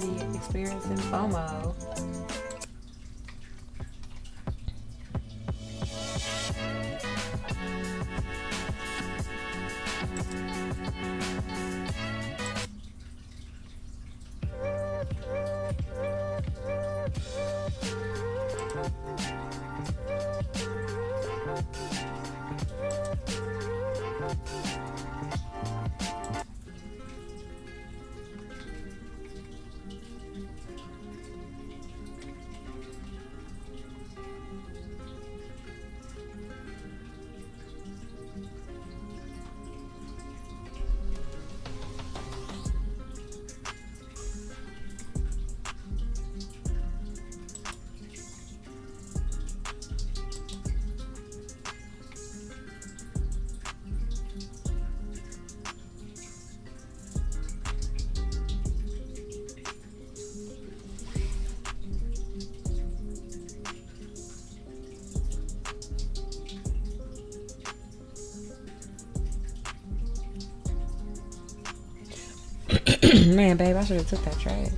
already experiencing FOMO. Man, babe, I should have took that track.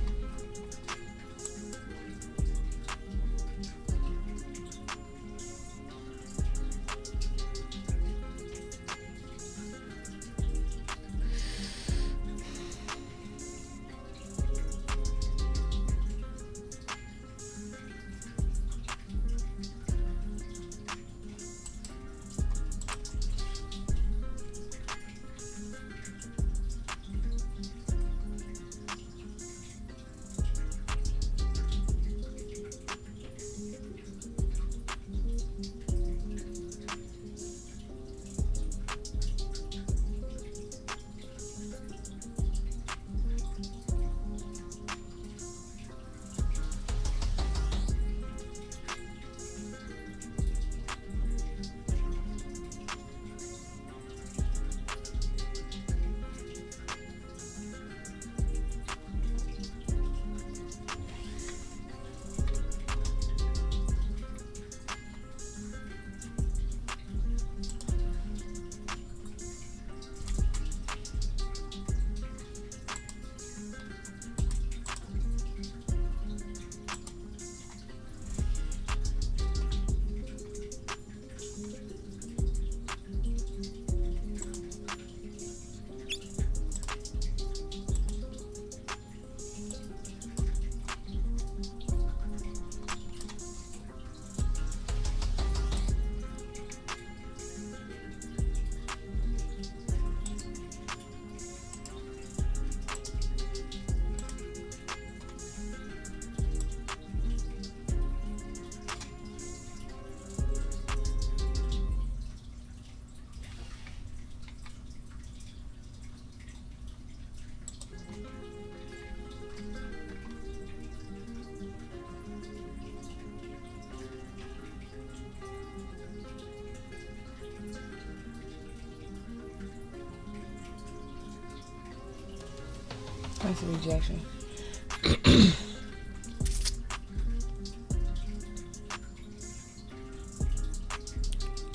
That's a rejection.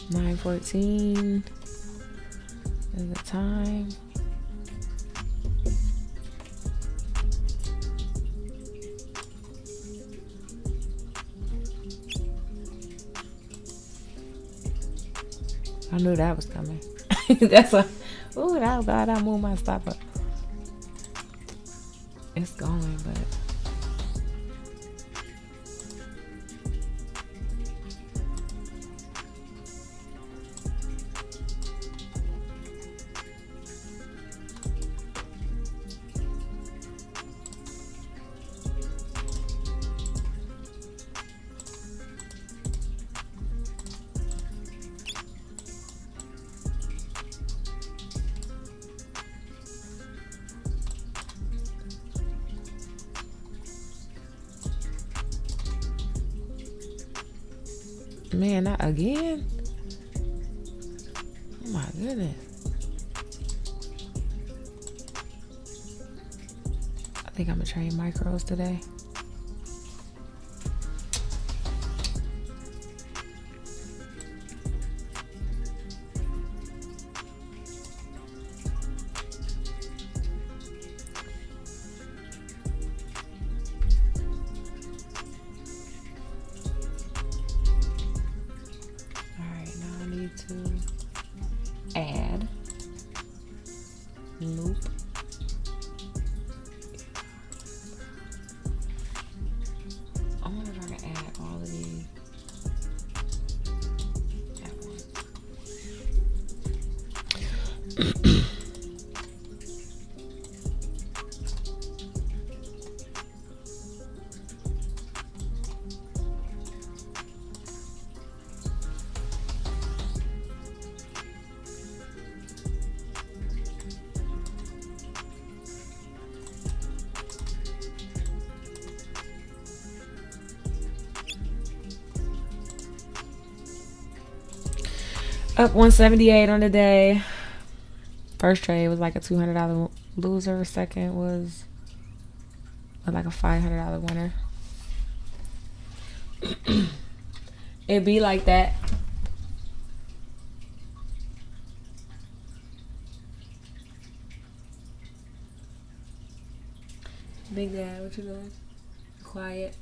9:14 is the time. I knew that was coming. That's a, oh, that God, I moved my stopper. It's going, but man, not again. Oh my goodness. I think I'm gonna trade micros today. Up 178 on the day. First trade was like a $200 loser. Second was like a $500 winner. It be like that. Big Dad, what you doing? Quiet.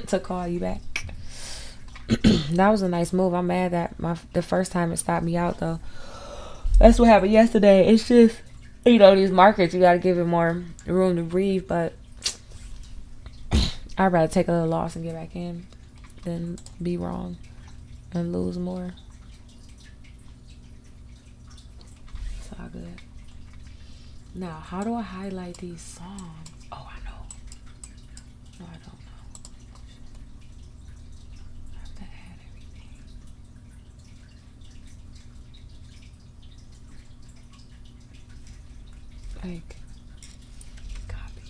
To call you back. That was a nice move. I'm mad that the first time it stopped me out though. That's what happened yesterday. It's just, you know, these markets, you gotta give it more room to breathe, but I'd rather take a little loss and get back in than be wrong and lose more. It's all good. Now, how do I highlight these songs? Oh, I know. No, I don't know. I have to add everything. Like, copy.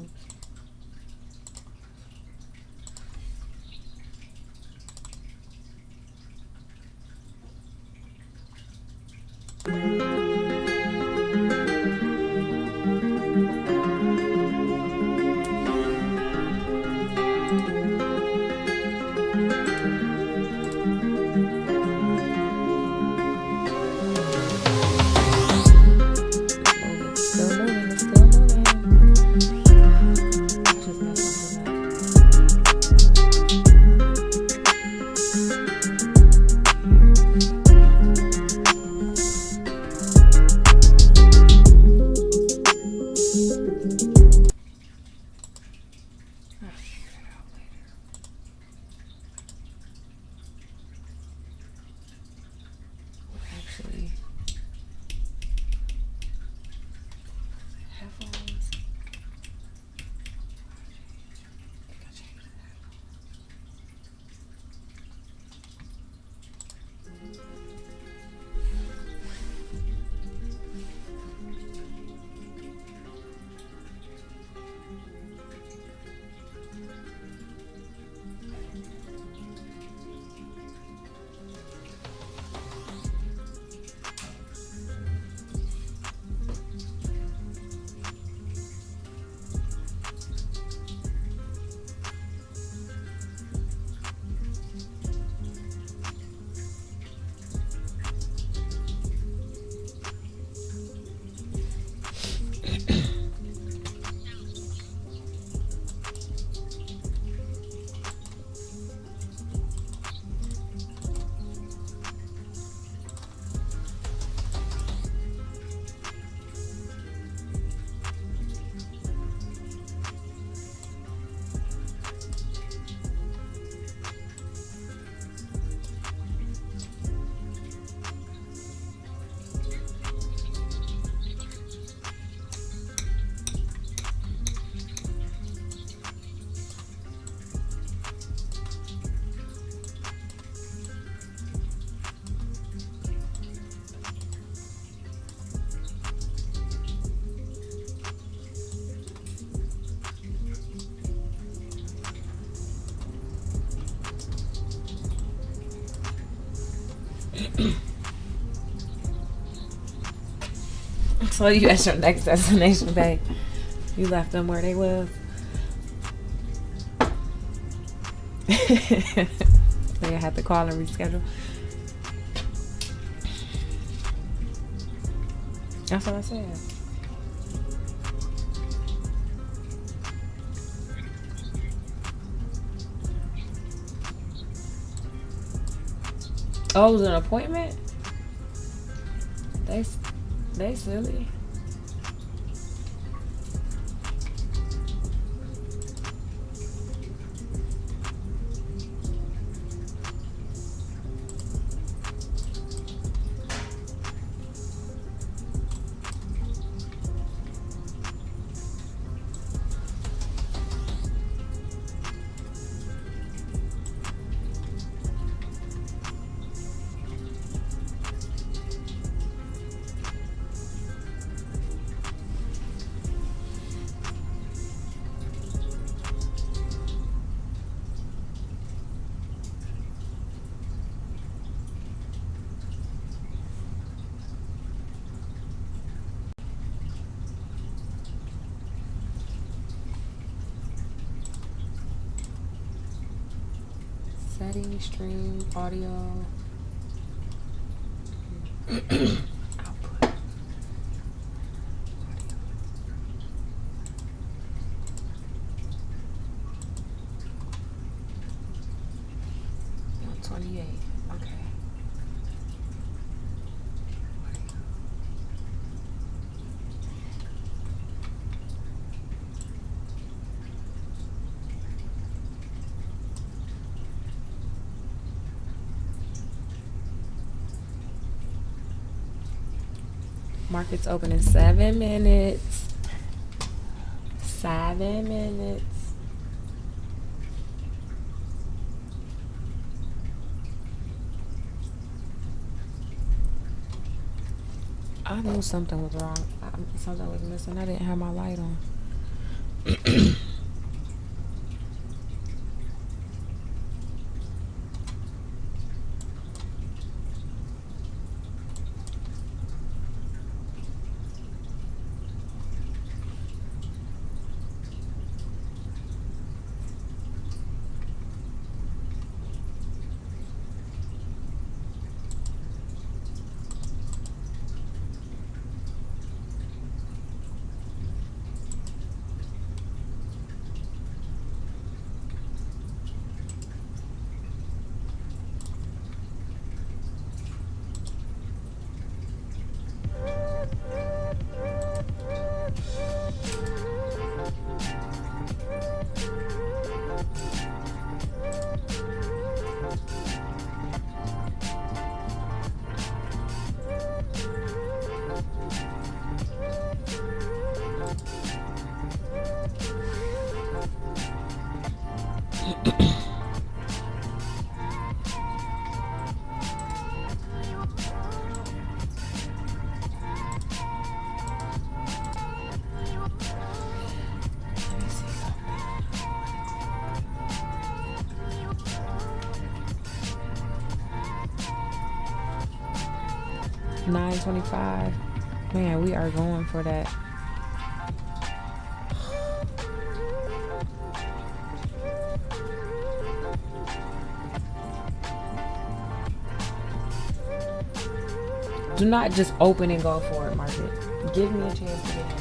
Oops. So you at your next destination, babe. You left them where they live. So you had to call and reschedule. That's what I said. Oh, it was an appointment? They silly. Setting, stream, audio. Output. 128. Okay. Market's open in 7 minutes. 7 minutes. I knew something was wrong. Something was missing. I didn't have my light on. $9.25. Man, we are going for that. Do not just open and go for it, market. Give me a chance to get in.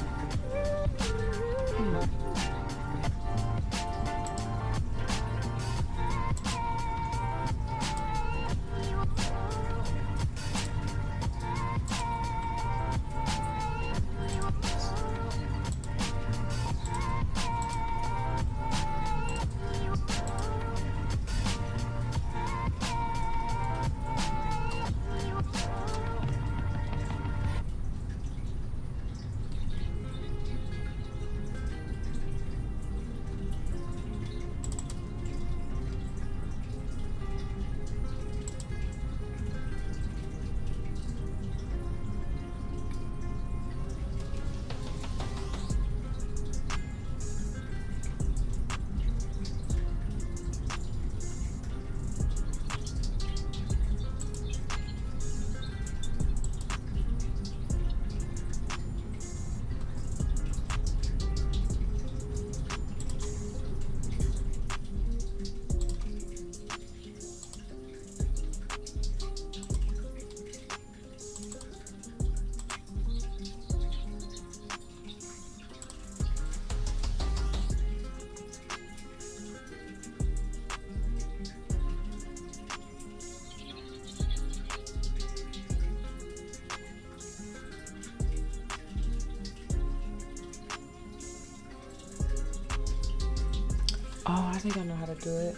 Oh, I think I know how to do it.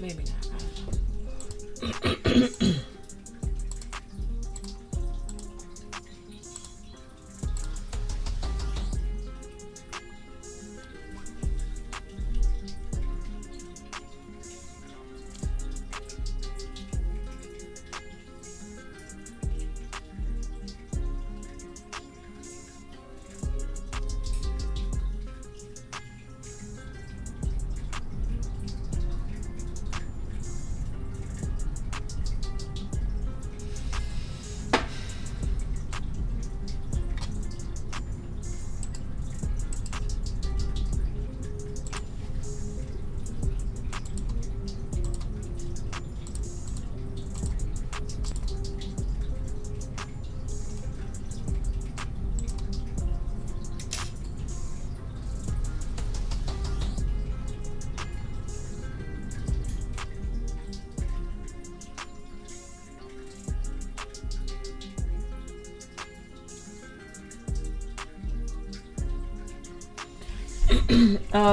Maybe not.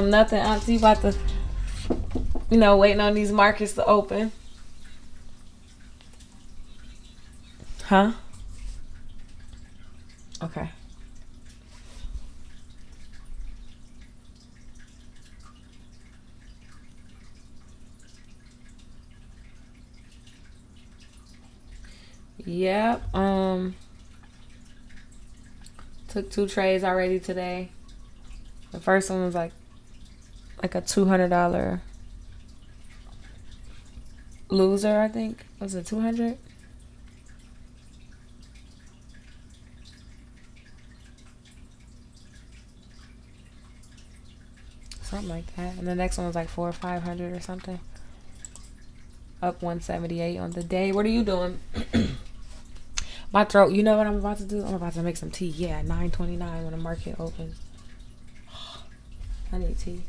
Nothing. Auntie about to, waiting on these markets to open. Huh? Okay. Yep. Took 2 trays already today. The first one was like a $200 loser, I think. Was it 200? Something like that. And the next one was like 400 or 500 or something. Up 178 on the day. What are you doing? My throat. You know what I'm about to do? I'm about to make some tea. Yeah, 9:29 when the market opens. I need tea.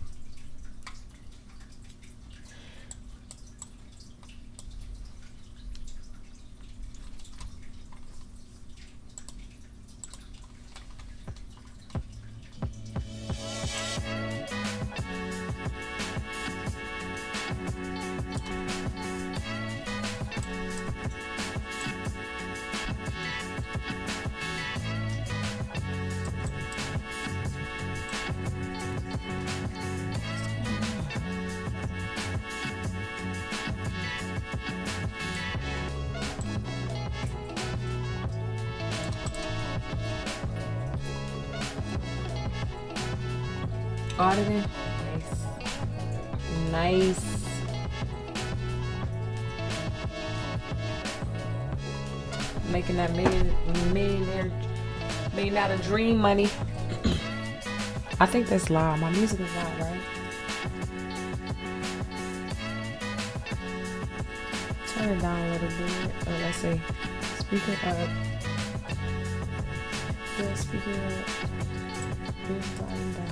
Auditing. Nice. Making that million-dollar dream money. I think that's loud. My music is loud, right? Turn it down a little bit. Oh, let's see. Speaker up. Yeah, speaker up. This volume down.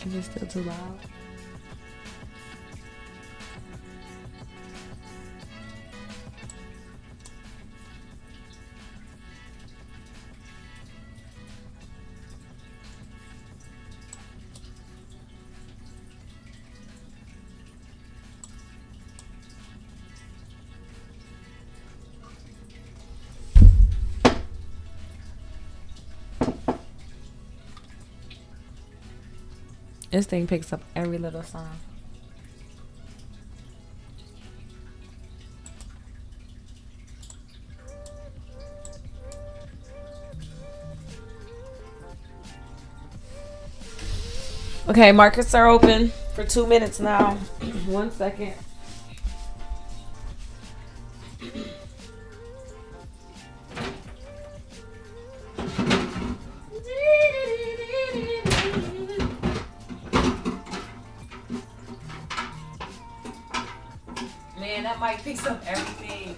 Is it still too loud? This thing picks up every little sound. Okay, markets are open for 2 minutes now. 1 second. Man, that might fix up everything.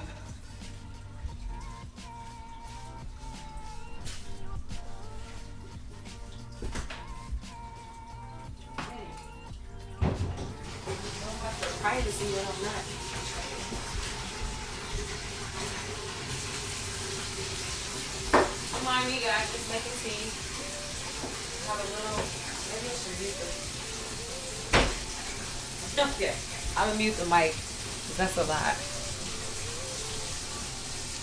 Privacy when I'm not. Come on, you guys, just making tea. Have a little. Maybe I should mute the. Okay, I'm gonna mute the mic. That's a lot.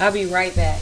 I'll be right back.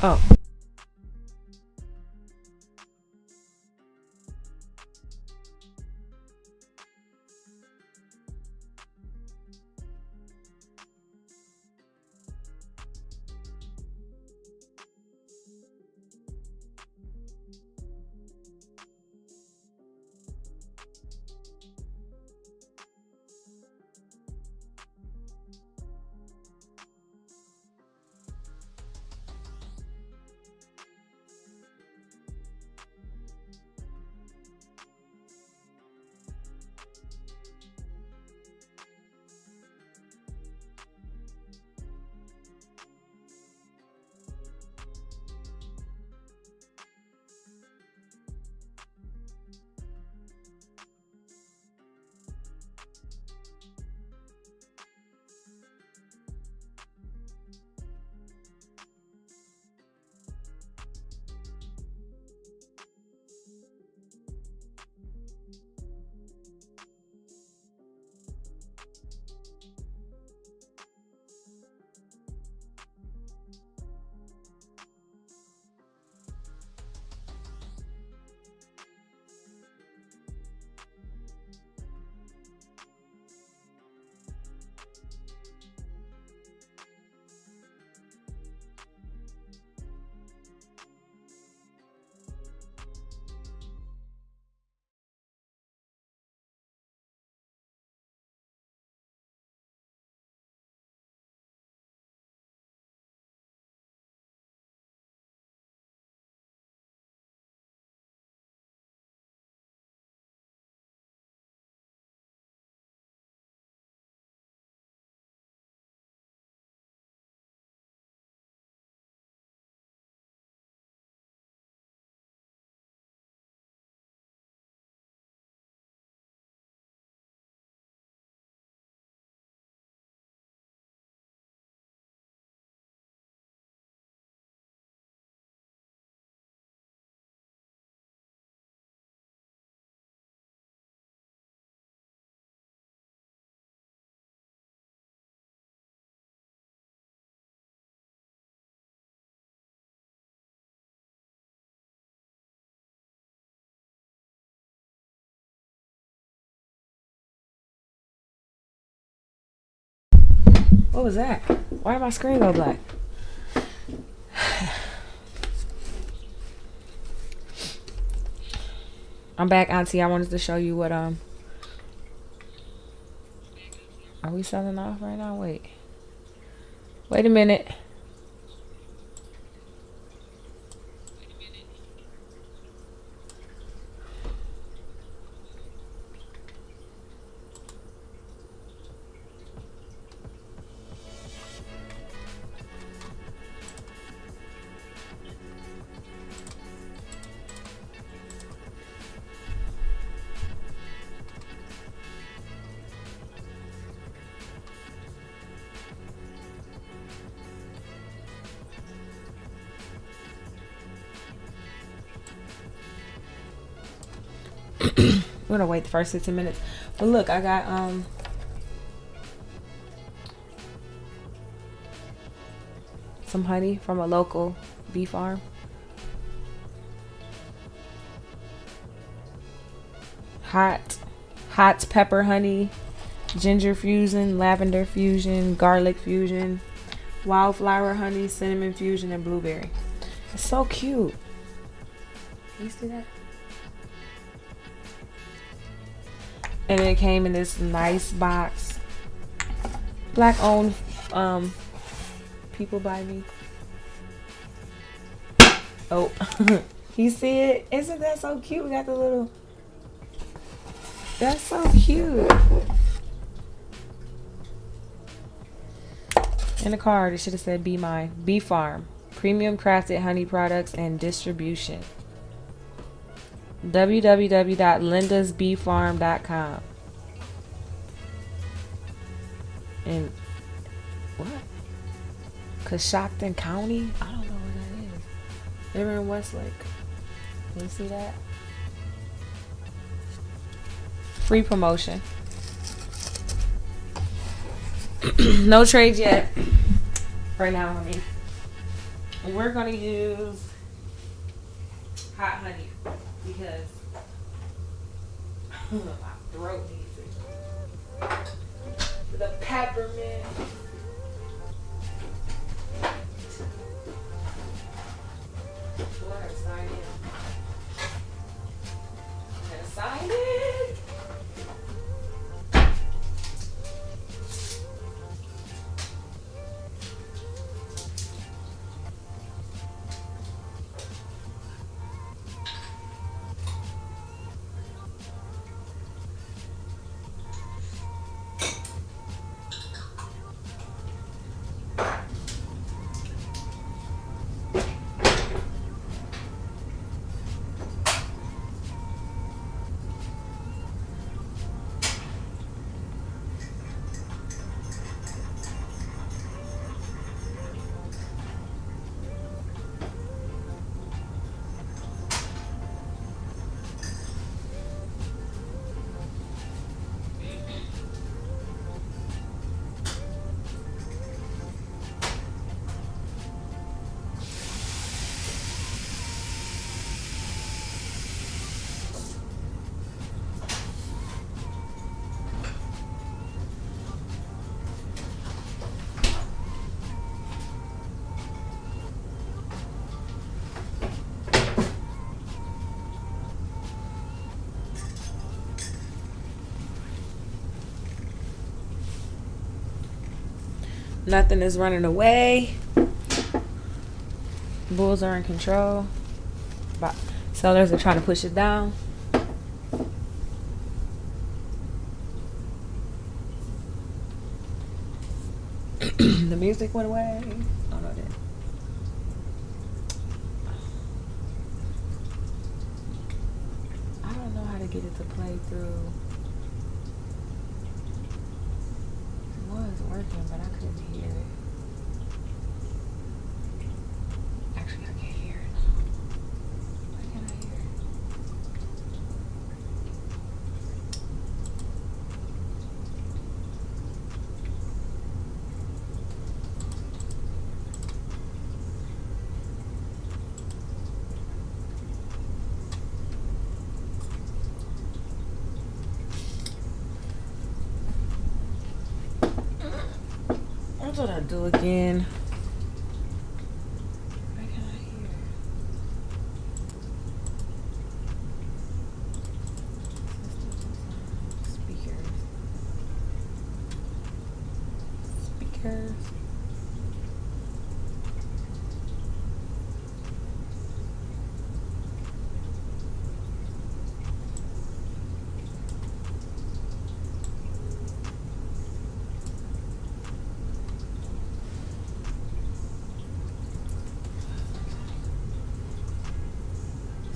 Oh. What was that? Why did my screen go black? I'm back, Auntie. I wanted to show you what Are we selling off right now? Wait a minute. We're gonna wait the first 15 minutes. But look, I got some honey from a local bee farm. Hot pepper honey, ginger fusion, lavender fusion, garlic fusion, wildflower honey, cinnamon fusion, and blueberry. It's so cute. Can you see that? And it came in this nice box. Black owned people by me. Oh, you see it? Isn't that so cute? We got the little. That's so cute. In the card, it should have said "Be Mine." Bee Farm, premium crafted honey products and distribution. www.lindasbeefarm.com. And what? Coshocton County? I don't know where that is. They're in Westlake. Can you see that? Free promotion. No trades yet. Right now, I mean. And we're gonna use hot honey because my throat needs it. The peppermint. Sign it. Nothing is running away. Bulls are in control. Sellers are trying to push it down. The music went away. Oh no, it didn't. I don't know how to get it to play through. It was working, but I couldn't hear it. Actually, I can't hear it. Why can't I hear it? That's what I do again. Why can't I hear? Speakers.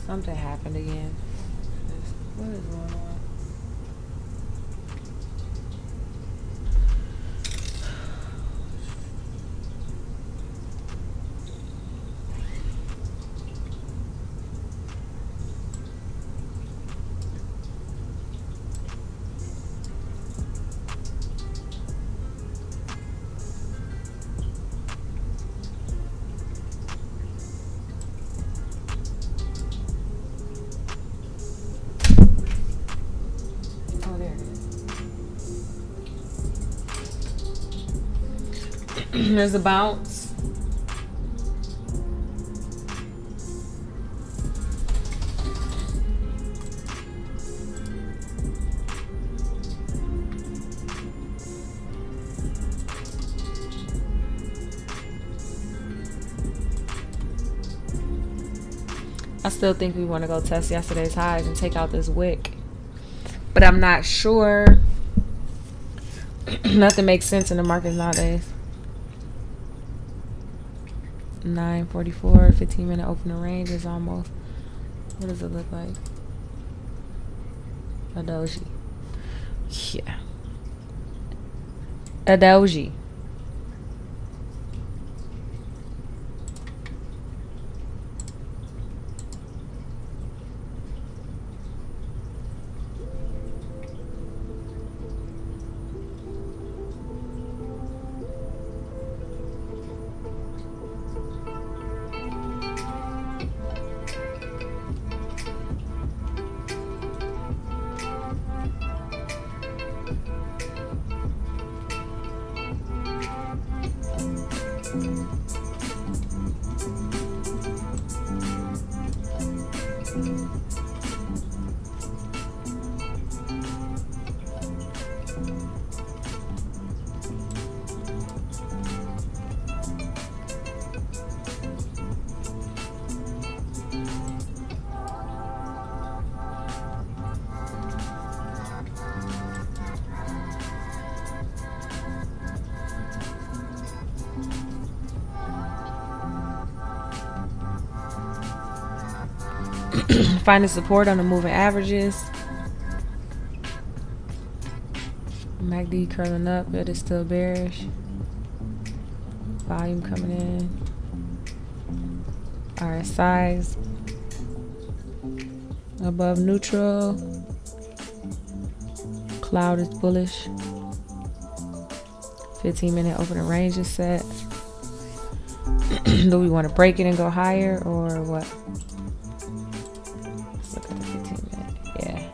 Something happened again. What is going on? Oh, there it is. There's a bounce. I still think we want to go test yesterday's highs and take out this wick. But I'm not sure. Nothing makes sense in the markets nowadays. 9:44, 15-minute opening range is almost. What does it look like? A doji. Yeah. A doji. Finding support on the moving averages. MACD curling up, but it's still bearish. Volume coming in. RSI's above neutral. Cloud is bullish. 15-minute opening range is set. Do we want to break it and go higher or what? Let's look at the 15-minute. Yeah.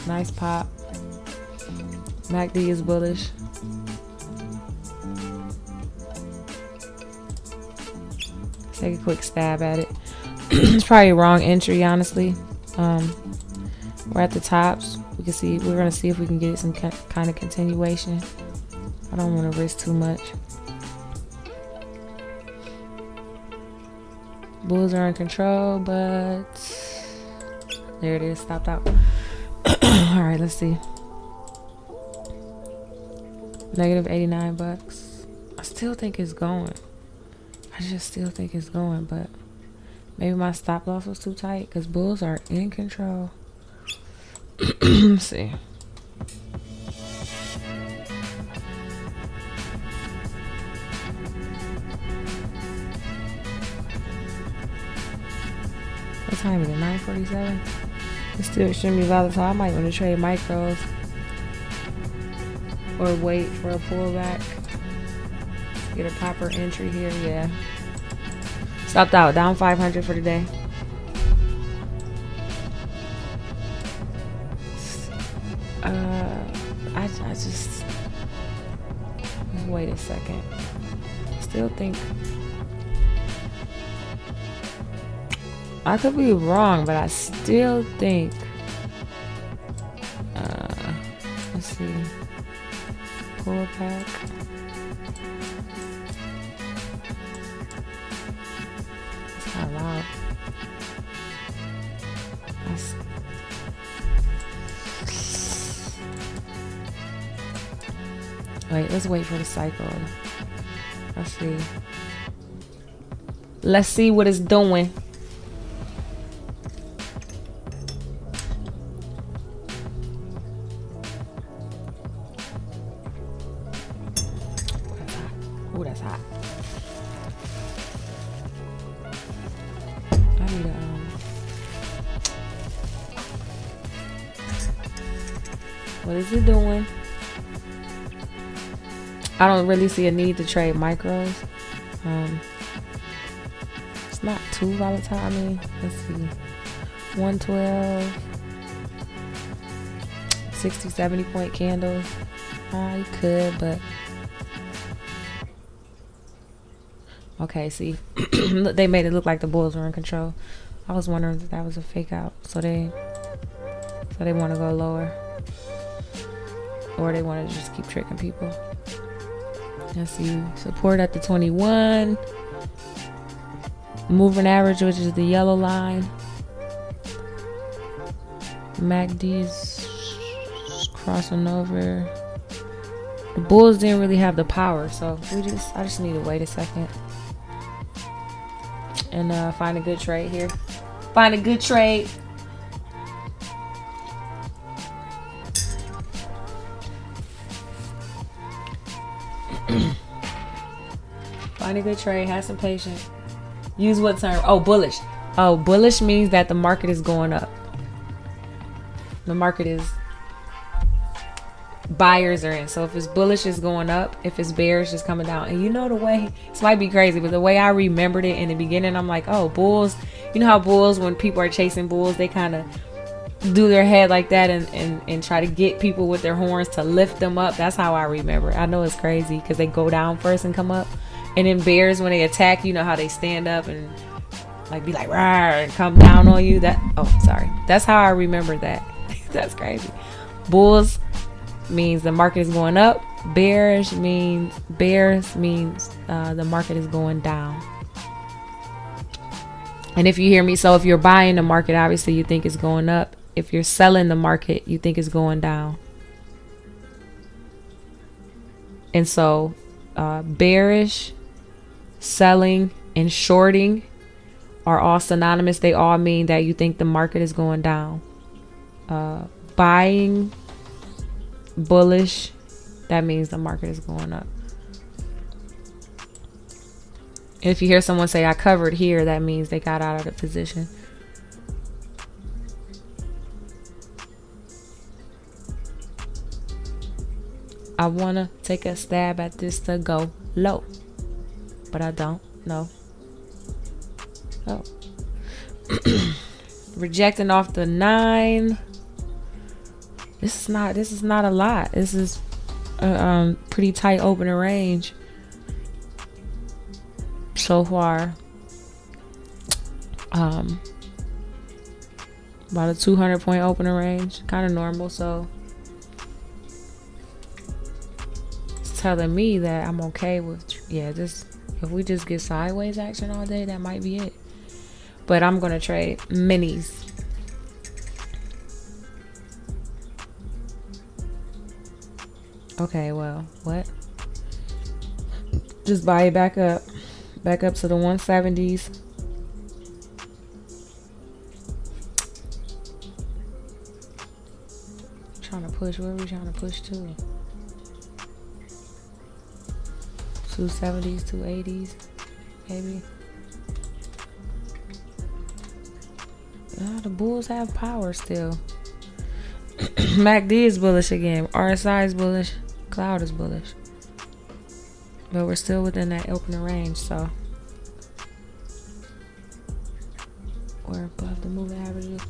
Nice pop. MACD is bullish. Let's take a quick stab at it. It's probably a wrong entry, honestly. We're at the tops. We can see. We're gonna see if we can get some kind of continuation. I don't want to risk too much. Bulls are in control, but there it is. Stopped out. All right, let's see. Negative 89 bucks. I still think it's going. I just still think it's going, but maybe my stop loss was too tight because bulls are in control. Let's see. time is it? 9:47. It's still extremely volatile. I might want to trade micros or wait for a pullback. Get a proper entry here. Yeah. Stopped out. Down 500 for the day. I just wait a second. Still think I could be wrong, but I still think let's see, pull back. It's not loud. Wait, let's wait for the cycle. Let's see. Let's see what it's doing. Oh, that's hot. I need to what is it doing? I don't really see a need to trade micros. It's not too volatile. I mean, let's see. 112, 60, 70 point candles. You could, but okay, see. They made it look like the bulls were in control. I was wondering if that was a fake out. So they want to go lower, or they want to just keep tricking people. Let's see, support at the 21, moving average, which is the yellow line. MACD's crossing over. The bulls didn't really have the power, so I just need to wait a second and find a good trade here. Find a good trade. Find a good trade. Have some patience. Use what term? Oh, bullish. Oh, bullish means that the market is going up. The market is, buyers are in. So if it's bullish, it's going up. If it's bearish, it's coming down. And you know the way, this might be crazy, but the way I remembered it in the beginning, I'm like, oh, bulls. You know how bulls, when people are chasing bulls, they kind of do their head like that and try to get people with their horns to lift them up. That's how I remember. I know it's crazy because they go down first and come up. And then bears, when they attack, you know how they stand up and like be like rawr and come down on you. That's how I remember that. That's crazy. Bulls means the market is going up. Bears means the market is going down. And if you hear me, so if you're buying the market, obviously you think it's going up. If you're selling the market, you think it's going down. And so bearish, selling, and shorting are all synonymous. They all mean that you think the market is going down. Buying, bullish, that means the market is going up. And if you hear someone say I covered here, that means they got out of the position. I want to take a stab at this to go low, but I don't know. Oh. Rejecting off the 9. This is not a lot. This is a pretty tight opening range so far. About a 200 point opening range, kind of normal. So it's telling me that I'm okay with, if we just get sideways action all day, that might be it. But I'm gonna trade minis. Okay, well, what? Just buy it back up to the 170s. Trying to push. Where are we trying to push to? 270s, 280s, maybe. The bulls have power still. MACD is bullish again. RSI is bullish. Cloud is bullish. But we're still within that opening range, so we're above the moving averages.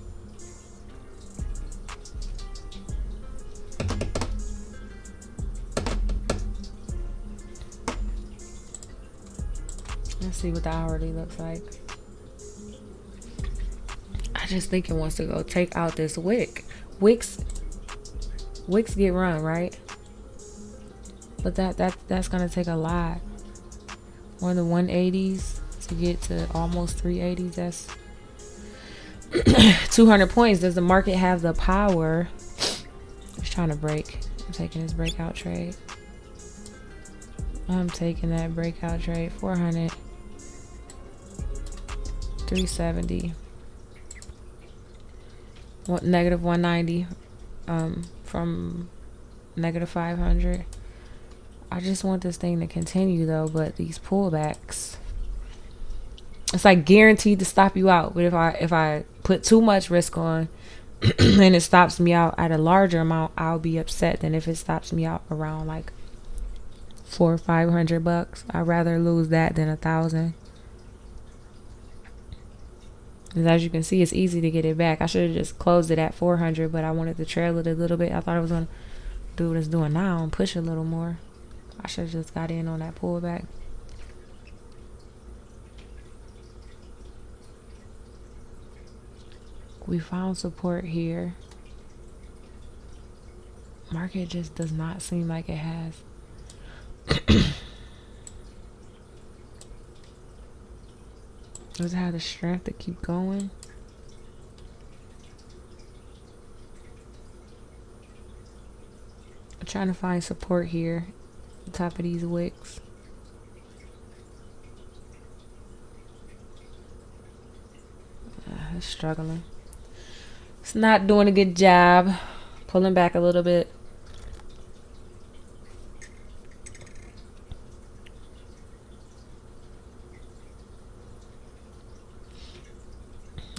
Let's see what the hourly looks like. I just think it wants to go take out this wick. Wicks get run, right? But that's gonna take a lot. More than 180s to get to almost 380s. That's 200 points. Does the market have the power? It's trying to break. I'm taking this breakout trade. I'm taking that breakout trade. 400, 370, negative 190 from negative 500. I just want this thing to continue though, but these pullbacks, it's like guaranteed to stop you out. But if I put too much risk on and it stops me out at a larger amount, I'll be upset than if it stops me out around like $400 or $500. I'd rather lose that than 1,000. As you can see, it's easy to get it back. I should have just closed it at 400, but I wanted to trail it a little bit. I thought I was gonna do what it's doing now and push a little more. I should have just got in on that pullback. We found support here. Market just does not seem like it has. Does it have the strength to keep going? I'm trying to find support here. Top of these wicks. It's struggling. It's not doing a good job. Pulling back a little bit.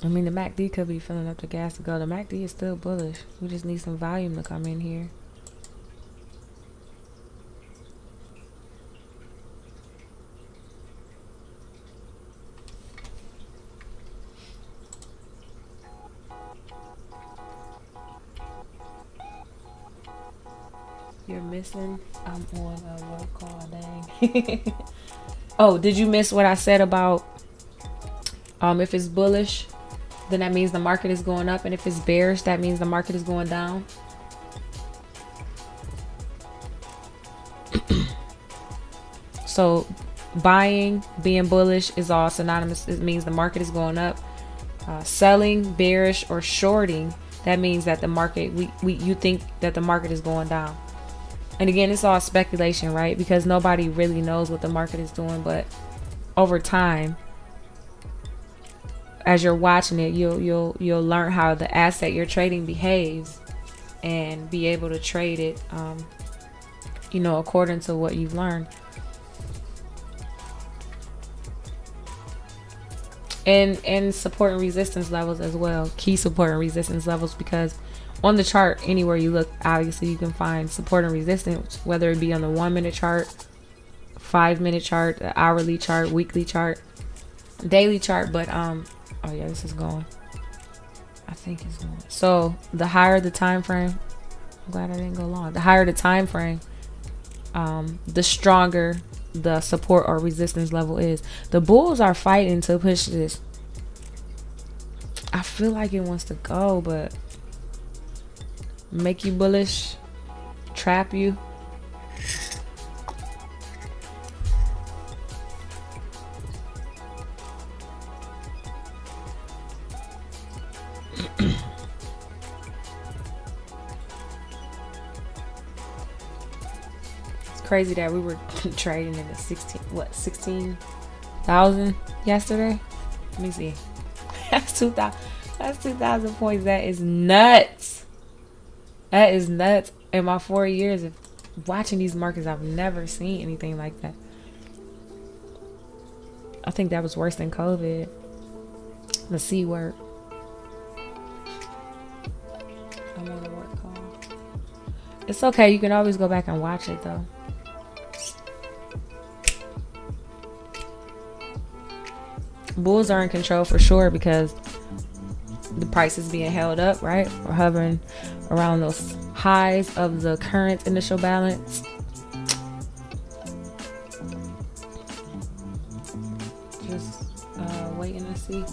I mean, the MACD could be filling up the gas to go. The MACD is still bullish. We just need some volume to come in here. You're missing. I'm on a work call, dang. Oh, did you miss what I said about if it's bullish, then that means the market is going up, and if it's bearish, that means the market is going down? So buying, being bullish is all synonymous. It means the market is going up. Selling, bearish, or shorting, that means that the market, you think that the market is going down. And again, it's all speculation, right? Because nobody really knows what the market is doing. But over time, as you're watching it, you'll learn how the asset you're trading behaves, and be able to trade it, according to what you've learned. And support and resistance levels as well. Key support and resistance levels, because on the chart, anywhere you look, obviously you can find support and resistance, whether it be on the 1 minute chart, 5 minute chart, the hourly chart, weekly chart, daily chart. But oh yeah, this is going. I think it's going. So the higher the time frame, I'm glad I didn't go long. The higher the time frame, the stronger the support or resistance level is. The bulls are fighting to push this. I feel like it wants to go, but make you bullish, trap you. It's crazy that we were trading in the 16,000 yesterday. Let me see. That's 2,000. That's 2,000 points. That is nuts. That is nuts. In my 4 years of watching these markets, I've never seen anything like that. I think that was worse than COVID. The C word. It's okay. You can always go back and watch it though. Bulls are in control for sure because the price is being held up, right? We're hovering around those highs of the current initial balance. Just waiting to see.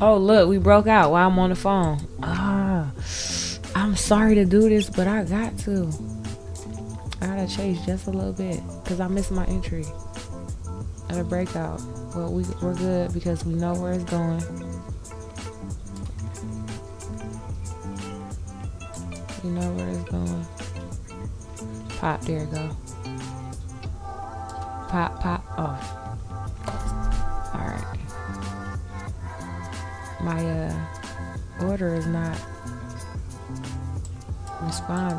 Oh, look, we broke out while I'm on the phone. I'm sorry to do this, but I got to. I gotta chase just a little bit because I missed my entry at a breakout. But we're good because we know where it's going. You know where it's going. Pop, there you go. Pop, pop. Oh. Alright. My order is not responding.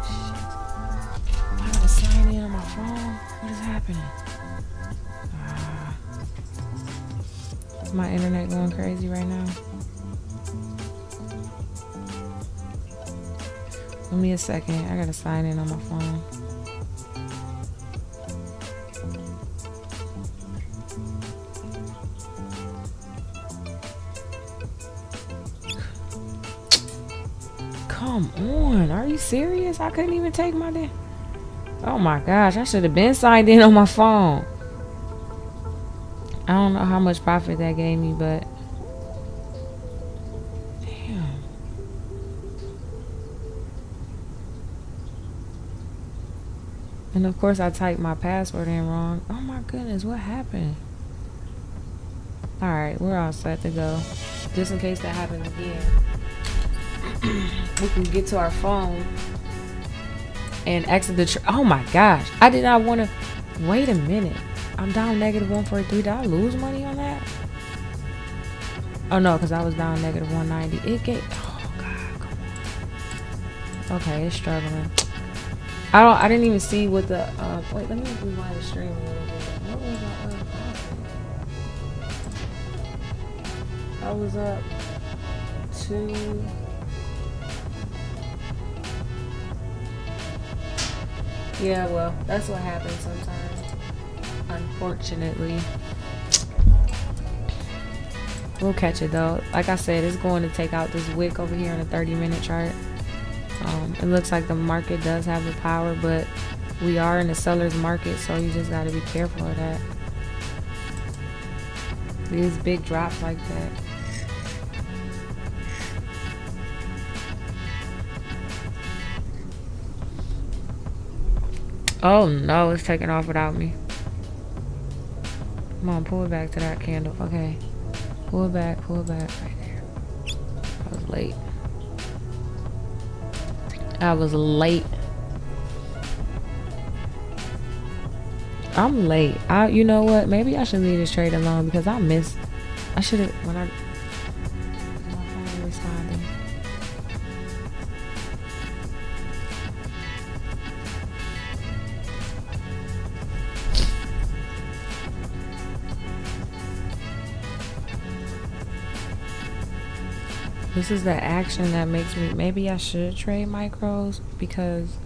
Shit. I gotta sign in on my phone. What is happening? Is my internet going crazy right now? Give me a second. I gotta sign in on my phone. Come on, are you serious? I couldn't even take my day. Oh my gosh, I should have been signed in on my phone. I don't know how much profit that gave me, but damn. And of course I typed my password in wrong. Oh my goodness, what happened? Alright, we're all set to go. Just in case that happens again. We can get to our phone and exit the oh my gosh, I did not want to wait a minute. I'm down -143. Did I lose money on that? Oh no, because I was down -190. It gave oh god, come on. Okay, it's struggling. I didn't even see what the wait, let me rewind the stream a little bit. What was I was up to yeah, well, that's what happens sometimes. Unfortunately. We'll catch it though. Like I said, it's going to take out this wick over here on a 30-minute chart. It looks like the market does have the power, but we are in a seller's market, so you just got to be careful of that. These big drops like that. Oh no, it's taking off without me. Come on, pull it back to that candle. Okay. Pull it back right there. I was late. I'm late. You know what? Maybe I should leave this trade alone because I should have when my phone responding. This is the action that makes me, maybe I should trade micros because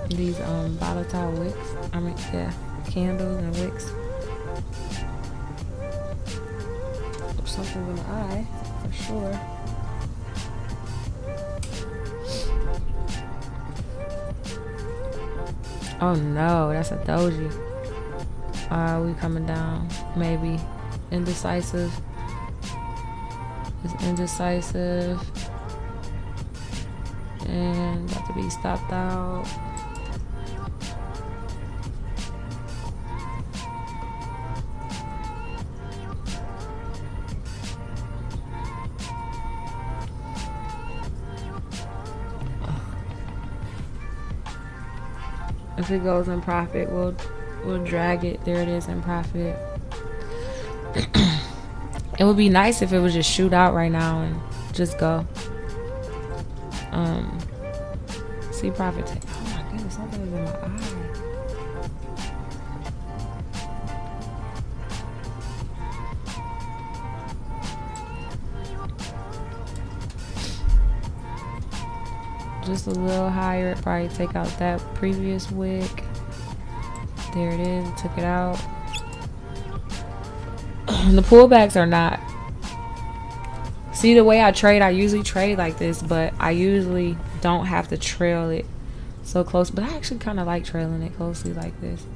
these volatile wicks, candles and wicks. Something in the eye, for sure. Oh no, that's a doji. We coming down, maybe. Indecisive. It's indecisive. And about to be stopped out. If it goes in profit, we'll drag it. There it is in profit. It would be nice if it would just shoot out right now and just go. See profit take. Oh my goodness, something is in my eye. Just a little higher. Probably take out that previous wick. There it is. Took it out. The pullbacks are not. See, the way I trade, I usually trade like this, but I usually don't have to trail it so close. But I actually kind of like trailing it closely like this.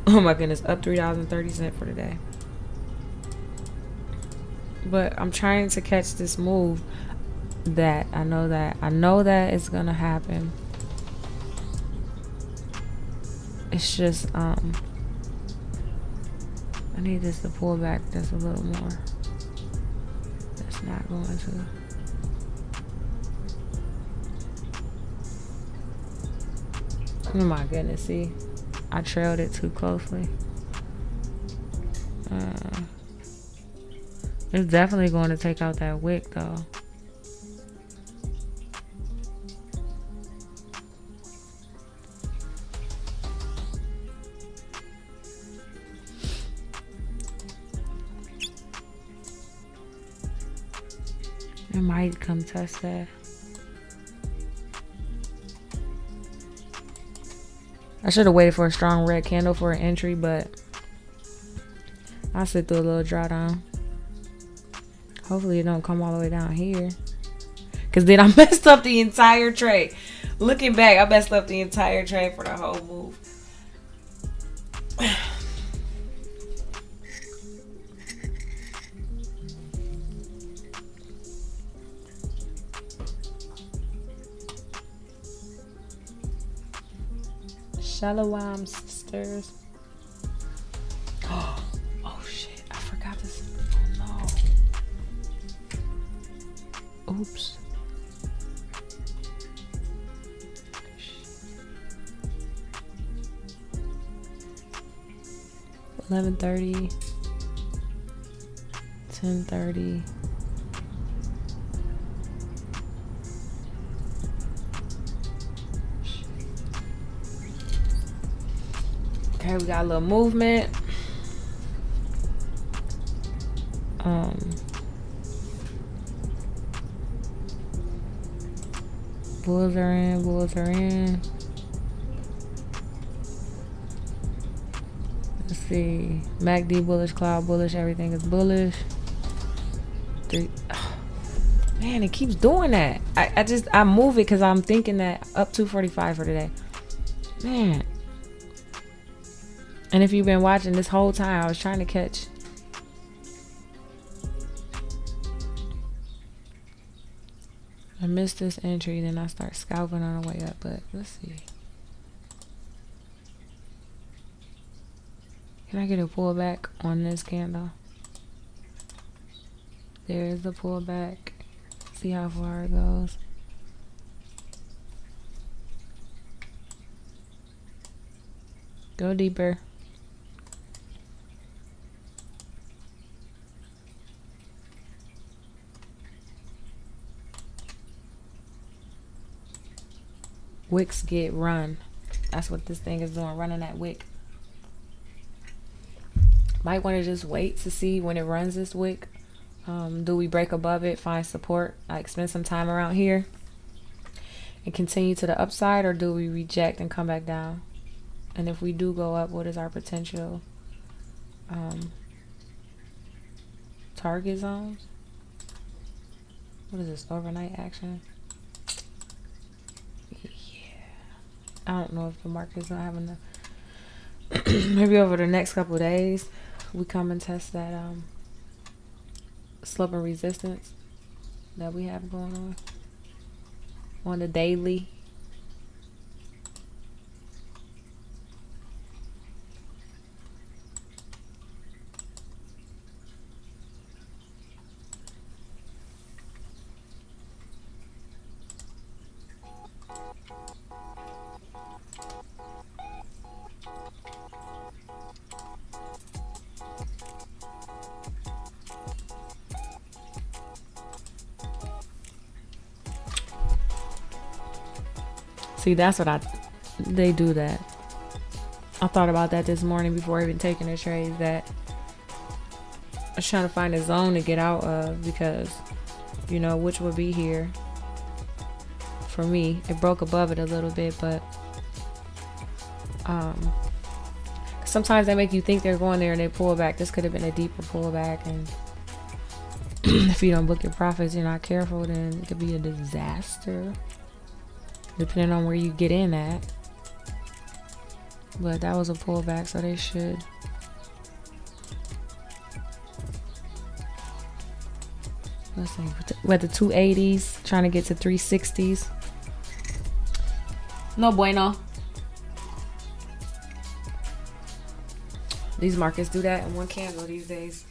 Oh my goodness, up $3.30 for the day. But I'm trying to catch this move that I know that it's gonna happen. It's just I need this to pull back just a little more. That's not going to. Oh my goodness, see, I trailed it too closely. It's definitely going to take out that wick though. It might come test that. I should have waited for a strong red candle for an entry, but I'll sit through a little drawdown. Hopefully it don't come all the way down here. Because then I messed up the entire trade. Looking back, I messed up the entire trade for the whole move. Shalom, sisters. Oh shit, I forgot this. Oh no. Oops. 11:30, 10:30. Okay, we got a little movement. Bulls are in, bulls are in. Let's see. MACD bullish, cloud bullish, everything is bullish. Man, it keeps doing that. I move it because I'm thinking that up 245 for today. Man. And if you've been watching this whole time, I was trying to catch. I missed this entry, then I start scalping on the way up, but let's see. Can I get a pullback on this candle? There's the pullback. See how far it goes. Go deeper. Wicks get run. That's what this thing is doing, running that wick. Might want to just wait to see when it runs this wick. Do we break above it, find support, like spend some time around here and continue to the upside, or do we reject and come back down? And if we do go up, what is our potential target zones? What is this, overnight action? I don't know if the market's gonna have enough. Maybe over the next couple of days, we come and test that slope and resistance that we have going on the daily. See, that's what they do that. I thought about that this morning before even taking the trades, that I was trying to find a zone to get out of, because, you know, which would be here for me. It broke above it a little bit, but sometimes they make you think they're going there and they pull back. This could have been a deeper pullback, and if you don't book your profits, you're not careful, then it could be a disaster, depending on where you get in at. But that was a pullback, so they should. Let's see. We're at the 280s, trying to get to 360s. No bueno. These markets do that in one candle these days.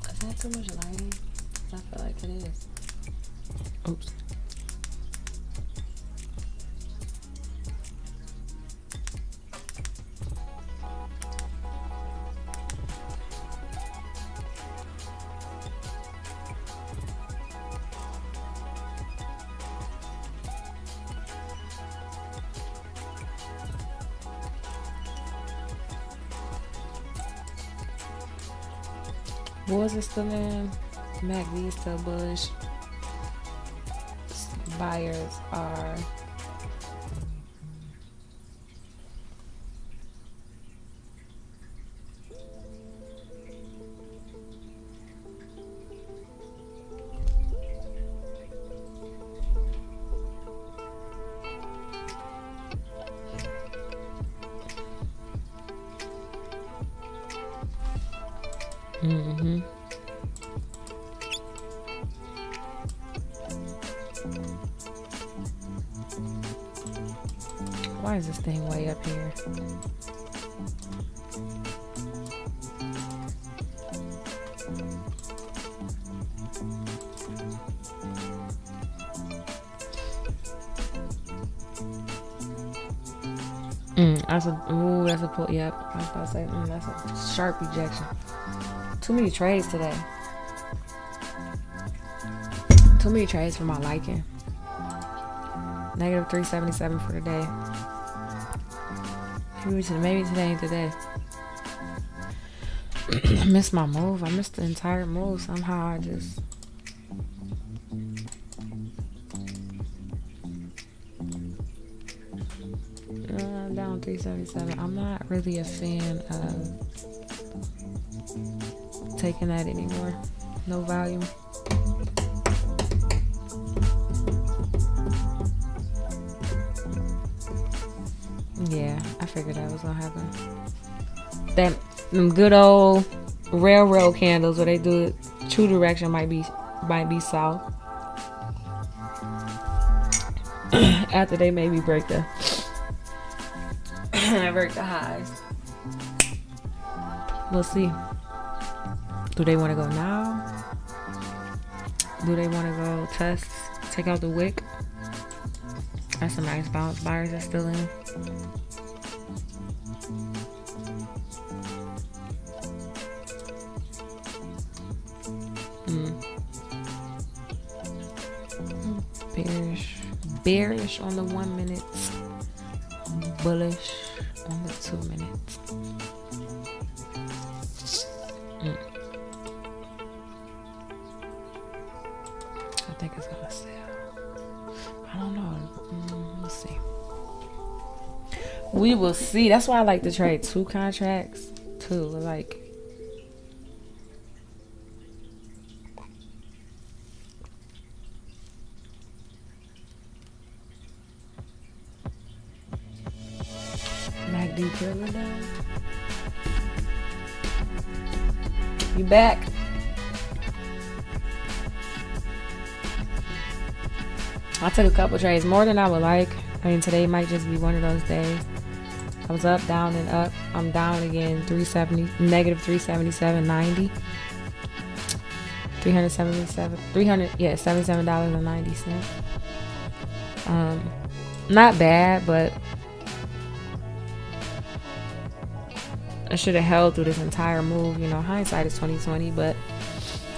Is that too much lighting? I feel like it is. Oops. Bulls is still in. MACD is still bullish. Buyers are Why is this thing way up here? That's a pull. Yep, I was about to say, that's a sharp ejection. Too many trades today. Too many trades for my liking. Negative 377 for the day. Maybe today ain't the day. I missed my move. I missed the entire move. Somehow I just... down 377. I'm not really a fan of taking that anymore. No volume. Yeah, I figured that was gonna happen. Them good old railroad candles where they do it, true direction might be south. After they maybe break the highs. We'll see. Do they want to go now? Do they want to go test, take out the wick? That's a nice bounce. Buyers are still in. Bearish on the 1 minute, bullish on the 2 minutes. I think it's gonna sell. I don't know. We'll see. We will see. That's why I like to trade 2 contracts too. Like, MACD killer down. You back? I took a couple trades, more than I would like. I mean, today might just be one of those days. I was up, down, and up. I'm down again. Negative 377.90. $77.90. Not bad, but I should have held through this entire move. You know, hindsight is 2020, but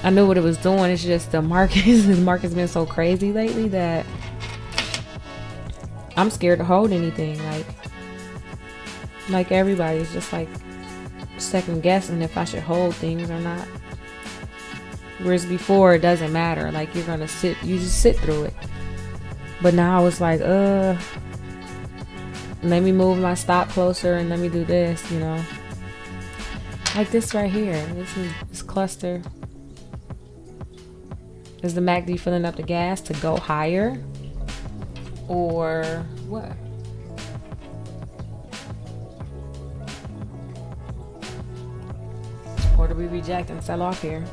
I knew what it was doing. It's just the market's been so crazy lately that I'm scared to hold anything. Like everybody's just like second guessing if I should hold things or not. Whereas before it doesn't matter. Like you just sit through it. But now it's like, let me move my stop closer and let me do this, you know. Like this right here. This cluster. Is the MACD filling up the gas to go higher? Or what? Or do we reject and sell off here?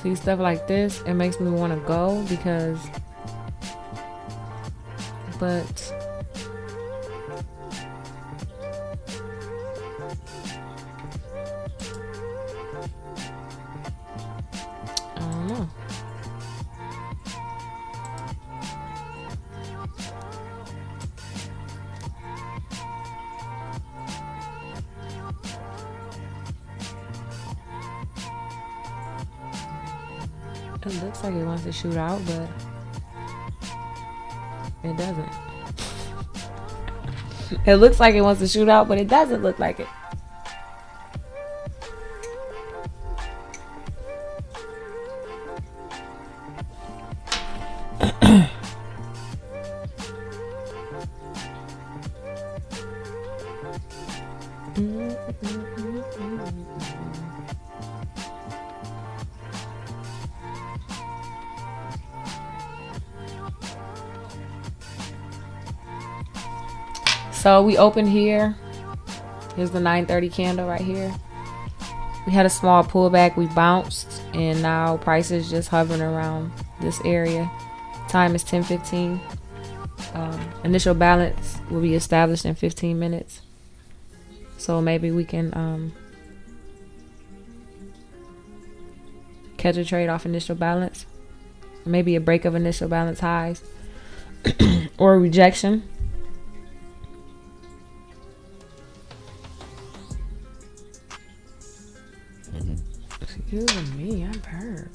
See, stuff like this, it makes me want to go because, but I don't know. It looks like it wants to shoot out, but it doesn't. It looks like it wants to shoot out, but it doesn't look like it. So we opened here. Here's the 9:30 candle right here. We had a small pullback. We bounced, and now price is just hovering around this area. Time is 10:15. Initial balance will be established in 15 minutes. So maybe we can catch a trade off initial balance. Maybe a break of initial balance highs or a rejection. Excuse me, I'm hurt.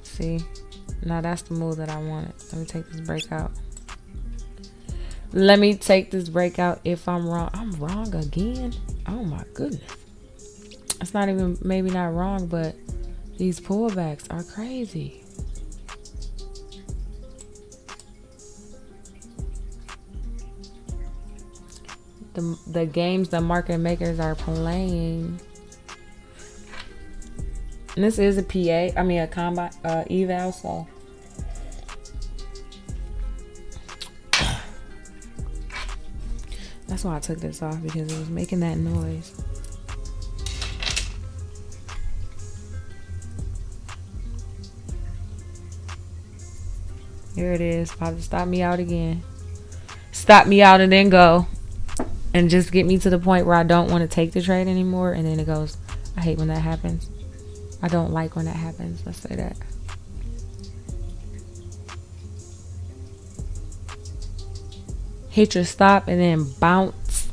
See, now that's the move that I wanted. Let me take this breakout. Let me take this breakout. If I'm wrong, I'm wrong again. Oh my goodness. It's not even, maybe not wrong, but these pullbacks are crazy. The games the market makers are playing. And this is a PA, I mean a combine, eval, so. That's why I took this off, because it was making that noise. Here it is, about to stop me out again. Stop me out and then go. And just get me to the point where I don't want to take the trade anymore. And then it goes. I hate when that happens. I don't like when that happens. Let's say that. Hit your stop and then bounce.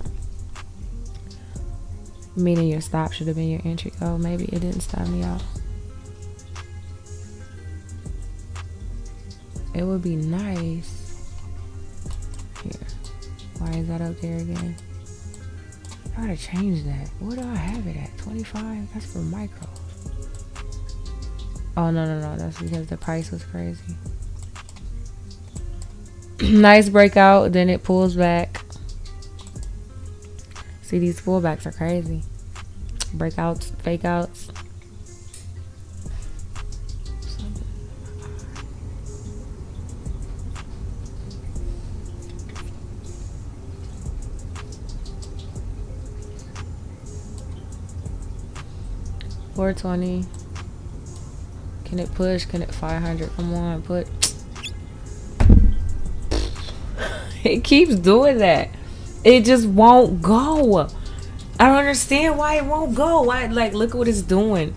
Meaning your stop should have been your entry. Oh, maybe it didn't stop me out. It would be nice. Here. Why is that up there again? I gotta change that. What do I have it at? 25? That's for micro. Oh, no. That's because the price was crazy. Nice breakout. Then it pulls back. See, these pullbacks are crazy. Breakouts, fake outs. $420. Can it push? Can it 500? Come on, put. It keeps doing that. It just won't go. I don't understand why it won't go. Why? Like, look at what it's doing.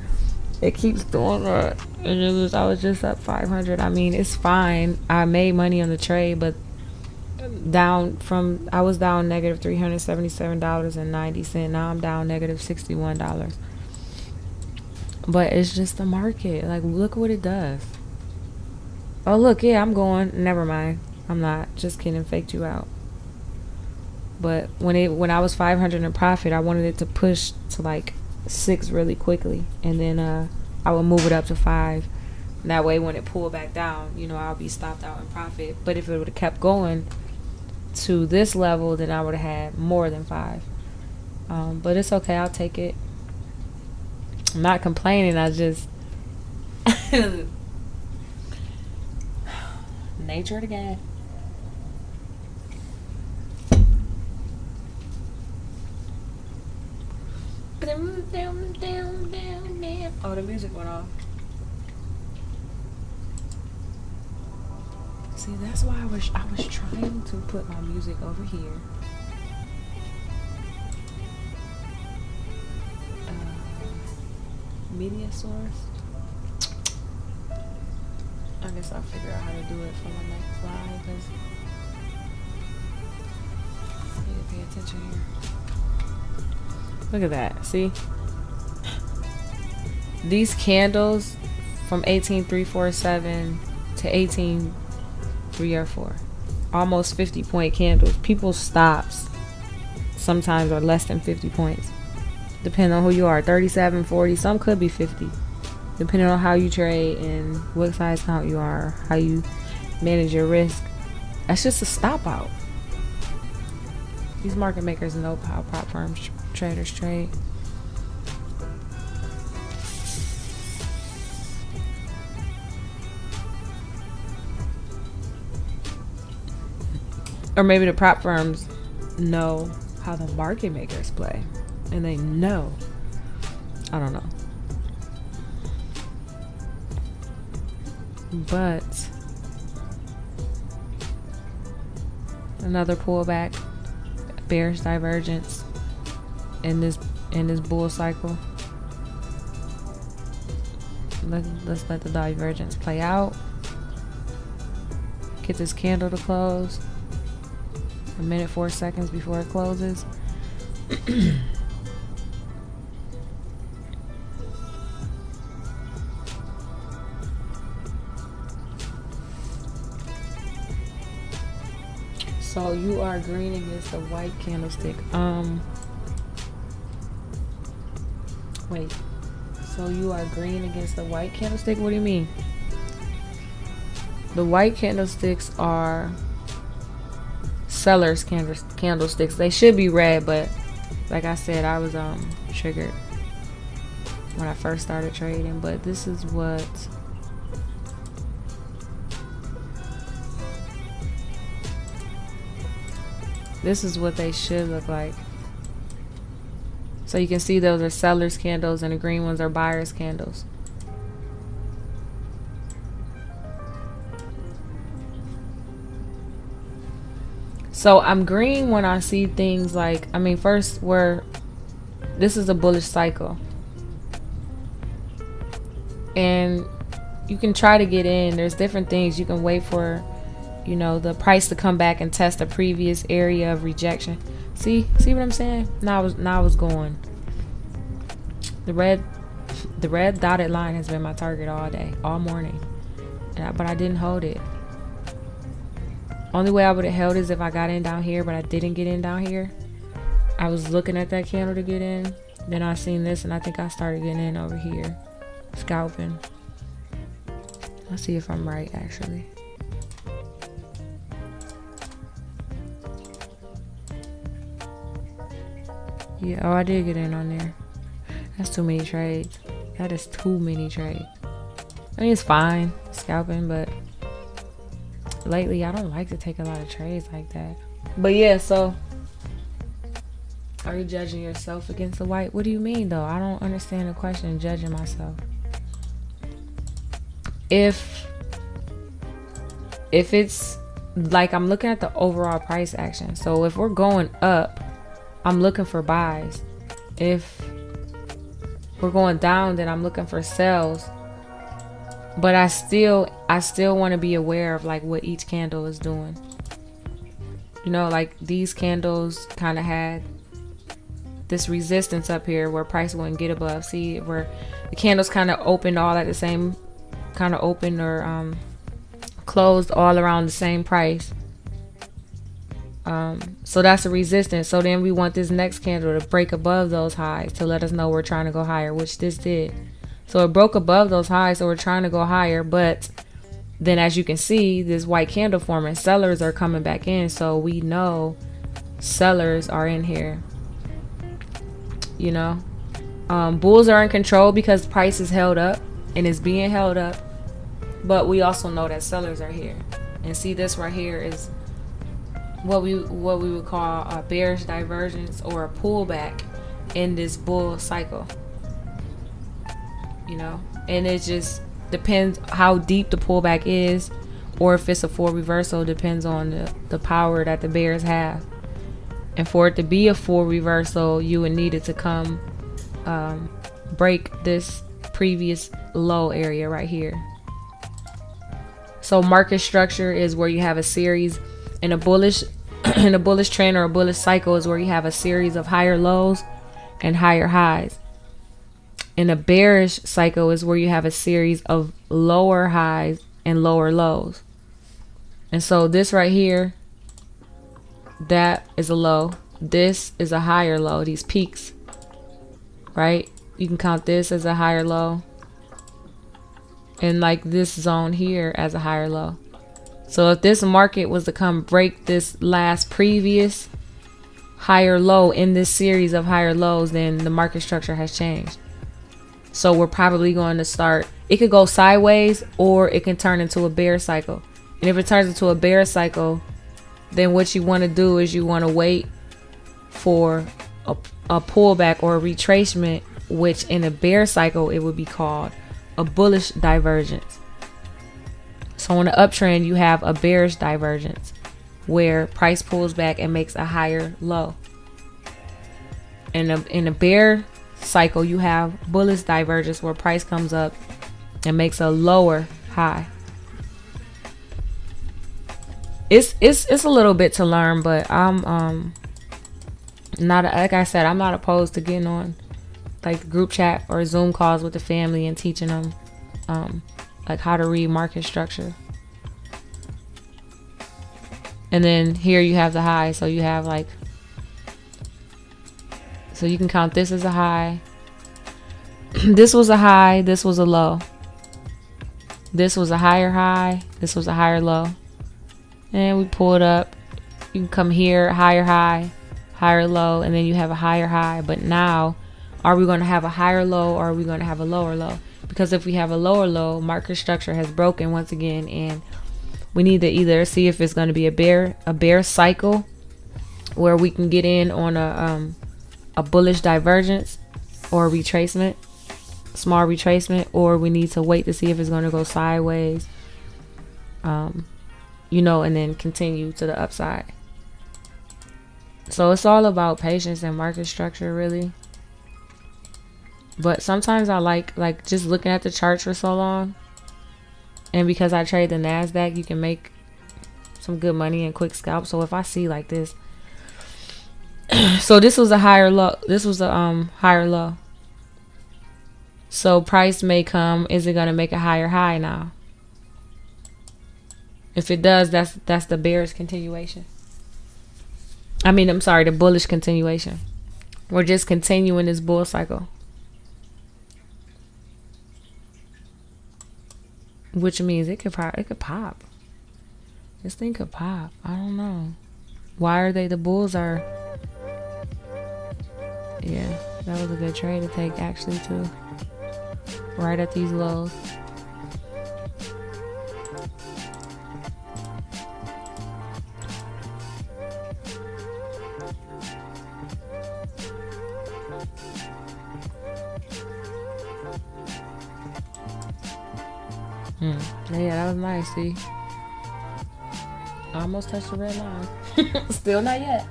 It keeps doing that. I was just up 500. I mean, it's fine. I made money on the trade, but I was down negative $377.90. Now I'm down negative $61. But it's just the market. Like, look what it does. Oh, look, yeah, I'm going. Never mind. I'm not. Just kidding. Faked you out. But when I was 500 in profit, I wanted it to push to like 6 really quickly, and then I would move it up to 5. And that way, when it pulled back down, I'll be stopped out in profit. But if it would have kept going to this level, then I would have had more than 5. But it's okay. I'll take it. I'm not complaining. I just nature of the game. Oh, the music went off. See, that's why I was trying to put my music over here. Media source. I guess I'll figure out how to do it for my next live, because I need to pay attention here. Look at that. See? These candles from 18347 to 18304. Almost 50-point candles. People's stops sometimes are less than 50 points. Depending on who you are. 37, 40. Some could be 50. Depending on how you trade and what size count you are. How you manage your risk. That's just a stop out. These market makers know how prop firms traders trade. Or maybe the prop firms know how the market makers play. And they know. I don't know. But another pullback. Bearish divergence in this bull cycle. Let's let the divergence play out. Get this candle to close. 1 minute 4 seconds before it closes. So you are green against the white candlestick. Wait. So you are green against the white candlestick? What do you mean? The white candlesticks are sellers candlesticks. They should be red, but like I said, I was triggered when I first started trading. But this is what they should look like. So you can see those are sellers candles and the green ones are buyers candles. So I'm green when I see things like, first, where this is a bullish cycle. And you can try to get in. There's different things. You can wait for, the price to come back and test a previous area of rejection. See what I'm saying? Now I was going. The red dotted line has been my target all day, all morning. But I didn't hold it. Only way I would have held is if I got in down here, but I didn't get in down here. I was looking at that candle to get in. Then I seen this, and I think I started getting in over here. Scalping. Let's see if I'm right, actually. Yeah, oh, I did get in on there. That's too many trades. That is too many trades. I mean, it's fine scalping, but lately I don't like to take a lot of trades like that. But yeah, so are you judging yourself against the white? What do you mean though? I don't understand the question, judging myself. If it's like, I'm looking at the overall price action. So if we're going up, I'm looking for buys. If we're going down, then I'm looking for sells. But I still want to be aware of like what each candle is doing. You know, like these candles kind of had this resistance up here where price wouldn't get above. See where the candles kind of opened all at the same, kind of open or closed all around the same price. So that's a resistance. So then we want this next candle to break above those highs to let us know we're trying to go higher, which this did. So it broke above those highs, so we're trying to go higher. But then as you can see, this white candle forming, sellers are coming back in. So we know sellers are in here. You know, bulls are in control because price is held up and is being held up. But we also know that sellers are here. And see, this right here is what we would call a bearish divergence or a pullback in this bull cycle. You know, and it just depends how deep the pullback is, or if it's a full reversal, depends on the power that the bears have. And for it to be a full reversal, you would need it to come break this previous low area right here. So market structure is where you have a series in a bullish trend or a bullish cycle is where you have a series of higher lows and higher highs. In a bearish cycle is where you have a series of lower highs and lower lows. And so this right here, that is a low. This is a higher low, these peaks, right? You can count this as a higher low. And like this zone here as a higher low. So if this market was to come break this last previous higher low in this series of higher lows, then the market structure has changed. So we're probably going to start, it could go sideways or it can turn into a bear cycle. And if it turns into a bear cycle, then what you want to do is you want to wait for a pullback or a retracement, which in a bear cycle, it would be called a bullish divergence. So on the uptrend, you have a bearish divergence where price pulls back and makes a higher low. In a bear cycle, you have bullish divergence where price comes up and makes a lower high. It's a little bit to learn, but I'm not, like I said, I'm not opposed to getting on like group chat or Zoom calls with the family and teaching them like how to read market structure. And then here you have the high, so you have like, so you can count this as a high. This was a high, this was a low. This was a higher high, this was a higher low. And we pull it up. You can come here, higher high, higher low, and then you have a higher high. But now, are we going to have a higher low or are we going to have a lower low? Because if we have a lower low, market structure has broken once again, and we need to either see if it's going to be a bear cycle where we can get in on a bullish divergence or a retracement, small retracement, or we need to wait to see if it's going to go sideways, you know, and then continue to the upside. So it's all about patience and market structure, really. But sometimes I like just looking at the charts for so long. And because I trade the NASDAQ, you can make some good money in quick scalp. So if I see like this, so this was a higher low. This was a higher low. So price may come. Is it going to make a higher high now? If it does, that's the bearish continuation. I'm sorry, the bullish continuation. We're just continuing this bull cycle. Which means it could pop. This thing could pop. I don't know. Why are they? The bulls are Yeah, that was a good trade to take actually too. Right at these lows. Yeah, that was nice. See, almost touched the red line. Still not yet.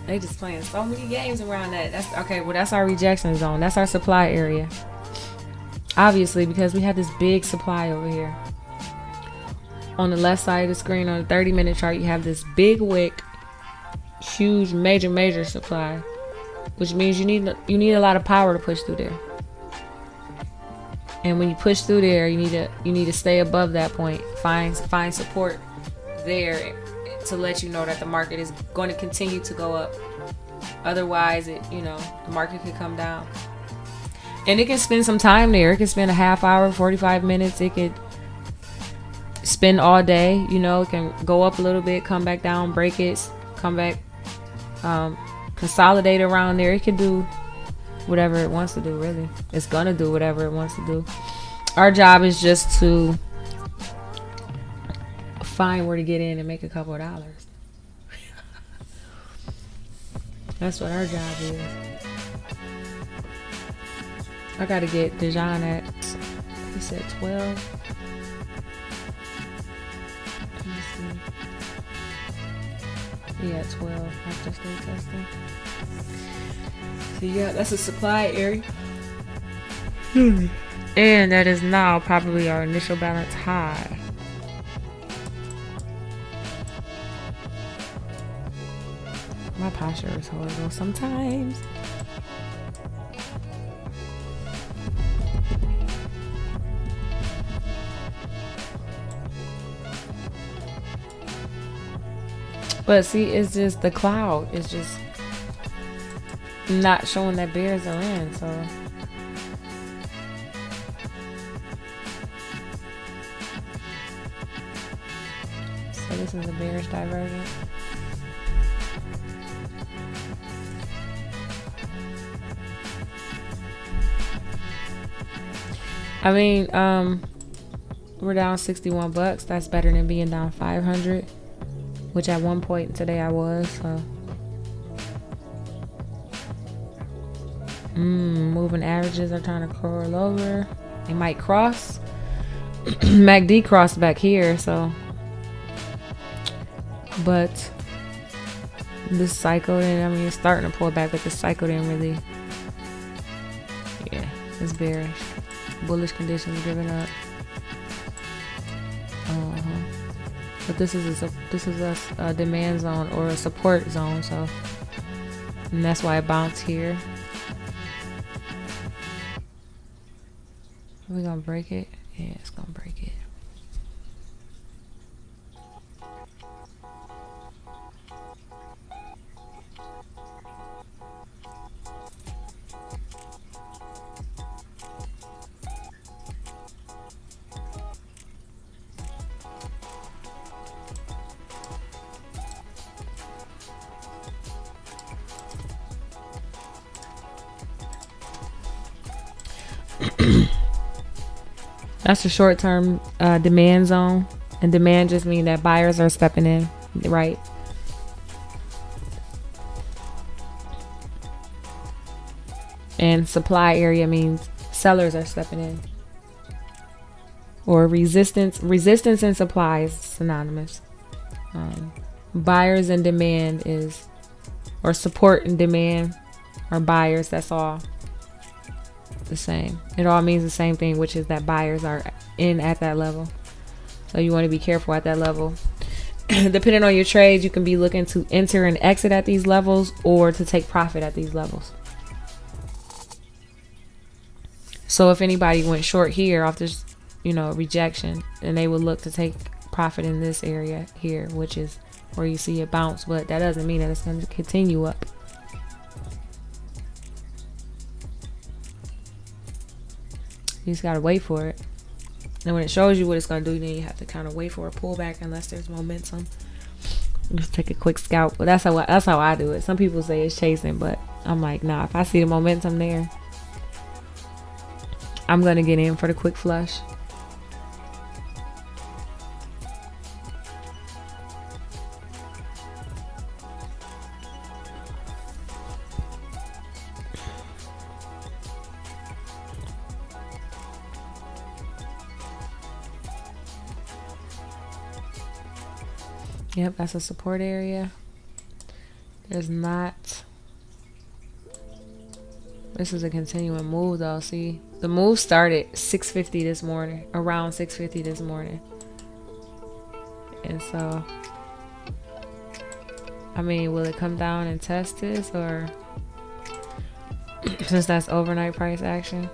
They just playing so many games around that. That's okay. Well, that's our rejection zone. That's our supply area. Obviously, because we had this big supply over here. On the left side of the screen, on the 30-minute chart, you have this big wick, huge, major supply, which means you need a lot of power to push through there. And when you push through there, you need to stay above that point. Find support there to let you know that the market is going to continue to go up. Otherwise, the market could come down. And it can spend some time there. It can spend a half hour, 45 minutes. It could spend all day. It can go up a little bit, come back down, break it, come back, consolidate around there. It can do whatever it wants to do, really. It's going to do whatever it wants to do. Our job is just to find where to get in and make a couple of dollars. That's what our job is. I gotta get Dejan at, he said 12. Let me see. Yeah, 12 after state testing. So yeah, that's a supply area. And that is now probably our initial balance high. My posture is horrible sometimes. But see, it's just the cloud. It's just not showing that bears are in, so. So this is a bearish divergence. I mean, we're down $61. That's better than being down 500, which at one point today I was. So, moving averages are trying to curl over. They might cross. MACD crossed back here, so. But this cycle, it's starting to pull back, but the cycle didn't really. Yeah, it's bearish. Bullish conditions giving up. But this is a demand zone or a support zone, so, and that's why it bounced here. Are we gonna break it? Yeah, it's gonna break it. That's a short-term demand zone, and demand just means that buyers are stepping in, right? And supply area means sellers are stepping in, or resistance and supply is synonymous. Buyers and demand is, or support and demand are buyers. That's all the same. It all means the same thing, which is that buyers are in at that level. So you want to be careful at that level. Depending on your trades, you can be looking to enter and exit at these levels or to take profit at these levels. So if anybody went short here off this, rejection, then they would look to take profit in this area here, which is where you see it bounce, but that doesn't mean that it's going to continue up. You just gotta wait for it. And when it shows you what it's gonna do, then you have to kind of wait for a pullback unless there's momentum. Just take a quick scalp. But that's how I do it. Some people say it's chasing, but I'm like, nah, if I see the momentum there, I'm gonna get in for the quick flush. Yep, that's a support area. There's not. This is a continuing move though. See, the move started 6:50 this morning, around 6:50 this morning. And so, I mean, will it come down and test this, or since that's overnight price action?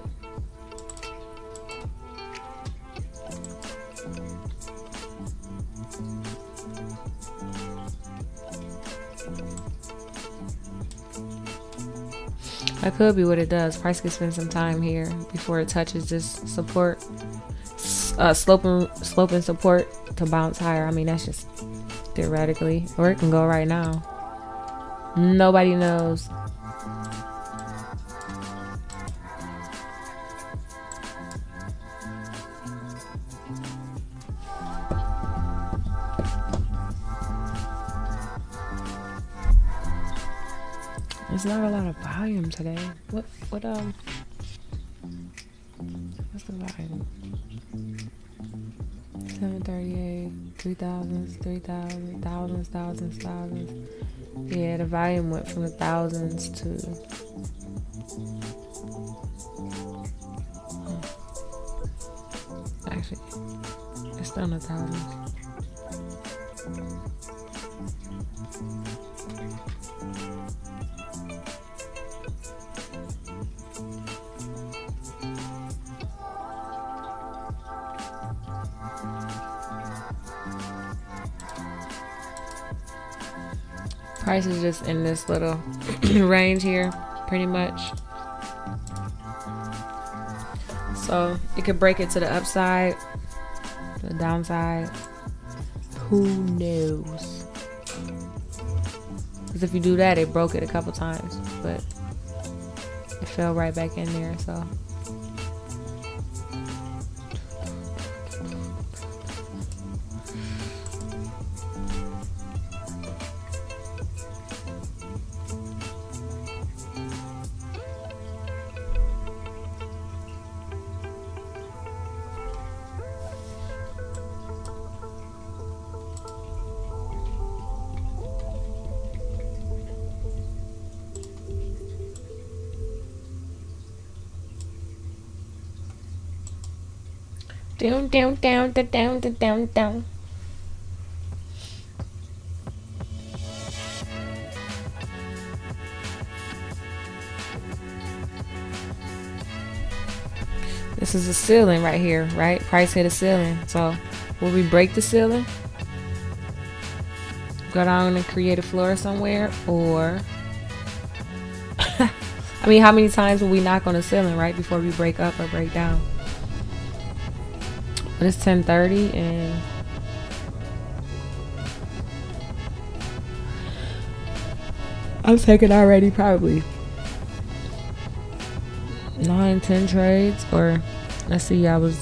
That could be what it does. Price could spend some time here before it touches this support, sloping support to bounce higher. I mean, that's just theoretically, or it can go right now. Nobody knows. There's not a lot of volume today. What's the volume? 738, 3,000s, 3,000, thousands. Yeah, the volume went from the thousands to actually it's still in the thousands. Price is just in this little range here, pretty much. So it could break it to the upside, the downside. Who knows? Because if you do that, it broke it a couple times, but it fell right back in there. So. Down. This is a ceiling right here, right? Price hit a ceiling. So will we break the ceiling? Go down and create a floor somewhere? Or I mean, how many times will we knock on the ceiling, right? Before we break up or break down? But it's 10:30 and I'm taking already probably 9-10 trades, or let's see, I was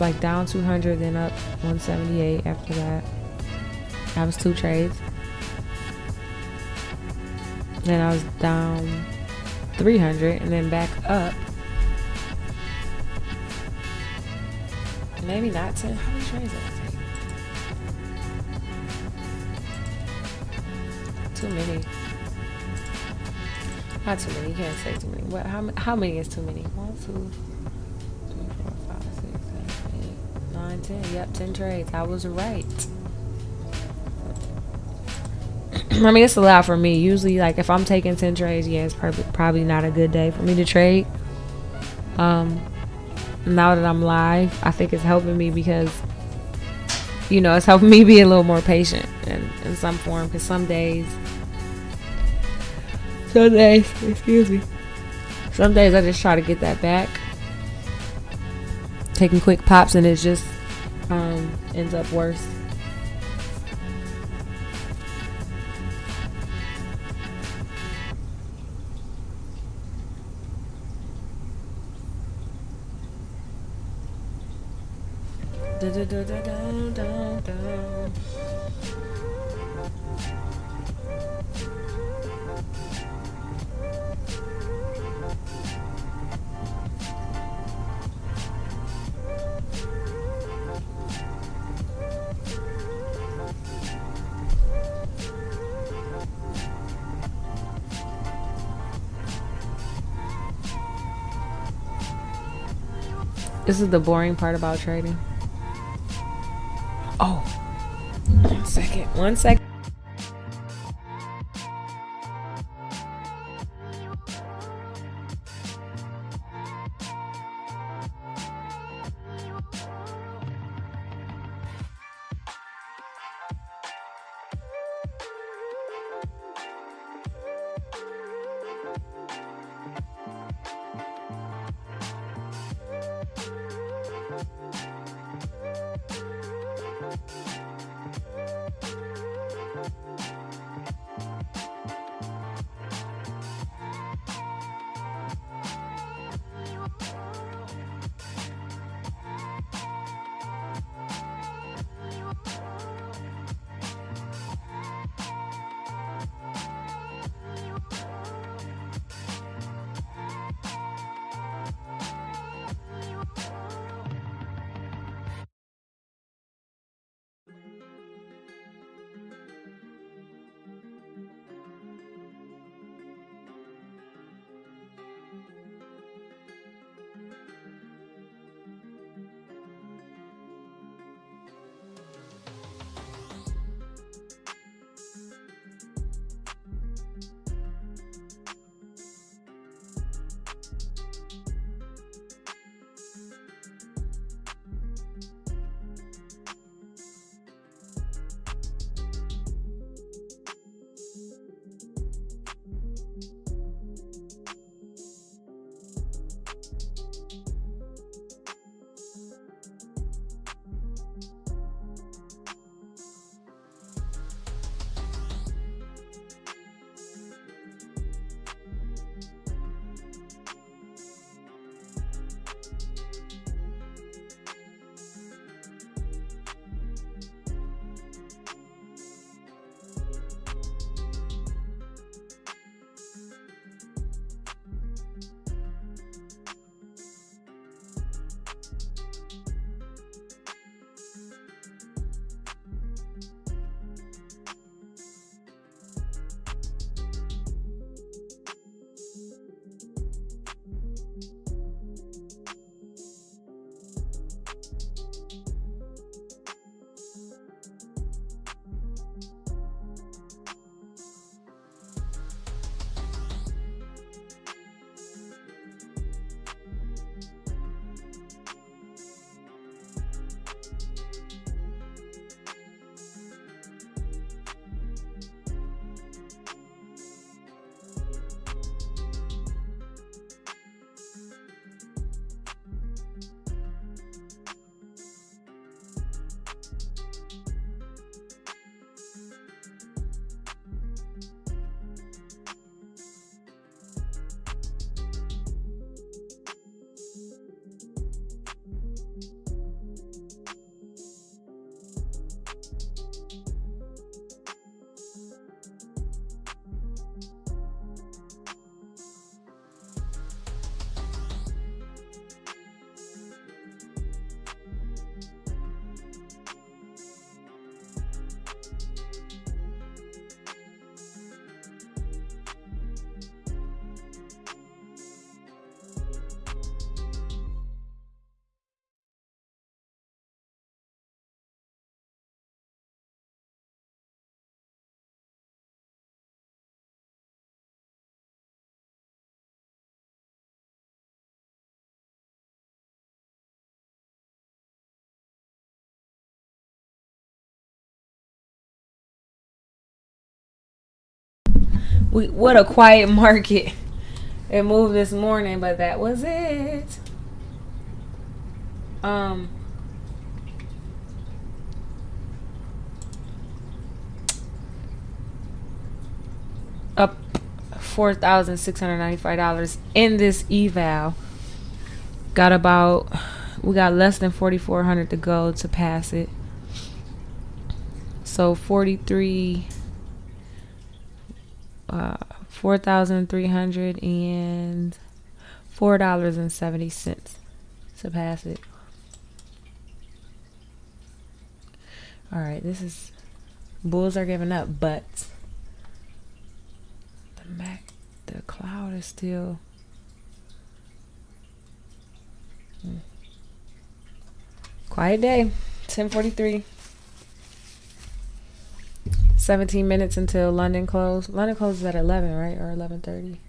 like down 200 then up 178 after that. That was 2 trades. Then I was down 300 and then back up. Maybe not 10. How many trades did I take? Too many. Not too many. You can't say too many. What? How many is too many? 1, 2, 3, 4, 5, 6, 7, 8, 9, 10. Yep, 10 trades. I was right. I mean, it's a lot for me. Usually, like, if I'm taking 10 trades, yeah, it's probably not a good day for me to trade. Now that I'm live, I think it's helping me because, you know, it's helping me be a little more patient in some form. Because some days, excuse me, some days I just try to get that back, taking quick pops, and it just ends up worse. This is the boring part about trading. Oh, 1 second. 1 second. What a quiet market. It moved this morning, but that was it. Up $4,695 in this eval. Got about We got less than 4,400 to go to pass it. So 43, 4,304.70 to pass it. All right, this is bulls are giving up, but the cloud is still. Quiet day. 10:43. 17 minutes until London close. London closes at 11, right? Or 11:30.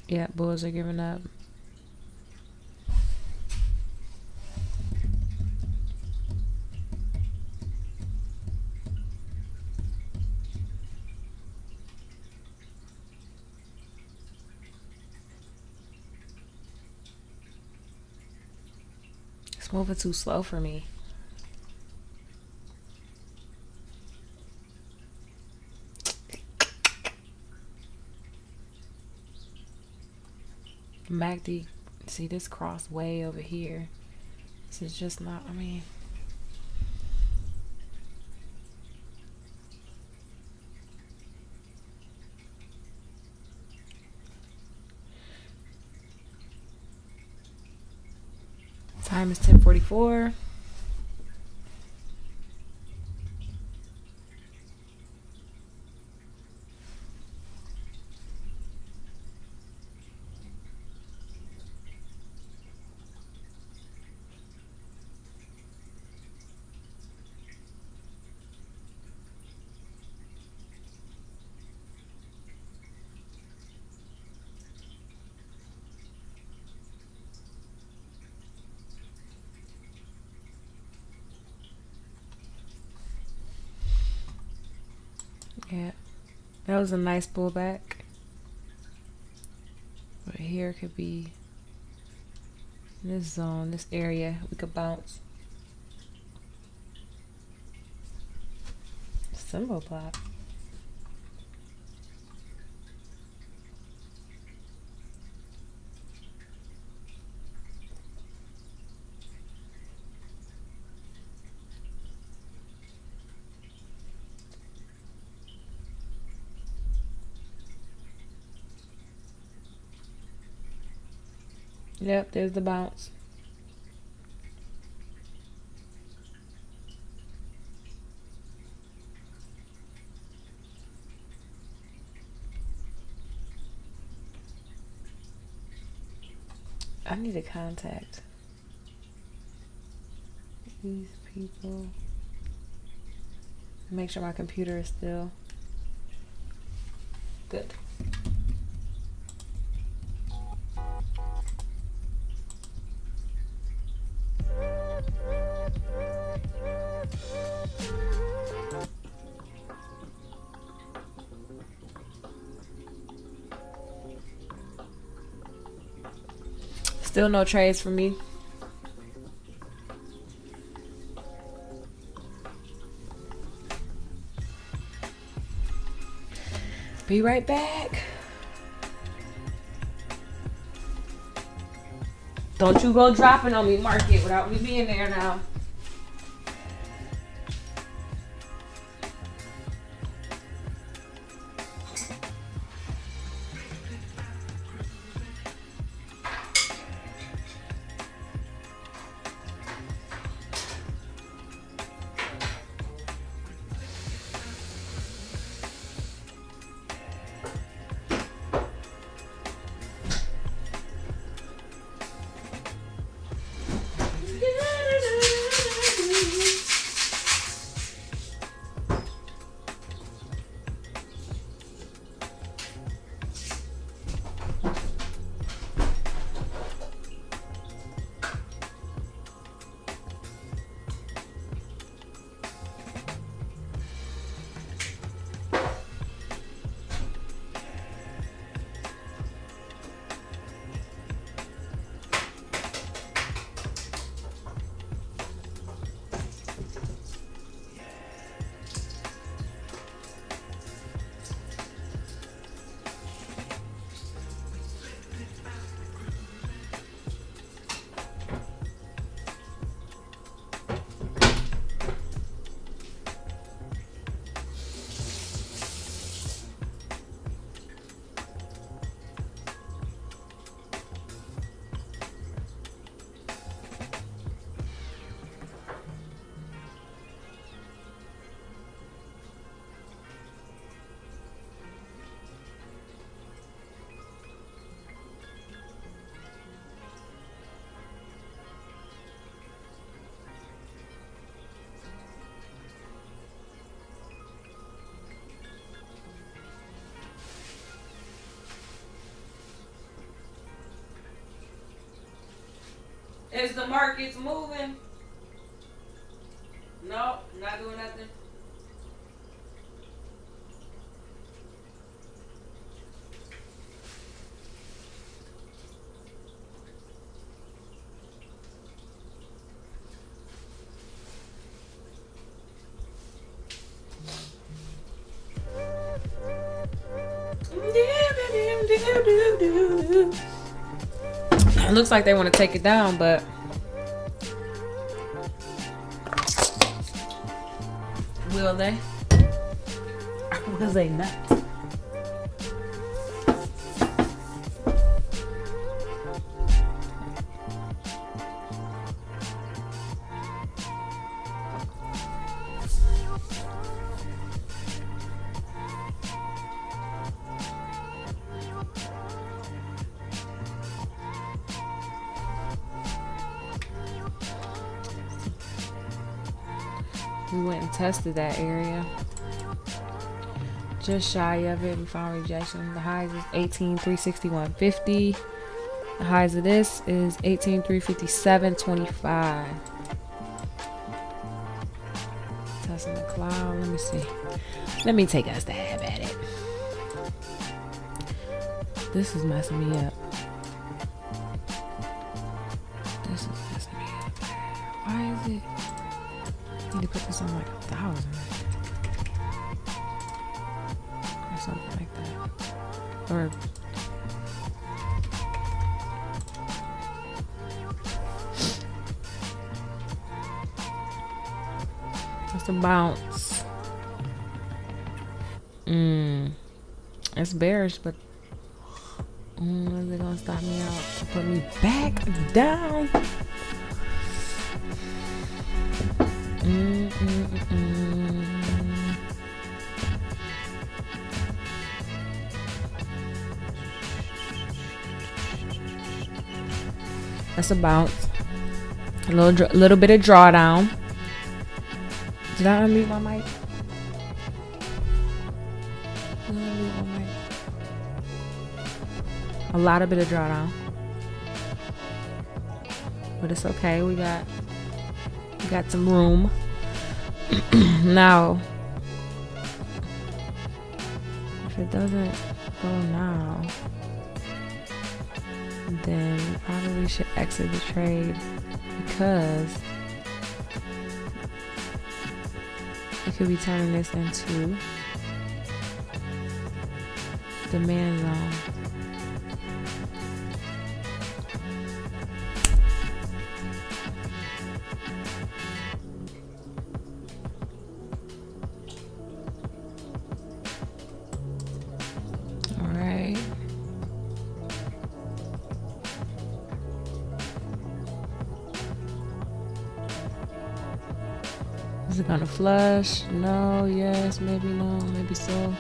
Yeah, bulls are giving up. It's moving too slow for me. MACD, see this cross way over here. This is just not, I mean. Time is 10:44. Yeah, that was a nice pullback. But here could be this zone, this area, we could bounce. Symbol plot. Yep, there's the bounce. I need to contact these people. Make sure my computer is still good. Still no trades for me. Be right back. Don't you go dropping on me, market, without me being there now. Is the markets moving? No, not doing nothing. It looks like they want to take it down, but will they? Will they not? We went and tested that area. Just shy of it. We found rejection. The highs is 18,361.50. The highs of this is 18,357.25. Testing the cloud. Let me see. Let me take a stab at it. This is messing me up. This is messing me up. Why is it? I need to put this on like 1,000 or something like that. Or just a bounce. It's bearish, but is it gonna stop me out to put me back down? That's a bounce. A little bit of drawdown. Did I unmute my mic? A lot of bit of drawdown, but it's okay. We got some room. Now, if it doesn't go now, then probably should exit the trade, because it could be turning this into demand zone. Is it gonna flush? No, yes, maybe no, maybe so.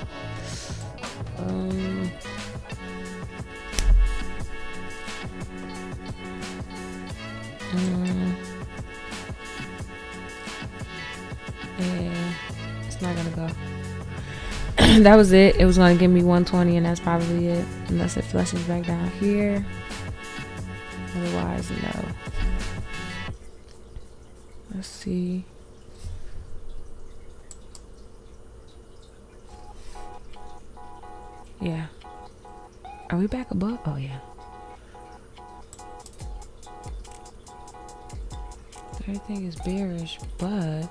Yeah, it's not gonna go. That was it. It was gonna give me 120, and that's probably it, unless it flushes back down here. Otherwise, no. Let's see. Yeah. Are we back above? Oh, yeah. Everything is bearish, but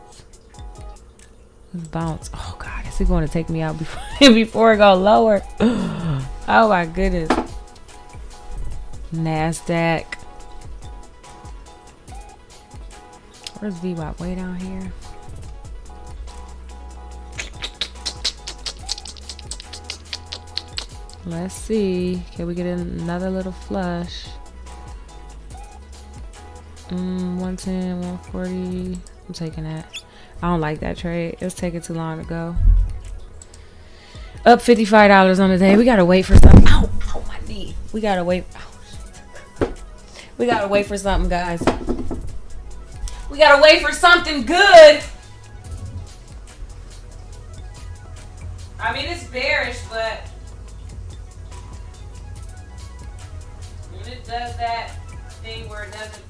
let's bounce. Oh, God. Is it going to take me out before it go lower? Oh, my goodness. NASDAQ. Where's VWAP? Way down here. Let's see. Can we get another little flush? 110, 140. I'm taking that. I don't like that trade. It's taking too long to go. Up $55 on the day. We gotta wait for something. Ow! Ow, my knee. We gotta wait. Oh, shit. We gotta wait for something, guys. We gotta wait for something good. I mean, it's bearish, but when it does that thing where it doesn't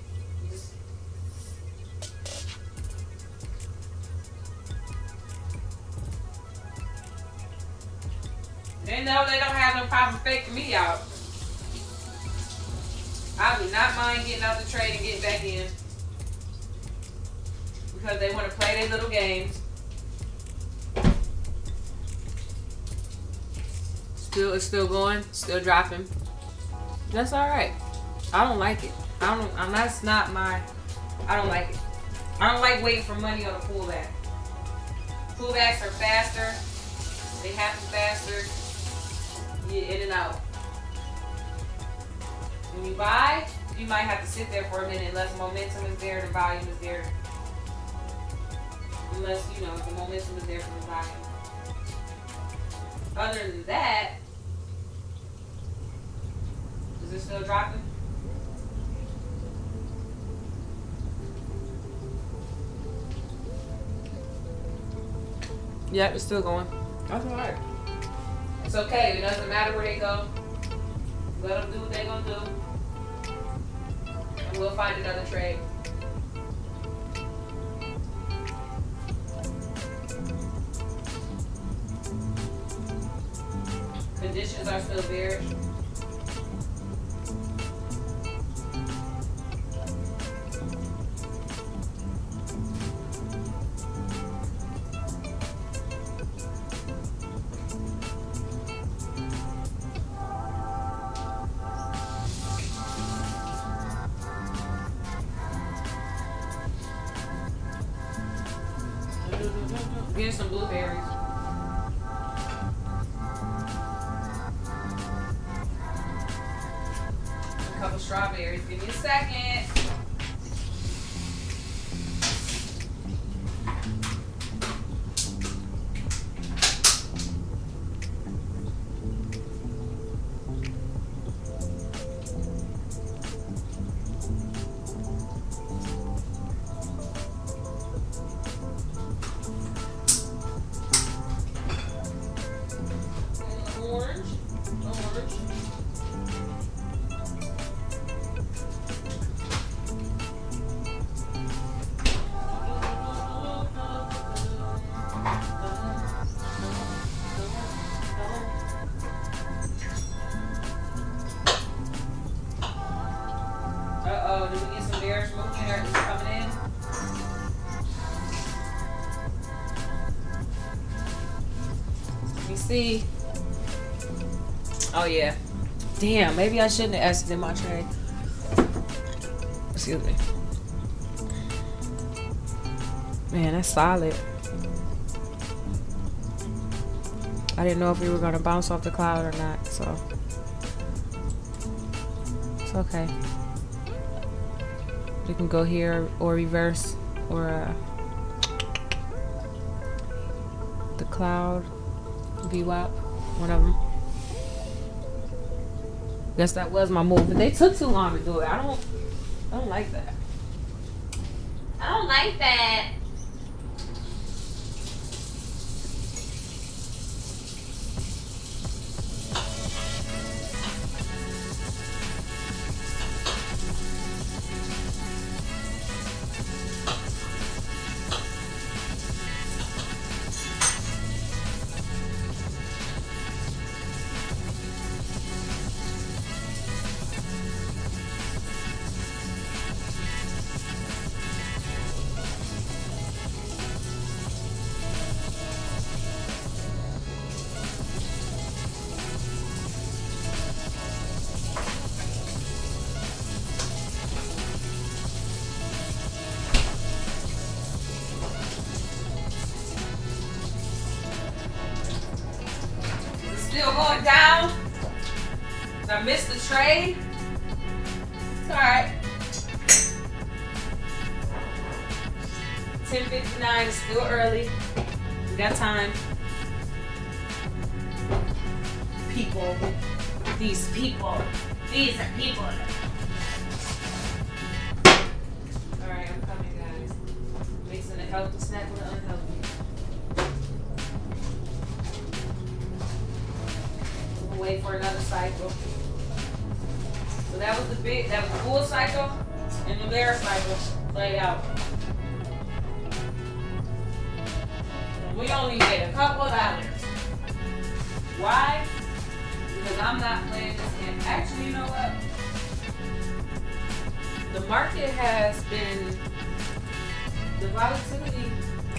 they know they don't have no problem faking me out. I would not mind getting out the trade and getting back in. Because they want to play their little games. It's still going, still dropping. That's alright. I don't like it. I don't like it. I don't like waiting for money on a pullback. Pullbacks are faster. They happen faster. You get in and out. When you buy, you might have to sit there for a minute unless momentum is there, the volume is there. Unless, the momentum is there for the volume. Other than that, is it still dropping? Yep, it's still going. That's alright. It's okay. It doesn't matter where they go. Let them do what they're going to do. And we'll find another trade. Conditions are still bearish. Get some blueberries. A couple strawberries. Give me a second. Orange. Uh-oh, did we get some bearish movement or is it coming in? Let me see. Oh yeah. Damn, maybe I shouldn't have asked it in my trade. Excuse me. Man, that's solid. I didn't know if we were gonna bounce off the cloud or not, so it's okay. We can go here or reverse or the cloud, VWAP, one of them. Guess that was my move, but they took too long to do it. I don't like that. I don't like that. Still going down. I missed the trade. It's alright. 10:59 is still early. We got time. People. These people. These are people. Alright, I'm coming, guys. Mixing a healthy snack with an unhealthy. Wait for another cycle. So that was the bull cycle and the bear cycle played out. And we only made a couple of dollars. Why? Because I'm not playing this game. Actually, you know what? The market has been, the volatility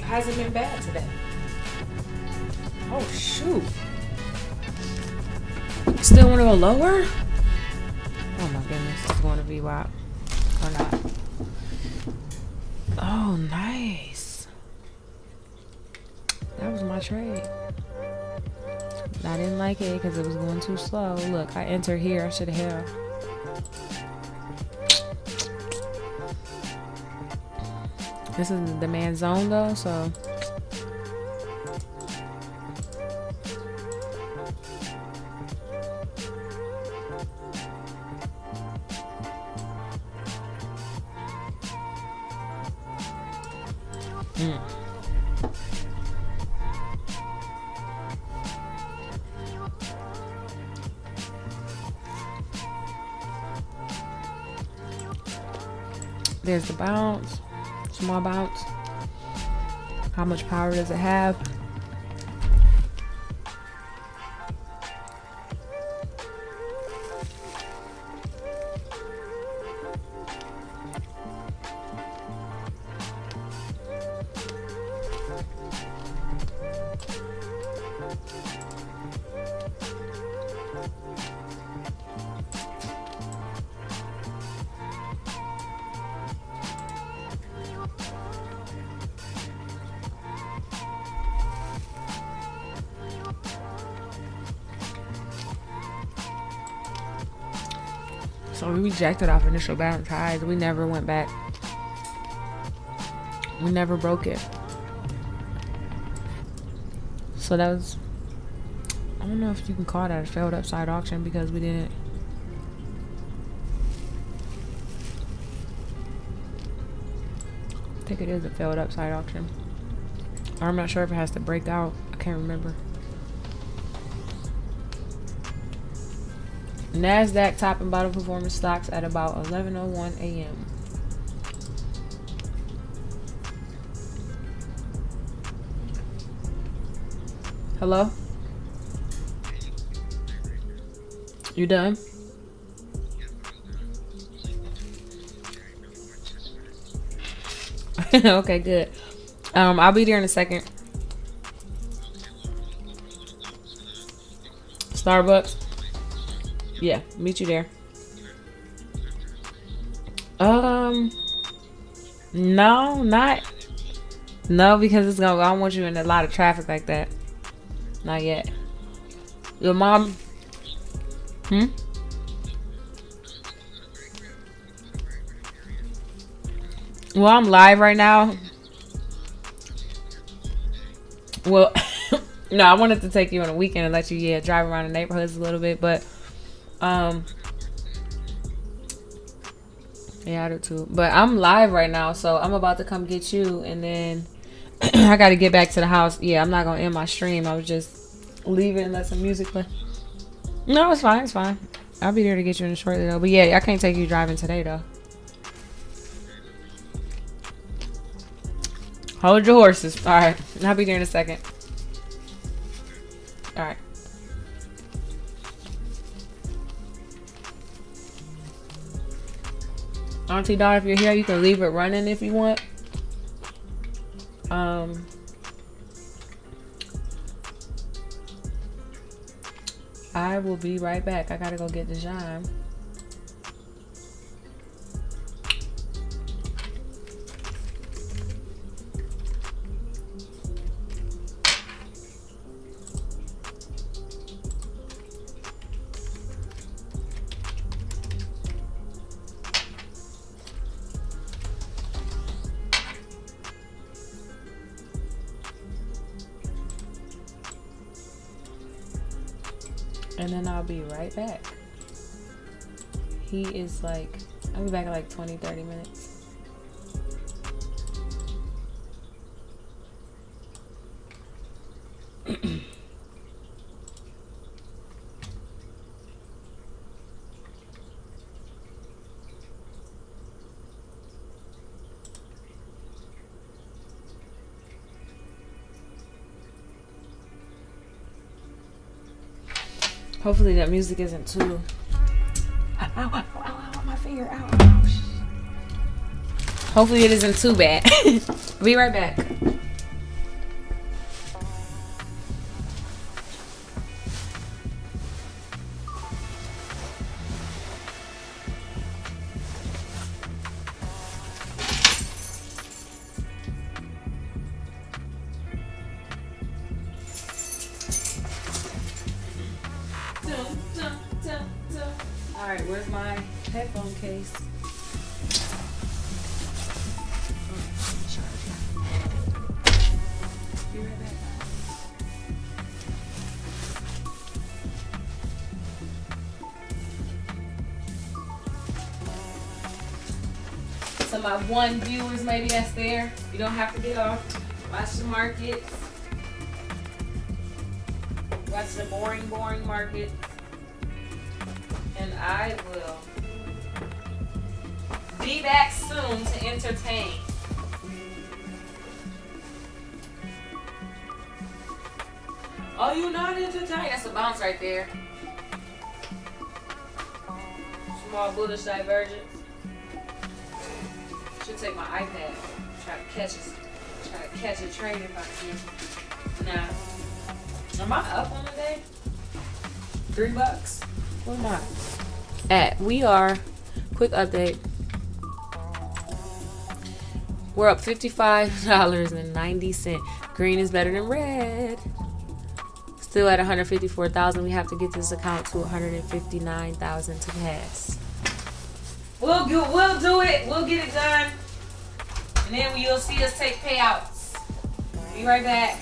hasn't been bad today. Oh, shoot. Still want to go lower? Oh my goodness, it's going to be wild. Or not. Oh, nice. That was my trade. I didn't like it because it was going too slow. Look, I entered here. I should have held. This is the demand zone though, so. There's the bounce, small bounce. How much power does it have? So we rejected off initial bounce highs. We never went back. We never broke it. So that was, I don't know if you can call that a failed upside auction because we didn't. I think it is a failed upside auction. I'm not sure if it has to break out. I can't remember. NASDAQ top and bottom performance stocks at about 11:01 a.m. Hello? You done? Okay, good. I'll be there in a second. Starbucks? Yeah, meet you there. No, no, because it's gonna, I don't want you in a lot of traffic like that. Not yet. Your mom? Well, I'm live right now. Well, no, I wanted to take you on a weekend and let you, drive around the neighborhoods a little bit, but, yeah, I do too. But I'm live right now, so I'm about to come get you, and then I got to get back to the house. Yeah, I'm not going to end my stream. I was just leaving and let some music play. No, it's fine. It's fine. I'll be there to get you in shortly, though. But, yeah, I can't take you driving today, though. Hold your horses. All right. I'll be there in a second. All right. Auntie Dawn, if you're here, you can leave it running if you want. I will be right back. I gotta go get the John. And then I'll be right back. He is like, I'll be back in like 20-30 minutes. Hopefully that music isn't too. Ow, ow, ow, ow, my finger. Ow, ow. Hopefully it isn't too bad. Be right back. Alright, where's my headphone case? Be right back. So my one viewers maybe that's there. You don't have to get off. Watch the market. Watch the boring market. And I will be back soon to entertain. Oh, you not entertained? That's a bounce right there. Small bullish divergence. Should take my iPad. Try to catch a trade if I can. Nah. Am I up on the day? $3? What am I? We are, quick update. We're up $55.90. Green is better than red. Still at 154,000. We have to get this account to 159,000 to pass. We'll do it. We'll get it done. And then you'll see us take payouts. Be right back.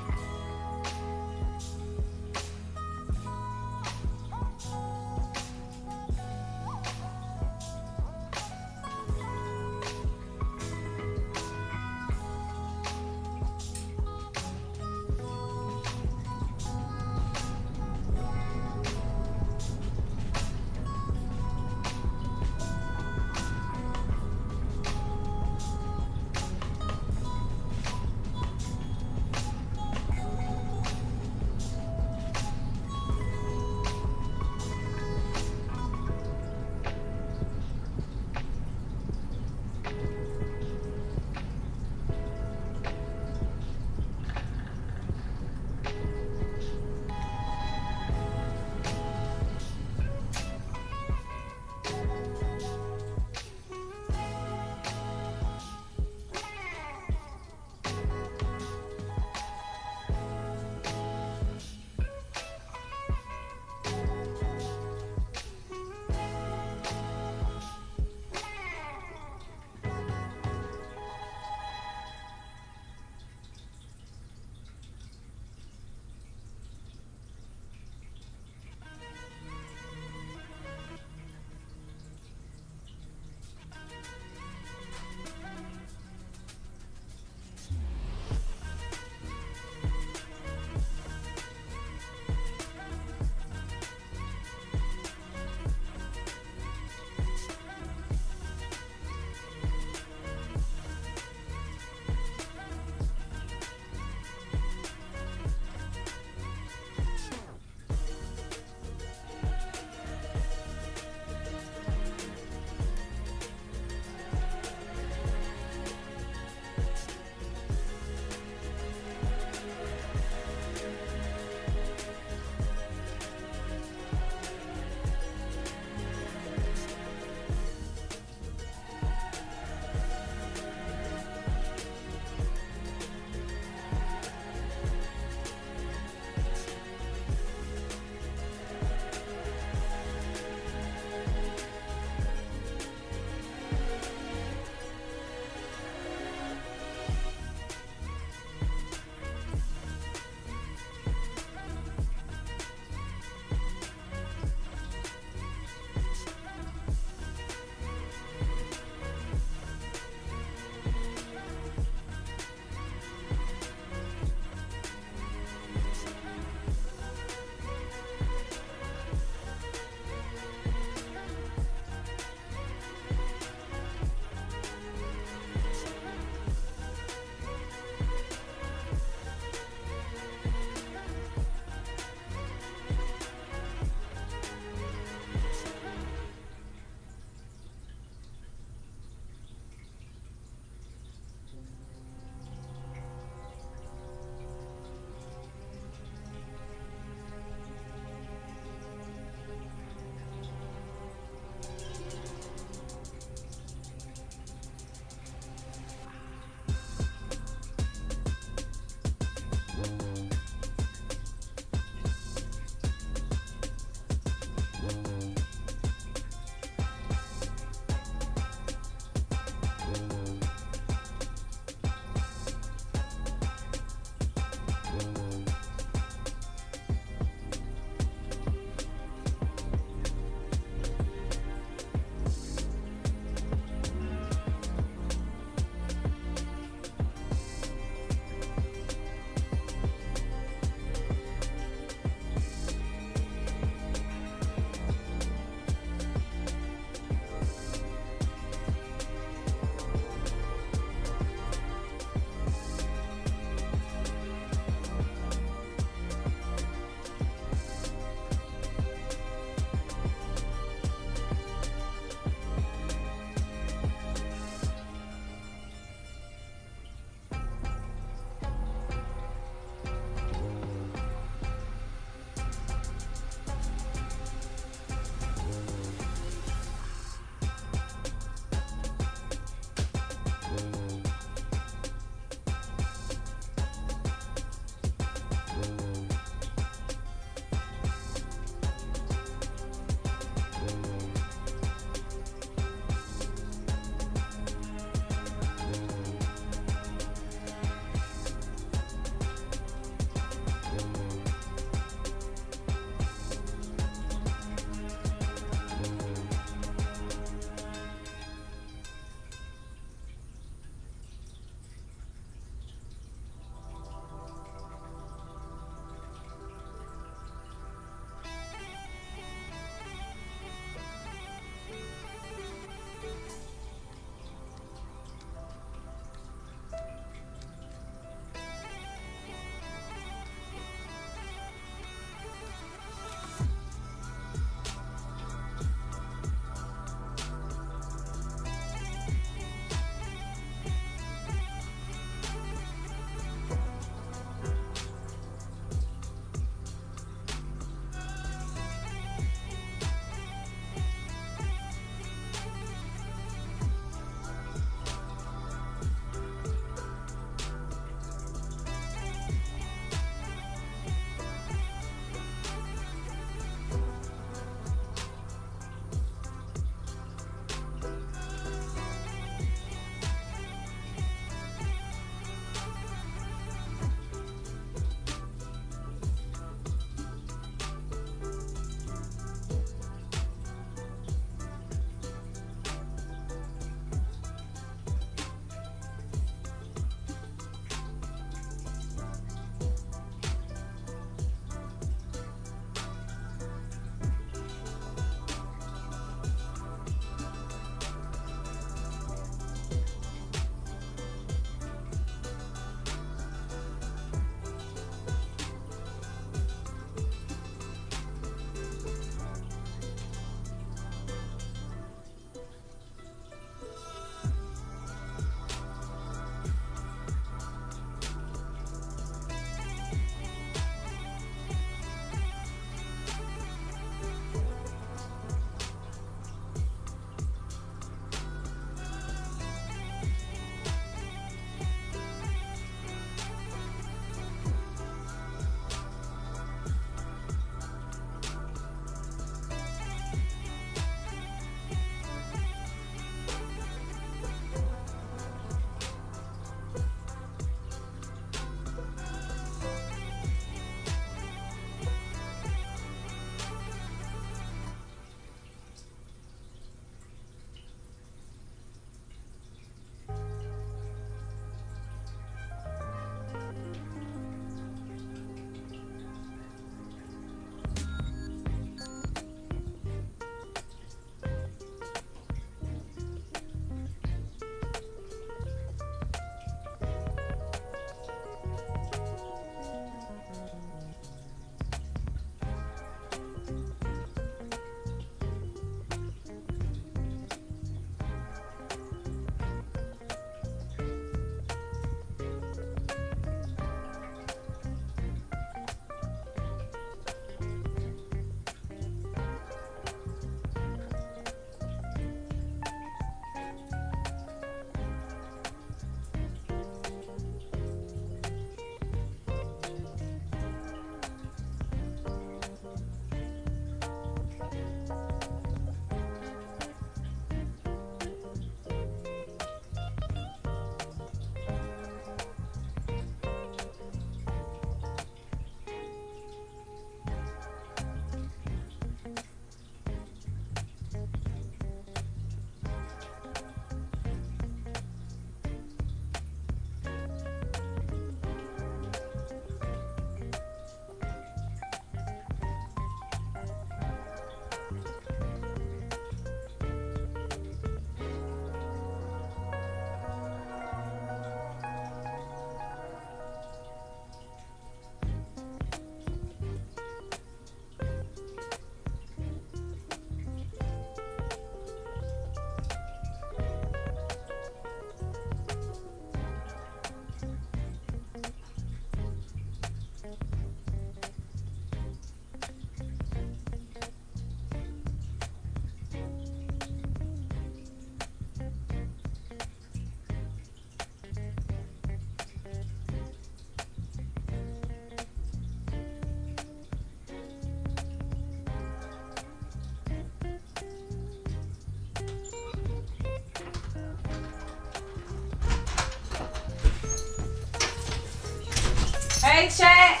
Hey, chat.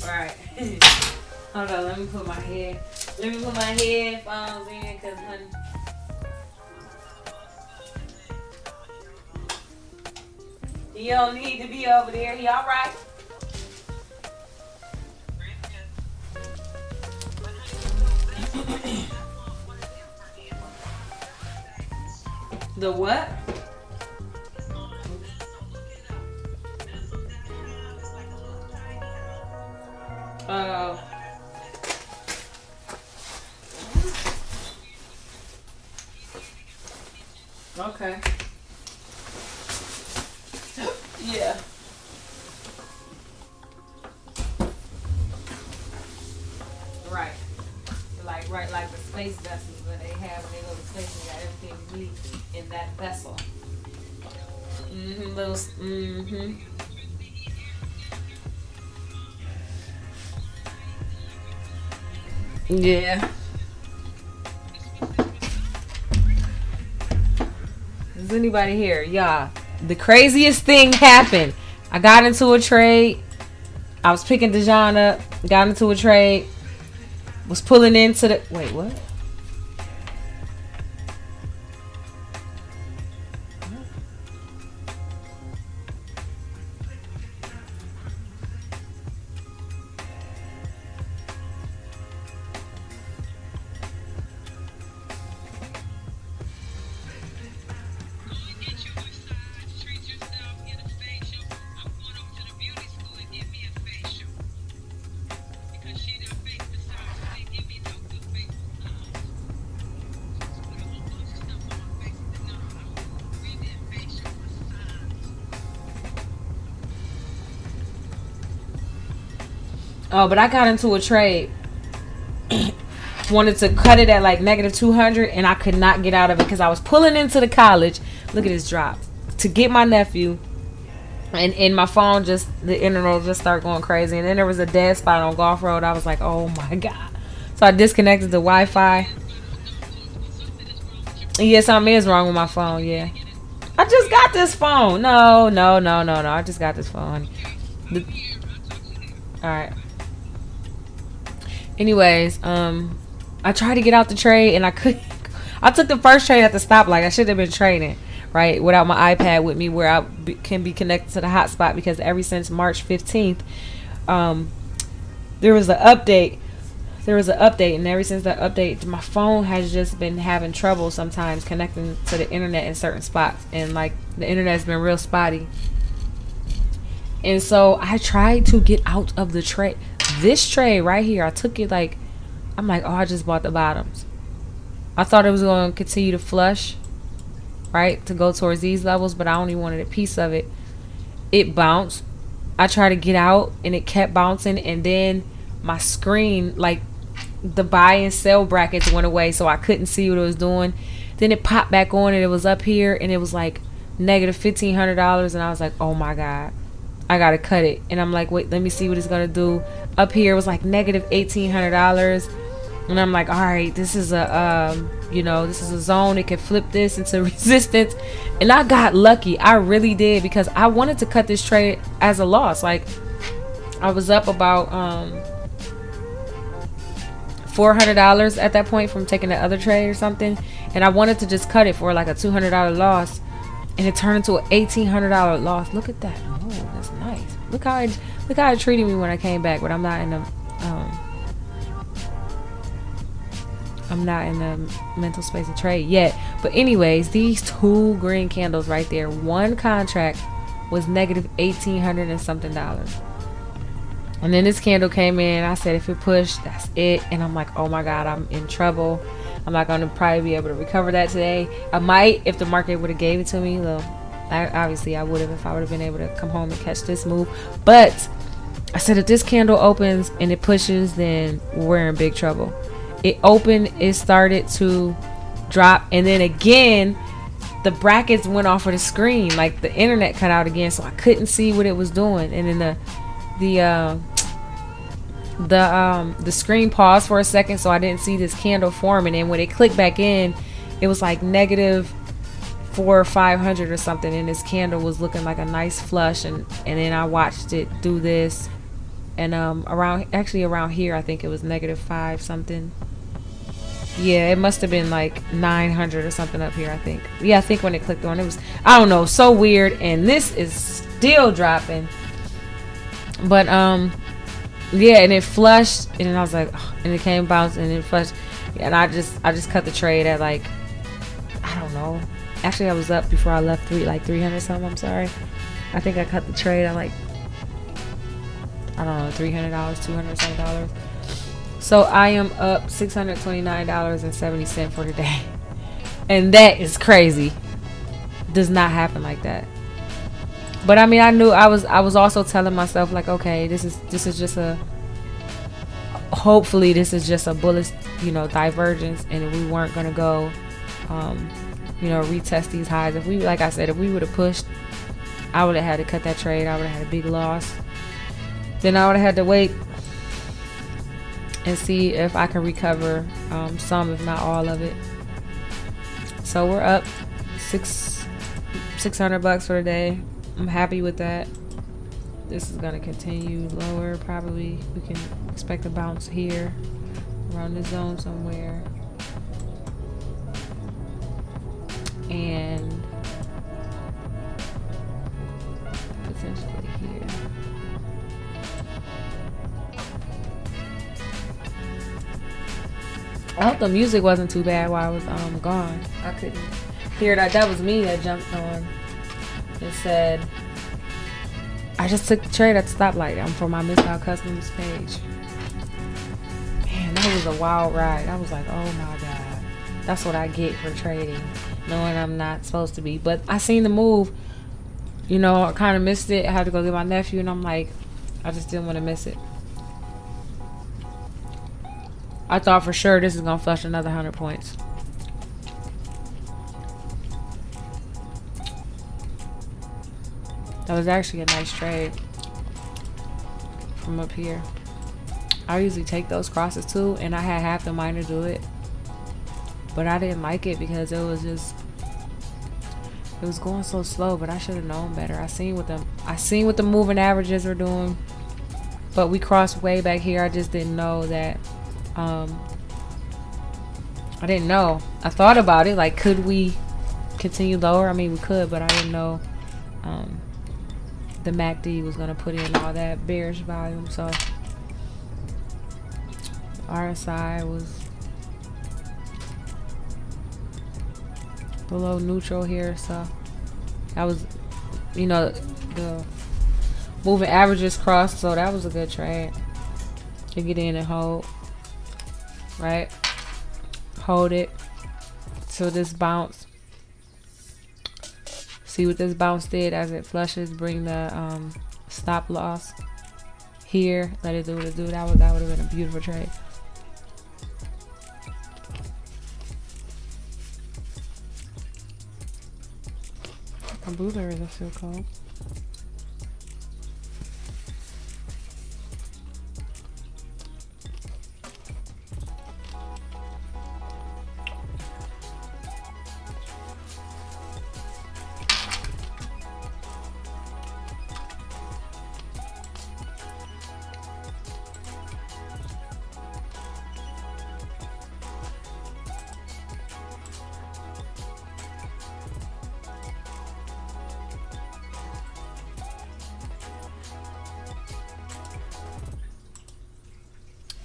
Alright. Hold on, let me put my headphones in, cause honey. He don't need to be over there. He alright? The what? Okay. Yeah. Right, like the space vessels that they have when they go to space and got everything you need in that vessel. Yeah. Is anybody here? Yeah. The craziest thing happened. I got into a trade. I was picking Dijon up. Got into a trade. Was pulling into the... Wait, what? Oh, but I got into a trade. Wanted to cut it at like -200, and I could not get out of it because I was pulling into the college. Look at this drop. To get my nephew. And my phone just, the internet just started going crazy. And then there was a dead spot on Golf Road. I was like, oh my God. So I disconnected the Wi-Fi. Yeah, something is wrong with my phone, yeah. I just got this phone. No. I just got this phone. Alright. Anyways, I tried to get out the trade and I couldn't. I took the first trade at the stoplight. I should have been trading, right, without my iPad with me, where I can be connected to the hotspot, because ever since March 15th, there was an update. And ever since that update, my phone has just been having trouble sometimes connecting to the internet in certain spots, and like the internet's been real spotty. And so I tried to get out of the trade. This trade right here, I took it like, I'm like, oh, I just bought the bottoms. I thought it was going to continue to flush, right, to go towards these levels, but I only wanted a piece of it. It bounced. I tried to get out, and it kept bouncing, and then my screen, like the buy and sell brackets went away, so I couldn't see what it was doing. Then it popped back on, and it was up here, and it was like -$1,500, and I was like, oh my God, I gotta cut it. And I'm like, wait, let me see what it's gonna do. Up here it was like -$1,800, and I'm like, all right, this is a this is a zone. It can flip this into resistance. And I got lucky. I really did, because I wanted to cut this trade as a loss. Like, I was up about $400 at that point from taking the other trade or something, and I wanted to just cut it for like a $200 loss, and it turned into an $1,800 loss. Look at that. Oh, that's nice. Look how it treated me when I came back. But I'm not in the mental space to trade yet. But anyways, these two green candles right there, one contract was -$1,800 and something. And then this candle came in. I said, if it pushed, that's it. And I'm like, oh my God, I'm in trouble. I'm not going to probably be able to recover that today. I might if the market would have gave it to me. Though, obviously I would have if I would have been able to come home and catch this move. But I said, if this candle opens and it pushes, then we're in big trouble. It opened, it started to drop, and then again the brackets went off of the screen, like the internet cut out again, so I couldn't see what it was doing. And then the screen paused for a second, so I didn't see this candle forming. And when it clicked back in, it was like 400 or 500 or something, and this candle was looking like a nice flush, and then I watched it do this, and around here I think it was -5 something. Yeah, it must have been like 900 or something up here, I think. Yeah, I think when it clicked on, it was, I don't know, so weird. And this is still dropping. But yeah, and it flushed, and then I was like, oh, and it came bouncing, and it flushed, and I just cut the trade at like, I don't know. Actually, I was up before I left, 300 something. I'm sorry. I think I cut the trade at like, I don't know, $300, $200 something. So I am up $629.70 for today, and that is crazy. Does not happen like that. But I mean, I knew I was also telling myself like, okay, this is just a, hopefully this is just a bullish, divergence, and we weren't gonna go, retest these highs. If we, like I said, if we would have pushed, I would have had to cut that trade. I would have had a big loss. Then I would have had to wait and see if I can recover some, if not all of it. So we're up $600 for the day. I'm happy with that. This is gonna continue lower. Probably we can expect a bounce here around the zone somewhere, and potentially here. I hope the music wasn't too bad while I was gone. I couldn't hear that. That was me that jumped on. It said, I just took the trade at the stoplight. I'm for my missed out customers page. Man, that was a wild ride. I was like, oh my God. That's what I get for trading, knowing I'm not supposed to be. But I seen the move. I kind of missed it. I had to go get my nephew, and I'm like, I just didn't want to miss it. I thought for sure this is going to flush another 100 points. That was actually a nice trade from up here. I usually take those crosses too, and I had half the mind to do it. But I didn't like it because it was going so slow, but I should have known better. I seen what the moving averages were doing. But we crossed way back here. I just didn't know that. I didn't know. I thought about it, like, could we continue lower? I mean, we could, but I didn't know the MACD was gonna put in all that bearish volume. So RSI was below neutral here, so that was, the moving averages crossed, so that was a good trade to get in and hold. Right, hold it till this bounce. See what this bounce did as it flushes. Bring the stop loss here. Let it do what it do. That would have been a beautiful trade. My blueberries are still cold.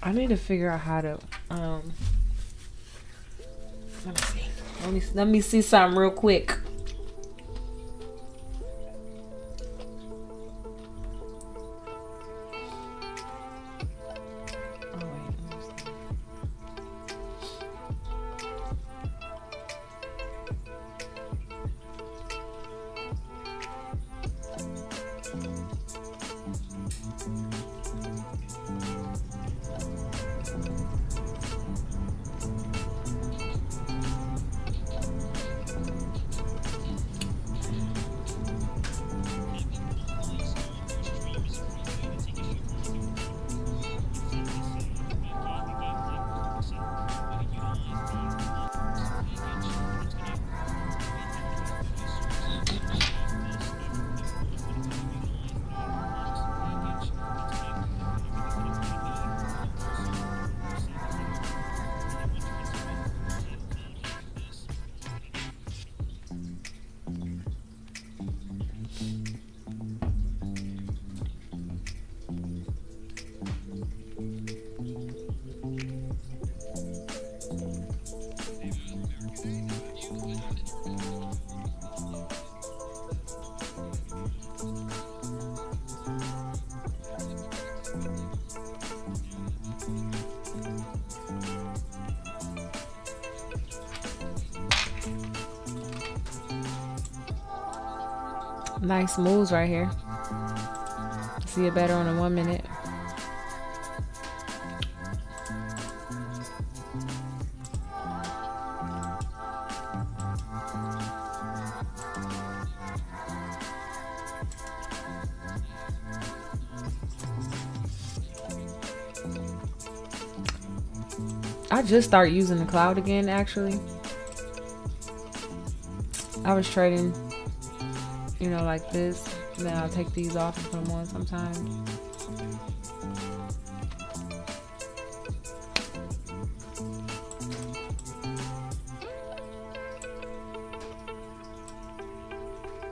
I need to figure out how to let me see something real quick. Nice moves right here. See it better on a 1 minute. I just started using the cloud again, actually. I was trading, you know, like this. Then I'll take these off and put them on sometimes.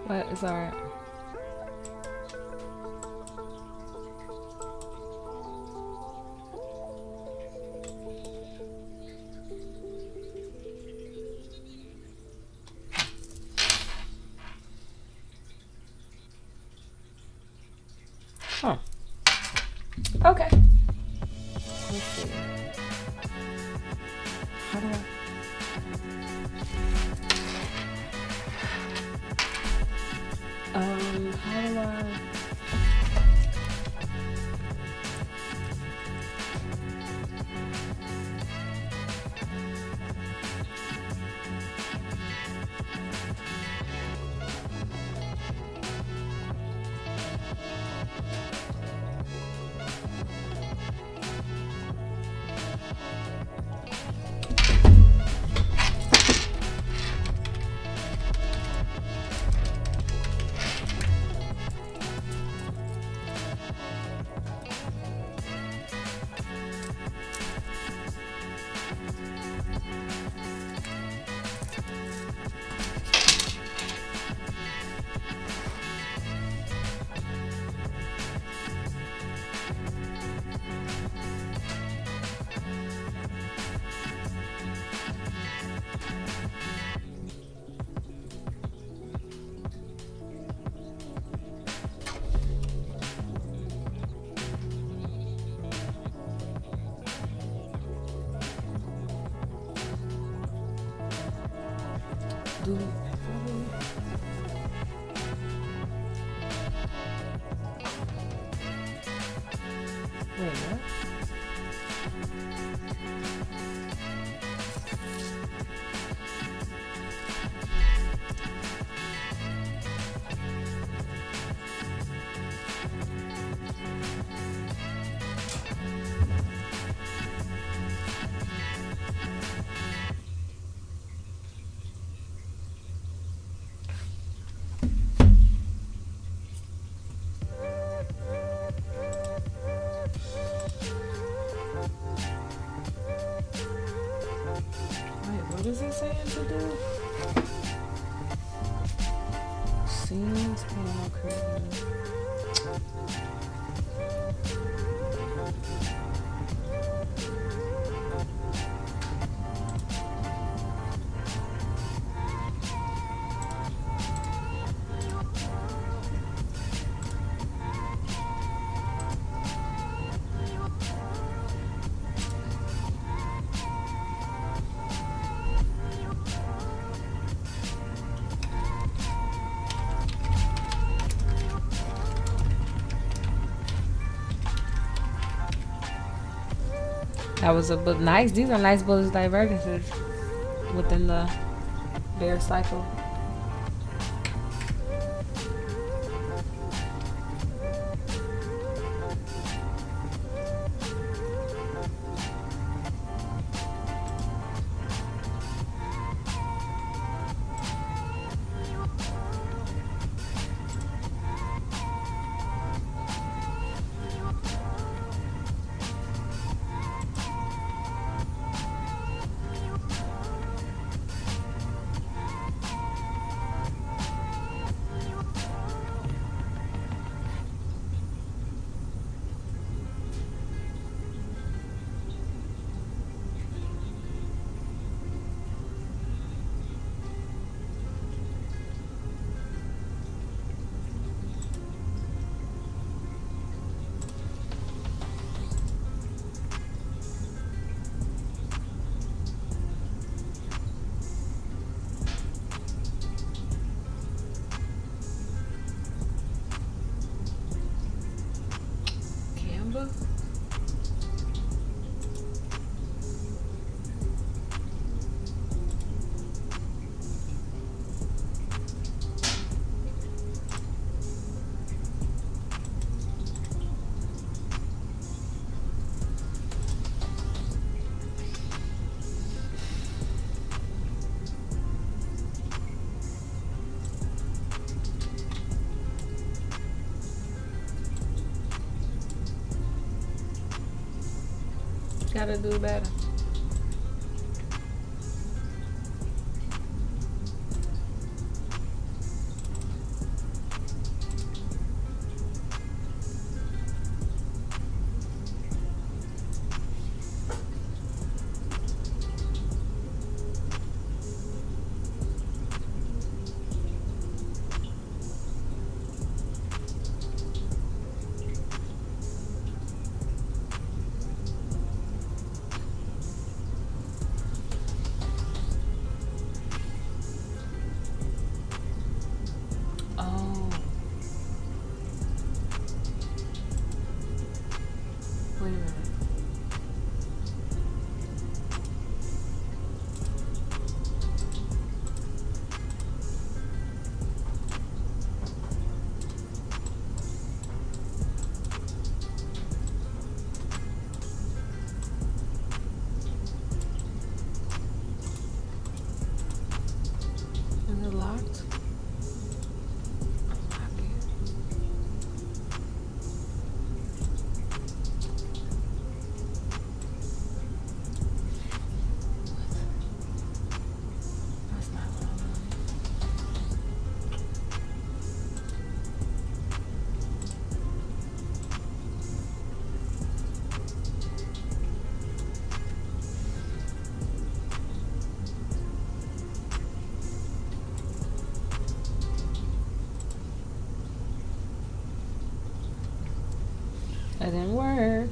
But it's alright. Huh. Okay. Let's see. How do I? How do I? Do wait, what? What is it saying to do? Scenes, panel creative. That was a book. Nice. These are nice bullets divergences within the bear cycle. Gotta do better. Oh. Wait a minute. Is it locked? Unlock it. That's not what I wanted. That didn't work.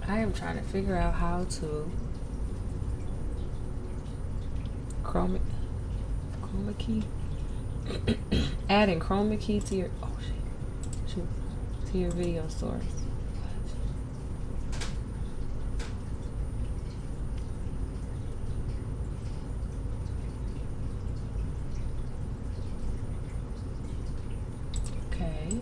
I am trying to figure out how to chroma key adding chroma key to your to your video source. Okay.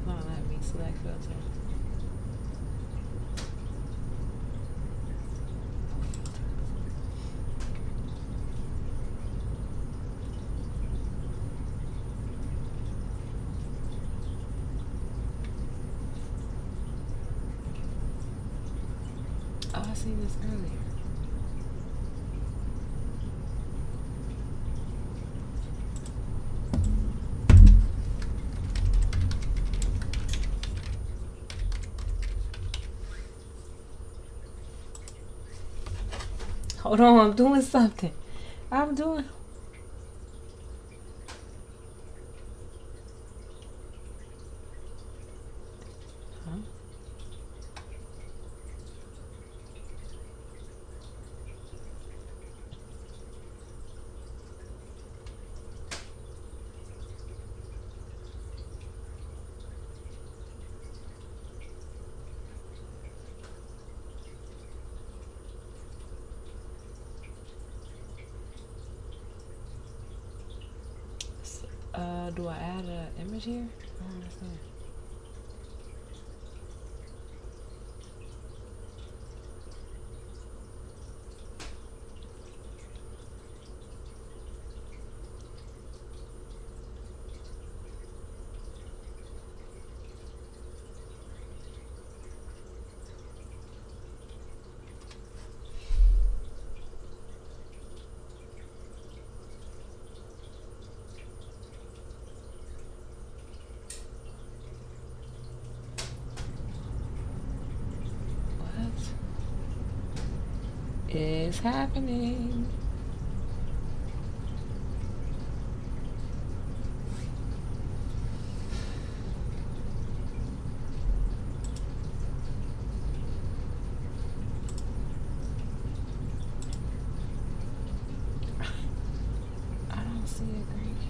Not let me select filter. Oh, I seen this earlier. Hold on, I'm doing something. I'm doing. Huh? Do I add an image here? I don't understand. is happening. I don't see a green key.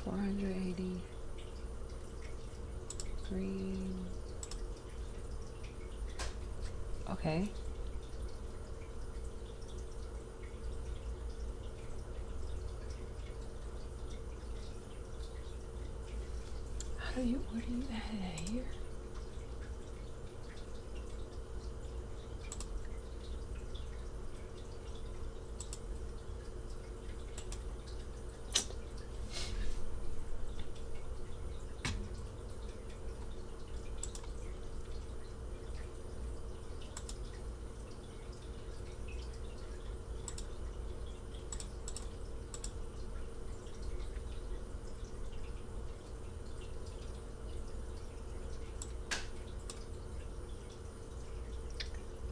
$480 green. Okay. Where do you add it here?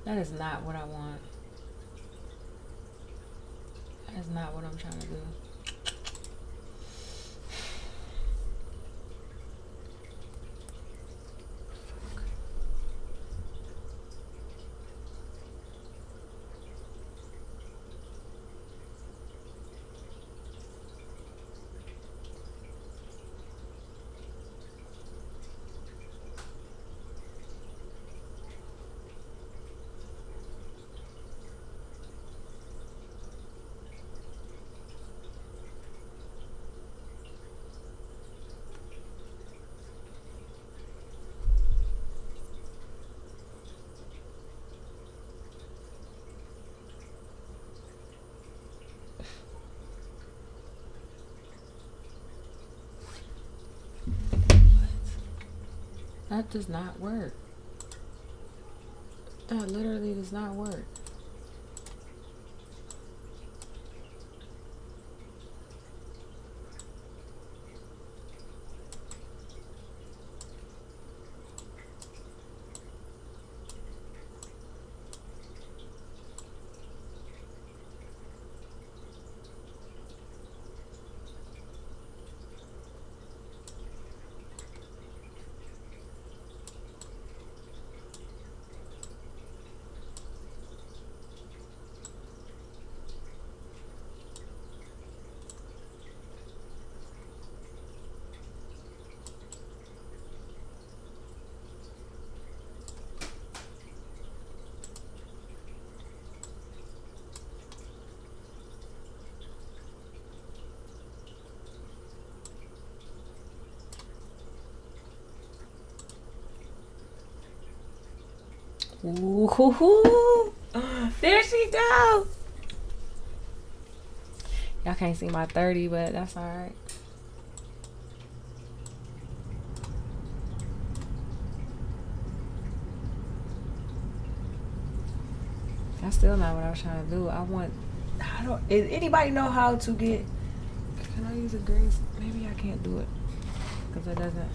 That is not what I want. That is not what I'm trying to do. That does not work. That literally does not work. Ooh, there she go. Y'all can't see my 30, but that's all right. That's still not what I was trying to do. Does anybody know how to get, can I use a green? Maybe I can't do it because it doesn't.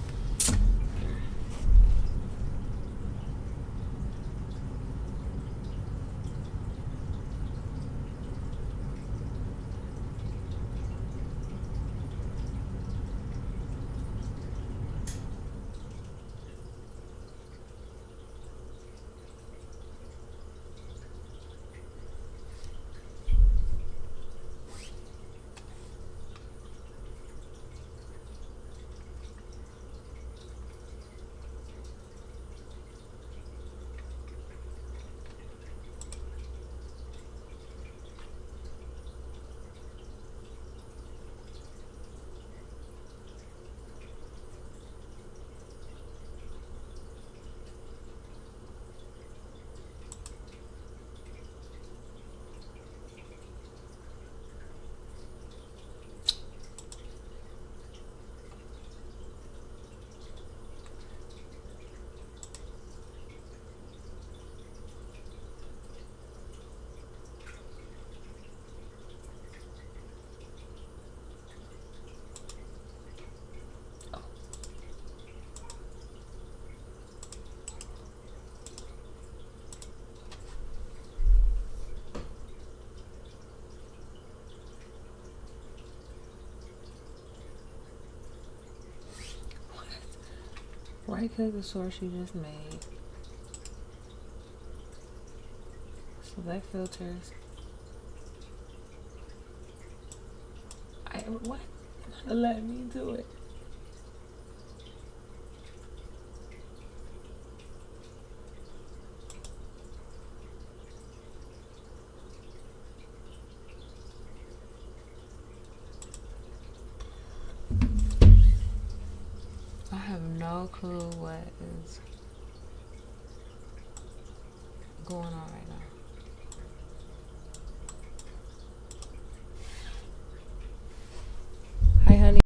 Right click the source you just made. Select filters. What? Let me do it. I have no clue what is going on right now. Hi, honey.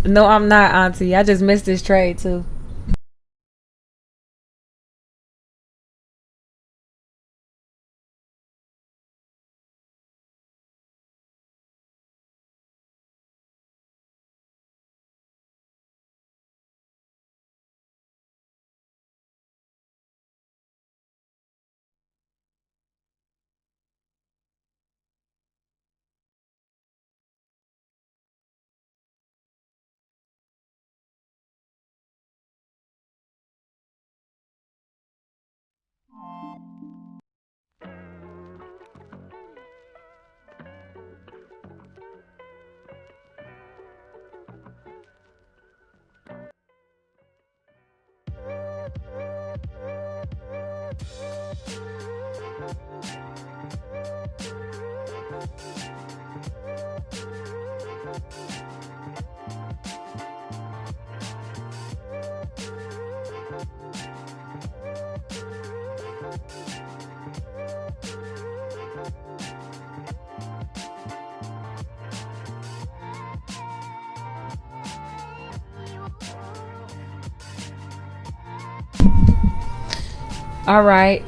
No, I'm not, Auntie. I just missed this trade too. All right.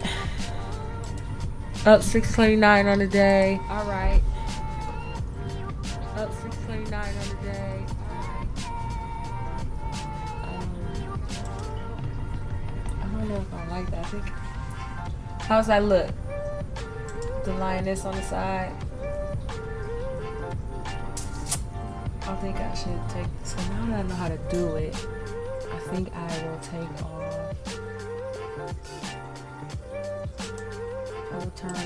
Up 629 on the day. All right. Up 629 on the day. I don't know if I like that. I think. How's that look? The lioness on the side. I think I should take. So now that I know how to do it, I think I will take off. I will turn off.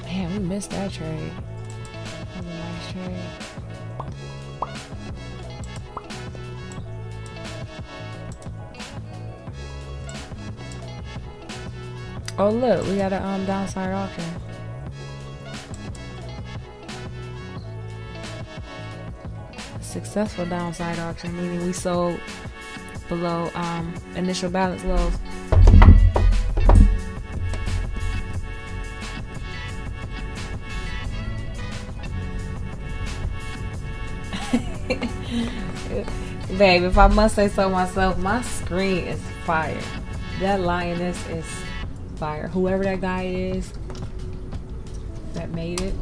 Man, we missed that trade. That was a nice trade. Oh look, we got a downside auction. Successful downside auction, meaning we sold below initial balance lows. Babe, if I must say so myself, my screen is fire. That lioness is fire. Whoever that guy is that made it.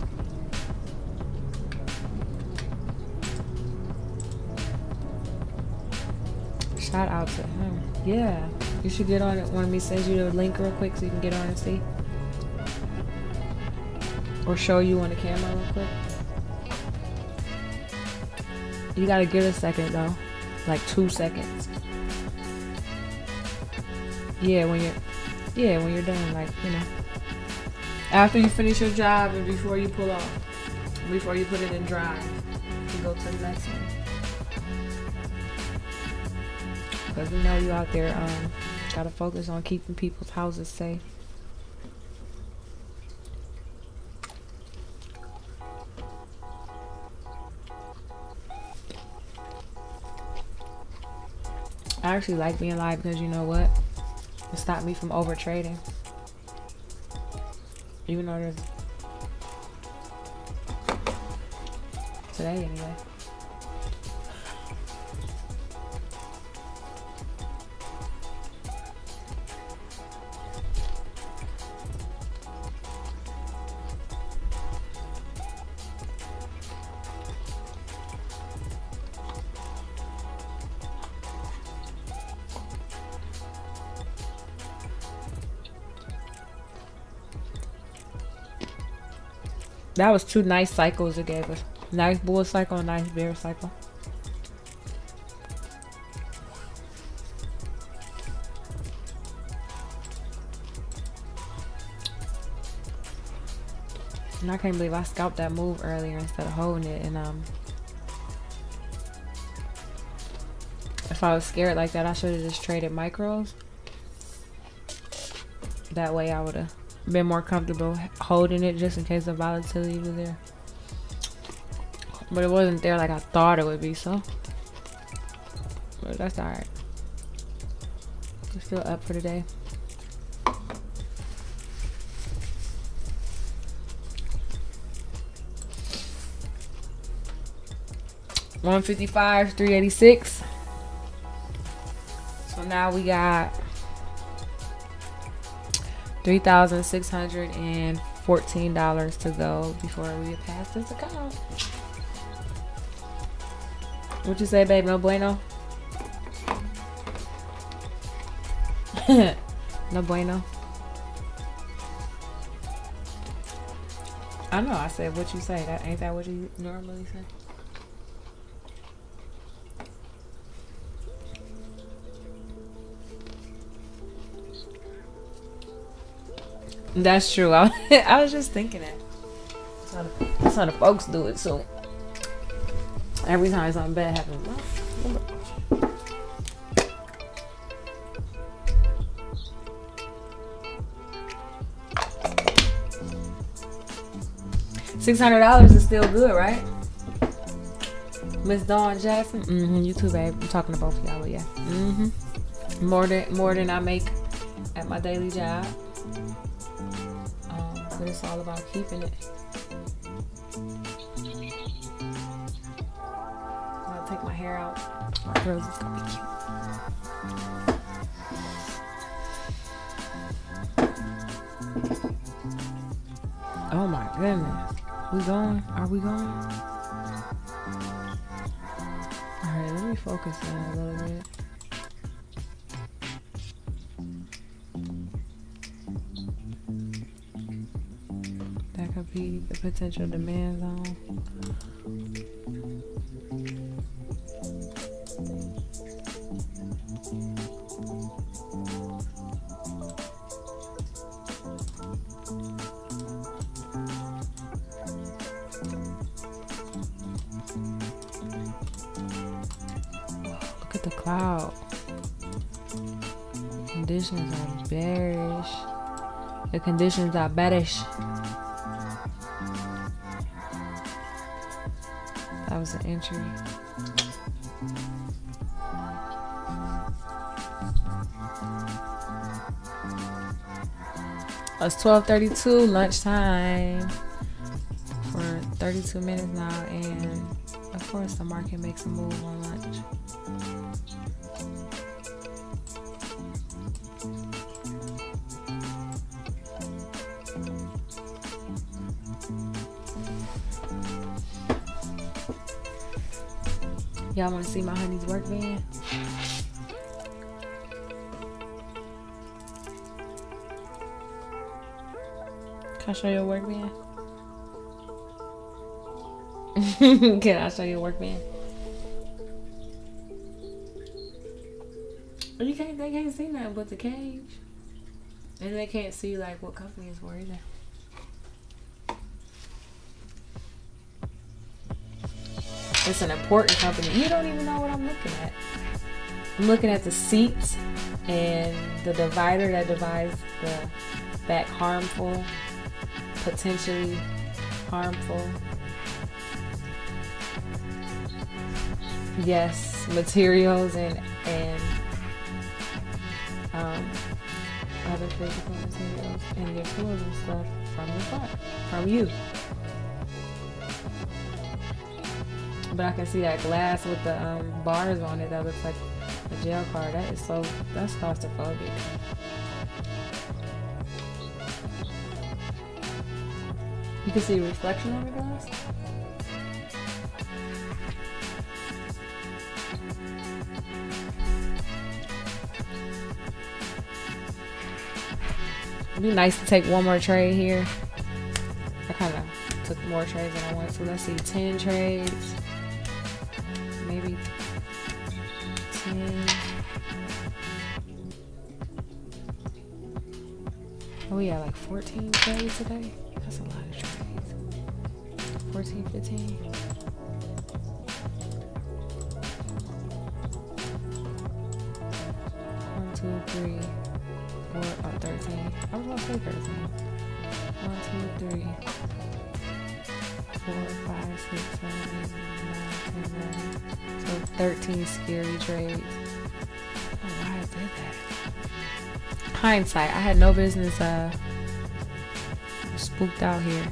Shout out to him. Yeah. You should get on it. Want me to send you the link real quick so you can get on and see? Or show you on the camera real quick? You gotta give it a second though. Like 2 seconds. Yeah, when you're done, like, you know. After you finish your job and before you pull off. Before you put it in drive. You go to the next one. Because we know you out there gotta focus on keeping people's houses safe. I actually like being live because you know what? It stopped me from over trading. Even though there's today anyway. That was 2 nice cycles it gave us. Nice bull cycle, nice bear cycle. And I can't believe I scalped that move earlier instead of holding it. And if I was scared like that, I should have just traded micros. That way I would have been more comfortable holding it just in case the volatility was there. But it wasn't there like I thought it would be, so. But that's alright. We're still up for the day. $155, $386. So now we got $3,614 to go before we get past this account. What you say, babe? No bueno? No bueno? I know I said what you say. That ain't that what you normally say? That's true. I was just thinking that. That's how the folks do it. So every time something bad happens, $600 is still good, right? Miss Dawn Jackson. You too, babe. I'm talking to both of y'all, but yeah. More than I make at my daily job. But it's all about keeping it. I'll take my hair out. My curls is gonna be cute. Oh my goodness. We going? Are we going? Alright, let me focus in a little bit. That could be the potential demand zone. Look at the cloud. Conditions are bearish. The conditions are bearish. That was an entry. It's 12:32, lunchtime for 32 minutes now, and of course the market makes a move on lunch. Y'all want to see my honey's work van? Can I show you a work van? Can I show you a work van? They can't see nothing but the cage. And they can't see like what company it's for either. It's an important company. You don't even know what I'm looking at. I'm looking at the seats and the divider that divides the back harmful, potentially harmful. Yes, materials and other physical materials and your tools and stuff from the front, from you. But I can see that glass with the bars on it that looks like a jail car. That's claustrophobic. You can see a reflection on the glass. It'd be nice to take one more trade here. I kind of took more trades than I want to. Let's see, 10 trades. Maybe 10. Oh, we had like 14 trades today. That's a lot of trades. 14, 15. One, two, three, four, 13. I was gonna say 13. 1, 2, 3, 4, 5, 6, 7, 8, 9, 10, 11. So 13 scary trades. I don't know why I did that. Hindsight, I had no business spooked out here.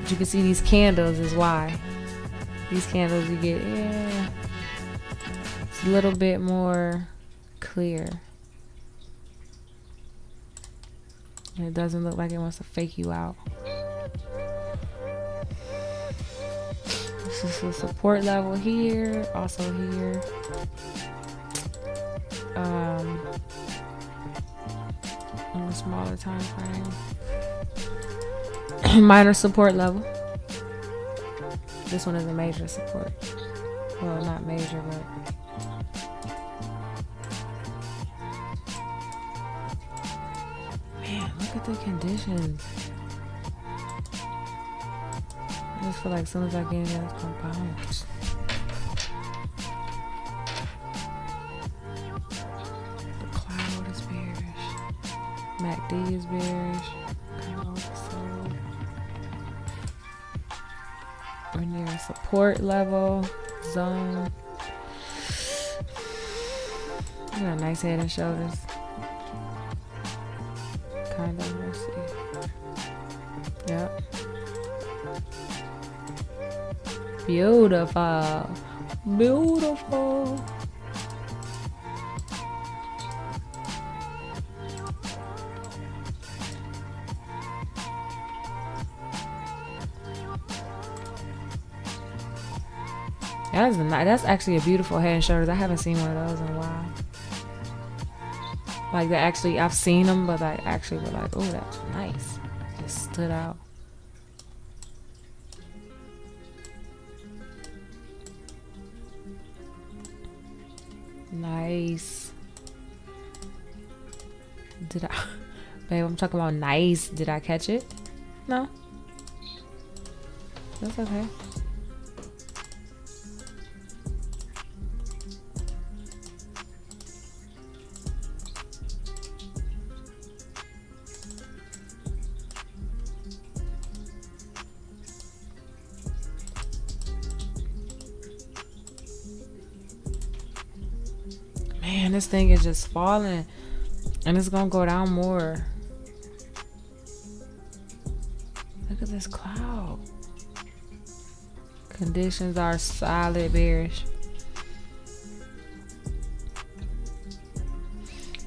But you can see these candles is why. These candles you get, yeah, it's a little bit more clear. And it doesn't look like it wants to fake you out. This is a support level here, also here. On a smaller time frame. Minor support level. This one is a major support. Well, not major, but man, look at the conditions. I just feel like as soon as I get in there, it's gonna bounce. The cloud is bearish. MACD is bearish. We're near a support level zone. We got a nice head and shoulders. Kind of, let's see. Yep. Beautiful. Beautiful. That's actually a beautiful head and shoulders. I haven't seen one of those in a while. Like that actually, I've seen them, but I actually were like, oh, that's nice. It just stood out. Nice. Did I, babe, I'm talking about nice. Did I catch it? No. That's okay. Man, this thing is just falling. And it's gonna go down more. Look at this cloud. Conditions are solid bearish.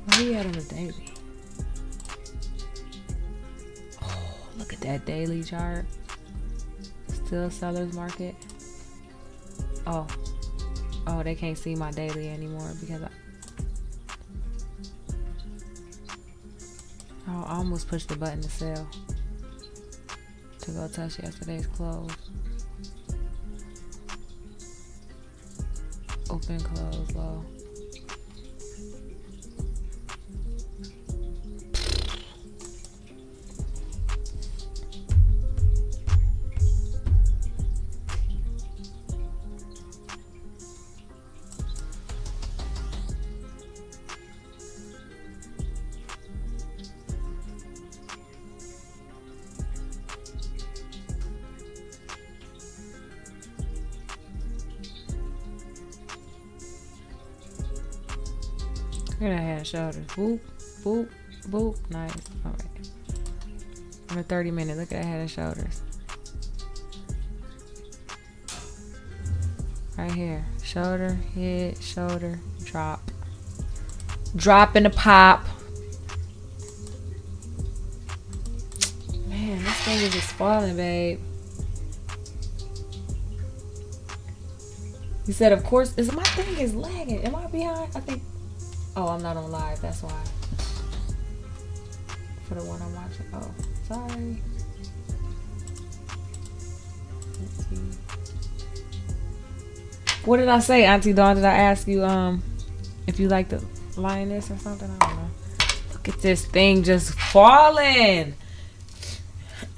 Where we at on the daily? Oh, look at that daily chart. Still seller's market. Oh, they can't see my daily anymore because I almost pushed the button to sell to go touch yesterday's close. Open, close, low. Look at that head and shoulders. Boop, boop, boop. Nice. All right. On a 30-minute. Look at that head and shoulders. Right here. Shoulder, head, shoulder, drop. Drop in the pop. Man, this thing is just falling, babe. You said, of course. My thing is lagging. Am I behind? I think. Oh, I'm not on live. That's why. For the one I'm watching. Oh, sorry. What did I say, Auntie Dawn? Did I ask you if you like the Lioness or something? I don't know. Look at this thing just falling.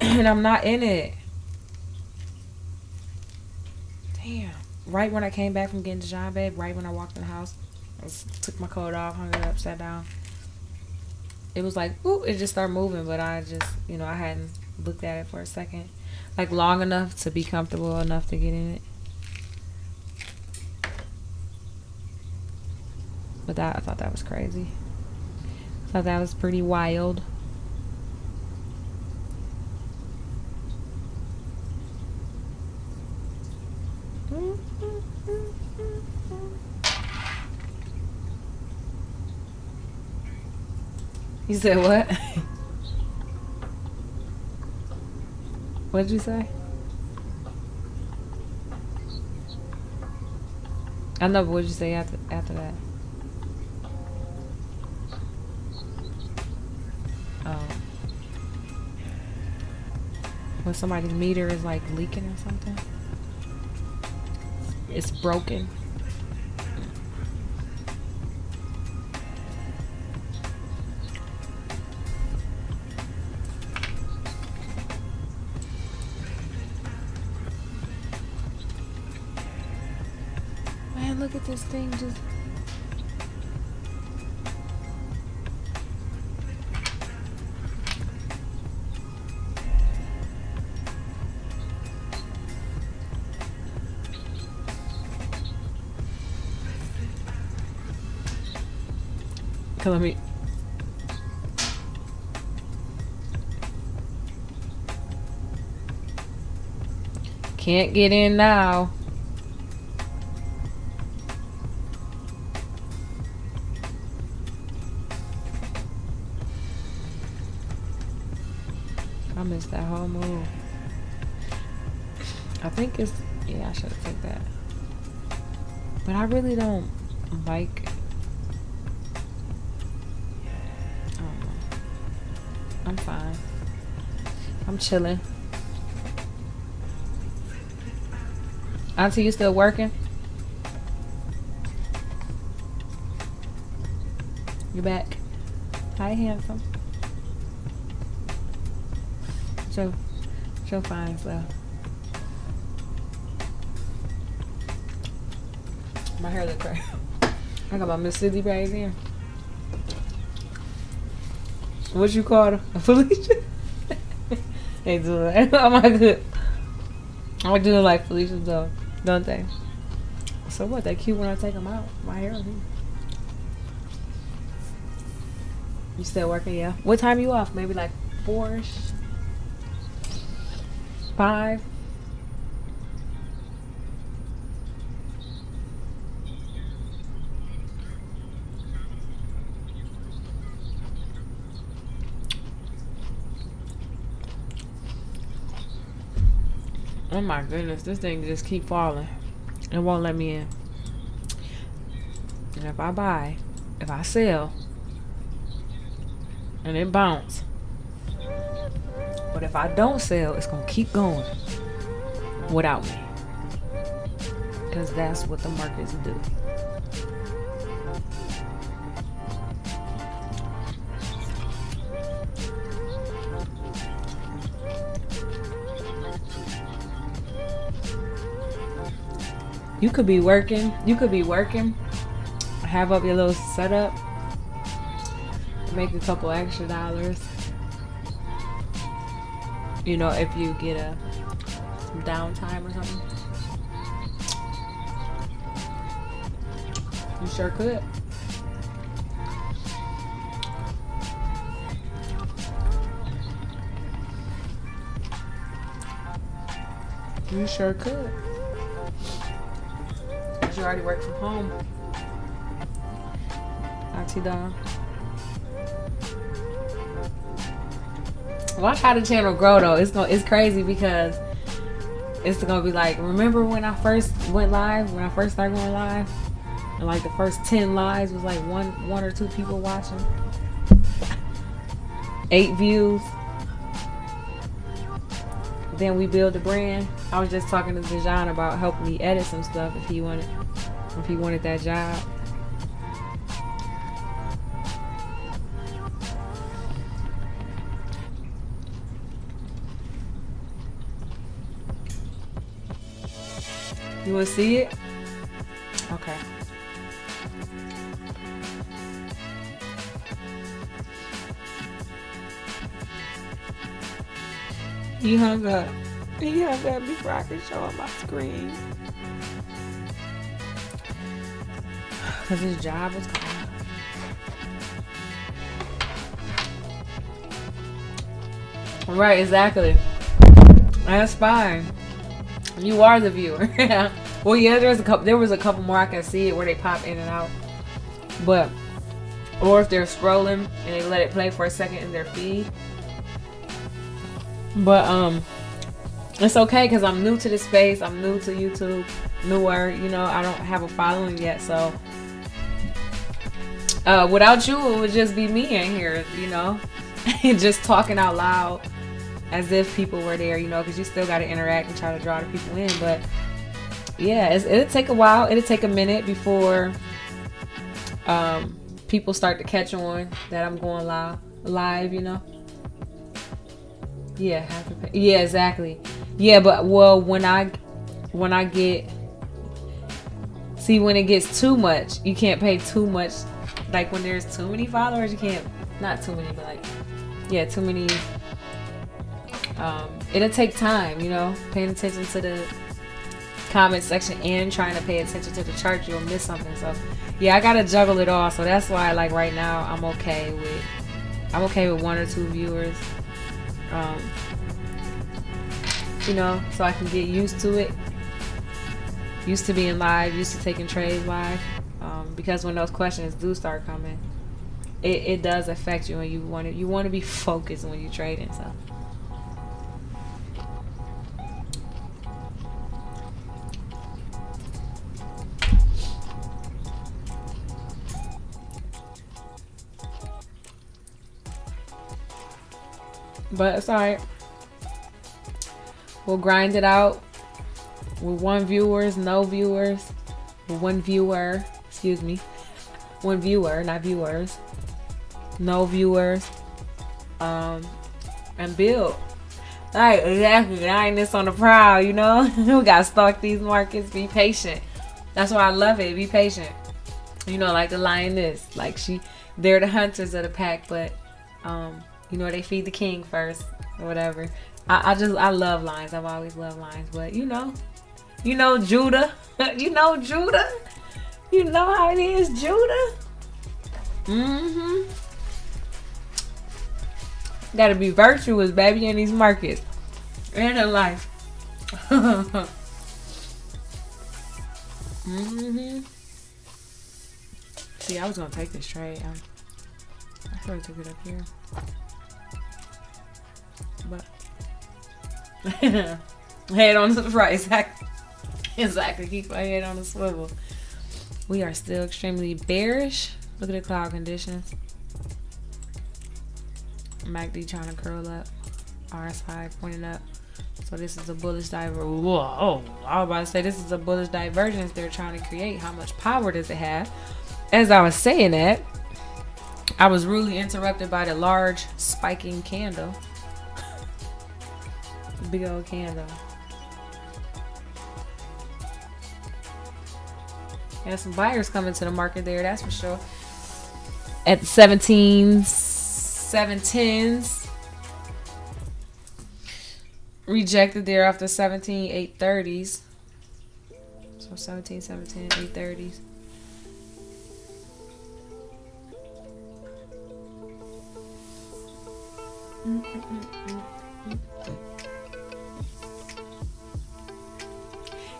And I'm not in it. Damn. Right when I came back from getting the job bed, right when I walked in the house, I took my coat off, hung it up, sat down. It was like, ooh, it just started moving, but I just, I hadn't looked at it for a second. Like long enough to be comfortable enough to get in it. But I thought that was crazy. I thought that was pretty wild. You said what? What did you say? I know, but what did you say after that? Oh. When somebody's meter is like leaking or something? It's broken. Man, look at this thing just... Let me... Can't get in now. I missed that whole move. I think it's... Yeah, I should have taken that. But I really don't like... I'm fine. I'm chilling. Auntie, you still working? You back? Hi, handsome. Show fine as well. My hair look crazy. I got my Mississippi braids in. What you call her? Felicia? They do that. Oh my god. I do like Felicia though, don't they? So what? They cute when I take them out. My hair. You still working? Yeah. What time you off? Maybe like 4-ish? 5? Oh my goodness, this thing just keep falling. It won't let me in. And if I sell, and it bounce. But if I don't sell, it's gonna keep going without me. Because that's what the markets do. You could be working, have up your little setup, make a couple extra dollars. You know, if you get some downtime or something. You sure could. You sure could. You already work from home. Auntie Dawn. Watch how the channel grow though. It's crazy because it's gonna be like, remember when I first went live? When I first started going live? And like the first 10 lives was like one or two people watching. 8 views. then we build the brand. I was just talking to Dejan about helping me edit some stuff if he wanted that job. You want to see it? Okay. He hung up. He hung up before I could show him my screen. Because his job was gone. Right, exactly. That's fine. You are the viewer. Well, yeah, there was a couple more I can see it where they pop in and out. But, or if they're scrolling and they let it play for a second in their feed. But it's okay because I'm new to this space. I'm new to YouTube, newer. You know, I don't have a following yet, so without you, it would just be me in here. You know, just talking out loud as if people were there. You know, because you still got to interact and try to draw the people in. But yeah, it'll take a while. It'll take a minute before people start to catch on that I'm going live. You know. Yeah, have to pay. Yeah, exactly. Yeah, but well, when I get, see, when it gets too much, you can't pay too much. Like when there's too many followers, you can't. Not too many, but like, yeah, too many. It'll take time, you know, paying attention to the comment section and trying to pay attention to the chart. You'll miss something. So yeah, I gotta juggle it all. So that's why, like right now, I'm okay with 1 or 2 viewers. You know, so I can get used to it, used to being live, used to taking trades live, because when those questions do start coming, it does affect you, and you want to be focused when you're trading. So but it's alright. We'll grind it out with 1 viewers, no viewers, with 1 viewer, excuse me, 1 viewer, not viewers, no viewers, and build. Right, exactly. Lioness on the prowl, you know. We gotta stalk these markets. Be patient. That's why I love it. Be patient. You know, like the lioness, like they're the hunters of the pack, but you know, they feed the king first or whatever. I love lions. I've always loved lions. But you know Judah. You know Judah. You know how it is, Judah. Gotta be virtuous, baby, in these markets and in life. See, I was gonna take this trade. I should have took it up here. But head on the right, exactly. Keep my head on the swivel. We are still extremely bearish. Look at the cloud conditions. MACD trying to curl up. RSI pointing up. So this is a bullish divergence. Whoa! I was about to say this is a bullish divergence they're trying to create. How much power does it have? As I was saying that, I was rudely interrupted by the large spiking candle. Big old candle. Got some buyers coming to the market there, that's for sure. At the 17.710s. Rejected there after 17.830s. So 17.710, 830s.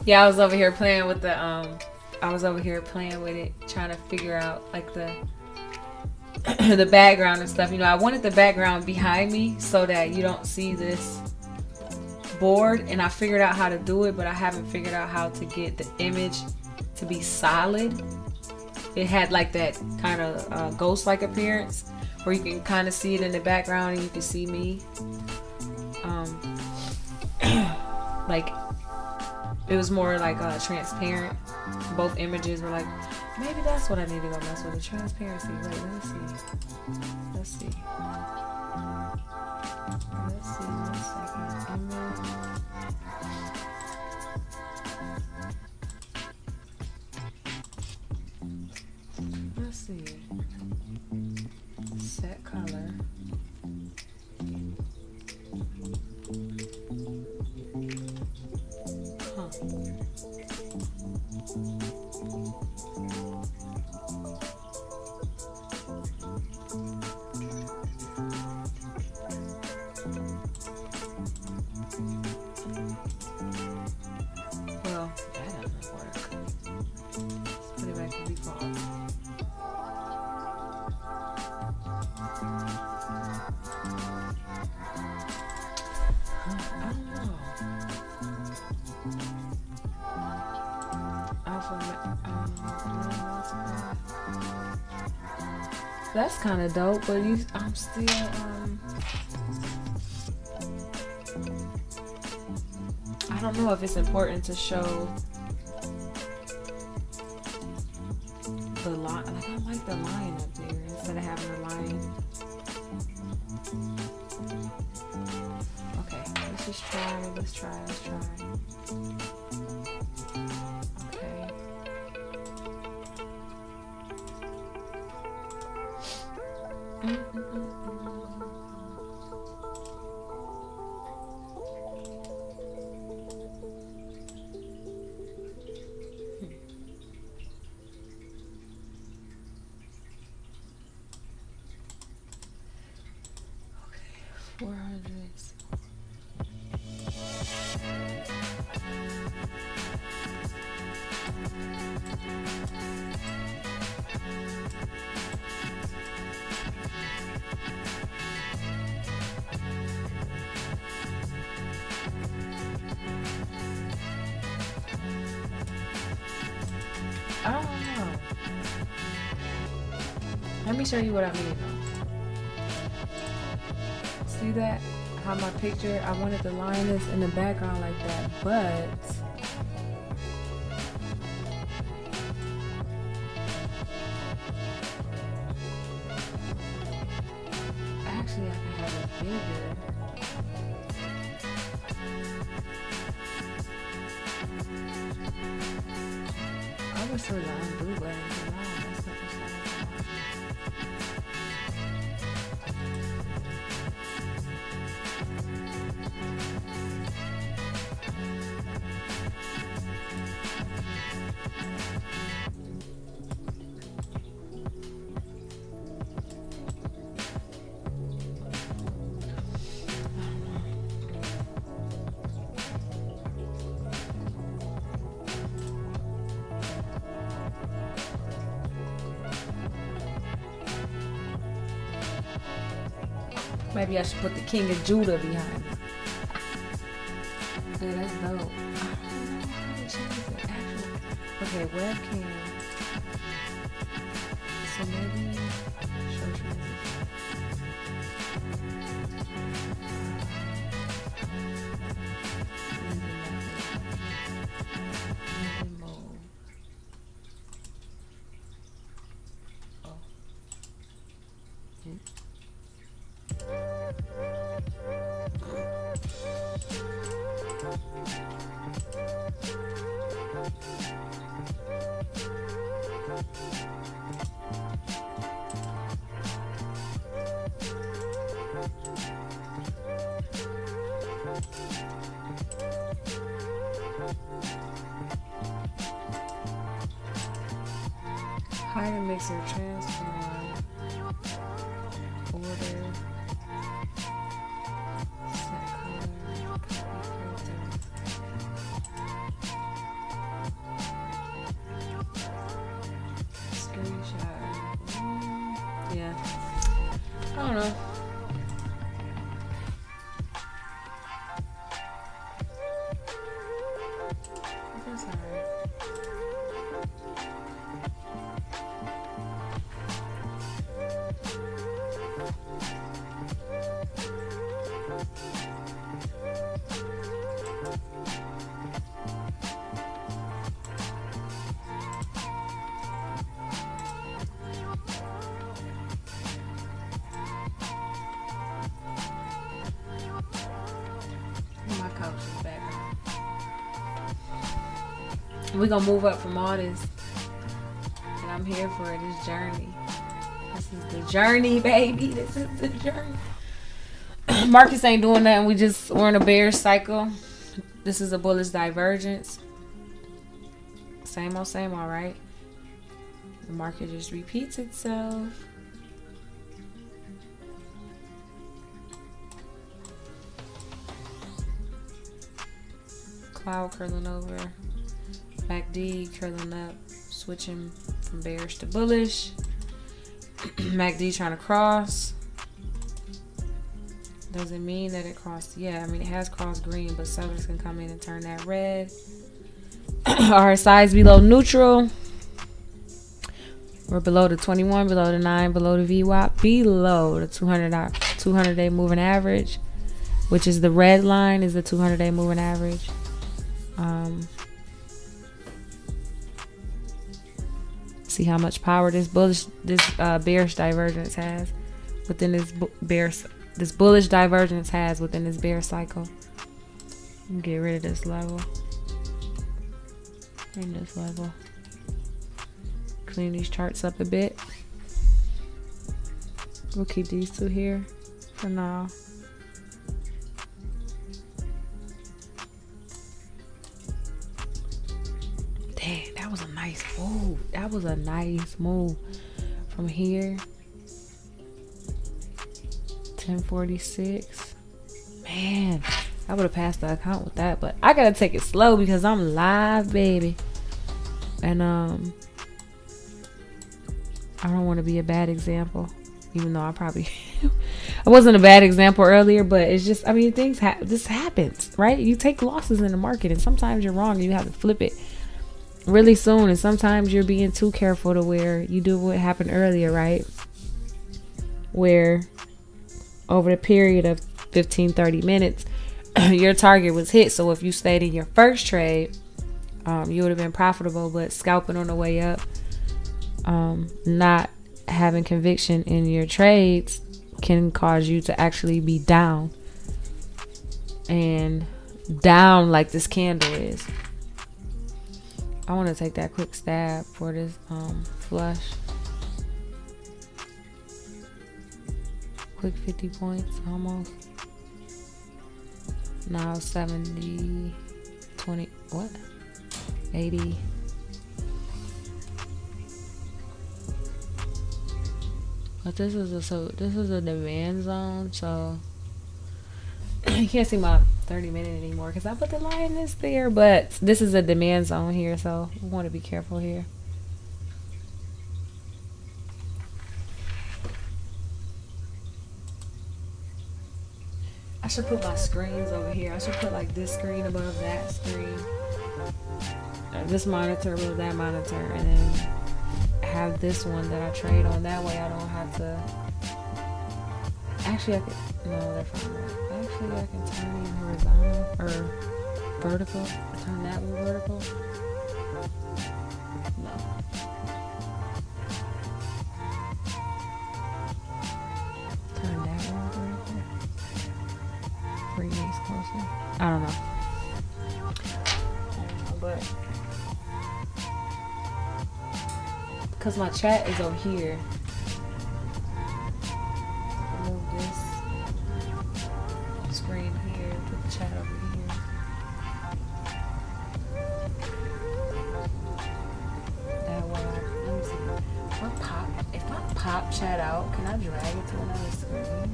Yeah, I was over here playing with the trying to figure out like the the background and stuff. You know, I wanted the background behind me so that you don't see this board, and I figured out how to do it, but I haven't figured out how to get the image to be solid. It had like that kind of ghost-like appearance where you can kind of see it in the background and you can see me. like it was more like transparent. Both images were like, maybe that's what I need to go mess with, the transparency. Wait, let me see. Let's see. Let's see. 1 second. Image. Let's see. Set color. Huh. Well, that doesn't work. Let's put it back to default. I don't know. That's kind of dope, but I'm still I don't know if it's important to show the line. Like, I like the line up there instead of having the line. Okay, let's try. Okay. Okay, 400. I don't know. Let me show you what I mean. See that? How my picture, I wanted the lioness in the background like that, but actually I can have it bigger. I was so undo button. That's not maybe I should put the King of Judah behind it. Yeah, that's dope. I don't know how to change it. Actually, okay, webcam. So maybe show transition. Mode. Oh. Hide and mixer transform. Order. Set color. Copy filter. Screenshot. Yeah. I don't know. That's alright. We're gonna move up from all this, and I'm here for it. This journey. This is the journey, baby. This is the journey. Marcus ain't doing nothing. We're in a bear cycle. This is a bullish divergence. Same old, right? The market just repeats itself. Cloud curling over. MACD curling up. Switching from bearish to bullish. MACD trying to cross. Doesn't mean that it crossed. Yeah, I mean, it has crossed green, but sellers can come in and turn that red. RSI is below neutral. We're below the 21, below the 9, below the VWAP, below the 200-day moving average, which is the red line, is the 200-day moving average. See how much power this bearish divergence has within this bullish divergence has within this bear cycle. Get rid of this level. And this level. Clean these charts up a bit. We'll keep these two here for now. Dang, that was a nice move. That was a nice move. From here. 1046. Man, I would have passed the account with that, but I gotta take it slow because I'm live, baby. And I don't want to be a bad example, even though I probably I wasn't a bad example earlier, but it's just, I mean, this happens, right? You take losses in the market, and sometimes you're wrong and you have to flip it really soon, and sometimes you're being too careful to where you do what happened earlier, right? Where over the period of 15-30 minutes your target was hit. So if you stayed in your first trade, you would have been profitable, but scalping on the way up, not having conviction in your trades can cause you to actually be down, and down like this candle is. I want to take that quick stab for this flush. Quick 50 points almost. Now 70, 20, what? 80. But this is a demand zone, so you can't see my 30-minute anymore because I put the lioness there, but this is a demand zone here, so we want to be careful here. I should put my screens over here. I should put like this screen above that screen, this monitor above that monitor, and then have this one that I trade on. That way I don't have to. Actually, I could. No, they're fine. Actually, I can turn it horizontal or vertical. Turn that one vertical. No. Turn that one vertical. Bring these closer. I don't know, but because my chat is over here. Move this screen here. Put the chat over here. That way, let me see. If I pop chat out, can I drag it to another screen?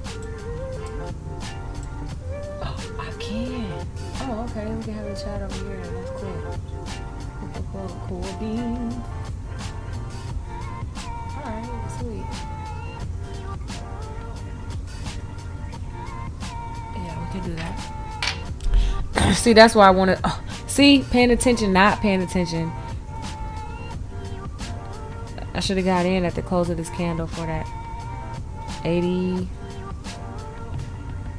Oh, I can. Oh, okay. We can have the chat over here. That's cool. Cool beans. Alright, sweet. Yeah, we can do that. See, that's why I want to. See, paying attention, not paying attention. I should have got in at the close of this candle for that 80,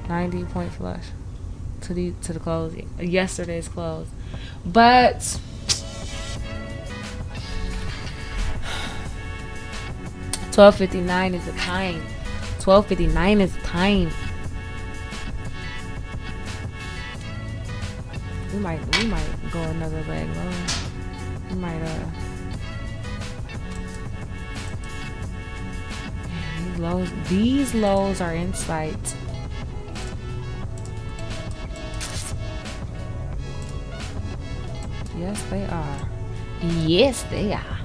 90 point flush to the close, yesterday's close. But 12:59 is the time. 12:59 is the time. We might go another leg lower. I might these lows are in sight. Yes, they are. Yes, they are.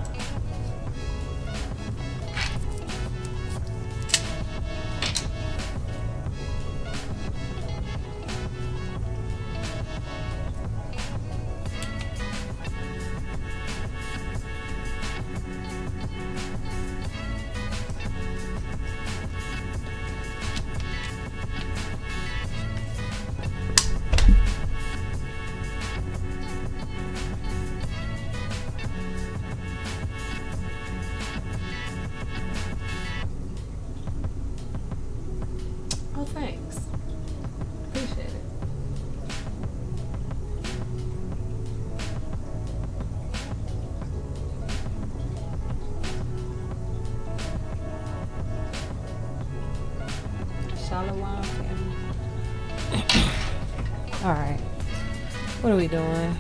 Oh, thanks. Appreciate it. Shalom, family. All right. What are we doing?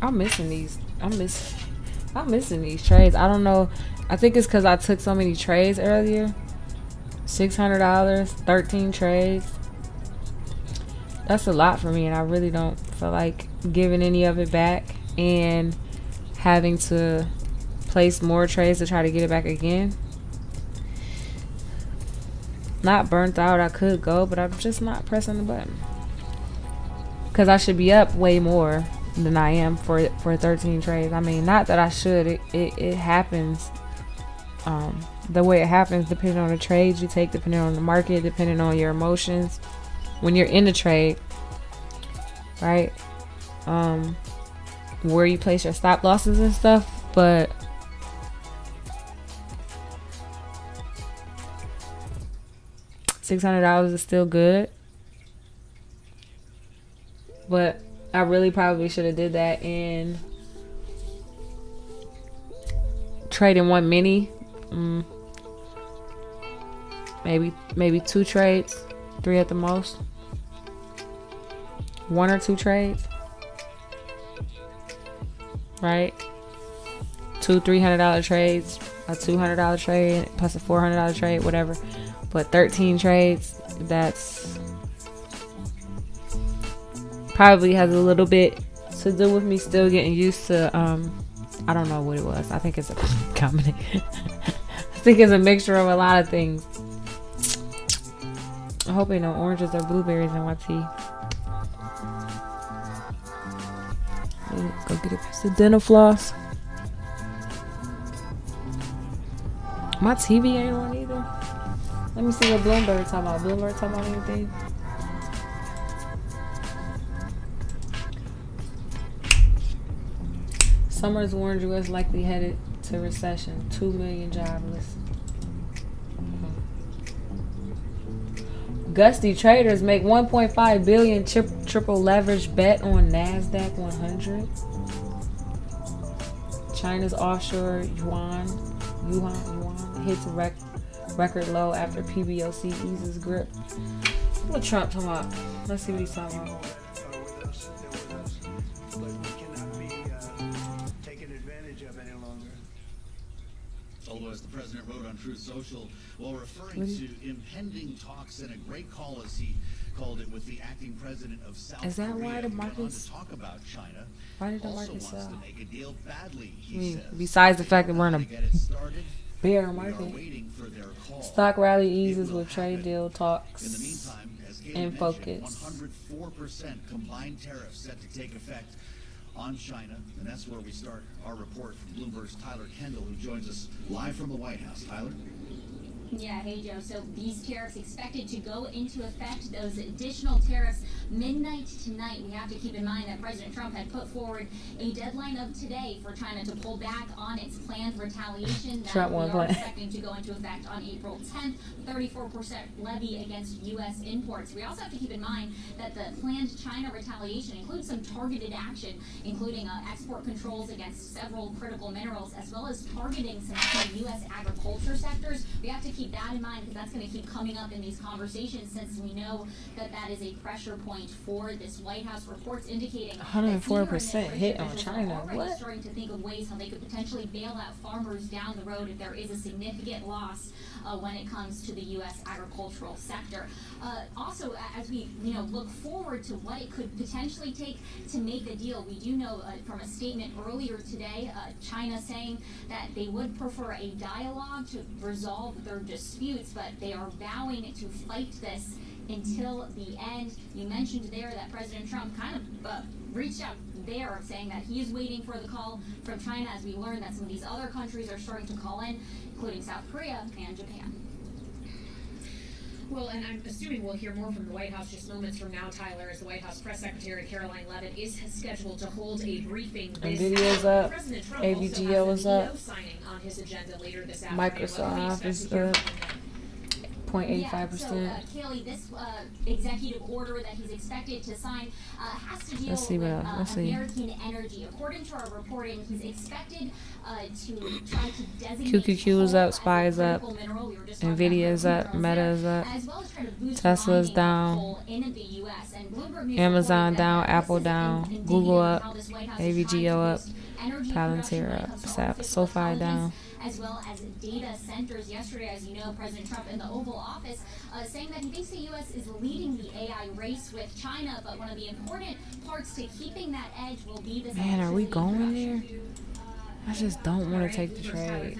I'm missing these. I'm missing these trades. I don't know. I think it's because I took so many trades earlier. $600, 13 trades. That's a lot for me, and I really don't feel like giving any of it back and having to place more trades to try to get it back again. Not burnt out. I could go, but I'm just not pressing the button because I should be up way more than I am for 13 trades. I mean, not that I should. It happens the way it happens, depending on the trades you take, depending on the market, depending on your emotions when you're in the trade, right? Where you place your stop losses and stuff. But $600 is still good, but I really probably should have did that in trading one mini. Maybe 2 trades, 3 at the most. 1 or 2 trades, right? 2 $300 trades, a $200 trade plus a $400 trade, whatever. But 13 trades, that's probably has a little bit to do with me still getting used to I don't know what it was. I think it's a combination. I think it's a mixture of a lot of things. I hope ain't no oranges or blueberries in my tea. Go get a piece of dental floss. My TV ain't on either. Let me see what Bloomberg talking about. Bloomberg talking about anything? Summers warned U.S. likely headed to recession. 2 million jobless. Gusty traders make 1.5 billion triple leverage bet on Nasdaq 100. China's offshore yuan hits record low after PBOC eases grip. What Trump talking about? Let's see what he's talking about. Although, as the president wrote on Truth Social, while referring to impending talks and a great call, as he called it, with the acting president of South Korea. Is that why the markets? To talk about China. Why did the market sell? To make a deal badly, he says. Besides the fact that we're in a bear market, stock rally eases with trade deal talks in the meantime, as in focus. 104% combined tariffs set to take effect on China, and that's where we start our report from Bloomberg's Tyler Kendall, who joins us live from the White House. Tyler? Yeah, hey Joe. So these tariffs expected to go into effect, those additional tariffs, midnight tonight. We have to keep in mind that President Trump had put forward a deadline of today for China to pull back on its planned retaliation that we are expecting to go into effect on April 10th, 34% levy against U.S. imports. We also have to keep in mind that the planned China retaliation includes some targeted action, including export controls against several critical minerals, as well as targeting some key U.S. agriculture sectors. We have to keep that in mind because that's going to keep coming up in these conversations, since we know that that is a pressure point for this White House. Reports indicating 104% hit on China. What? Starting to think of ways how they could potentially bail out farmers down the road if there is a significant loss when it comes to the U.S. agricultural sector. Also, as we look forward to what it could potentially take to make a deal, we do know from a statement earlier today, China saying that they would prefer a dialogue to resolve their disputes, but they are vowing to fight this until the end. You mentioned there that President Trump kind of reached out there, saying that he is waiting for the call from China, as we learn that some of these other countries are starting to call in, including South Korea and Japan. Well, and I'm assuming we'll hear more from the White House just moments from now, Tyler, as the White House Press Secretary Caroline Leavitt is scheduled to hold a briefing this NVIDIA's up, President Trump AVGO is up, signing on his agenda later this afternoon. Microsoft is up. 0.85%. So, Kaylee, this executive order that he's expected to sign has to deal with American energy. According to our reporting, he's expected to try to designate QQQ is up, SPY is up, NVIDIA is up, Meta is up, Tesla is down, Amazon down, Apple down, Google up, AVGO up, Palantir up, SoFi down. As well as data centers. Yesterday, as you know, President Trump in the Oval Office saying that he thinks the U.S. is leading the AI race with China, but one of the important parts to keeping that edge will be this. Man, are we going there? I just don't want to take the trade.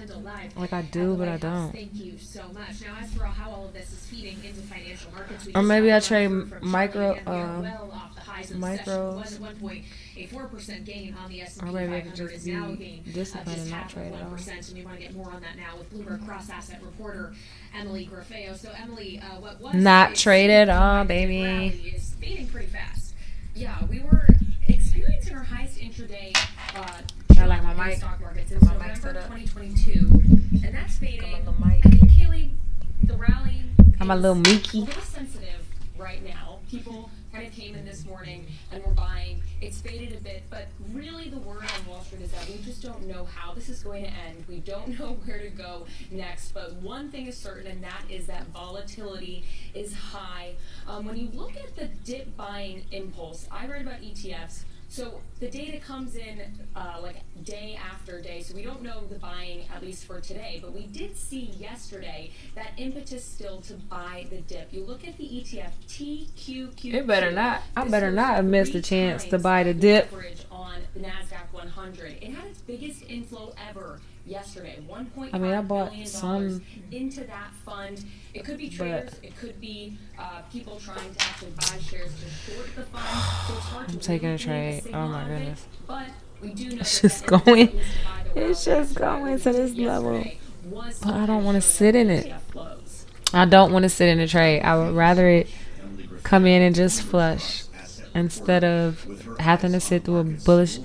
Like I do, but I don't. Thank you so much. Now, as for how all of this is feeding into financial markets, or maybe I trade micros. A 4% gain on the S&P or maybe I 500 could just is now a gain disciplined and not just trade at all. 1%. And we want to get more on that now with Bloomberg cross-asset reporter Emily Grafeo. So, Emily, what was not traded on, baby? Is fading pretty fast. Yeah, we were experiencing our highest intraday I like my mic. Stock markets since November 2022, and that's fading. I think, Kaylee, the rally I'm a little Mickey. a little sensitive right now. People kind of came in this morning and were buying. It's faded a bit, but really the word on Wall Street is that we just don't know how this is going to end. We don't know where to go next, but one thing is certain, and that is that volatility is high. When you look at the dip buying impulse, I read about ETFs. So the data comes in like day after day, so we don't know the buying, at least for today, but we did see yesterday that impetus still to buy the dip. You look at the ETF TQQQ. It better not. I better not have missed the chance to buy the dip. On the NASDAQ 100. It had its biggest inflow ever yesterday. $1.5 I mean, I bought billion some into that fund. It could be traders. It could be people trying to actually buy shares to short the fund. So it's hard I'm to taking really a trade. make signal Oh my of it, goodness. but we do know It's that just the going. impetus to buy the It's rally just going to this level. yesterday was But I don't want to showing sit in that it. ETF flows. I don't want to sit in a trade. I would rather it come in and just flush instead of having to sit through a bullish.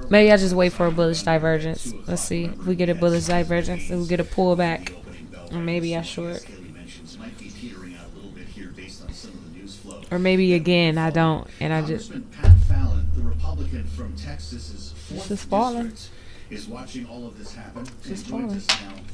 Maybe I just wait for a bullish divergence. Let's see if we get a bullish divergence and we get a pullback. Or maybe I short. Or maybe again, I don't. And I just. Congressman Pat Fallon, the Republican from Texas's This 4th is falling. district, is watching all of this happen and Just joins falling. us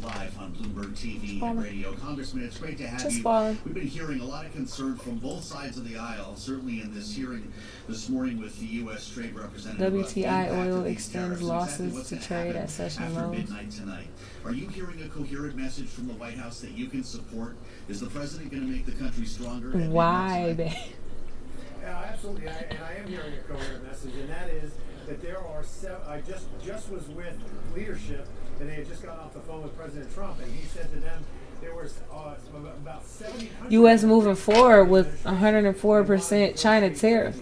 now live on Bloomberg TV falling. and radio. Congressman, it's great to have Just you. falling. We've been hearing a lot of concern from both sides of the aisle, certainly in this hearing this morning with the U.S. Trade Representative. about the WTI impact oil of these extends tariffs and losses exactly what's to gonna trade happen at session after lows. midnight tonight. Are you hearing a coherent message from the White House that you can support? Is the president going to make the country stronger? at midnight Why, tonight? babe? Yeah, absolutely. And I am hearing a coherent message, and that is that there are I just was with leadership, and they had just gotten off the phone with President Trump, and he said to them there was about 70 countries. U.S. moving forward with 104% China tariff.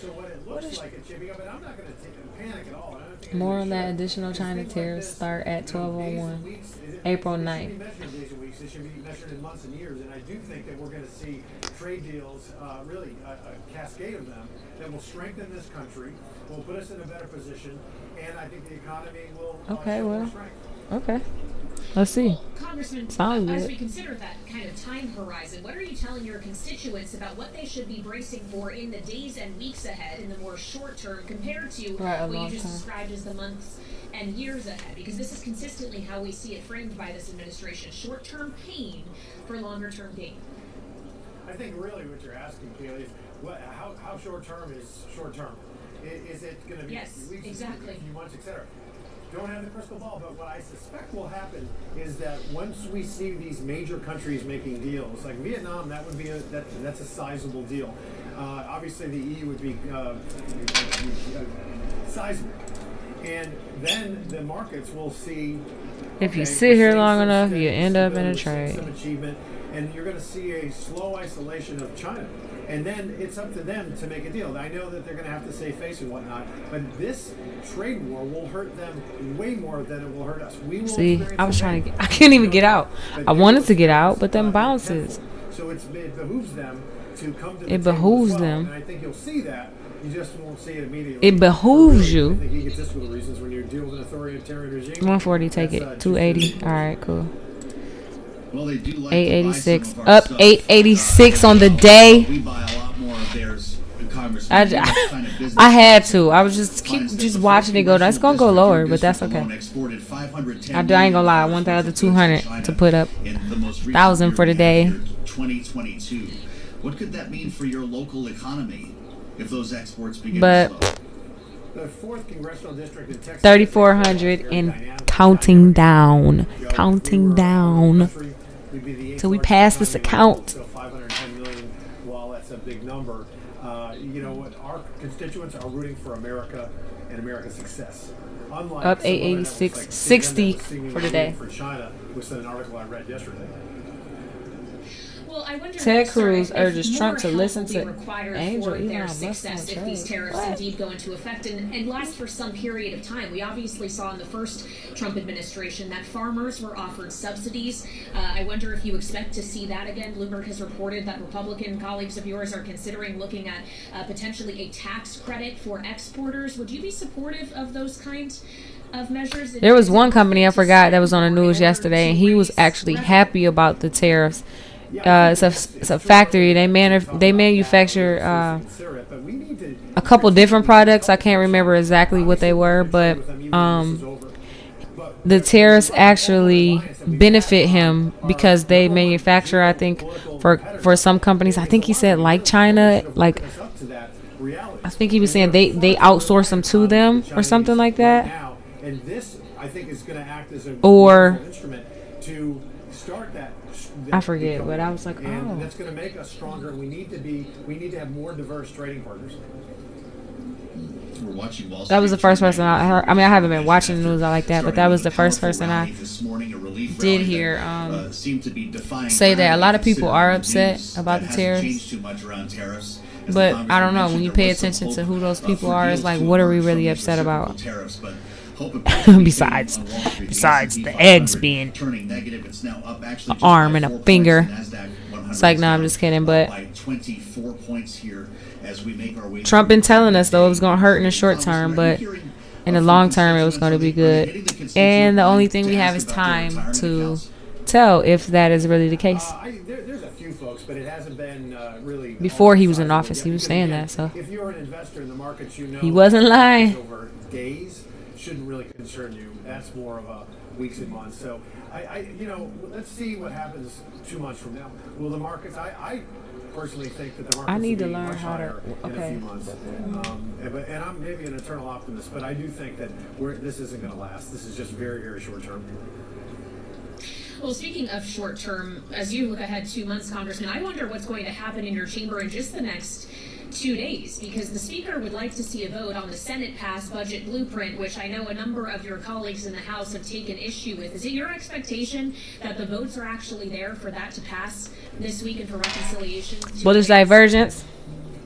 So what it looks like it's shaping up, and I'm not going to panic at all. I don't think More on anybody that should. additional It's China things like tariffs this, start at you know, days 12:01. and weeks, April they 9th. shouldn't be measured in days and weeks. They should be measured in months and years. And I do think that we're going to see trade deals, really a cascade of them, that will strengthen this country, will put us in a better position, and I think the economy will Okay, show more well. strength. Okay. Let's see. Well, Congressman, Sounds as good. we consider that kind of time horizon, what are you telling your constituents about what they should be bracing for in the days and weeks ahead, in the more short term, compared to Right, a what you long just time. described as the months and years ahead? Because this is consistently how we see it framed by this administration: short term pain for longer term gain. I think really what you're asking, Kaylee, is how short term is short term? Is it going to be Yes, a few weeks, exactly. a few months, etc.? Don't have the crystal ball, but what I suspect will happen is that once we see these major countries making deals, like Vietnam, that would be that's a sizable deal. Obviously, the EU would be sizable, and then the markets will see. If you okay, sit we're here seeing long some enough, you end up in a stability, we're seeing trade. some achievement, and you're going to see a slow isolation of China. And then it's up to them to make a deal. I know that they're going to have to save face and whatnot, but this trade war will hurt them way more than it will hurt us. We will See, experience I was the trying pain. to I couldn't even get out. But I they wanted will to get out, experience, but them the bounces. tenfold. So it behooves them to come to the It table behooves as well. them. And I think you'll see that. You just won't see it immediately. It behooves For you. I think egotistical reasons when you deal with an authoritarian regime. 140, take that's, it. 280. All right, cool. Well, they do like to buy some 886. of our Up stuff. 886 on the day. We buy a lot more of theirs, Congressman. I, What kind of business I had to. I was finds just that the watching it go down. It's gonna go congressional lower, but that's district okay. alone exported $510 I ain't gonna lie. I million want the other worth of goods 200 China to put up. in the most recent 1,000 year for the we day. have here, 2022. What could that mean for your local economy if those exports begin But to slow? The 4th congressional district in Texas. 3,400 and counting down. Counting down. Till we pass this account. So 510 million, while that's a big number, you know what? Our constituents are rooting for America and America's success. Unlike Up some other 886, networks like 60 CNN that was seemingly for the day. rooting for China, was an article I read yesterday. Well, I wonder, Ted sir, Cruz if urges more Trump to help listen will be to required Angel for their Elon Musk on success if trade. these tariffs What? indeed go into effect and last for some period of time. We obviously saw in the first Trump administration that farmers were offered subsidies. I wonder if you expect to see that again. Bloomberg has reported that Republican colleagues of yours are considering looking at potentially a tax credit for exporters. Would you be supportive of those kinds of measures? There was one company I forgot that was on the news yesterday, and he was actually happy about the tariffs. It's a factory. They manufacture a couple different products. I can't remember exactly what they were, but the tariffs actually benefit him because they manufacture, I think, for some companies. I think he said like China, like I think he was saying they outsource them to them or something like that. And this, I think, is going to act as a Or- wonderful instrument to start that. I forget, but I was like, and oh. that's going to make us stronger. We need to have more diverse trading partners. We're watching Wall That was the Street first person I heard. I mean, I haven't been watching the news like that, but that starting was a the first powerful person rally I this morning, a relief did rally hear that, seemed to be defying say that a lot of gravity people are considering upset news about that the hasn't tariffs. changed too much around tariffs. As the But I congressman don't know, when mentioned, you there pay was some attention hope, to who those for people are, it's deals like, to what are we emerge really from upset these about? reciprocal tariffs, but hope appears to be Besides- seen on Wall Street. The besides S&P the eggs 500 being turning negative. It's now up actually just arm by and a 4 points. finger. The NASDAQ 100 It's like, is no, I'm down, just kidding, but by 24 points here as we make our way Trump through been telling us, though, it was the going to hurt in the short term, but in the long term, it was going to be good. And the only thing we have is time to tell if that is really the case. There's a few folks folks, but it hasn't been really. Before he was in office, he was saying that. So if you're an investor in the markets, you know he wasn't lying. Over days shouldn't really concern you. That's more of a weeks and months. So let's see what happens 2 months from now. Will the markets? I personally think that the markets I need to will be learn much how to. higher in a Okay. few months. And I'm maybe an eternal optimist, but I do think that this isn't going to last. This is just very, very short term. Well, speaking of short term, as you look ahead 2 months, Congressman, I wonder what's going to happen in your chamber in just the next 2 days, because the Speaker would like to see a vote on the Senate-passed budget blueprint, which I know a number of your colleagues in the House have taken issue with. Is it your expectation that the votes are actually there for that to pass this week and for reconciliation? What is divergence?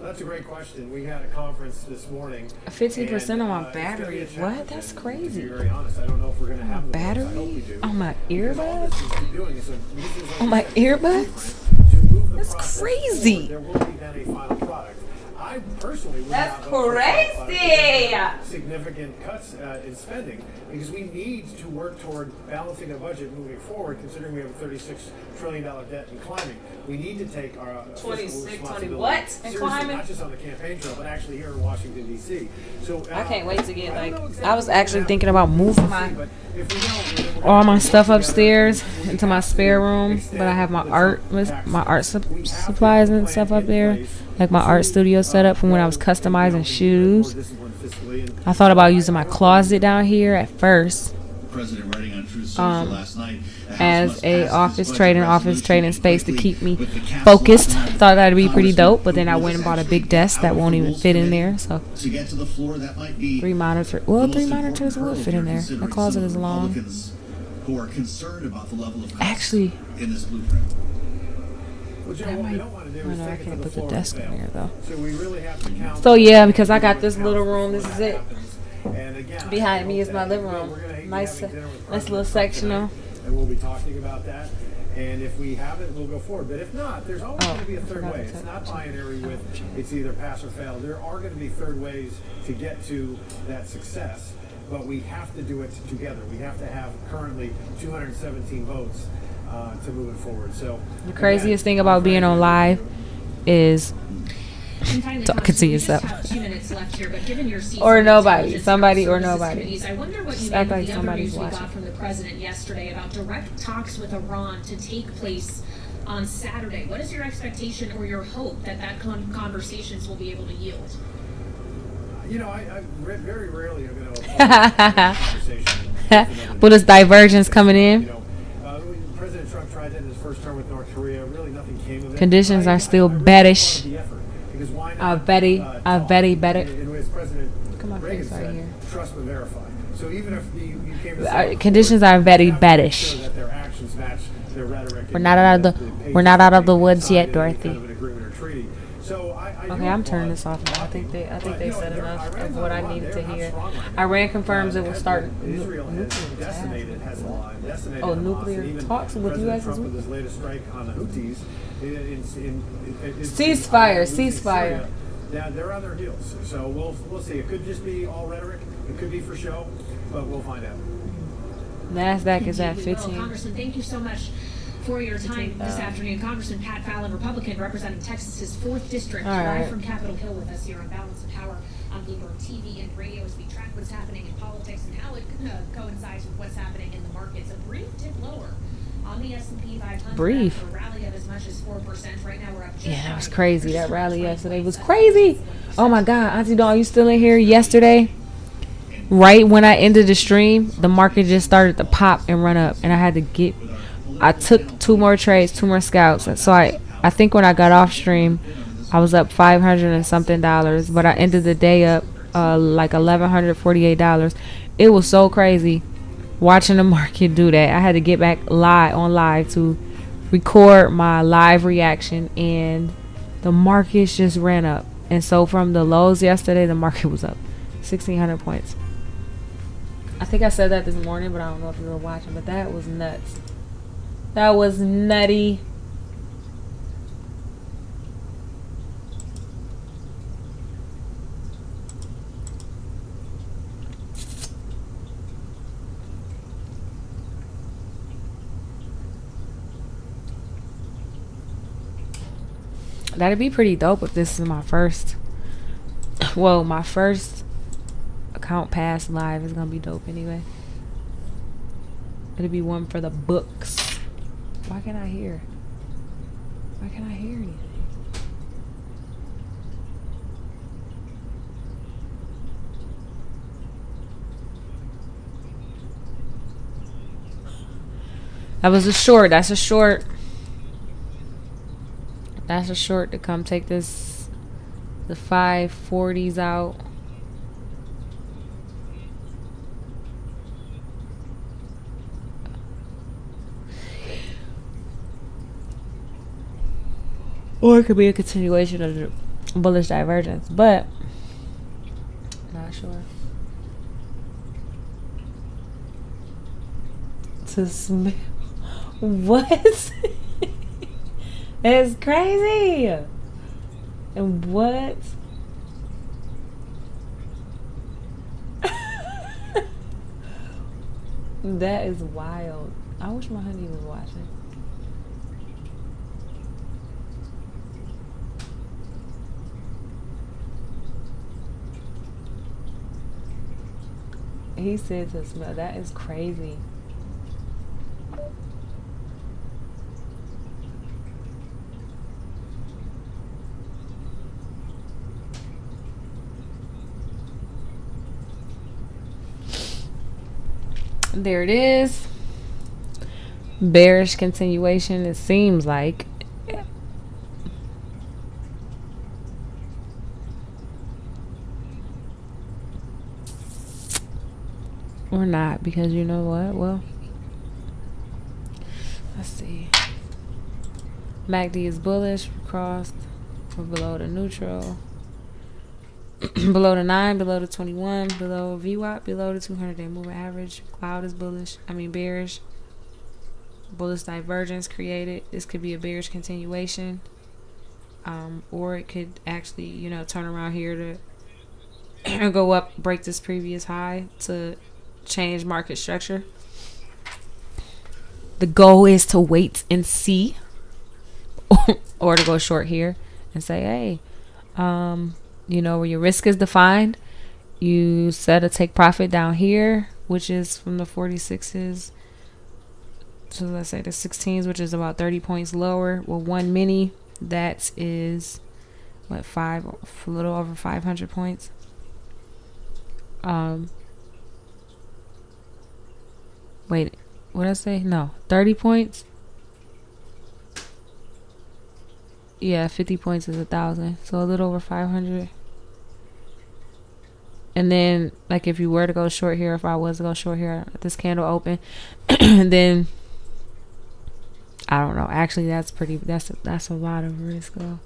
That's a great question. We had a conference this morning. 15% on my it's gonna be a battery. challenge, What? That's and crazy. To be very honest, I don't know if we're going to have the votes. I hope Battery we do. on my Because all this earbuds. is doing is like On my earbuds? to move the That's process crazy. forward. There will be then a final product. I personally would That's not vote for a final product crazy. because significant cuts in spending, because we need to work toward balancing a budget moving forward, considering we have a $36 trillion debt and climbing. We need to take our fiscal 26, 20 responsibility what? And seriously, climbing? not just on the campaign trail, but actually here in Washington, D.C. So I can't wait to get, I don't know like, exactly I was what's actually gonna thinking happen. about moving We'll see, my but if we know, then we're all gonna my work stuff together. upstairs We into my have to spare room, extend but I have my the art supplies and stuff up there, like my art studio set up from when I was customizing shoes. I thought about using my closet down here at first President writing on Truth Social last night. The House as must a pass office this trading resolution space to quickly, keep me with the caps focused. locked on. Thought that'd be pretty dope, but then I Congressman, went and bought a actually big desk that out won't of even Rules fit in Committee there. So to get to the floor, that might be 3 monitors. the Well, most 3 important monitors would hurdle fit if in you're there. The considering closet some is long. Republicans who are concerned about the level of cuts Actually, in this blueprint. Well, Joe, I what we might. don't want to do Oh is no, I take it to can't the put the floor desk and in fail. there though. So we really have to count. So yeah, because I got this little room. This is it. And again, Behind I me hope is my that living we're room. gonna be Nice, having dinner with nice little President Trump sectional. tonight, and we'll be talking about that. And if we have it, we'll go forward. But if not, there's always going to be a third forgot way. to It's not touch. binary with it's either pass or fail. There are going to be third ways to get to that success, but we have to do it together. We have to have currently 217 votes to move it forward. So The craziest thing about being on live is And finally, talking to Congressman, we yourself. just have 2 minutes left here, but given your seats Or on the nobody. Intelligence Somebody and or Services nobody. Committees, I wonder what Just you act made like of the other somebody's news we watching. got from the president yesterday about direct talks with Iran to take place on Saturday. What is your expectation or your hope that conversations will be able to yield? I very rarely am going to conversation. Well, this divergence coming in. When President Trump tried that in his first term with North Korea. Really, nothing came of it. Conditions But are still really bearish. applaud the effort, because why not, I very bet it. And as President Look at my Reagan face right said, here. trust but verify. So even if you came to Conditions are very bearish. that their actions match their rhetoric. We're not out of the woods yet, Dorothy. Kind of an agreement or treaty. So I do Okay, I'm turning applaud this off now. I think they said enough of what I needed to hear. Iran Iran confirms it will start Israel has nuclear decimated tests. Hezbollah, decimated Oh, Hamas, nuclear and even talks with President US Trump as with his latest strike on the Houthis. Ceasefire, losing ceasefire. Syria. Yeah, they're on their heels. So we'll see. It could just be all rhetoric. It could be for show, but we'll find out. NASDAQ is at Indeed we will. 15. Congressman, thank you so much for your time this afternoon. Congressman Pat Fallon, Republican, representing Texas's 4th District, All right. live from Capitol Hill with us here on Balance of Power on Bloomberg TV and radio as we track what's happening in politics and how it coincides with what's happening in the markets. A brief dip lower on the S&P 500. Brief. After a rally of as much as 4%. Right now we're up just Yeah, that was shy crazy. of That rally 20 yesterday was points. crazy. Oh my God, Auntie Dawn, you still in here? Yesterday, right when I ended the stream, the market just started to pop and run up, and I took 2 more trades, 2 more scouts. So I think when I got off stream, I was up $500 and something, but I ended the day up like $1,148. It was so crazy watching the market do that. I had to get back live to record my live reaction, and the markets just ran up. And so from the lows yesterday, the market was up 1,600 points. I think I said that this morning, but I don't know if you were watching. But that was nuts. That was nutty. That'd be pretty dope if this is my first. Well, my first account pass live is gonna be dope anyway. It'll be one for the books. Why can't I hear? Why can't I hear anything? That was a short. That's a short. That's a short to come take this, the 540s out. Or it could be a continuation of the bullish divergence, but not sure. To smell. What? That's crazy. And what? That is wild. I wish my honey was watching. He said to smell. That is crazy. There it is. Bearish continuation, it seems like. Or not, because you know what? Well, let's see. MACD is bullish, crossed. We're below the neutral. Below the 9, below the 21, below VWAP, below the 200-day moving average. Cloud is bearish. Bullish divergence created. This could be a bearish continuation. Or it could actually, turn around here to go up, break this previous high to change market structure. The goal is to wait and see, or to go short here and say, hey, where your risk is defined, you set a take profit down here, which is from the 46s. So let's say the 16s, which is about 30 points lower. Well, one mini, that is a little over 500 points. Wait, what did I say? No, 30 points. Yeah, 50 points is 1,000, so a little over 500. And then, like, if you were to go short here, if I was to go short here, this candle open, then I don't know. Actually, that's a lot of risk though.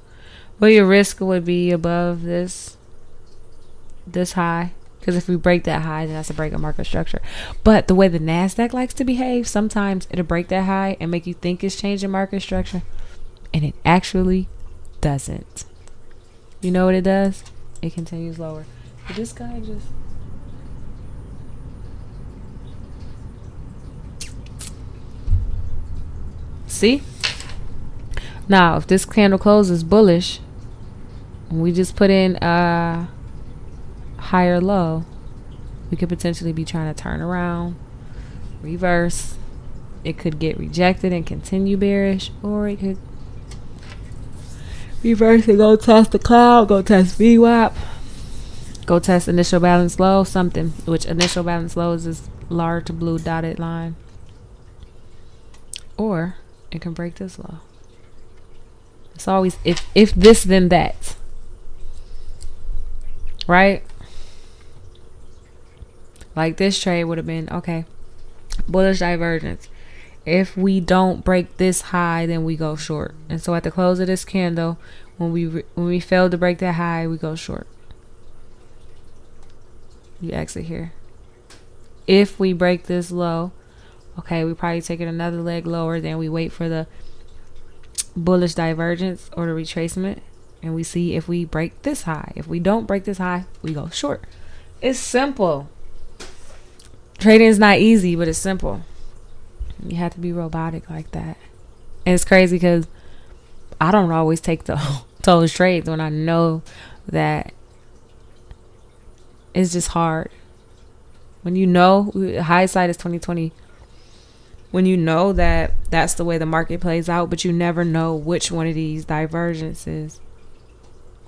Well, your risk would be above this high, because if we break that high, then that's a break of market structure. But the way the NASDAQ likes to behave, sometimes it'll break that high and make you think it's changing market structure, and it actually doesn't. You know what it does? It continues lower. But this guy just... See? Now, if this candle closes bullish, we just put in a higher low, we could potentially be trying to turn around, reverse. It could get rejected and continue bearish, or it could reverse and go test the cloud, go test VWAP, go test initial balance low, something, which initial balance low is this large blue dotted line. Or it can break this low. It's always if this then that. Right? Like this trade would have been, okay, bullish divergence. If we don't break this high, then we go short. And so at the close of this candle, when we fail to break that high, we go short. You exit here. If we break this low, okay, we probably take it another leg lower. Then we wait for the bullish divergence or the retracement, and we see if we break this high. If we don't break this high, we go short. It's simple. Trading is not easy, but it's simple. You have to be robotic like that. And it's crazy because I don't always take the those trades when I know that it's just hard. When you know, hindsight is 2020. When you know that that's the way the market plays out, but you never know which one of these divergences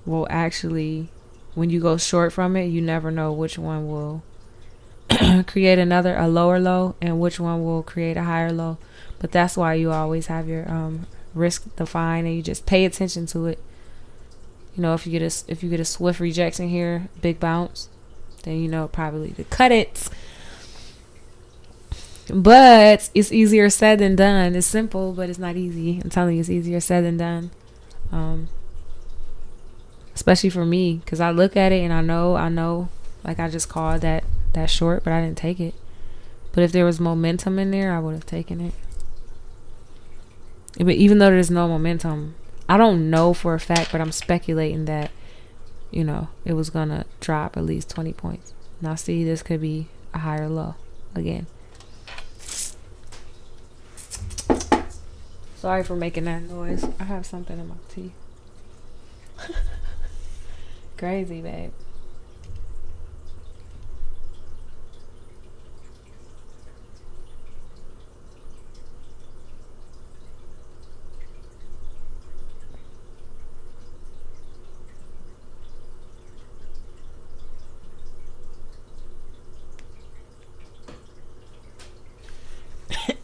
will actually, when you go short from it, you never know which one will create a lower low, and which one will create a higher low. But that's why you always have your risk defined, and you just pay attention to it. You know, if you get a swift rejection here, big bounce, then you know probably to cut it. But it's easier said than done. It's simple, but it's not easy. I'm telling you, it's easier said than done. Especially for me, because I look at it and I know, like I just called that short, but I didn't take it. But if there was momentum in there, I would have taken it. But even though there's no momentum, I don't know for a fact, but I'm speculating that, you know, it was gonna drop at least 20 points. Now see, this could be a higher low again. Sorry for making that noise. I have something in my teeth. Crazy, babe.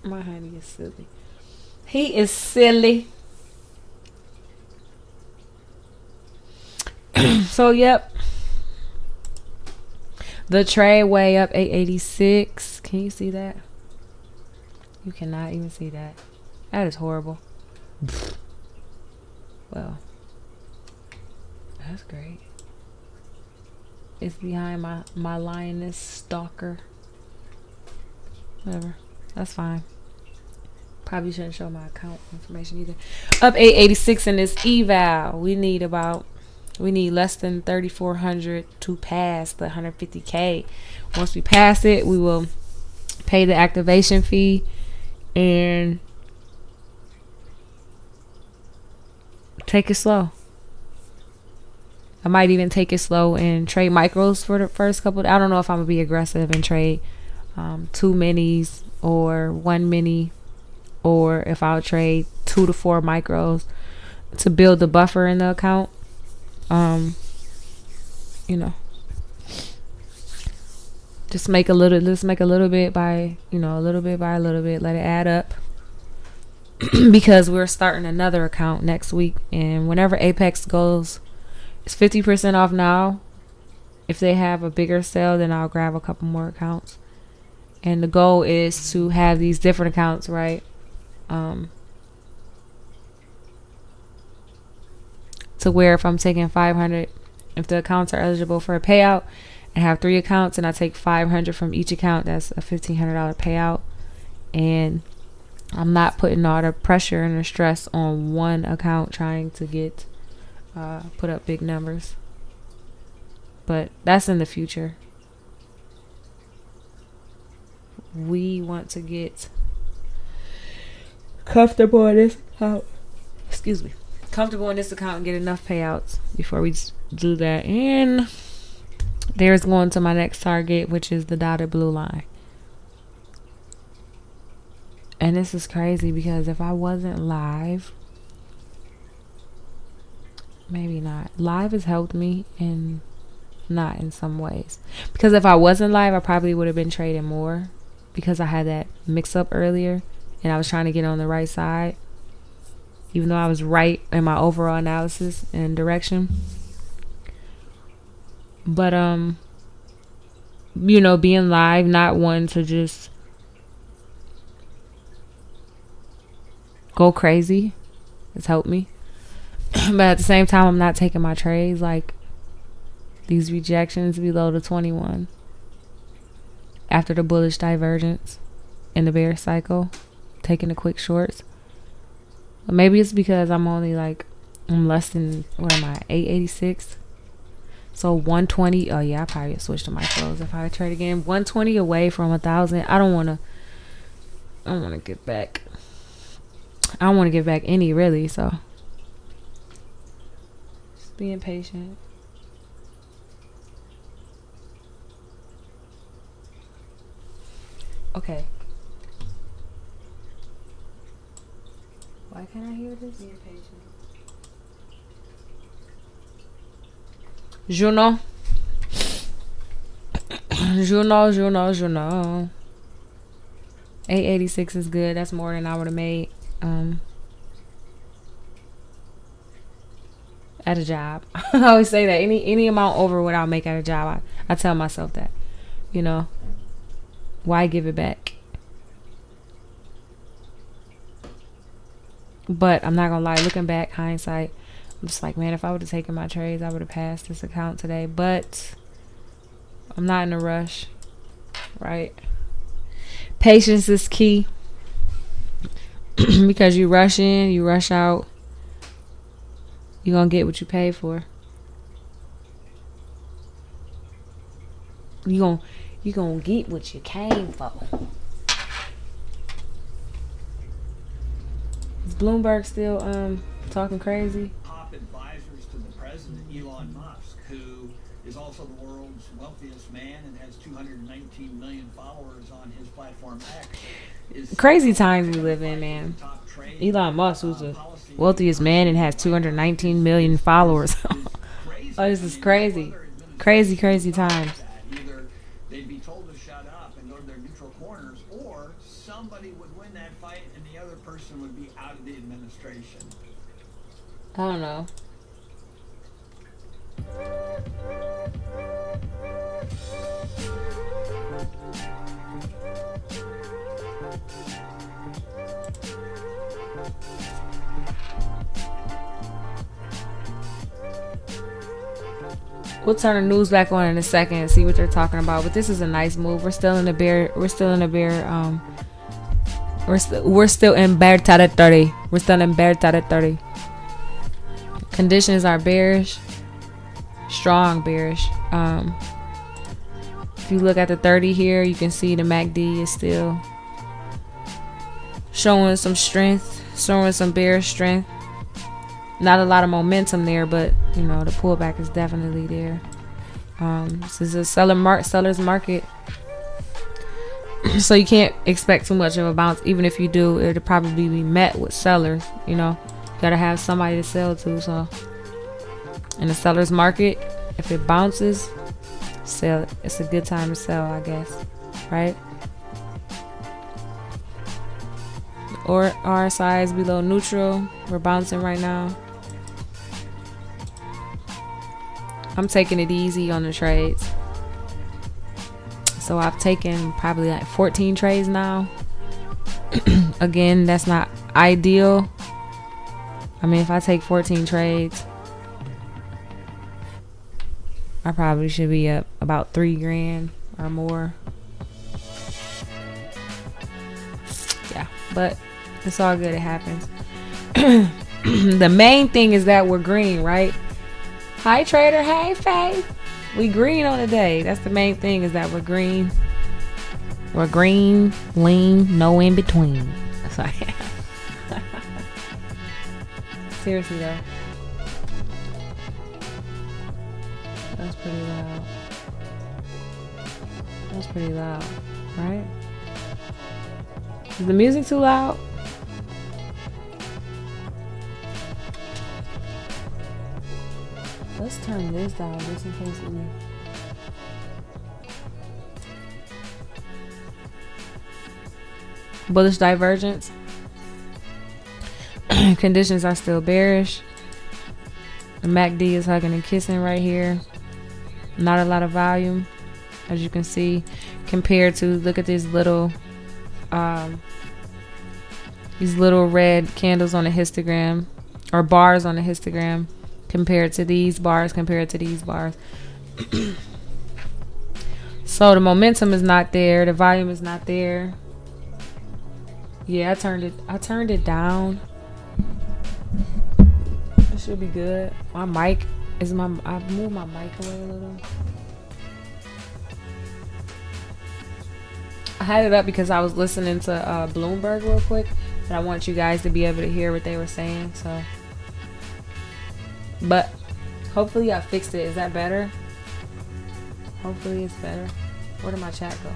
My honey is silly. He is silly. So, yep. The trade way up 886. Can you see that? You cannot even see that. That is horrible. Well, that's great. It's behind my Lioness stalker. Whatever. That's fine. Probably shouldn't show my account information either. Up 886 in this eval. We need less than 3,400 to pass the 150K. Once we pass it, we will pay the activation fee and take it slow. I might even take it slow and trade micros for the first couple. I don't know if I'm gonna be aggressive and trade 2 minis or 1 mini, or if I'll trade 2 to 4 micros to build the buffer in the account. You know, just make a little. Let's make a little bit by a little bit by a little bit. Let it add up. Because we're starting another account next week, and whenever Apex goes, it's 50% off now. If they have a bigger sale, then I'll grab a couple more accounts. And the goal is to have these different accounts, right? To where if I'm taking 500, if the accounts are eligible for a payout, and have 3 accounts, and I take 500 from each account, that's a $1,500 payout. And I'm not putting all the pressure and the stress on one account trying to get put up big numbers. But that's in the future. We want to get comfortable in this account. Comfortable in this account and get enough payouts before we do that. And there's going to my next target, which is the dotted blue line. And this is crazy because if I wasn't live, maybe not. Live has helped me and not in some ways. Because if I wasn't live, I probably would have been trading more because I had that mix up earlier and I was trying to get on the right side. Even though I was right in my overall analysis and direction. But, being live, not one to just go crazy, has helped me. But at the same time, I'm not taking my trades, like these rejections below the 21 after the bullish divergence in the bear cycle, taking the quick shorts. Maybe it's because I'm less than, 886. So 120. Oh yeah, I probably switch to micros if I trade again. 120 away from 1,000. I don't want to get back. I don't want to get back any, really. So being patient. Okay. Why can't I hear this? Being patient. Juno. Juno. 886 is good. That's more than I would have made at a job. I always say that any amount over what I'll make at a job, I tell myself that, you know, why give it back? But I'm not gonna lie, looking back, hindsight, I'm just like, man, if I would have taken my trades, I would have passed this account today. But I'm not in a rush, right? Patience is key. Because you rush in, you rush out, you're gonna get what you pay for. You gonna get what you came for. Is Bloomberg still talking crazy? Top advisors to the president, Elon Musk, who is also the world's wealthiest man and has 219 million followers on his platform X. Crazy times we live in, man. Elon Musk, who's the wealthiest man and has 219 million followers. Oh, this is crazy. Crazy times. Either they'd be told to shut up and go to their neutral corners, or somebody would win that fight and the other person would be out of the administration. I don't know. We'll turn the news back on in a second and see what they're talking about. But this is a nice move. We're still in the bear. We're still in bear territory. We're still in bear territory. Conditions are bearish, strong bearish. If you look at the 30 here, you can see the MACD is still showing some strength, showing some bearish strength. Not a lot of momentum there, but you know the pullback is definitely there. This is a seller's market, so you can't expect too much of a bounce. Even if you do, it'll probably be met with sellers. You know, you gotta have somebody to sell to. So in the seller's market, if it bounces, sell. It's a good time to sell, I guess, right? Or RSI is below neutral. We're bouncing right now. I'm taking it easy on the trades. So I've taken probably like 14 trades now. Again, that's not ideal. I mean, if I take 14 trades, I probably should be up about $3,000 or more. Yeah, but it's all good. It happens. The main thing is that we're green, right? Hi, trader. Hey, Faye. We green on the day. That's the main thing, is that we're green. We're green, lean, no in between. Sorry. Seriously, though. That's pretty loud. That's pretty loud, right? Is the music too loud? Let's turn this down just in case we... Bullish divergence. Conditions are still bearish. The MACD is hugging and kissing right here. Not a lot of volume, as you can see, compared to, look at these little red candles on the histogram, or bars on the histogram, compared to these bars, So the momentum is not there, the volume is not there. Yeah, I turned it down. It should be good. My mic is I've moved my mic away a little. I had it up because I was listening to Bloomberg real quick, and I want you guys to be able to hear what they were saying. So, but Hopefully I fixed it. Is that better? Hopefully it's better. Where did my chat go?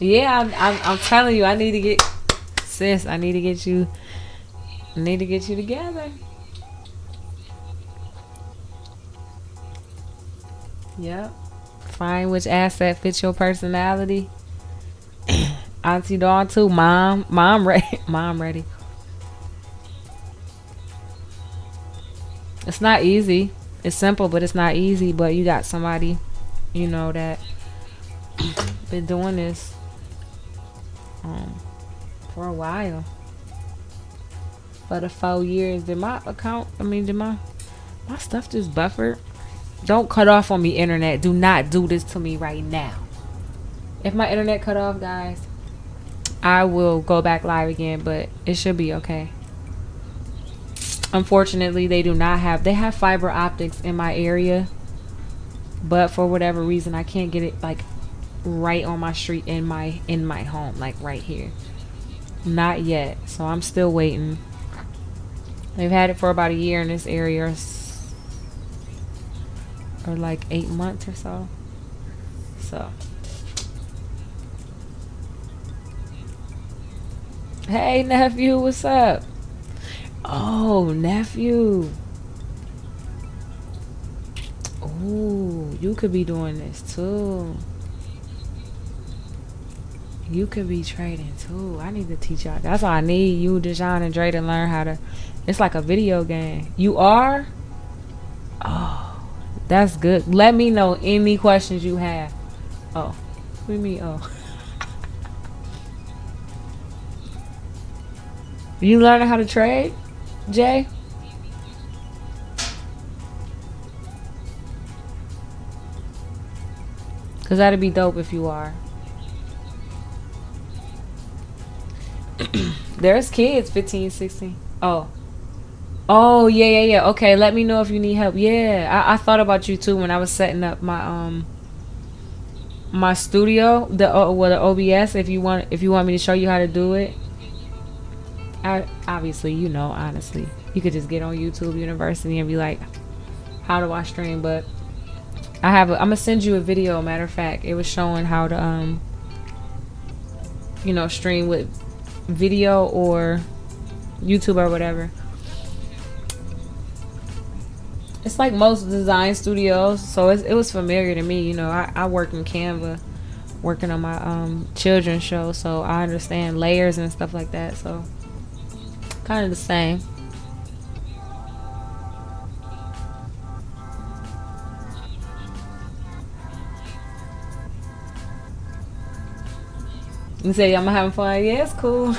Yeah, I'm telling you, I need to get, sis, I need to get you together. Yep. Find which asset fits your personality. Auntie Dawn too. Mom ready. Mom ready. It's not easy. It's simple, but it's not easy. But you got somebody, you know, that been doing this for a while. For the 4 years. Did my stuff just buffered? Don't cut off on me, internet. Do not do this to me right now. If my internet cut off, guys, I will go back live again, but it should be okay. Unfortunately, they have fiber optics in my area, but for whatever reason, I can't get it like right on my street in my home, like right here. Not yet, so I'm still waiting. They've had it for about a year in this area, or like 8 months or so. So, hey nephew, what's up? Oh, nephew. Ooh, you could be doing this too. You could be trading too. I need to teach y'all. That's all I need. You, Deshaun, and Dre to learn how to. It's like a video game. You are? Oh. That's good. Let me know any questions you have. Oh. What do you mean, oh? You learning how to trade, Jay? Because that'd be dope if you are. There's kids, 15, 16. Oh. Oh, yeah. Okay, let me know if you need help. Yeah, I thought about you too when I was setting up my my studio, the OBS. If you want me to show you how to do it, obviously, you know, honestly, you could just get on YouTube University and be like, how do I stream? But I'm gonna send you a video. Matter of fact, it was showing how to you know, stream with video or YouTube or whatever. It's like most design studios, so it was familiar to me. You know, I work in Canva, working on my children's show, so I understand layers and stuff like that. So kind of the same. You say I'm having fun? Yeah, it's cool.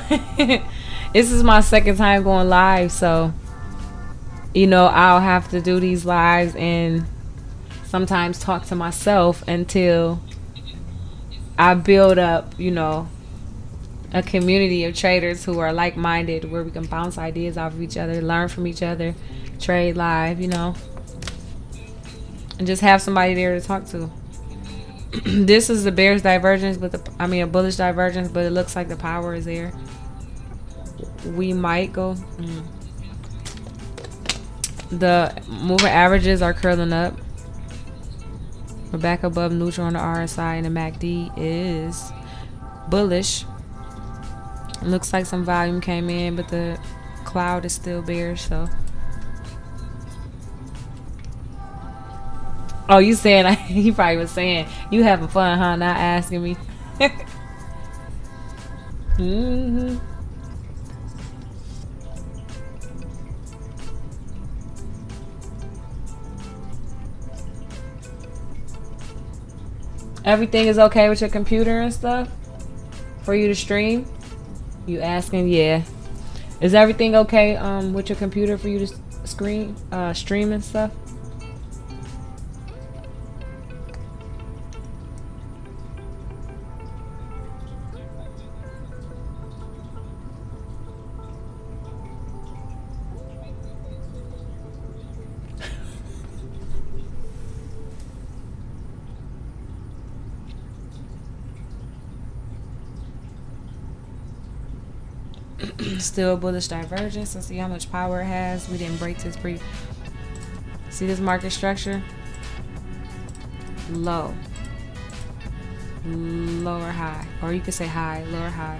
This is my second time going live, so you know, I'll have to do these lives and sometimes talk to myself until I build up, you know, a community of traders who are like-minded, where we can bounce ideas off of each other, learn from each other, trade live, you know, and just have somebody there to talk to. This is the bear's divergence, but a bullish divergence, but it looks like the power is there. We might go. The moving averages are curling up. We're back above neutral on the RSI, and the MACD is bullish. It looks like some volume came in, but the cloud is still bearish. So, oh, you saying? He probably was saying you having fun, huh? Not asking me. Everything is okay with your computer and stuff for you to stream? You asking? Yeah. Is everything okay with your computer for you to stream and stuff? Still bullish divergence. Let's see how much power it has. We didn't break this see this market structure? Low. Lower high. Or you could say high, lower high.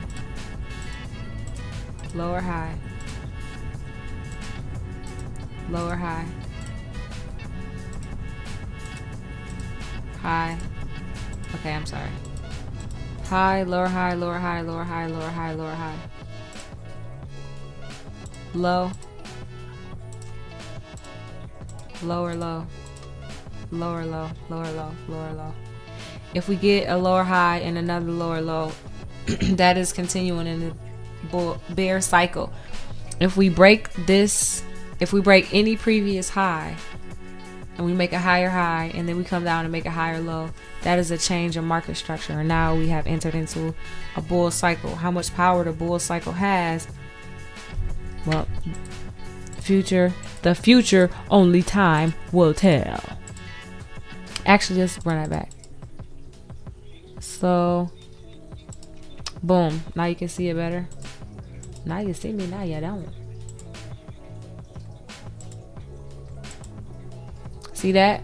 Lower high. Lower high. High. Okay, I'm sorry. High, lower high, lower high, lower high, lower high, lower high. Low. Lower low. Lower low, lower low, lower low. If we get a lower high and another lower low, that is continuing in the bear cycle. If we break this, if we break any previous high and we make a higher high and then we come down and make a higher low, that is a change in market structure. And now we have entered into a bull cycle. How much power the bull cycle has, well, the future only time will tell. Actually, just run that back. So, boom. Now you can see it better. Now you see me, now you don't. See that?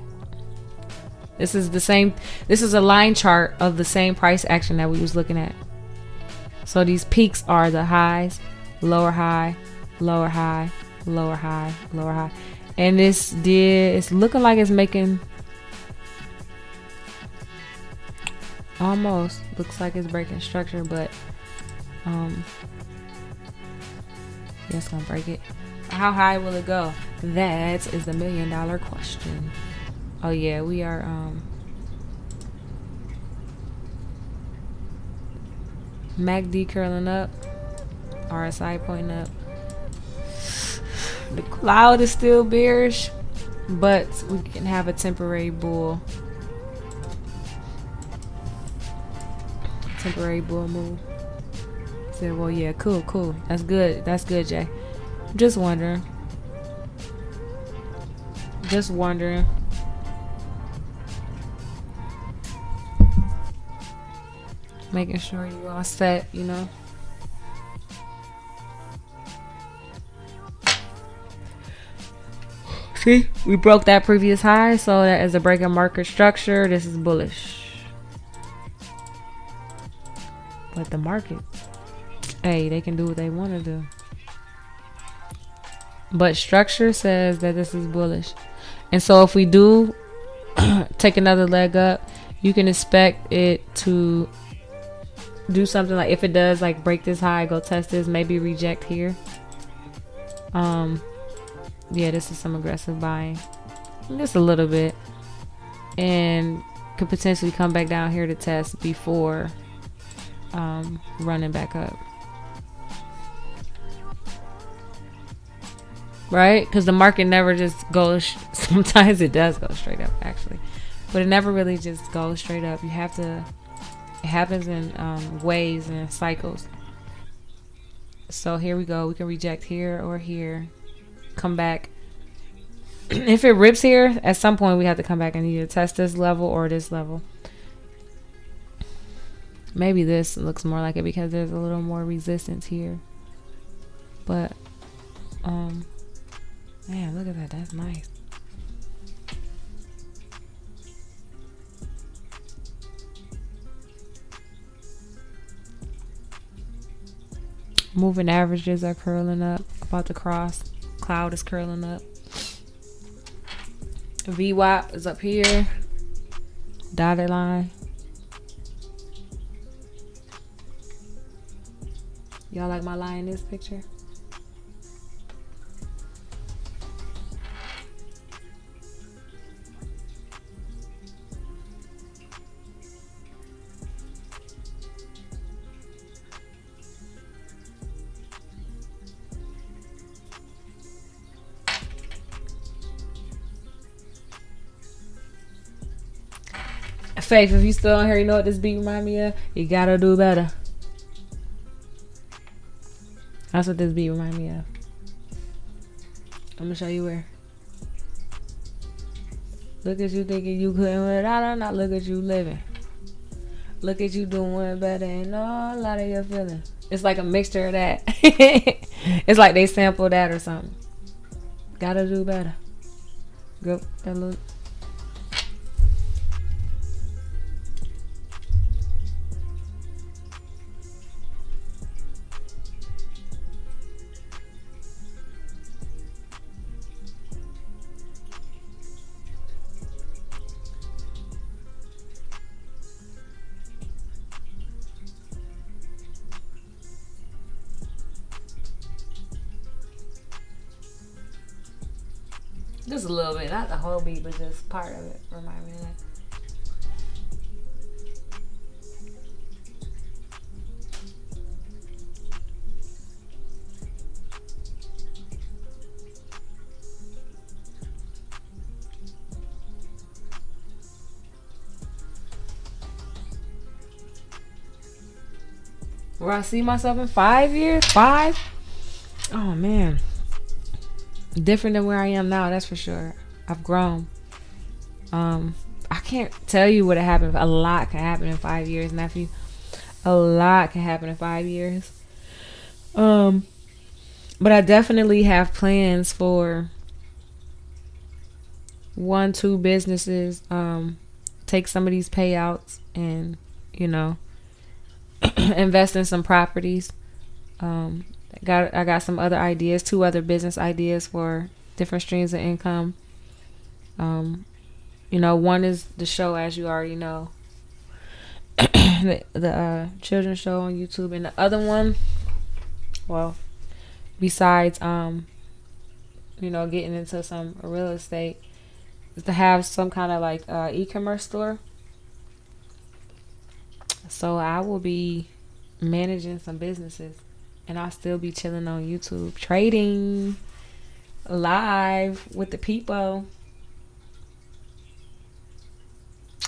This is the same. This is a line chart of the same price action that we was looking at. So these peaks are the highs, lower high, lower high, lower high, lower high. And it's looking like it's making, almost looks like it's breaking structure, but yeah, it's gonna break it. How high will it go? That is the $1 million question. Oh yeah, we are MACD curling up, RSI pointing up. The cloud is still bearish, but we can have a temporary bull. Temporary bull move. Said, well, yeah, cool. That's good. That's good, Jay. Just wondering. Making sure you all set, you know. See, we broke that previous high, so that is a break in market structure. This is bullish. But the market, hey, they can do what they want to do. But structure says that this is bullish. And so if we do take another leg up, you can expect it to do something like, if it does like break this high, go test this, maybe reject here. Yeah, this is some aggressive buying, just a little bit, and could potentially come back down here to test before running back up, right? Because the market never just goes, sometimes it does go straight up actually, but it never really just goes straight up. You have to, it happens in waves and cycles. So here we go, we can reject here or here, come back. If it rips here, at some point we have to come back and either test this level or this level. Maybe this looks more like it because there's a little more resistance here. But man, look at that, that's nice. Moving averages are curling up, about to cross. Cloud is curling up. VWAP is up here. Dotted line. Y'all like my lioness picture? Faith, if you still on here, you know what this beat remind me of? You gotta do better. That's what this beat remind me of. I'm gonna show you where. Look at you thinking you couldn't without her, not look at you living. Look at you doing better and all a lot of your feelings. It's like a mixture of that. It's like they sample that or something. Gotta do better. Go that look. Just a little bit, not the whole beat, but just part of it. Remind me of that. Where I see myself in 5 years? 5? Oh man. Different than where I am now, that's for sure. I've grown. I can't tell you what happened. A lot can happen in 5 years, nephew. A lot can happen in 5 years. But I definitely have plans for 1-2 businesses. Take some of these payouts and, invest in some properties. I got some other ideas, 2 other business ideas for different streams of income. One is the show, as you already know, the children's show on YouTube, and the other one, well, besides getting into some real estate, is to have some kind of like e-commerce store. So I will be managing some businesses. And I'll still be chilling on YouTube, trading live with the people.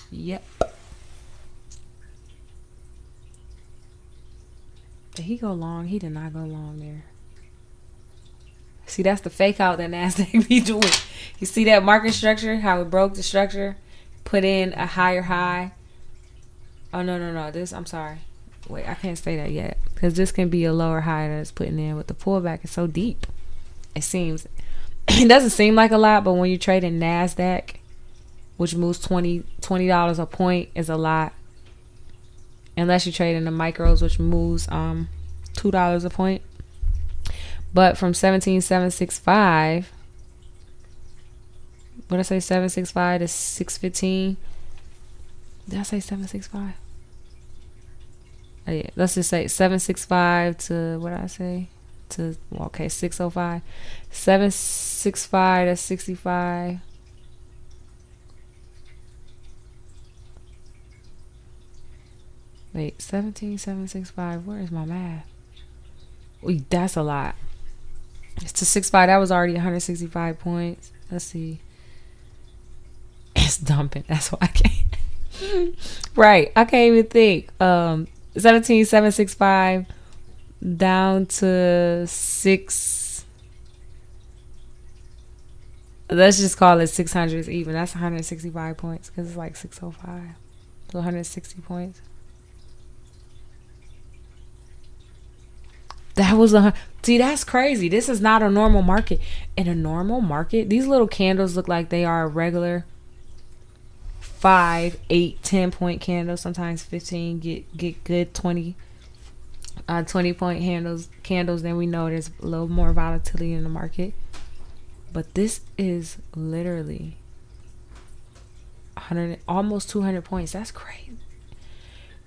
Yep. Did he go long? He did not go long there. See, that's the fake out that NASDAQ be doing. You see that market structure? How it broke the structure? Put in a higher high. Oh, no. I'm sorry. Wait, I can't say that yet. Because this can be a lower high that's putting in with the pullback. It's so deep. It seems. It doesn't seem like a lot, but when you trade in NASDAQ, which moves $20 a point, is a lot. Unless you trade in the micros, which moves $2 a point. But from 17,765, what did I say, 765 to 615? Did I say 765? Oh, yeah. Let's just say 765 to, what did I say? To, okay, 605. 765 to 65. Wait, 17,765. Where is my math? Wait, that's a lot. It's to 65. That was already 165 points. Let's see. It's dumping. That's why I can't. Right. I can't even think. 17,765 down to 6. Let's just call it 600 even. That's 165 points because it's like 605. So 160 points. That was see, that's crazy. This is not a normal market. In a normal market, these little candles look like they are a regular 5, 8, 10 point candles. Sometimes 15. Get good 20 point candles. Then we know there's a little more volatility in the market. But this is literally 100, almost 200 points. That's crazy.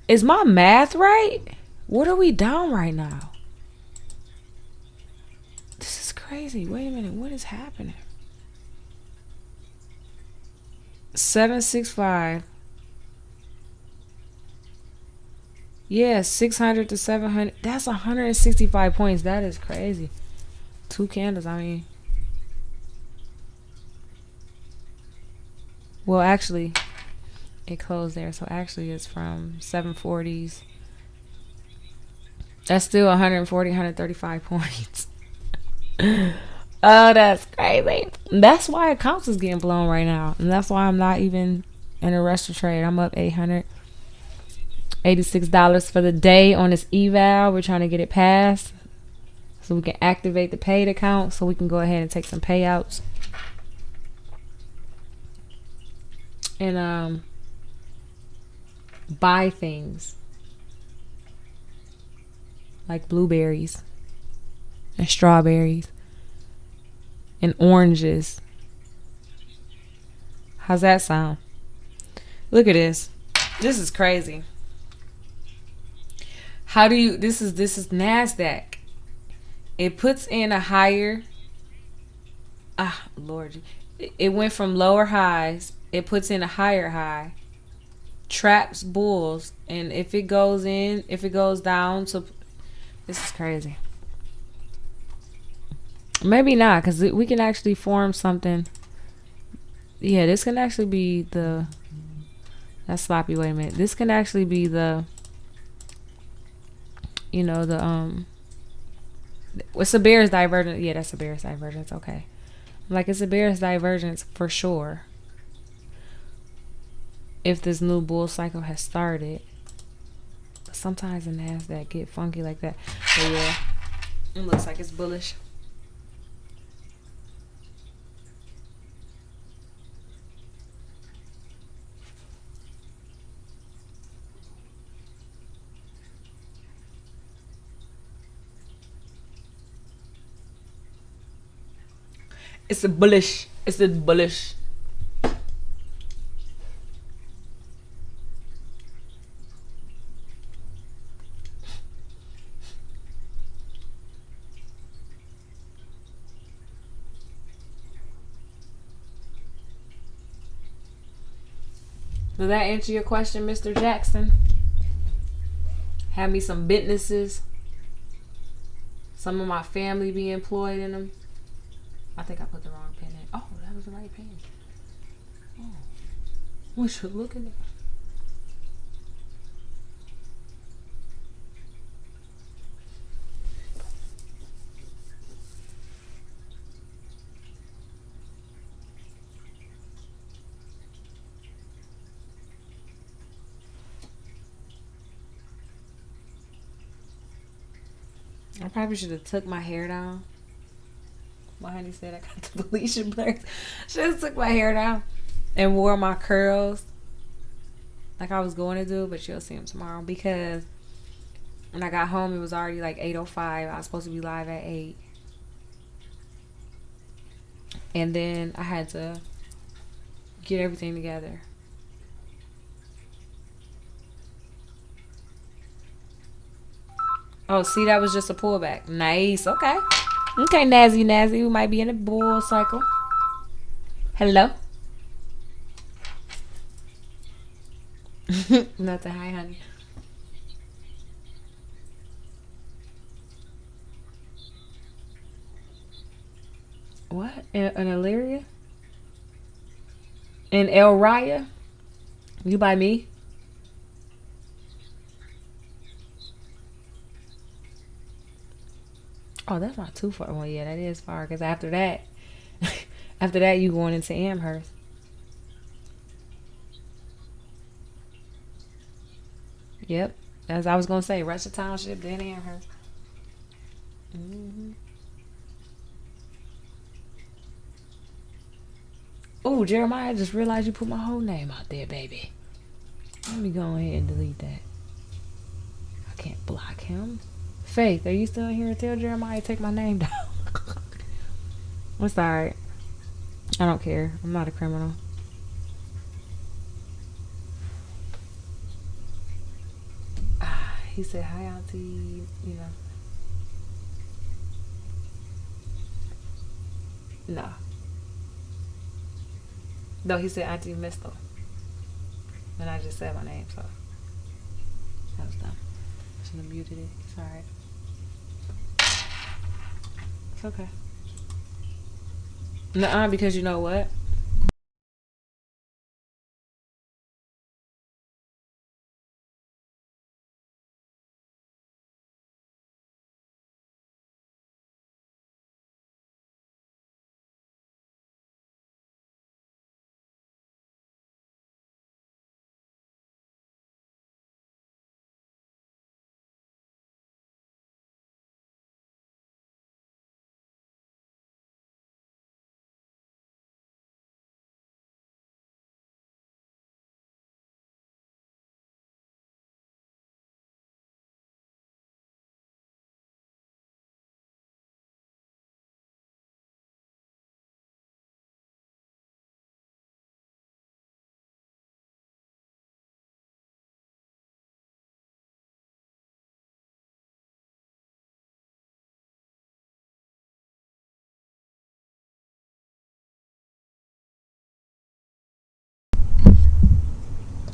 Is my math right? What are we down right now? This is crazy. Wait a minute. What is happening? 765. Yeah, 600 to 700. That's 165 points. That is crazy. 2 candles. I mean, well, actually, it closed there. So actually, it's from 740s. That's still 140, 135 points. Oh, that's crazy. That's why accounts is getting blown right now, and that's why I'm not even in a rush to trade. I'm up 800. $86 for the day on this eval. We're trying to get it passed so we can activate the paid account so we can go ahead and take some payouts. And buy things like blueberries and strawberries and oranges. How's that sound? Look at this. This is crazy. How do you, this is NASDAQ. It puts in a higher, Lord. It went from lower highs. It puts in a higher high. Traps bulls. And if it goes down, so this is crazy. Maybe not, because we can actually form something. Yeah, this can actually be the, that's sloppy, wait a minute. This can actually be the, it's a bearish divergence. Yeah, that's a bearish divergence. Okay. Like, it's a bearish divergence for sure. If this new bull cycle has started. But sometimes the NASDAQ get funky like that. But yeah, it looks like it's bullish. It's a bullish. It's a bullish. Does that answer your question, Mr. Jackson? Have me some businesses. Some of my family be employed in them. I think I put the wrong pen in. Oh, that was the right pen. Oh, we should look at it. I probably should have took my hair down. My honey said I got the bleaching blacks. Should have took my hair down and wore my curls like I was going to do, but you'll see them tomorrow because when I got home it was already like 8:05. I was supposed to be live at 8. And then I had to get everything together. Oh, see, that was just a pullback. Nice. Okay. Okay, Nazzy. We might be in a bull cycle. Hello? Nothing. Hi, honey. What? An Illyria? An El Raya? You by me? Oh, that's not too far. Well, yeah, that is far. Because after that, you going into Amherst. Yep. As I was going to say, Russia Township, then Amherst. Oh, Jeremiah, I just realized you put my whole name out there, baby. Let me go ahead and delete that. I can't block him. Faith, are you still in here to tell Jeremiah to take my name down? It's alright. I don't care. I'm not a criminal. He said, hi, auntie. No. No, he said, auntie Misto. And I just said my name, so. That was dumb. Shouldn't have muted it. It's alright. It's okay. Nuh-uh, because you know what?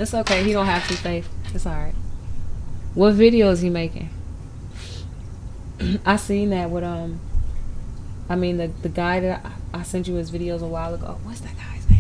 It's okay. He don't have to, Faith. It's alright. What video is he making? I seen that with I mean the guy that I sent you his videos a while ago. What's that guy's name?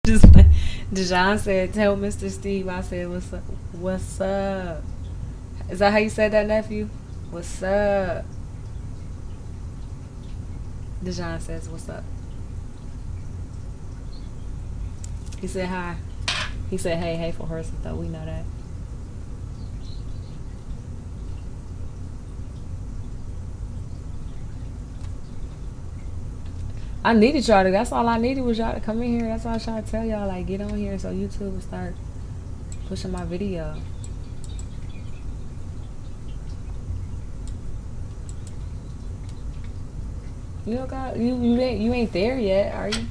Just Dejan said, "Tell Mr. Steve." I said, "What's up? What's up?" Is that how you said that, nephew? What's up? Dejan says, "What's up?" He said, "Hi." He said, "Hey for horses, though. We know that." I needed y'all to. That's all I needed was y'all to come in here. That's all I was trying to tell y'all. Like, get on here so YouTube will start pushing my video. You don't got you ain't there yet, are you?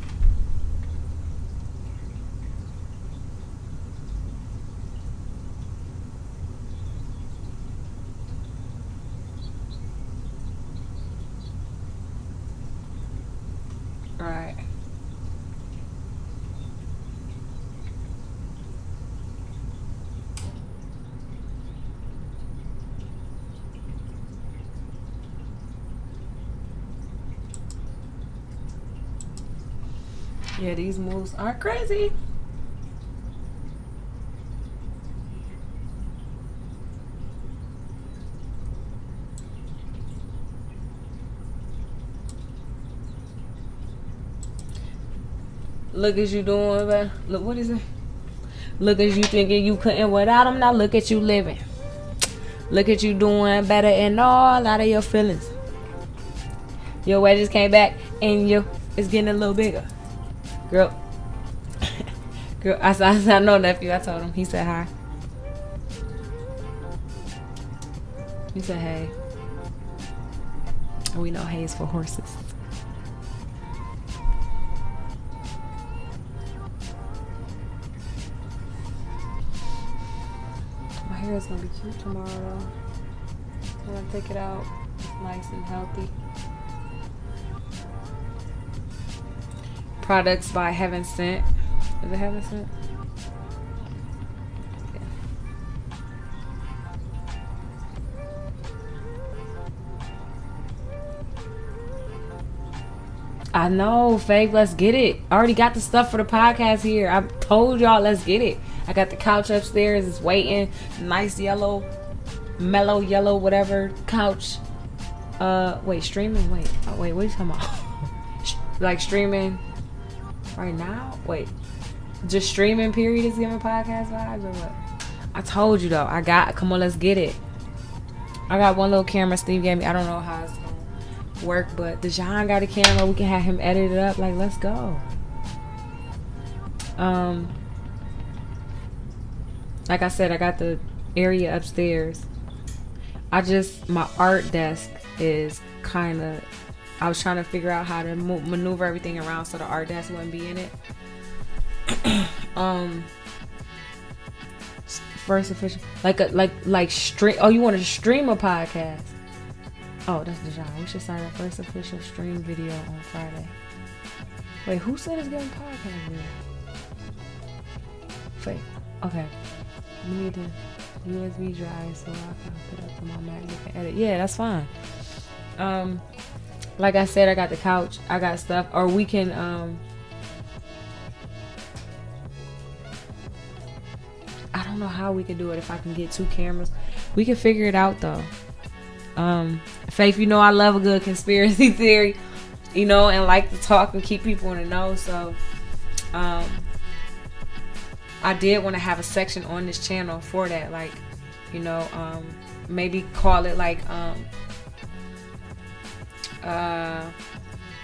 All right. Yeah, these moves are crazy. Look as you doing, but look, what is it? Look as you thinking you couldn't without them. Now look at you living. Look at you doing better and all out of your feelings. Your wedges came back and it's getting a little bigger. Girl, I know, nephew. I told him. He said hi. He said hey. And we know hey is for horses. My hair is gonna be cute tomorrow, though. I'm gonna take it out. It's nice and healthy. Products by Heaven Sent. Is it Heaven Sent? Yeah. I know, Faith. Let's get it. I already got the stuff for the podcast here. I told y'all, let's get it. I got the couch upstairs. It's waiting. Nice yellow, mellow yellow, whatever couch. Wait, streaming? Wait, what are you talking about? Like streaming right now? Wait, just streaming period is giving podcast vibes or what? I told you though. Come on, let's get it. I got one little camera Steve gave me. I don't know how it's gonna work, but Dejan got a camera. We can have him edit it up. Like, let's go. Like I said, I got the area upstairs. My art desk is kind of, I was trying to figure out how to maneuver everything around so the art desk wouldn't be in it. First official, like stream. Oh, you want to stream a podcast? Oh, that's Dejan. We should start our first official stream video on Friday. Wait, who said it's getting podcast video? Wait, okay. We need the USB drive so I can put it up to my Mac and edit. Yeah, that's fine. Like I said, I got the couch. I got stuff. Or we can I don't know how we can do it if I can get 2 cameras. We can figure it out though. Faith, you know I love a good conspiracy theory, you know, and like to talk and keep people in the know. So I did want to have a section on this channel for that, like, you know, maybe call it like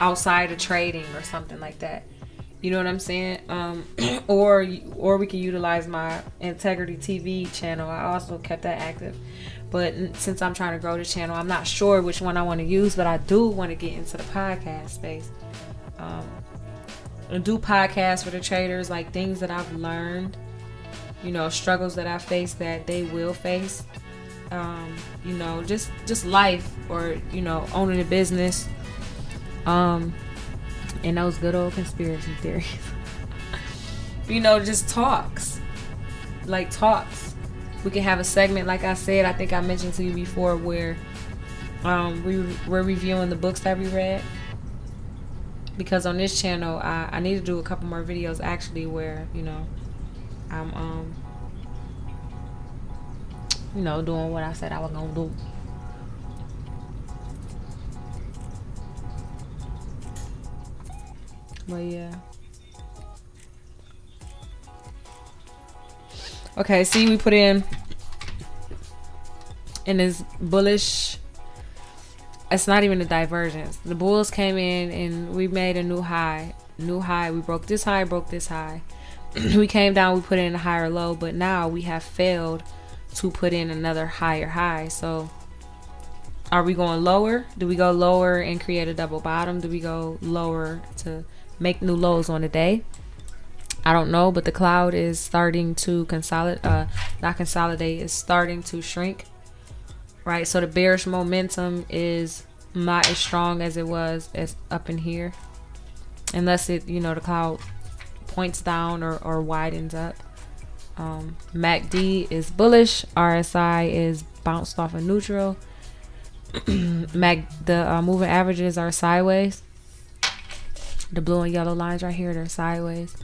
outside of trading or something like that. You know what I'm saying? Or we can utilize my Integrity TV channel. I also kept that active. But since I'm trying to grow the channel, I'm not sure which one I want to use, but I do want to get into the podcast space. And do podcasts for the traders, like things that I've learned, you know, struggles that I face that they will face. You know, just life, or, you know, owning a business. And those good old conspiracy theories. You know, just talks. Like talks. We can have a segment, like I said, I think I mentioned to you before, where we're reviewing the books that we read. Because on this channel, I need to do a couple more videos actually where, you know, I'm you know, doing what I said I was gonna do. But yeah. Okay, see, we put in this bullish. It's not even a divergence. The bulls came in and we made a new high. We broke this high, we came down, we put in a higher low, but now we have failed to put in another higher high. So are we going lower? Do we go lower and create a double bottom? Do we go lower to make new lows on the day? I don't know, but the cloud is starting to not consolidate, it's starting to shrink, right? So the bearish momentum is not as strong as it was as up in here, unless it, you know, the cloud points down or widens up. MACD is bullish, RSI is bounced off of neutral. The moving averages are sideways. The blue and yellow lines right here, they're sideways.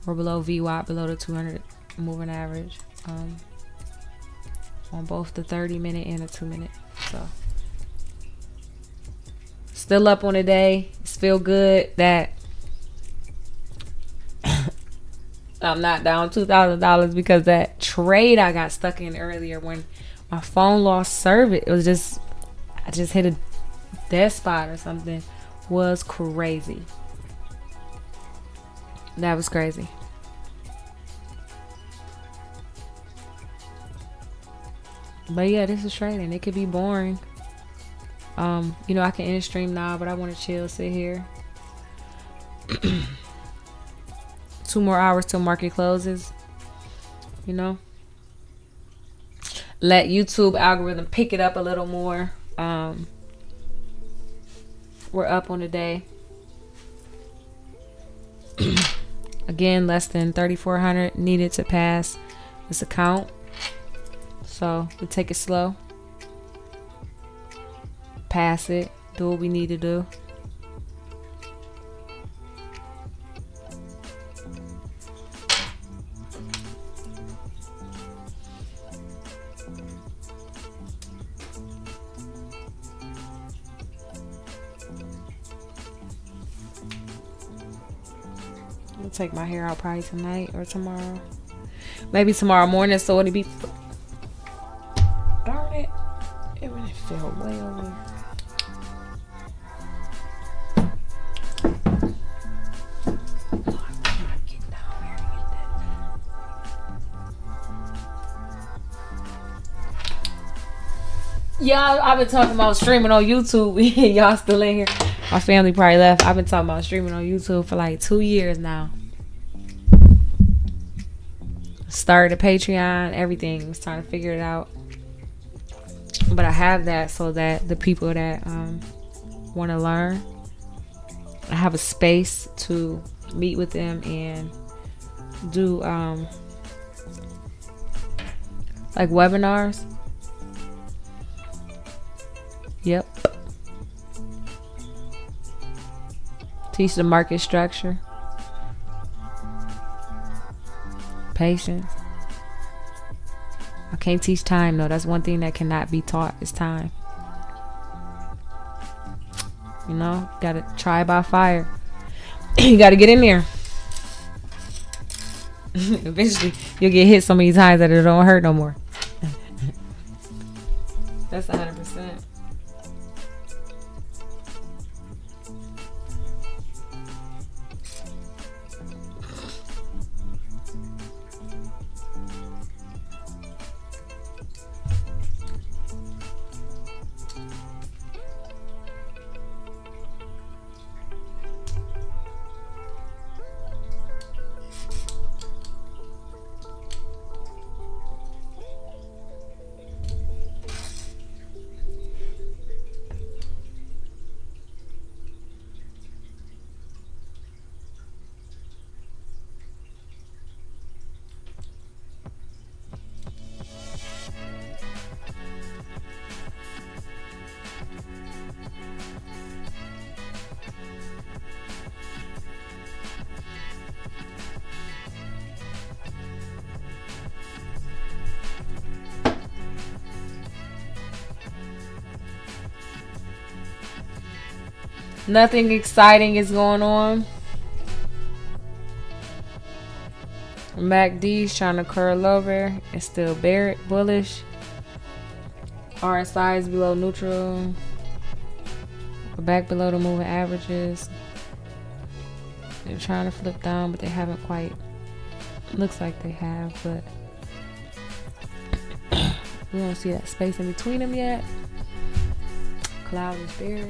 We're below VWAP, below the 200 moving average, on both the 30-minute and the 2-minute. So still up on the day. It's feel good that I'm not down $2,000 because that trade I got stuck in earlier when my phone lost service, it was just, I just hit a dead spot or something, was crazy. That was crazy. But yeah, this is trading. It could be boring. You know, I can end stream now, but I want to chill, sit here. 2 more hours till market closes. You know, let YouTube algorithm pick it up a little more. We're up on the day. Again, less than 3,400 needed to pass this account, so we take it slow, pass it, do what we need to do. I'll take my hair out probably tonight or tomorrow. Maybe tomorrow morning, so it'll be... Darn it. It really fell way over here. Yeah, I've been talking about streaming on YouTube. Y'all still in here. My family probably left. I've been talking about streaming on YouTube for like 2 years now. Started a Patreon, everything. Was trying to figure it out. But I have that so that the people that want to learn, I have a space to meet with them and do like webinars. Yep. Teach the market structure. Patience. I can't teach time though. That's one thing that cannot be taught is time. You know, gotta try by fire. You gotta get in there. Eventually, you'll get hit so many times that it don't hurt no more. That's 100%. Nothing exciting is going on. MACD's trying to curl over. It's still bullish. RSI is below neutral. We're back below the moving averages. They're trying to flip down, but they haven't quite. Looks like they have, but we don't see that space in between them yet. Cloud is bearish.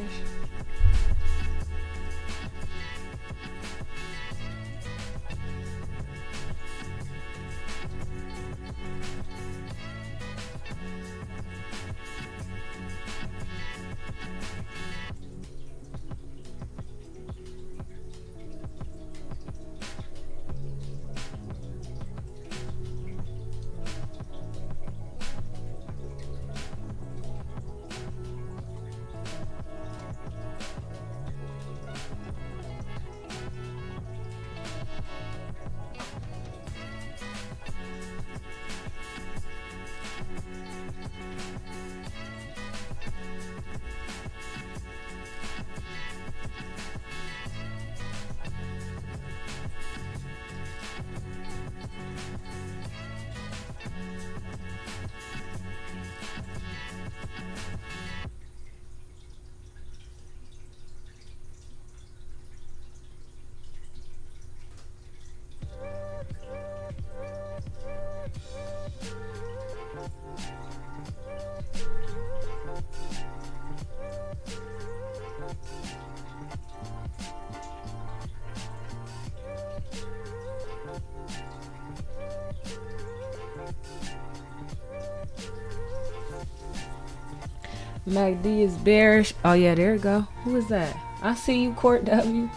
MACD is bearish. Oh yeah, there we go. Who is that? I see you, Court W.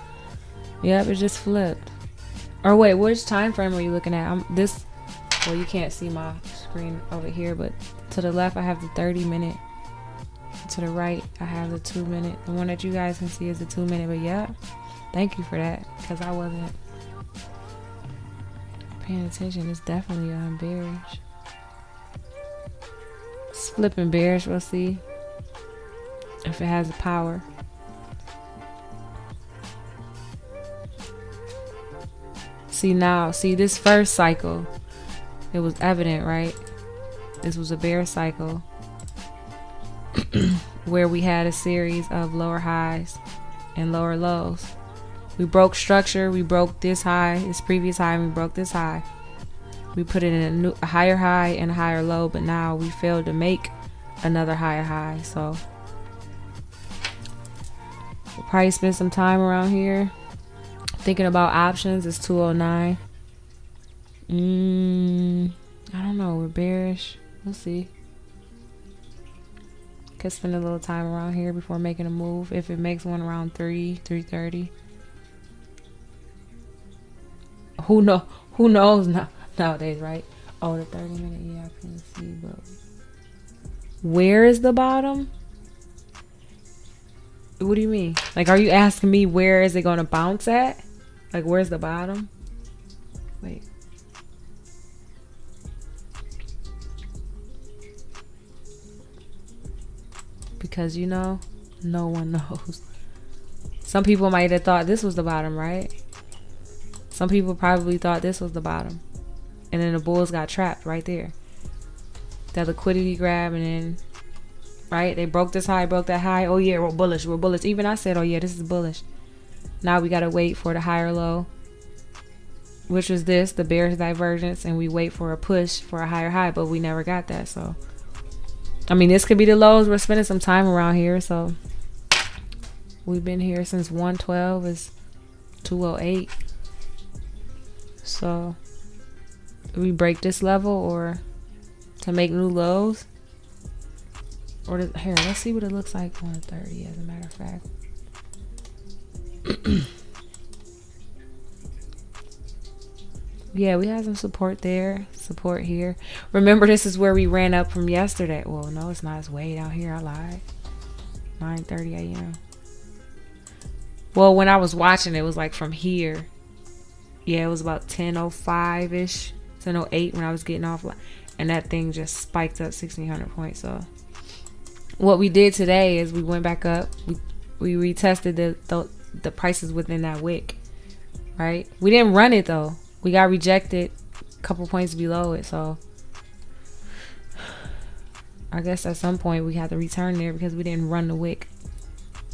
Yep, it just flipped. Or wait, which time frame are you looking at? Well, you can't see my screen over here, but to the left I have the 30-minute. To the right I have the 2-minute. The one that you guys can see is the 2-minute. But yeah, thank you for that, because I wasn't paying attention. It's definitely bearish. It's flipping bearish. We'll see if it has the power. See this first cycle, it was evident, right? This was a bear cycle where we had a series of lower highs and lower lows. We broke structure, we broke this high, this previous high, and we broke this high. We put it in a higher high and a higher low, but now we failed to make another higher high. So we'll probably spend some time around here thinking about options. It's 209. I don't know. We're bearish. We'll see. Could spend a little time around here before making a move. If it makes one around 3:30. Who knows nowadays, right? Oh, the 30-minute. Yeah, I can see, but where is the bottom? What do you mean? Like, are you asking me where is it going to bounce at? Like, where's the bottom? Wait. Because, no one knows. Some people might have thought this was the bottom, right? Some people probably thought this was the bottom. And then the bulls got trapped right there. That liquidity grab, and then right? They broke this high, broke that high. Oh yeah, we're bullish, we're bullish. Even I said, oh yeah, this is bullish. Now we gotta wait for the higher low, which was this, the bearish divergence, and we wait for a push for a higher high, but we never got that. So I mean, this could be the lows. We're spending some time around here, so we've been here since 112 is 208. So we break this level or to make new lows, or here, let's see what it looks like on 30 as a matter of fact. Yeah, we have some support there, support here. Remember, this is where we ran up from yesterday. Well, no, it's not. It's way down here. I lied. 9:30 a.m. Well, when I was watching, it was like from here. Yeah, it was about 10:05-ish, 10:08 when I was getting off. And that thing just spiked up 1,600 points. So what we did today is we went back up. We retested the prices within that wick, right? We didn't run it, though. We got rejected a couple points below it, so I guess at some point we had to return there because we didn't run the wick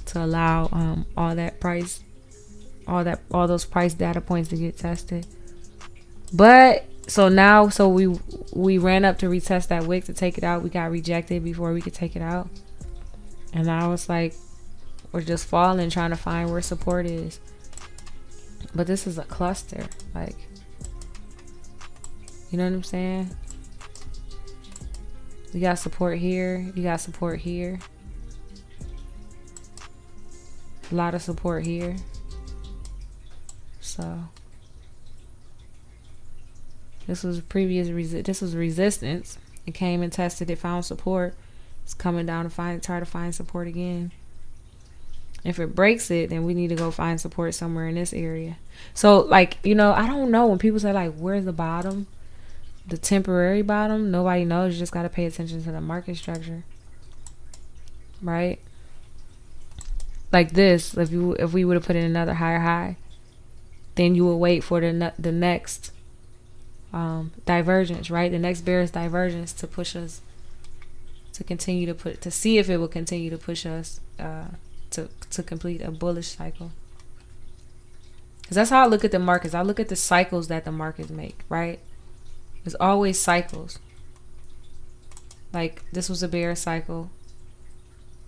to allow all those price data points to get tested. But so now, we ran up to retest that wick to take it out. We got rejected before we could take it out, and now it's like we're just falling, trying to find where support is. But this is a cluster, like. You know what I'm saying? You got support here. You got support here. A lot of support here. So this was this was resistance. It came and tested it, found support. It's coming down to try to find support again. If it breaks it, then we need to go find support somewhere in this area. So like, I don't know when people say like, where's the bottom? The temporary bottom, nobody knows. You just got to pay attention to the market structure, right? Like this, if we would have put in another higher high, then you would wait for the next divergence, right? The next bearish divergence to push us to continue to see if it will continue to push us to complete a bullish cycle. Because that's how I look at the markets. I look at the cycles that the markets make, right? There's always cycles. Like this was a bear cycle.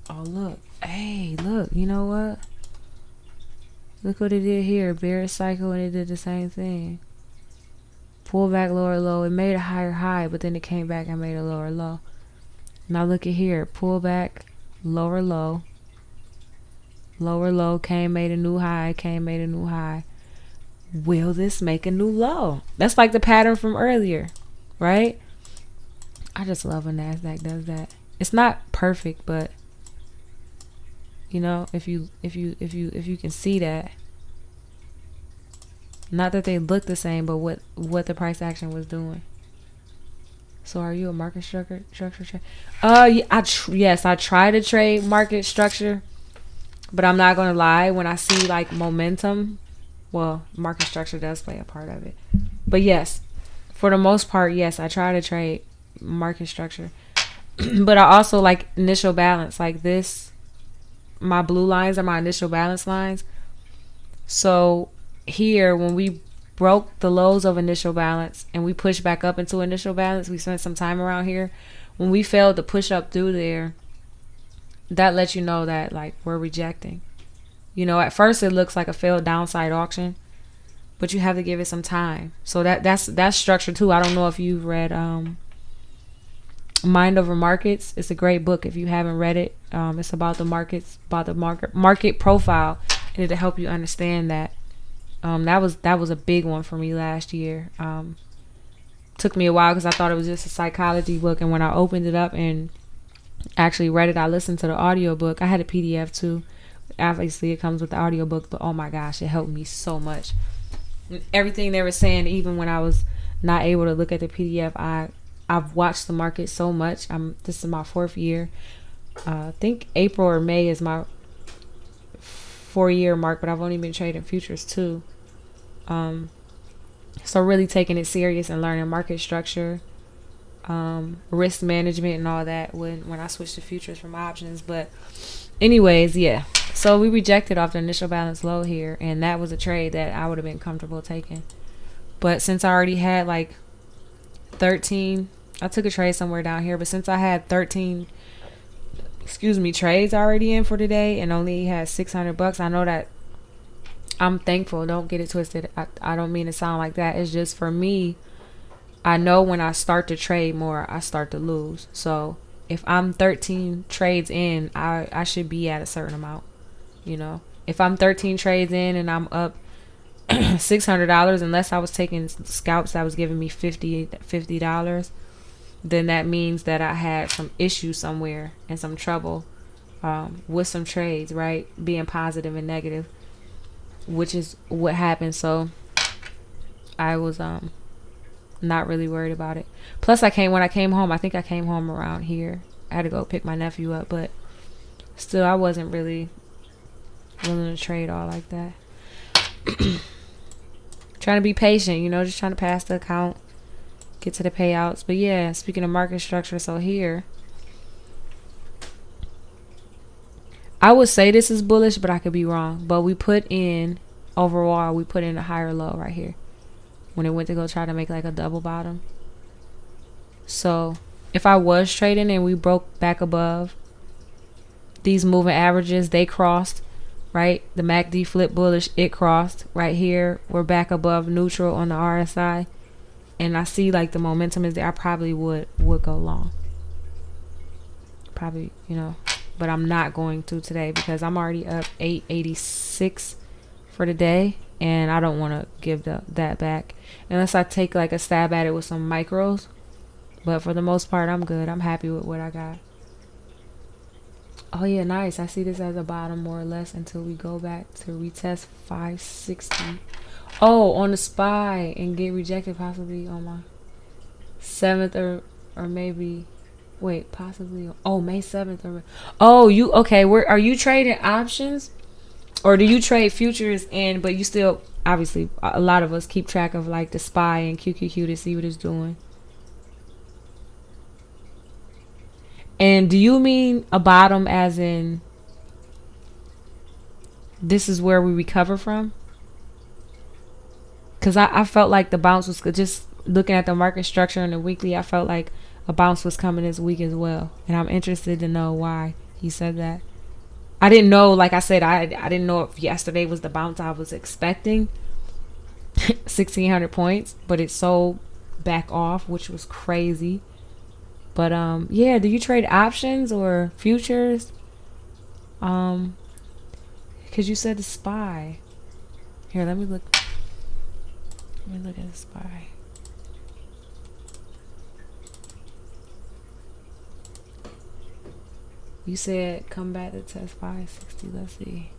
Oh look, hey, look, you know what? Look what it did here, bear cycle, and it did the same thing. Pull back, lower low. It made a higher high, but then it came back and made a lower low. Now look at here, pull back, lower low. Lower low, came, made a new high, came, made a new high. Will this make a new low? That's like the pattern from earlier, right? I just love when NASDAQ does that. It's not perfect, but if you can see that, not that they look the same, but what the price action was doing. So are you a market structure trader? Yes, I try to trade market structure, but I'm not gonna lie, when I see like momentum, well, market structure does play a part of it. But yes, for the most part, yes, I try to trade market structure. But I also like initial balance. Like this, my blue lines are my initial balance lines. So here, when we broke the lows of initial balance and we pushed back up into initial balance, we spent some time around here. When we failed to push up through there, that lets you know that like we're rejecting. At first it looks like a failed downside auction, but you have to give it some time. So that's structure too. I don't know if you've read Mind Over Markets. It's a great book if you haven't read it. It's about the markets, about the market profile, and it'll help you understand that. That was a big one for me last year. Took me a while because I thought it was just a psychology book, and when I opened it up and actually read it, I listened to the audiobook. I had a PDF too. Obviously it comes with the audiobook, but oh my gosh, it helped me so much. Everything they were saying, even when I was not able to look at the PDF, I've watched the market so much. This is my 4th year. I think April or May is my 4-year mark, but I've only been trading futures too. So really taking it serious and learning market structure, risk management and all that when I switched to futures from options. But anyways, yeah. So we rejected off the initial balance low here, and that was a trade that I would have been comfortable taking. But since I already had like 13, I took a trade somewhere down here, but since I had 13 trades already in for today and only had $600, I know that I'm thankful. Don't get it twisted. I don't mean to sound like that. It's just for me, I know when I start to trade more, I start to lose. So if I'm 13 trades in, I should be at a certain amount. You know, if I'm 13 trades in and I'm up $600, unless I was taking scalps that was giving me $50, then that means that I had some issue somewhere and some trouble with some trades, right? Being positive and negative, which is what happened. So I was not really worried about it. Plus when I came home, I think I came home around here. I had to go pick my nephew up, but still I wasn't really willing to trade all like that. Trying to be patient, you know, just trying to pass the account, get to the payouts. But yeah, speaking of market structure, so here I would say this is bullish, but I could be wrong. But we put in overall, we put in a higher low right here when it went to go try to make like a double bottom. So if I was trading and we broke back above these moving averages, they crossed, right? The MACD flip bullish, it crossed right here. We're back above neutral on the RSI, and I see like the momentum is there. I probably would go long, probably, you know, but I'm not going to today because I'm already up 886 for the day, and I don't want to give that back unless I take like a stab at it with some micros. But for the most part, I'm good. I'm happy with what I got. Oh yeah, nice. I see this as a bottom more or less until we go back to retest 560. Oh, on the SPY and get rejected possibly on my 7th or maybe, wait, possibly, oh, May 7th or, oh, you, okay, where are you trading options or do you trade futures? And but you still, obviously a lot of us keep track of like the SPY and QQQ to see what it's doing. And do you mean a bottom as in this is where we recover from? Because I felt like the bounce was just looking at the market structure and the weekly. I felt like a bounce was coming this week as well. And I'm interested to know why he said that. I didn't know, like I said, I didn't know if yesterday was the bounce I was expecting. 1,600 points. But it sold back off, which was crazy. But yeah, do you trade options or futures? Because you said the SPY. Here, let me look. Let me look at the SPY. You said come back to test 560. Let's see.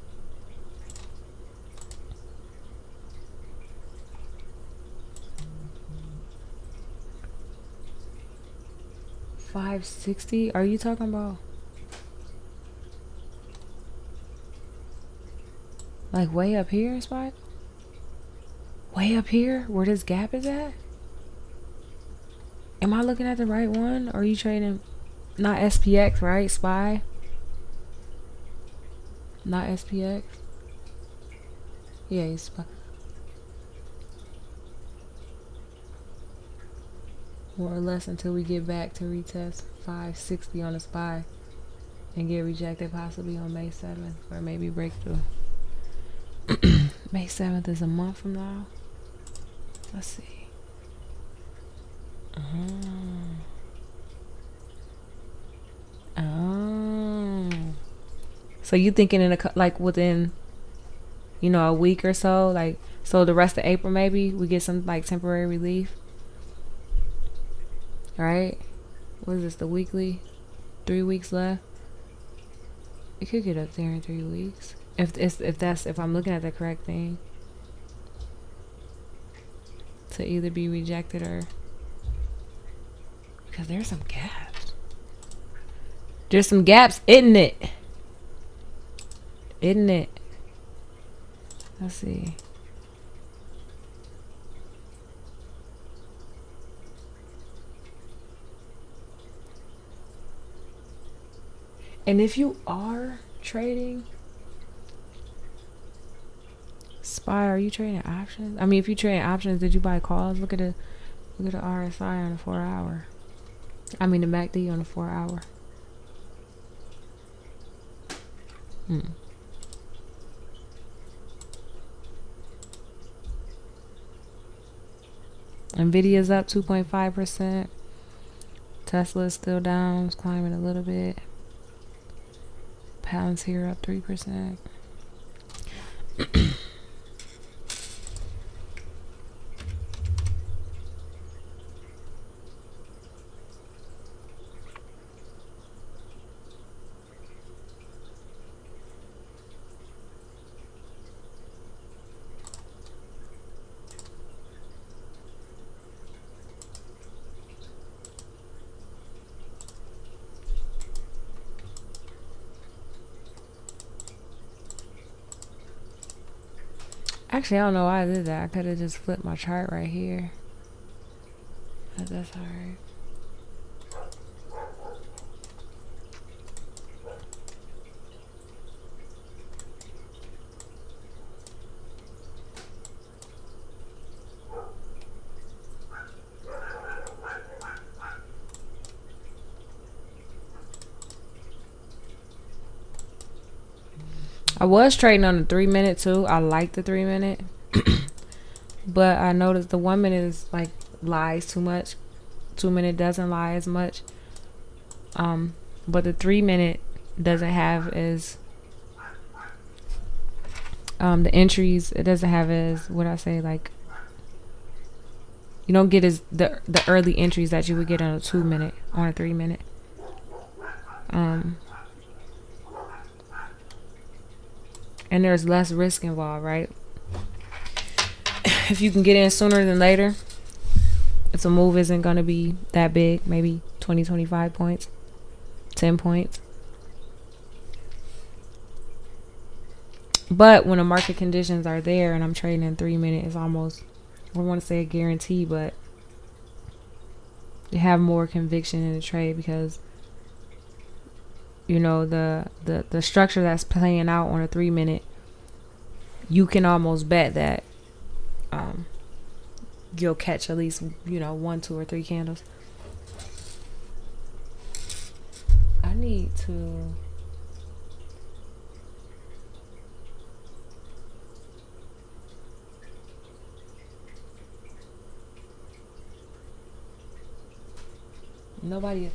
$560? Are you talking about like way up here, spot? Way up here where this gap is at? Am I looking at the right one? Or are you trading not SPX, right? SPY? Not SPX? Yeah, it's SPY. More or less until we get back to retest 560 on the SPY and get rejected possibly on May 7th or maybe breakthrough. May 7th is a month from now. Let's see. Oh. So you thinking in like within, you know, a week or so, like, so the rest of April maybe we get some like temporary relief? Right? What is this, the weekly? 3 weeks left? It could get up there in 3 weeks. If I'm looking at the correct thing. To either be rejected or, because there's some gaps. There's some gaps, isn't it? Isn't it? Let's see. And if you are trading SPY, are you trading options? I mean, if you trade options, did you buy calls? Look at the RSI on the 4 hour. I mean the MACD on the 4 hour. Nvidia's up 2.5%. Tesla's still down, it's climbing a little bit. Pounds here up 3%. Actually, I don't know why I did that. I could have just flipped my chart right here. But that's alright. I was trading on the 3 minute too. I like the 3 minute. But I noticed the 1 minute is like lies too much. 2 minute doesn't lie as much. But the 3 minute doesn't have as the entries, it doesn't have as, what I say, like, you don't get as the early entries that you would get on a 2 minute, on a 3 minute. And there's less risk involved, right? If you can get in sooner than later, if the move isn't going to be that big, maybe 20, 25 points, 10 points. But when the market conditions are there and I'm trading in 3 minutes, it's almost, I don't want to say a guarantee, but you have more conviction in the trade because, you know, the structure that's playing out on a 3 minute, you can almost bet that you'll catch at least, you know, 1, 2, or 3 candles. I need to nobody.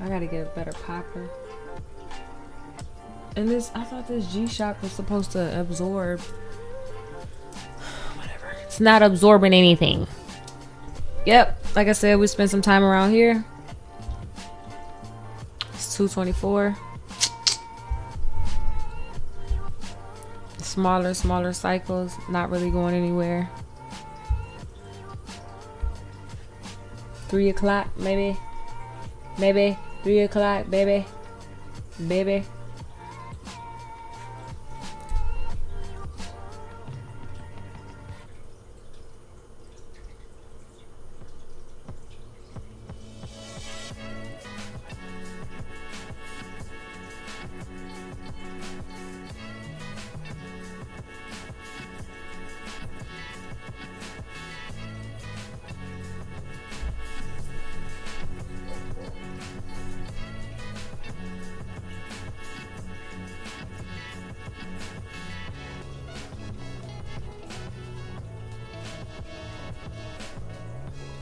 I gotta get a better popper. And this, I thought this G-Shock was supposed to absorb. Whatever. It's not absorbing anything. Yep. Like I said, we spent some time around here. It's 224. Smaller cycles. Not really going anywhere. 3 o'clock, maybe. Maybe. 3 o'clock, baby. Baby.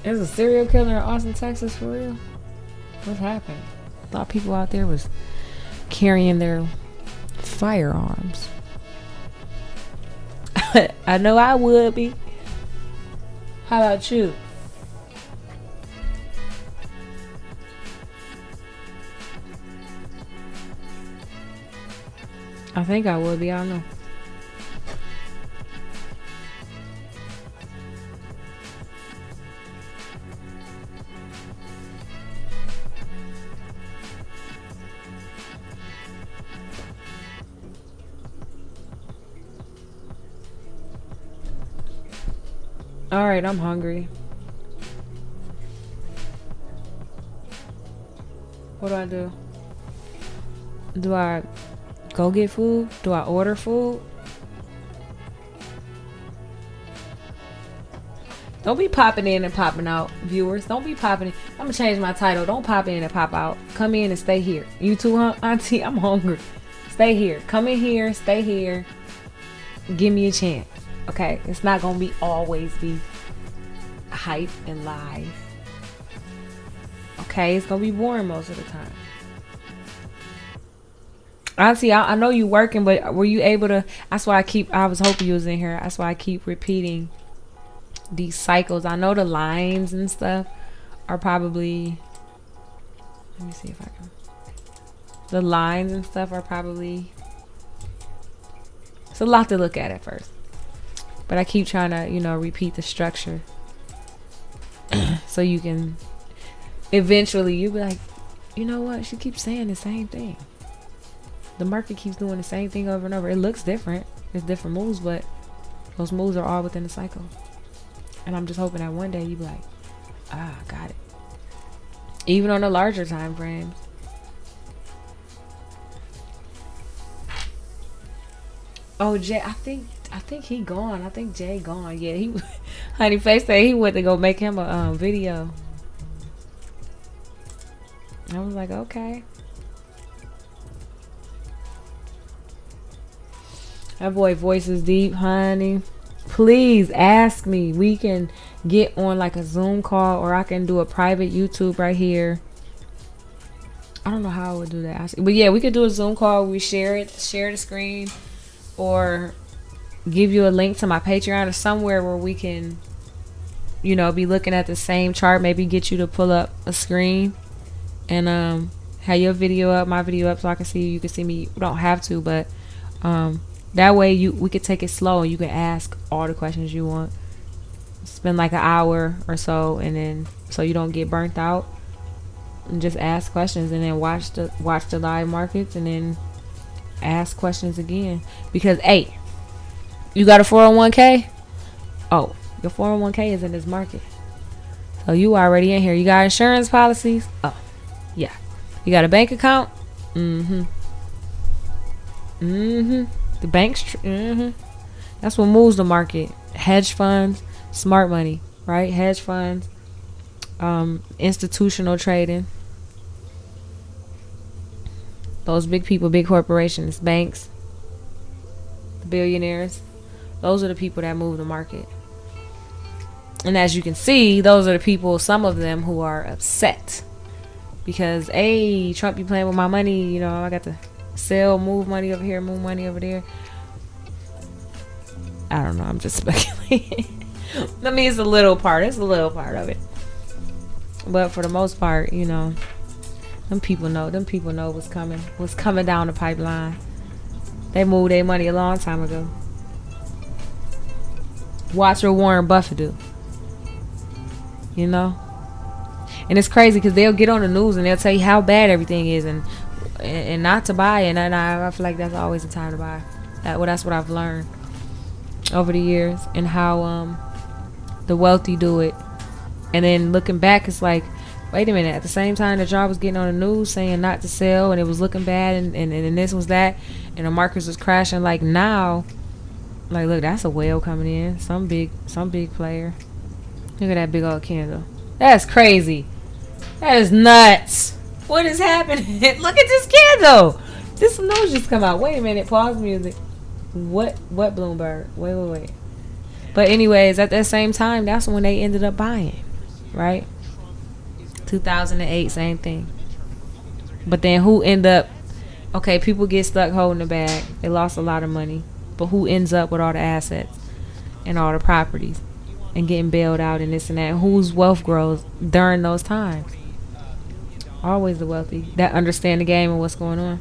There's a serial killer in Austin, Texas, for real? What happened? Thought people out there was carrying their firearms. I know I would be. How about you? I think I would be. I don't know. Alright, I'm hungry. What do? Do I go get food? Do I order food? Don't be popping in and popping out, viewers. Don't be popping in. I'm gonna change my title. Don't pop in and pop out. Come in and stay here. You too, huh, Auntie? I'm hungry. Stay here. Come in here. Stay here. Give me a chance. Okay? It's not gonna be always be hype and live. Okay? It's gonna be boring most of the time. Honestly, I know you working, but were you able to? That's why I was hoping you was in here. That's why I keep repeating these cycles. I know the lines and stuff are probably, let me see if I can, the lines and stuff are probably, it's a lot to look at first, but I keep trying to, you know, repeat the structure so you can eventually, you be like, you know what, she keeps saying the same thing. The market keeps doing the same thing over and over. It looks different. It's different moves, but those moves are all within the cycle. And I'm just hoping that one day you be like, got it. Even on the larger time frames. Oh, Jay, I think he gone. I think Jay gone. Yeah, he Honey Face said he went to go make him a video. I was like, okay. That boy voice is deep, honey. Please ask me. We can get on like a Zoom call, or I can do a private YouTube right here. I don't know how I would do that, but yeah, we could do a Zoom call. We share the screen, or give you a link to my Patreon or somewhere where we can, you know, be looking at the same chart. Maybe get you to pull up a screen and have your video up, my video up, so I can see you. You can see me. You don't have to, but that way we could take it slow and you can ask all the questions you want. Spend like an hour or so, and then so you don't get burnt out, and just ask questions, and then watch the live markets, and then ask questions again. Because hey, you got a 401k? Oh, your 401k is in this market. So you already in here. You got insurance policies? Oh, yeah. You got a bank account? The banks, that's what moves the market. Hedge funds, smart money, right? Hedge funds, institutional trading. Those big people, big corporations, banks, billionaires. Those are the people that move the market. And as you can see, those are the people, some of them, who are upset. Because, hey, Trump be playing with my money. You know, I got to sell, move money over here, move money over there. I don't know. I'm just speculating. I mean, it's a little part. It's a little part of it. But for the most part, you know, them people know. Them people know what's coming down the pipeline. They moved their money a long time ago. Watch what Warren Buffett do. You know? And it's crazy because they'll get on the news and they'll tell you how bad everything is and not to buy. And I feel like that's always the time to buy. That's what I've learned over the years, and how the wealthy do it. And then looking back, it's like, wait a minute, at the same time that y'all was getting on the news saying not to sell, and it was looking bad, and this was that, and the markets was crashing, like now, like, look, that's a whale coming in, some big player. Look at that big old candle. That's crazy. That is nuts. What is happening? Look at this candle. This news just come out. Wait a minute, pause music. What Bloomberg? Wait. But anyways, at that same time, that's when they ended up buying. right? 2008, same thing. But then who end up? Okay, people get stuck holding the bag. They lost a lot of money, but who ends up with all the assets and all the properties and getting bailed out and this and that? Whose wealth grows during those times? Always the wealthy that understand the game and what's going on.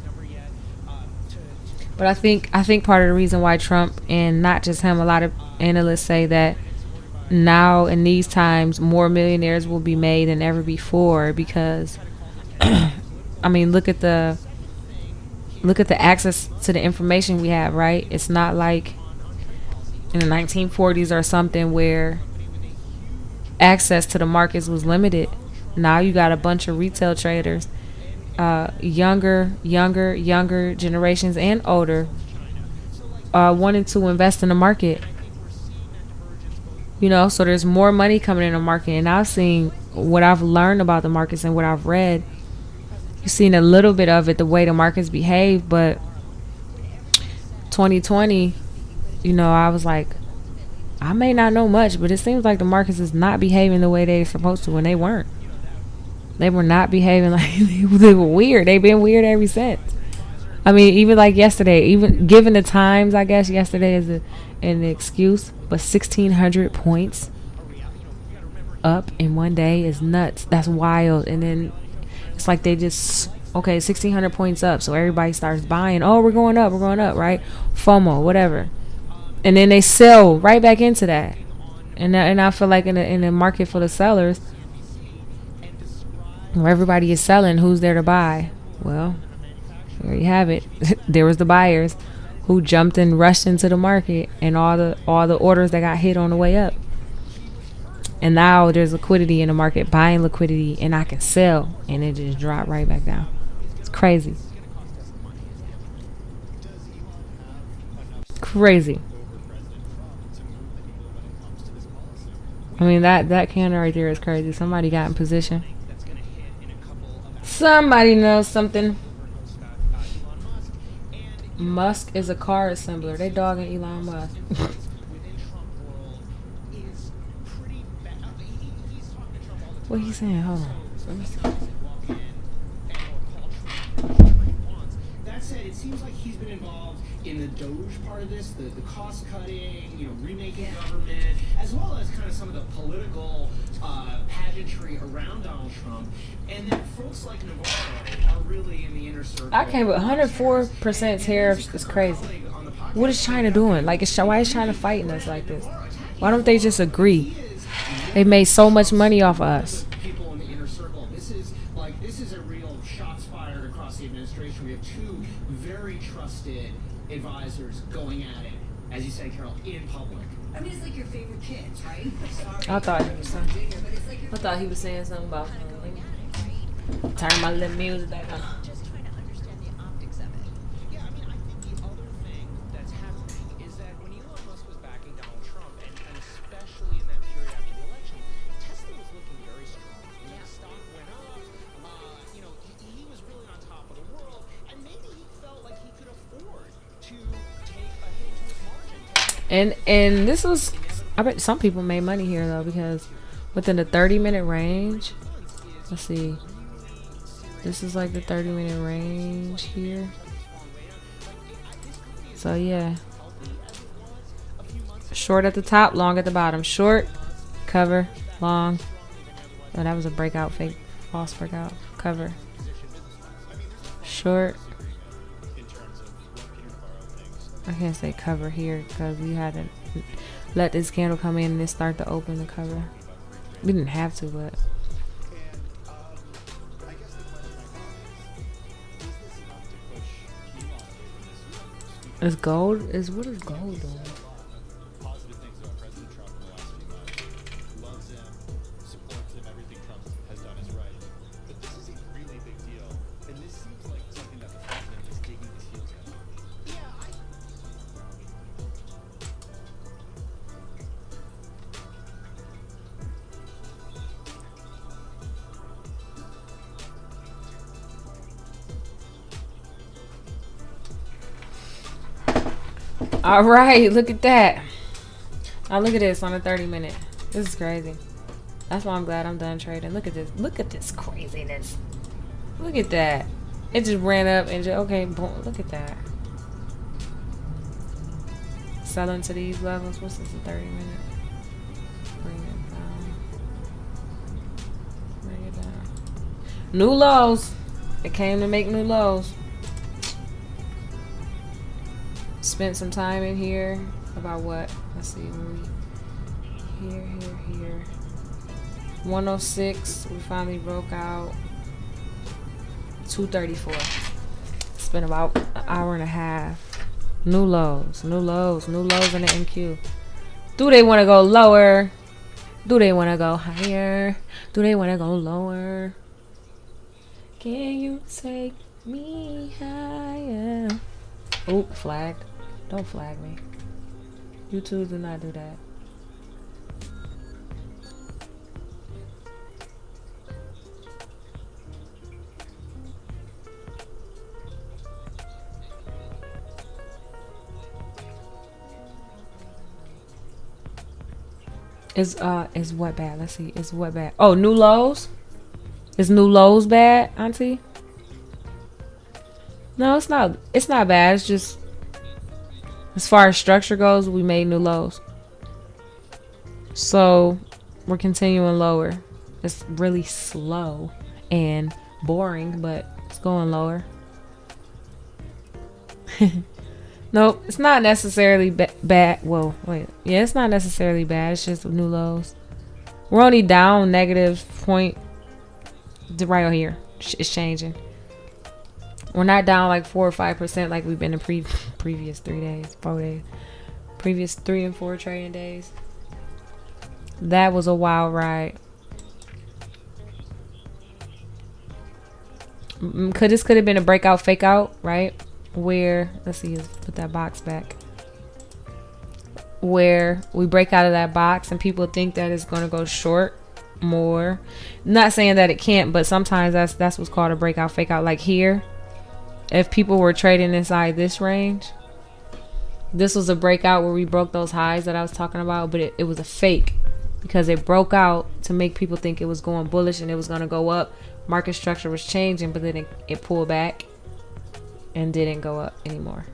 But I think part of the reason why Trump, and not just him, a lot of analysts say that now in these times more millionaires will be made than ever before, because I mean, look at the access to the information we have, right? It's not like in the 1940s or something where access to the markets was limited. Now you got a bunch of retail traders, younger generations and older, wanting to invest in the market. You know, so there's more money coming in the market. And I've seen what I've learned about the markets and what I've read. You've seen a little bit of it, the way the markets behave. But 2020, you know, I was like, I may not know much, but it seems like the markets is not behaving the way they're supposed to, when they weren't. They were not behaving like they were weird. They've been weird ever since. I mean, even like yesterday, even given the times, I guess yesterday is an excuse, but 1,600 points up in one day is nuts. That's wild. And then it's like they just, okay, 1,600 points up, so everybody starts buying. Oh, we're going up, right? FOMO, whatever. And then they sell right back into that. And I feel like in a market full of sellers, where everybody is selling, who's there to buy? Well, there you have it. There was the buyers who jumped and rushed into the market, and all the orders that got hit on the way up. And now there's liquidity in the market, buying liquidity, and I can sell, and it just dropped right back down. It's crazy. Crazy. I mean, that candle right there is crazy. Somebody got in position. Somebody knows something. Musk is a car assembler. They dogging Elon Musk. What he saying? Hold on. Let me see. That said, it seems like he's been involved in the Doge part of this, the cost cutting, you know, remaking government, as well as kind of some of the political pageantry around Donald Trump. And then folks like Navarro are really in the inner circle. I can't, but 104% tariffs is crazy. What is China doing? Like, why is China fighting us like this? Why don't they just agree? They made so much money off of us. People in the inner circle. This is a real shots fired across the administration. We have two very trusted advisors going at it, as you say, Carol, in public. I mean, it's like your favorite kids, right? I thought he was saying something about turn my little music back on. Just trying to understand the optics of it. Yeah, I mean, I think the other thing that's happening is that when Elon Musk was backing Donald Trump, and especially in that period after the election, Tesla was looking very strong. You know, the stock went up. You know, he was really on top of the world, and maybe he felt like he could afford to take a hit to his margin. And this was, I bet some people made money here though, because within the 30-minute range, let's see. This is like the 30-minute range here. So yeah. Short at the top, long at the bottom. Short, cover, long. Oh, that was a breakout, fake, false breakout. Cover. Short. I can't say cover here because we had to let this candle come in and then start to open the cover. We didn't have to, but. Is gold? What is gold doing? Positive things about President Trump in the last few months. Loves him, supports him, everything Trump has done is right. But this is a really big deal, and this seems like something that the president is digging his heels in. All right, look at that. Now look at this on a 30-minute. This is crazy. That's why I'm glad I'm done trading. Look at this. Look at this craziness. Look at that. It just ran up and just, okay, boom. Look at that. Selling to these levels. What's this, a 30-minute? Bring it down. Bring it down. New lows. It came to make new lows. Spent some time in here. About what? Let's see. Here. 106. We finally broke out. 234. It's been about an hour and a half. New lows in the MQ. Do they want to go lower? Do they want to go higher? Do they want to go lower? Can you take me higher? Oh, flagged. Don't flag me. YouTube, do not do that. Is what bad? Let's see. Is what bad? Oh, new lows? Is new lows bad, Auntie? No, it's not. It's not bad. It's just, as far as structure goes, we made new lows. So we're continuing lower. It's really slow and boring, but it's going lower. Nope, it's not necessarily bad. Whoa, wait. Yeah, it's not necessarily bad. It's just new lows. We're only down negative point right over here. It's changing. We're not down like 4 or 5% like we've been in previous 3 days, 4 days. Previous 3 and 4 trading days. That was a wild ride. This could have been a breakout, fake out, right? Where, let's see, let's put that box back. Where we break out of that box and people think that it's going to go short more. Not saying that it can't, but sometimes that's what's called a breakout, fake out. Like here, if people were trading inside this range, this was a breakout where we broke those highs that I was talking about, but it was a fake because it broke out to make people think it was going bullish and it was going to go up. Market structure was changing, but then it pulled back and didn't go up anymore.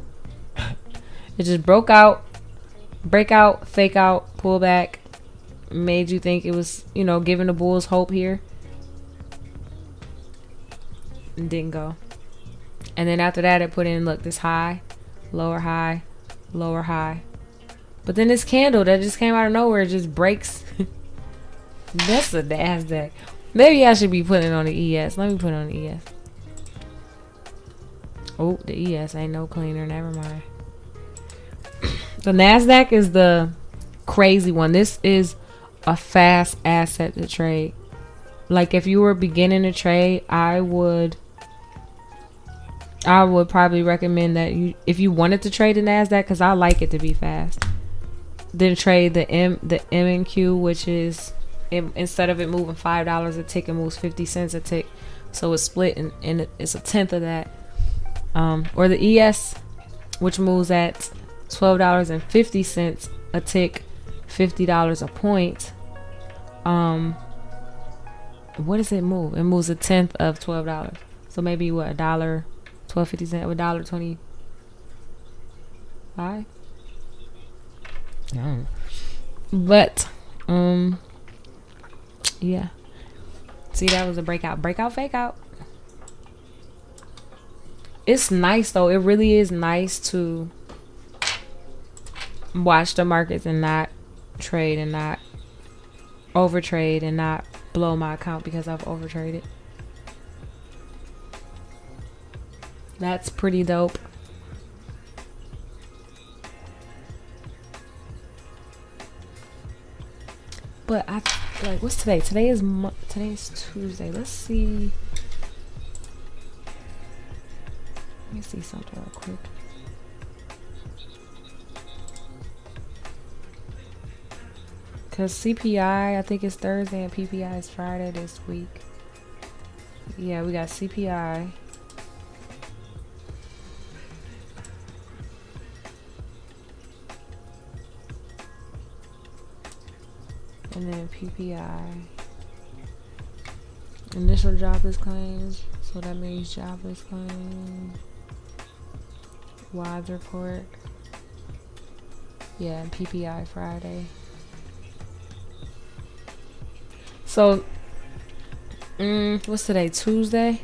It just broke out, breakout, fake out, pull back, made you think it was, you know, giving the bulls hope here, and didn't go. And then after that, it put in, look, this high, lower high, lower high. But then this candle that just came out of nowhere just breaks. That's the NASDAQ. Maybe I should be putting it on the ES. Let me put it on the ES. Oh, the ES ain't no cleaner. Never mind. The NASDAQ is the crazy one. This is a fast asset to trade. Like if you were beginning to trade, I would probably recommend that you, if you wanted to trade the NASDAQ, because I like it to be fast, then trade the MNQ, which is, instead of it moving $5 a tick, it moves 50 cents a tick. So it's split and it's a tenth of that. Or the ES, which moves at $12.50 a tick, $50 a point. What does it move? It moves a tenth of $12. So maybe what, $1, 12.50 cents, or $1.25? No. But yeah. See, that was a breakout, fake out. It's nice though. It really is nice to watch the markets and not trade and not overtrade and not blow my account because I've overtraded. That's pretty dope. But I like, what's today? Today's Tuesday. Let's see. Let me see something real quick. Because CPI, I think it's Thursday, and PPI is Friday this week. Yeah, we got CPI. And then PPI. Initial jobless claims. So that means jobless claims. WADS report. Yeah, and PPI Friday. So, what's today? Tuesday?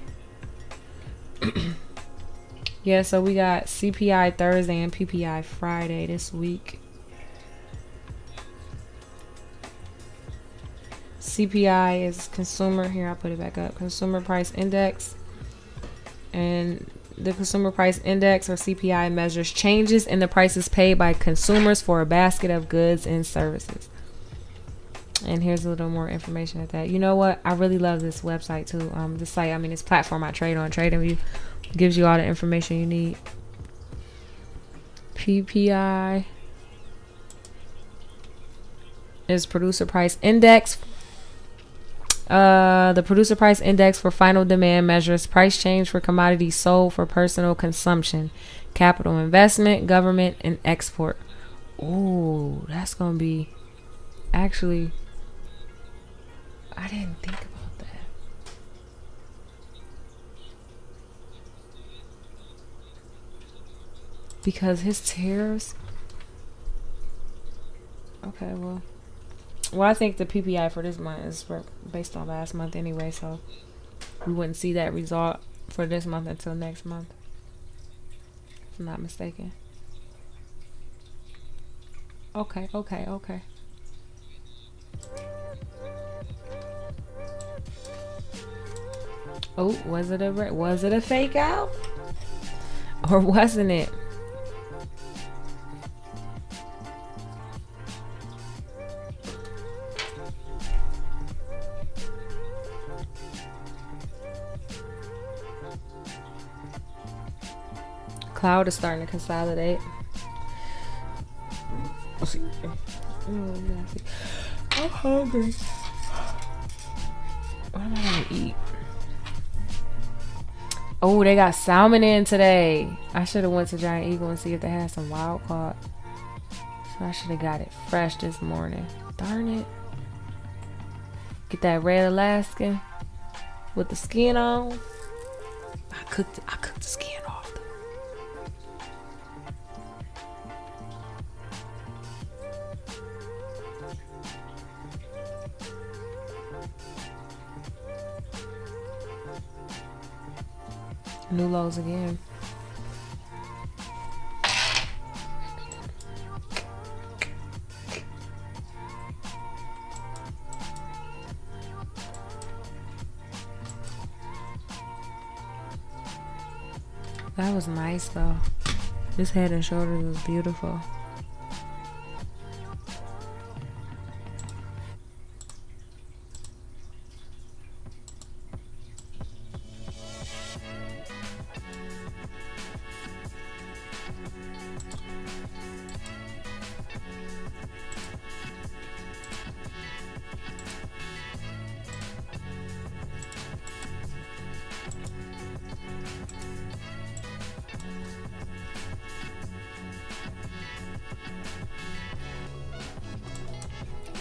Yeah, so we got CPI Thursday and PPI Friday this week. CPI is consumer. Here, I'll put it back up. Consumer Price Index. And the Consumer Price Index, or CPI, measures changes in the prices paid by consumers for a basket of goods and services. And here's a little more information at that. You know what? I really love this website too. This site, I mean, this platform I trade on, TradingView, gives you all the information you need. PPI is Producer Price Index. The Producer Price Index for final demand measures price change for commodities sold for personal consumption, capital investment, government, and export. Ooh, that's gonna be, actually, I didn't think about that. Because his tariffs. Okay, well, I think the PPI for this month is based on last month anyway, so we wouldn't see that result for this month until next month, if I'm not mistaken. Okay. Oh, was it a fake out? Or wasn't it? Cloud is starting to consolidate. Let's see. I'm hungry. What am I gonna eat? Oh, they got salmon in today. I should have went to Giant Eagle and see if they had some wild caught. So I should have got it fresh this morning. Darn it. Get that red Alaskan with the skin on. I cooked the skin off. New lows again. That was nice though. This head and shoulders was beautiful.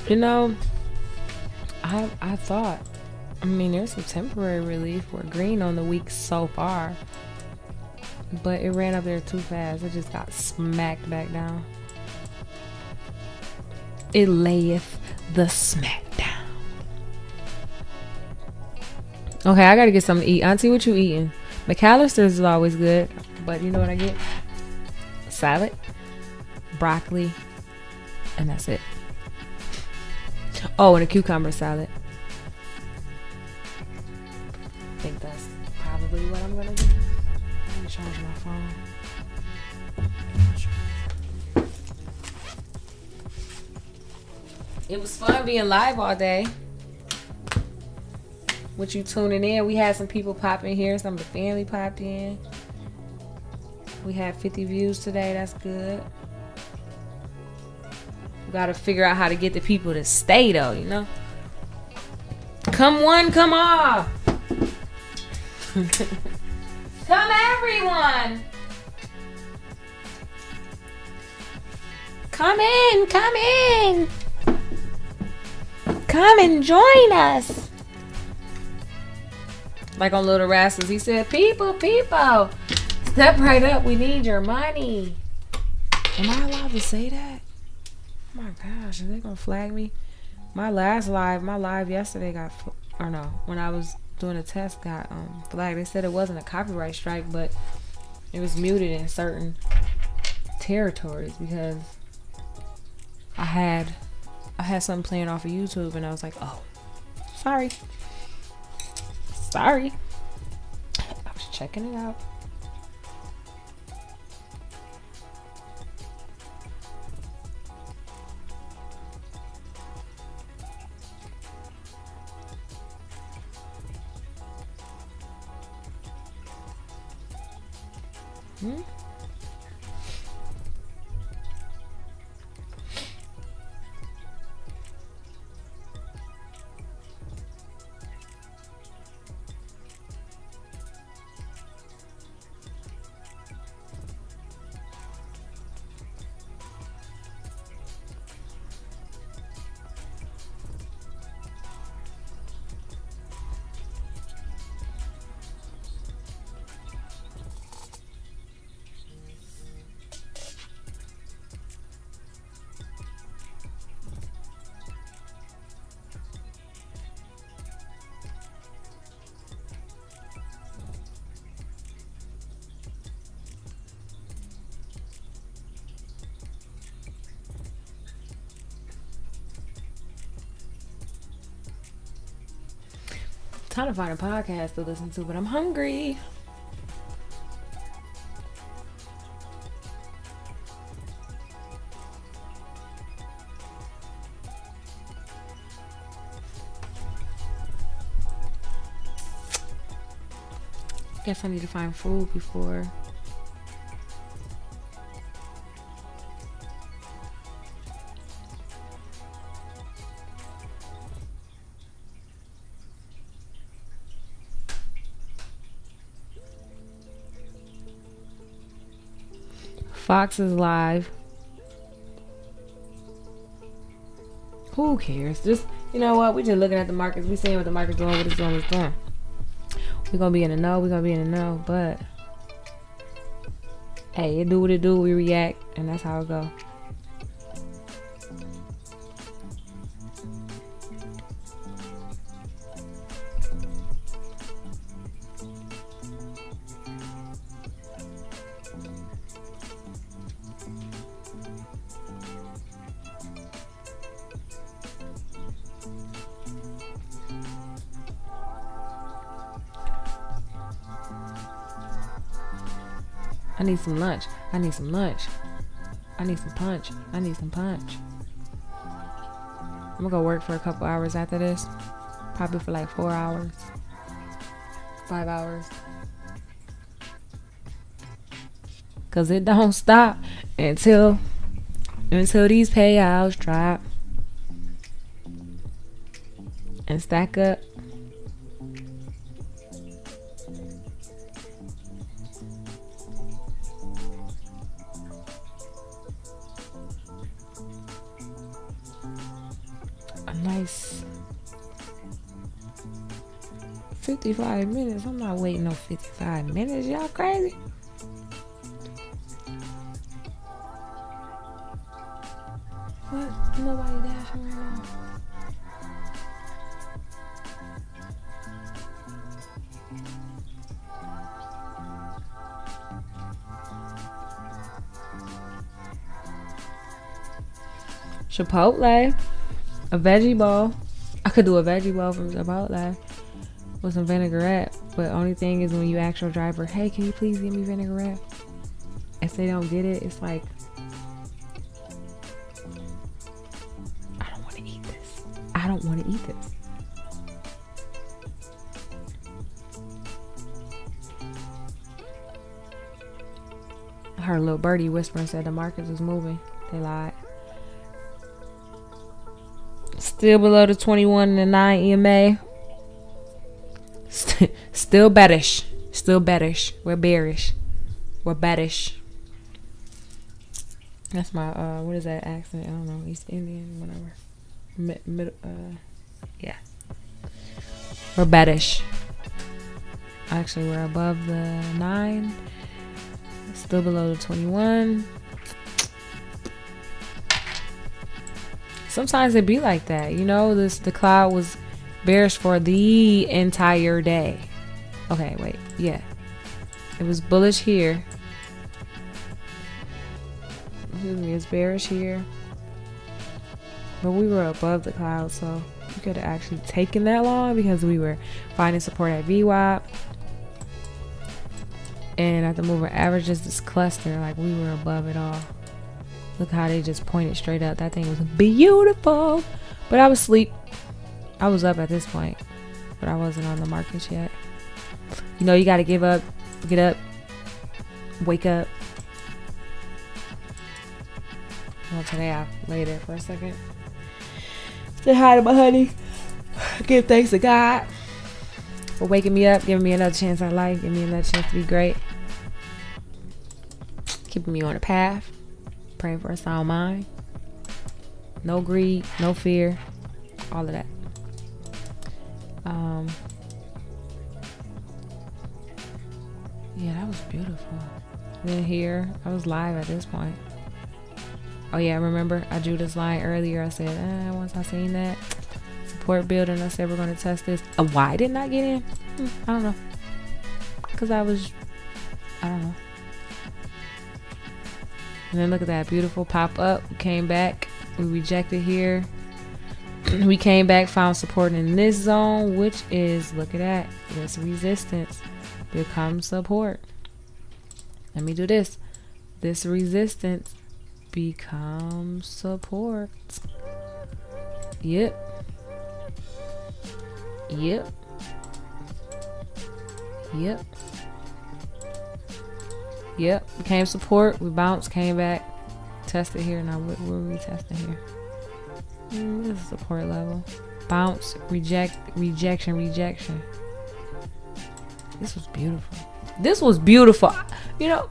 You know, I thought, I mean, there's some temporary relief. We're green on the week so far, but it ran up there too fast. It just got smacked back down. It layeth the smack down. Okay, I gotta get something to eat. Auntie, what you eating? McAllister's is always good, but you know what I get? Salad, broccoli, and that's it. Oh, and a cucumber salad. I think that's probably what I'm gonna do. I'm gonna charge my phone. It was fun being live all day. With you tuning in, we had some people pop in here. Some of the family popped in. We had 50 views today. That's good. We gotta figure out how to get the people to stay though, you know? Come one, come all. Come everyone. Come in, come in. Come and join us. Like on Little Rascals, he said, people, step right up. We need your money. Am I allowed to say that? Oh my gosh, are they gonna flag me? My live yesterday got, or no, when I was doing a test got flagged. They said it wasn't a copyright strike, but it was muted in certain territories because I had something playing off of YouTube and I was like, oh, sorry. I was checking it out. Trying to find a podcast to listen to, but I'm hungry. Guess I need to find food before. Fox is live. Who cares? Just, you know what? We just looking at the markets. We seeing what the market's doing, what it's doing, what's doing. We're gonna be in the know, but hey, it do what it do, we react, and that's how it go. I need some lunch. I need some punch. I need some punch. I'm gonna go work for a couple hours after this. Probably for like 4 hours. 5 hours. Cause it don't stop until these payouts drop and stack up. Nice 55 minutes. I'm not waiting no 55 minutes. Y'all crazy? What? Nobody dashing right now. Chipotle. A veggie bowl. I could do a veggie bowl from Chipotle with some vinaigrette. But only thing is when you ask your driver, hey, can you please give me vinaigrette? If they don't get it, it's like, I don't want to eat this. I don't want to eat this. I heard a little birdie whisper and said the market was moving. They lied. Still below the 21 and the 9 EMA. Still bearish. Still bearish. We're bearish. We're bearish. That's my what is that accent? I don't know. East Indian, whatever. Yeah. We're bearish. Actually, we're above the 9. Still below the 21. Sometimes it be like that, you know. The cloud was bearish for the entire day. Okay, wait, yeah, it was bullish here. Excuse me, it's bearish here, but we were above the cloud, so we could have actually taken that long because we were finding support at VWAP, and at the moving averages, this cluster, like we were above it all. Look how they just pointed straight up. That thing was beautiful. But I was asleep. I was up at this point, but I wasn't on the markets yet. You know, you got to give up, get up, wake up. Well, today I lay there for a second. Say hi to my honey. Give thanks to God for waking me up, giving me another chance at life, giving me another chance to be great. Keeping me on the path. Praying for a sound mind. No greed, no fear, all of that. Yeah, that was beautiful. Then here, I was live at this point. Oh yeah, remember I drew this line earlier. I said, once I seen that support building, I said we're gonna test this. Why didn't I get in? I don't know. Cause I don't know. And then look at that beautiful pop up. We came back. We rejected here. We came back, found support in this zone, which is, look at that. This resistance becomes support. Let me do this. This resistance becomes support. Yep. Yep. Yep. Yep, became support. We bounced, came back, tested here. Now what were we testing here? This is support level. Bounce, rejection. This was beautiful. This was beautiful. You know,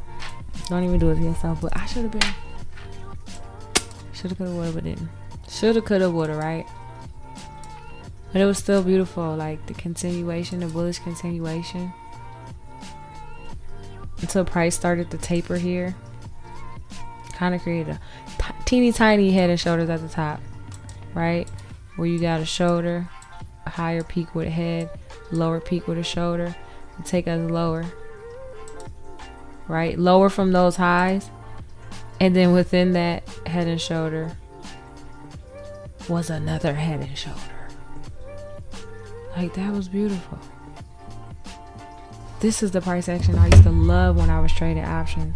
don't even do it to yourself, but I should have been. Shoulda, coulda, woulda, but didn't. Shoulda, coulda, woulda, right? But it was still beautiful. Like the continuation, the bullish continuation. Until price started to taper here. Kind of created a teeny tiny head and shoulders at the top. Right? Where you got a shoulder, a higher peak with a head, lower peak with a shoulder. And take us lower. Right? Lower from those highs. And then within that head and shoulder was another head and shoulder. Like that was beautiful. This is the price action I used to love when I was trading options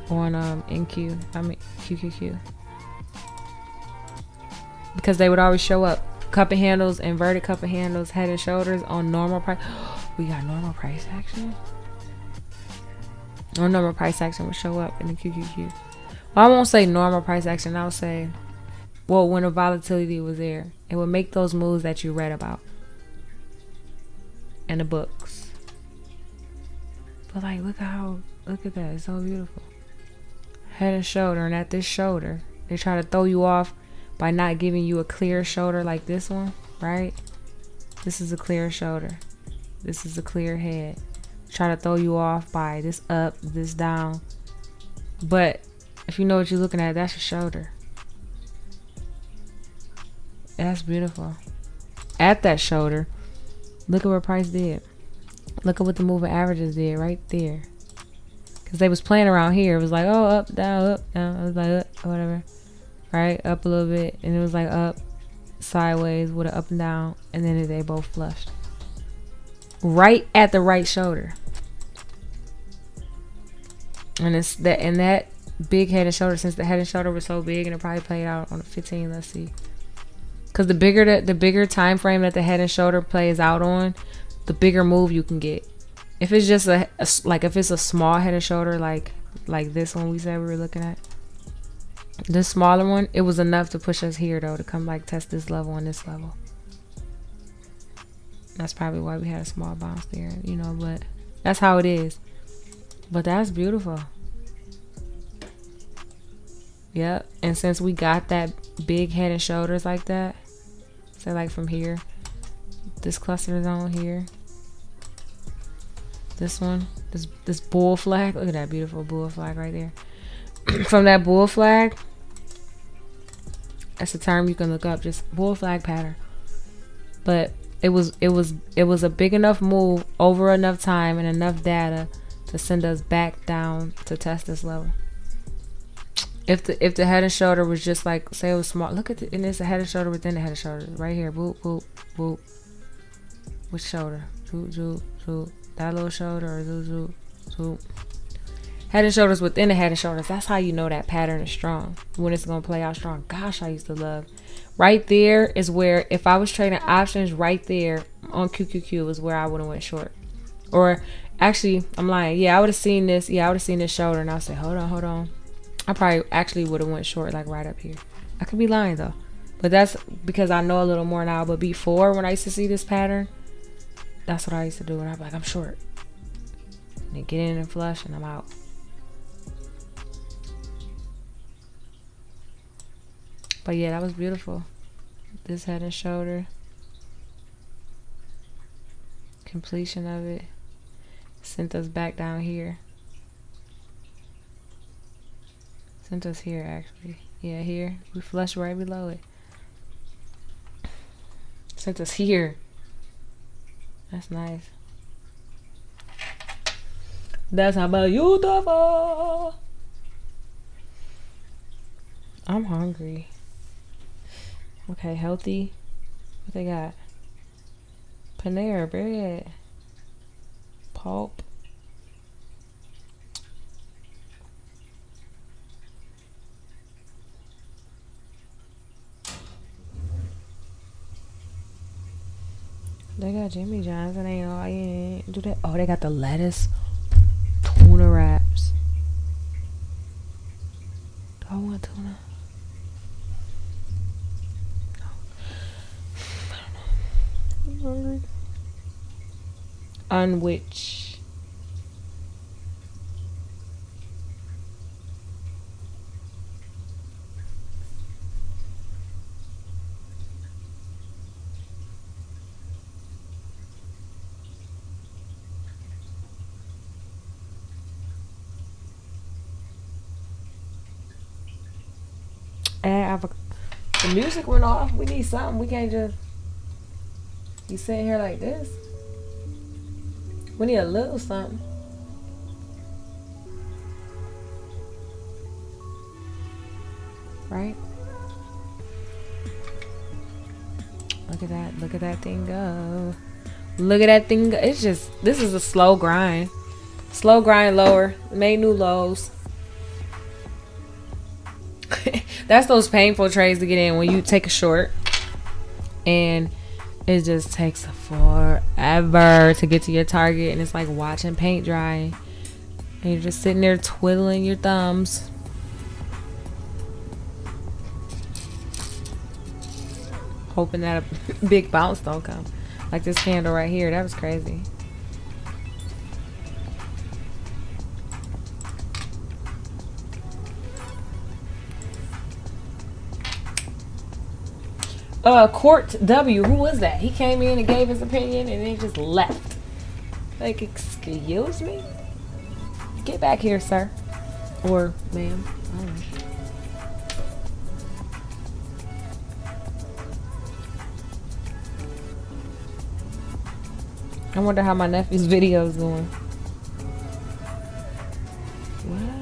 on QQQ. Because they would always show up. Cup and handles, inverted cup and handles, head and shoulders on normal price. We got normal price action. Or normal price action would show up in the QQQ. Well, I won't say normal price action. I'll say, well, when the volatility was there, it would make those moves that you read about in the books. But like, look at that. It's so beautiful. Head and shoulder, and at this shoulder, they try to throw you off by not giving you a clear shoulder like this one, right? This is a clear shoulder. This is a clear head. Try to throw you off by this up, this down. But if you know what you're looking at, that's your shoulder. That's beautiful. At that shoulder, look at what price did. Look at what the moving averages did right there. Because they was playing around here. It was like, oh, up, down. It was like, whatever. Right? Up a little bit. And it was like up, sideways with an up and down. And then they both flushed. Right at the right shoulder. And it's that, and that big head and shoulder, since the head and shoulder was so big, and it probably played out on the 15. Let's see. Because the bigger time frame that the head and shoulder plays out on, the bigger move you can get. If it's just if it's a small head and shoulder, like this one we said we were looking at, this smaller one, it was enough to push us here though, to come like test this level and this level. That's probably why we had a small bounce there, you know, but that's how it is. But that's beautiful. Yep. And since we got that big head and shoulders like that, so like from here, this cluster zone here, This one, this bull flag. Look at that beautiful bull flag right there. From that bull flag, that's a term you can look up. Just bull flag pattern. But it was a big enough move over enough time and enough data to send us back down to test this level. If the head and shoulder was just like, say it was small, look at and it's a head and shoulder within the head and shoulder right here. Boop boop boop. Which shoulder? Zoop zoop zoop. That little shoulder or zoop zoop zoop. Head and shoulders within the head and shoulders. That's how you know that pattern is strong. When it's gonna play out strong. Gosh, I used to love. Right there is where if I was trading options, right there on QQQ is where I would have went short. Or actually, I'm lying. Yeah, I would have seen this. Yeah, I would have seen this shoulder, and I would say, hold on. I probably actually would have went short like right up here. I could be lying though, but that's because I know a little more now. But before, when I used to see this pattern, that's what I used to do. And I'd be like, I'm short. And then get in and flush, and I'm out. But yeah, that was beautiful. This head and shoulder. Completion of it. Sent us back down here. Sent us here actually. Yeah, here. We flushed right below it. Sent us here. That's nice. That's how beautiful. I'm hungry. Okay, healthy. What they got? Panera bread. Pulp. They got Jimmy John's and ain't all you do that. Oh, they got the lettuce tuna wraps. Do I want tuna? I'm hungry. On which the music went off. We need something. We can't just be sitting here like this. We need a little something. Right? Look at that. Look at that thing go. Look at that thing go. It's just, this is a slow grind. Slow grind lower. Made new lows. That's those painful trades to get in when you take a short and it just takes forever to get to your target, and it's like watching paint dry and you're just sitting there twiddling your thumbs. Hoping that a big bounce don't come. Like this candle right here, that was crazy. Court W, who was that? He came in and gave his opinion and then just left. Like, excuse me? Get back here, sir. Or ma'am. I don't know. I wonder how my nephew's video is going. What?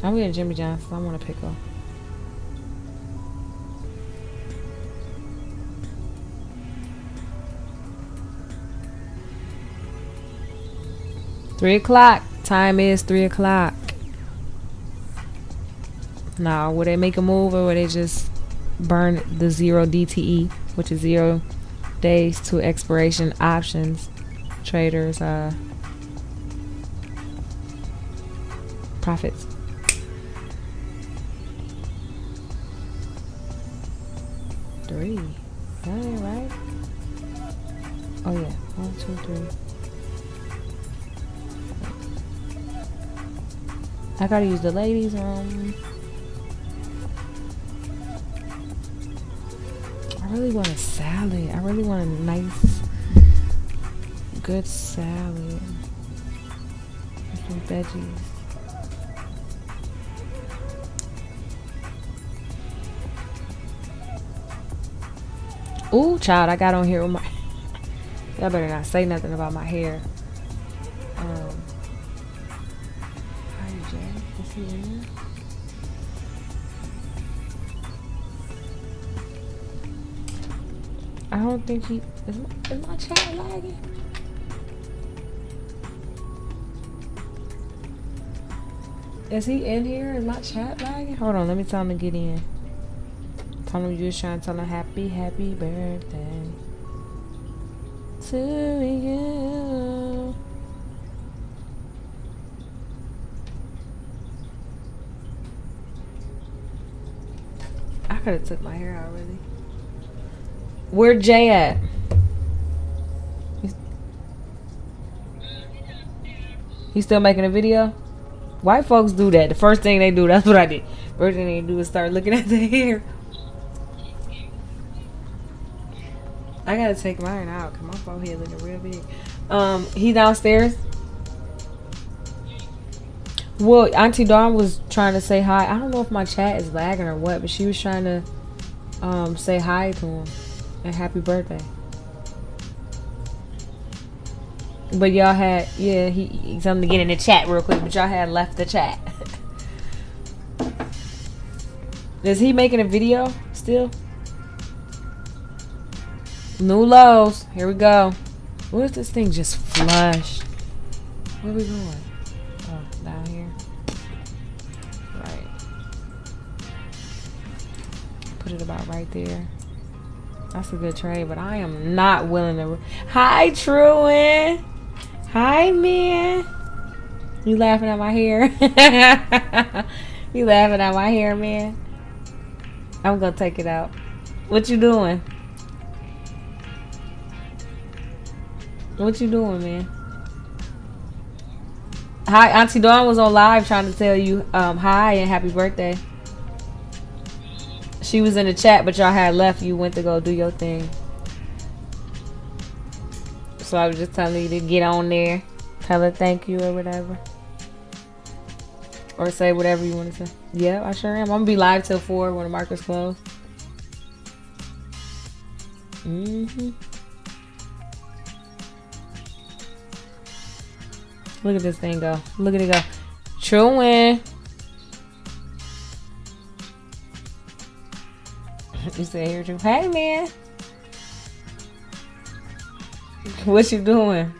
I'm getting Jimmy John's. I want a pickle. $3:00. Time is 3:00. Now, will they make a move or will they just burn the 0 DTE, which is 0 days to expiration options traders profits? Three. That ain't right. Oh yeah. 1, 2, 3. I gotta use the ladies' room. really want a salad. I really want a nice, good salad. With some veggies. Ooh, child, I got on here with my... Y'all better not say nothing about my hair. Hi, Jay. Is he in there? I don't think he... Is my chat lagging? Is he in here? Is my chat lagging? Hold on, let me tell him to get in. Tell him you're just trying to tell him happy birthday to you. I could have took my hair out already. Where Jay at? He's still making a video? White folks do that. The first thing they do, that's what I did. First thing they do is start looking at the hair. I gotta take mine out because my forehead looking real big. He downstairs? Well, Auntie Dawn was trying to say hi. I don't know if my chat is lagging or what, but she was trying to say hi to him and happy birthday. But y'all had, yeah, he's something to get in the chat real quick, but y'all had left the chat. Is he making a video still? New lows. Here we go. What if this thing just flushed? Where are we going? Oh, down here. Right. Put it about right there. That's a good trade, but I am not willing to. Hi, Truin. Hi, man. You laughing at my hair? You laughing at my hair, man? I'm gonna take it out. What you doing? What you doing, man? Hi, Auntie Dawn was on live trying to tell you hi and happy birthday. She was in the chat, but y'all had left. You went to go do your thing. So I was just telling you to get on there. Tell her thank you or whatever. Or say whatever you want to say. Yeah, I sure am. I'm going to be live till 4 when the market's closed. Look at this thing go. Look at it go. True win. You say here, Drew. Hey, man. What you doing?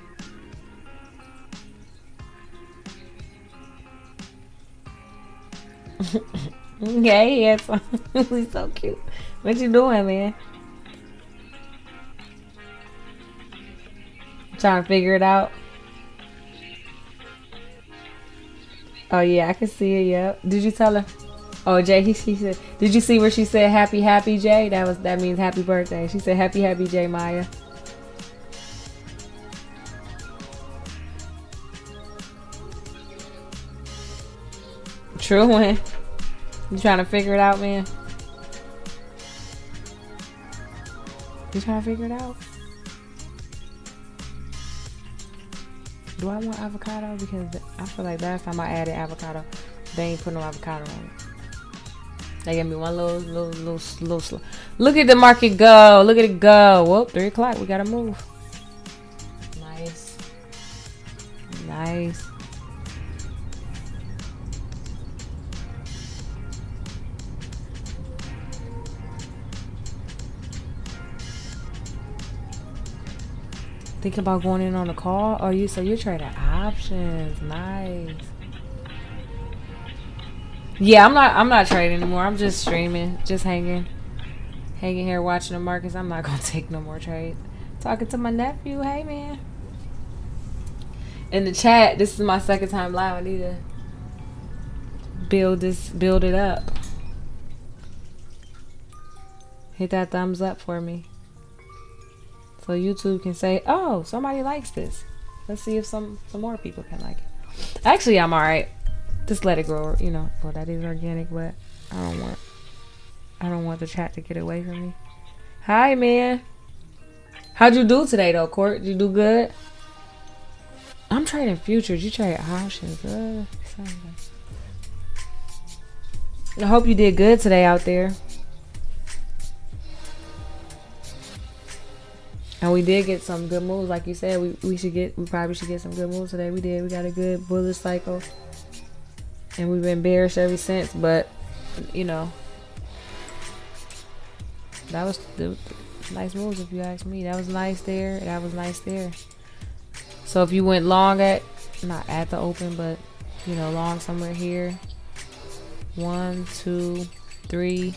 Okay, yes. He's so cute. What you doing, man? Trying to figure it out. Oh yeah, I can see it. Yep. Did you tell her? Oh, Jay, she said. Did you see where she said happy Jay? That means happy birthday. She said happy Jay, Maya. True one. You trying to figure it out, man? You trying to figure it out? Do I want avocado? Because I feel like last time I added avocado, they ain't put no avocado on it. They gave me one little slow. Look at the market go. Look at it go. Whoa, 3 o'clock. We gotta move. Nice. Nice. Thinking about going in on a call? Oh, so you're trading options. Nice. Yeah, I'm not trading anymore. I'm just streaming, just hanging here watching the markets. I'm not gonna take no more trades. Talking to my nephew. Hey, man. In the chat, this is my second time live. I need to build it up. Hit that thumbs up for me. So YouTube can say, oh, somebody likes this. Let's see if some more people can like it. Actually, I'm alright. Just let it grow, you know. Well, that is organic, but I don't want the chat to get away from me. Hi, man. How'd you do today, though, Court? Did you do good? I'm trading futures. You trade options. I hope you did good today out there. And we did get some good moves, like you said. We probably should get some good moves today. We did. We got a good bullish cycle, and we've been bearish ever since. But you know, that was nice moves if you ask me. That was nice there. That was nice there. So if you went long not at the open, but you know, long somewhere here. 1, 2, 3,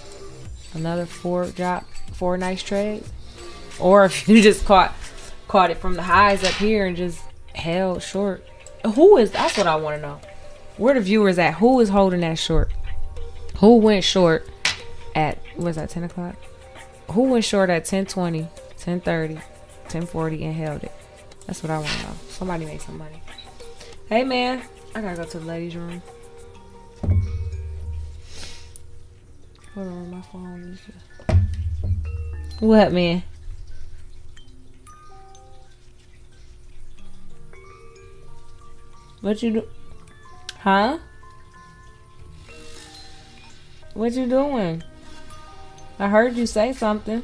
another 4 drop, 4 nice trades. Or if you just caught it from the highs up here and just held short. That's what I want to know. Where the viewers at? Who is holding that short? Who went short at, was that 10 o'clock? Who went short at 10:20, 10:30, 10:40 and held it? That's what I want to know. Somebody make some money. Hey, man. I gotta go to the ladies' room. Hold on, my phone. What, man? What you do? Huh? What you doing? I heard you say something.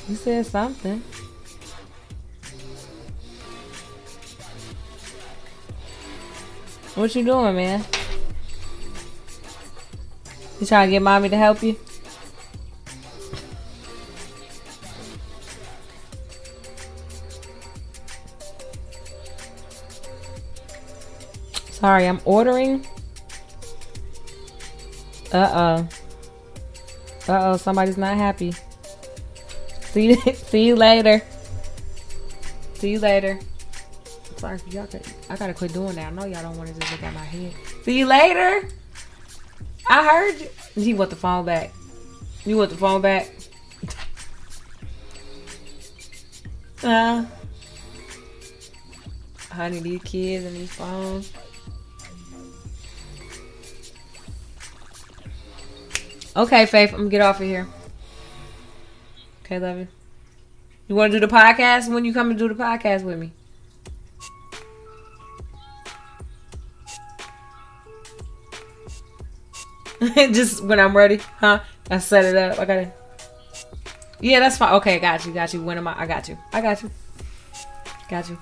You said something. What you doing, man? You trying to get mommy to help you? Sorry, I'm ordering. Uh-oh, somebody's not happy. See you later. See you later. Sorry, I gotta quit doing that. I know y'all don't want to just look at my head. See you later. I heard you. You want the phone back? You want the phone back? Honey, these kids and these phones. Okay, Faith, I'm gonna get off of here. Okay, love you. You want to do the podcast? When you come and do the podcast with me? Just when I'm ready, huh? I set it up. I got it. Yeah, that's fine. Okay, got you. When am I? I got you. Got you.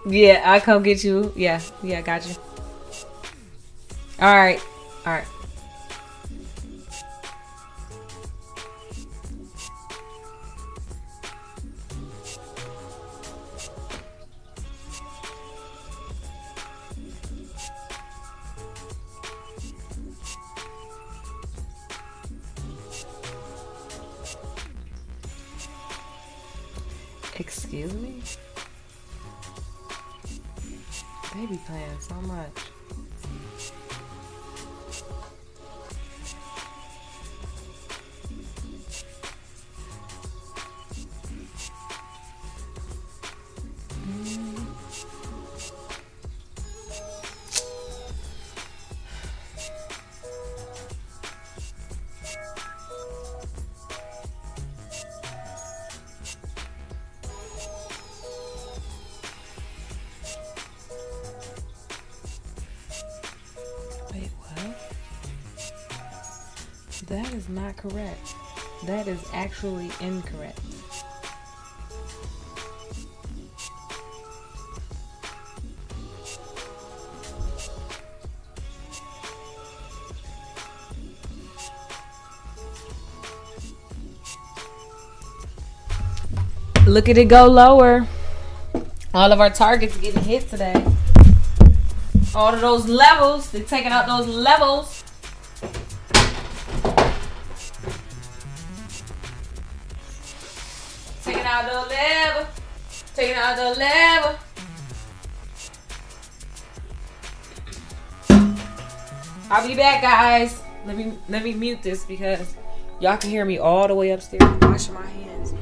Yeah, I come get you. Yeah, got you. All right. Excuse me? They be playing so much. That is not correct. That is actually incorrect. Look at it go lower. All of our targets getting hit today. All of those levels, they're taking out those levels. Taking out the level. I'll be back, guys. Let me mute this because y'all can hear me all the way upstairs washing my hands.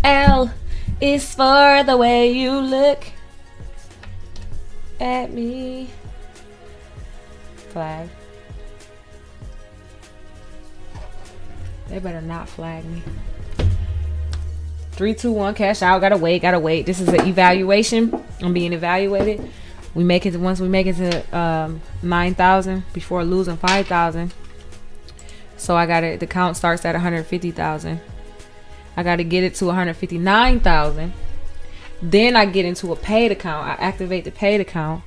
L is for the way you look at me. Flag. They better not flag me. 3, 2, 1, cash out. Gotta wait. This is an evaluation. I'm being evaluated. Once we make it to 9,000 before losing 5,000. So I got it. The count starts at 150,000. I got to get it to 159,000. Then I get into a paid account. I activate the paid account.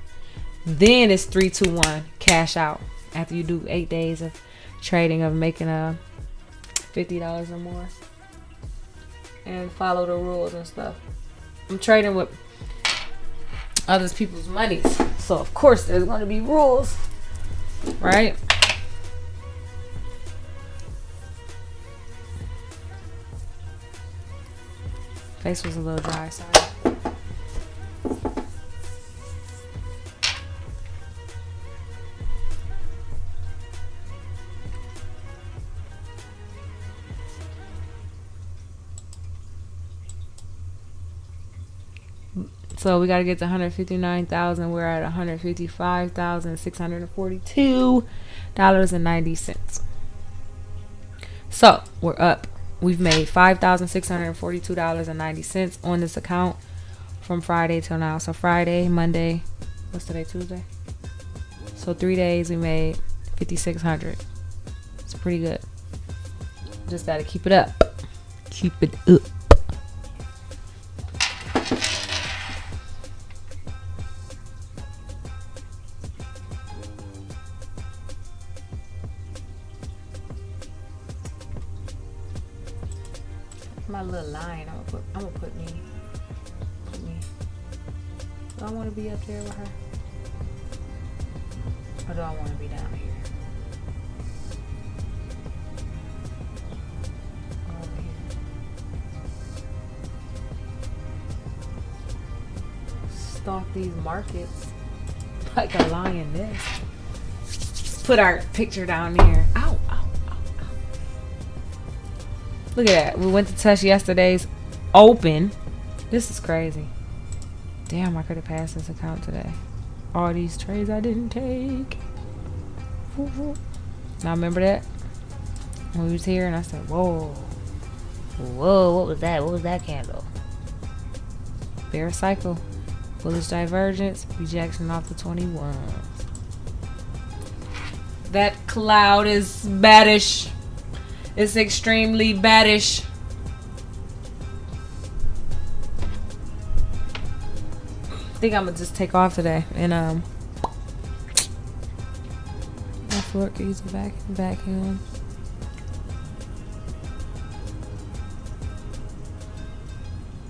Then it's 3, 2, 1, cash out. After you do 8 days of trading of making $50 or more. And follow the rules and stuff. I'm trading with other people's monies, so of course there's going to be rules, right? Face was a little dry, sorry. So we got to get to 159,000. We're at $155,642.90. So we're up. We've made $5,642.90 on this account from Friday till now. So Friday, Monday, what's today? Tuesday. So 3 days we made $5,600. It's pretty good. Just got to keep it up. Keep it up. My little line. I'm gonna put me. Do I want to be up there with her, or do I want to be down here? Over here. Stalk these markets like a lioness. Put our picture down there. Ow. Look at that. We went to touch yesterday's open. This is crazy. Damn, I could have passed this account today. All these trades I didn't take. Now remember that? When we was here and I said, whoa, what was that? What was that candle? Bear cycle. Bullish divergence. Rejection off the 21. That cloud is baddish. It's extremely baddish. I think I'm gonna just take off today and my floor could use a vacuum.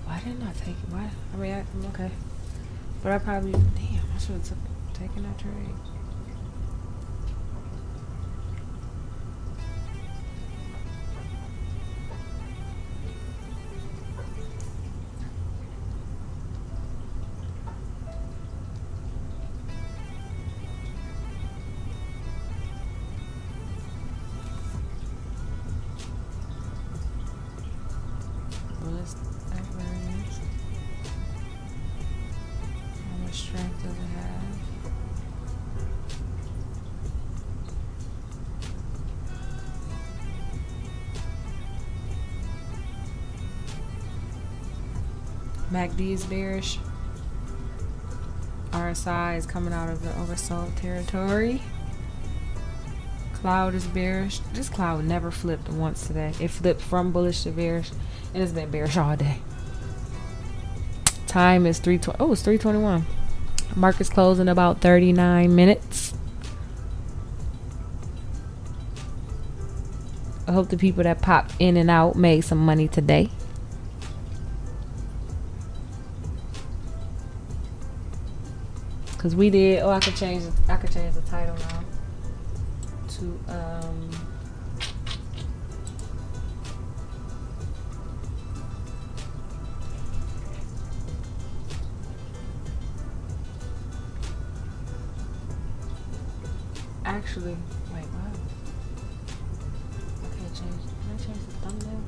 Why didn't I take it? Why? I mean, I'm okay, but I probably I should have taken that trade. How much strength does it have? MACD is bearish. RSI is coming out of the oversold territory. Cloud is bearish. This cloud never flipped once today. It flipped from bullish to bearish, and it's been bearish all day. Time is 3:20. Oh, it's 3:21. Market's closed in about 39 minutes. I hope the people that popped in and out made some money today. Cause we did. Oh, I could change the title now to actually wait, what? I can't change. Can I change the thumbnail?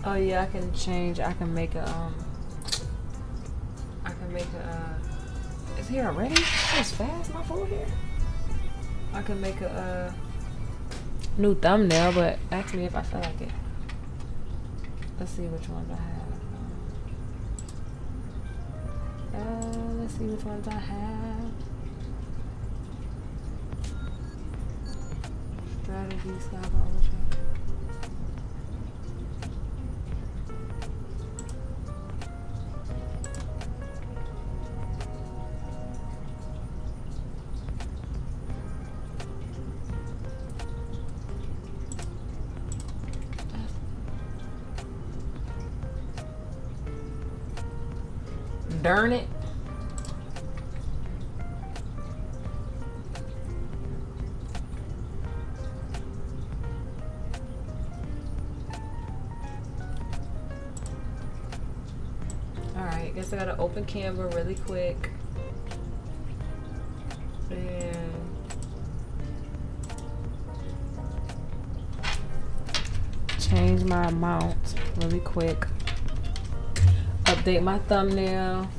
Oh yeah, I can change. I can make a is here already? That's fast, my food here. I can make a new thumbnail, but ask me if I feel like it. Let's see which ones I have. Let's see which ones I have. Strategy, scalper, overtrade. Darn it. Alright, guess I gotta open Canva really quick. And change my amount really quick. Update my thumbnail.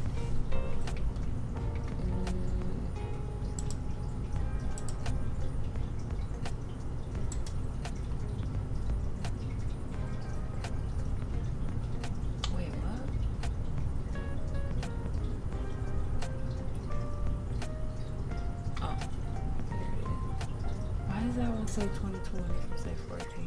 Wait, what? Oh, here it is. Why does that one say 2020 and say 14?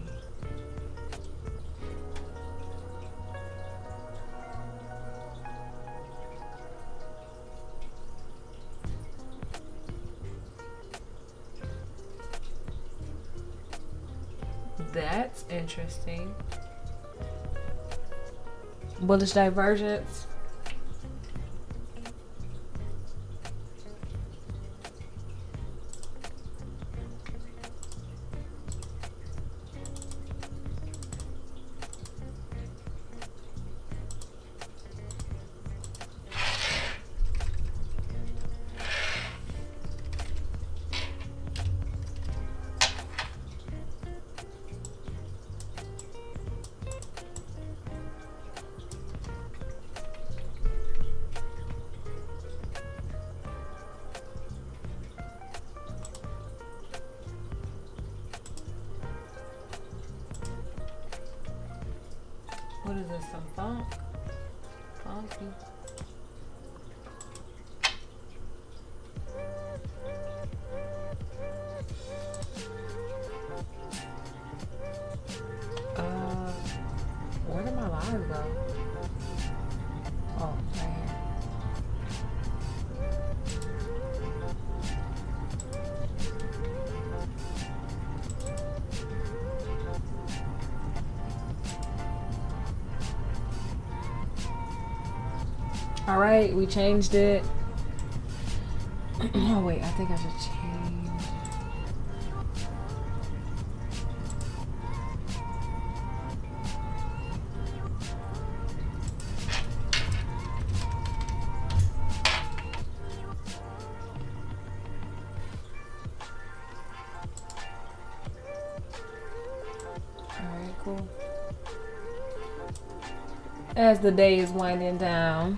That's interesting. Bullish divergence. What is this? Some funk? Funky. Where did my live go? Oh, man. All right, we changed it. Oh wait, I think I should change. All right, cool. As the day is winding down.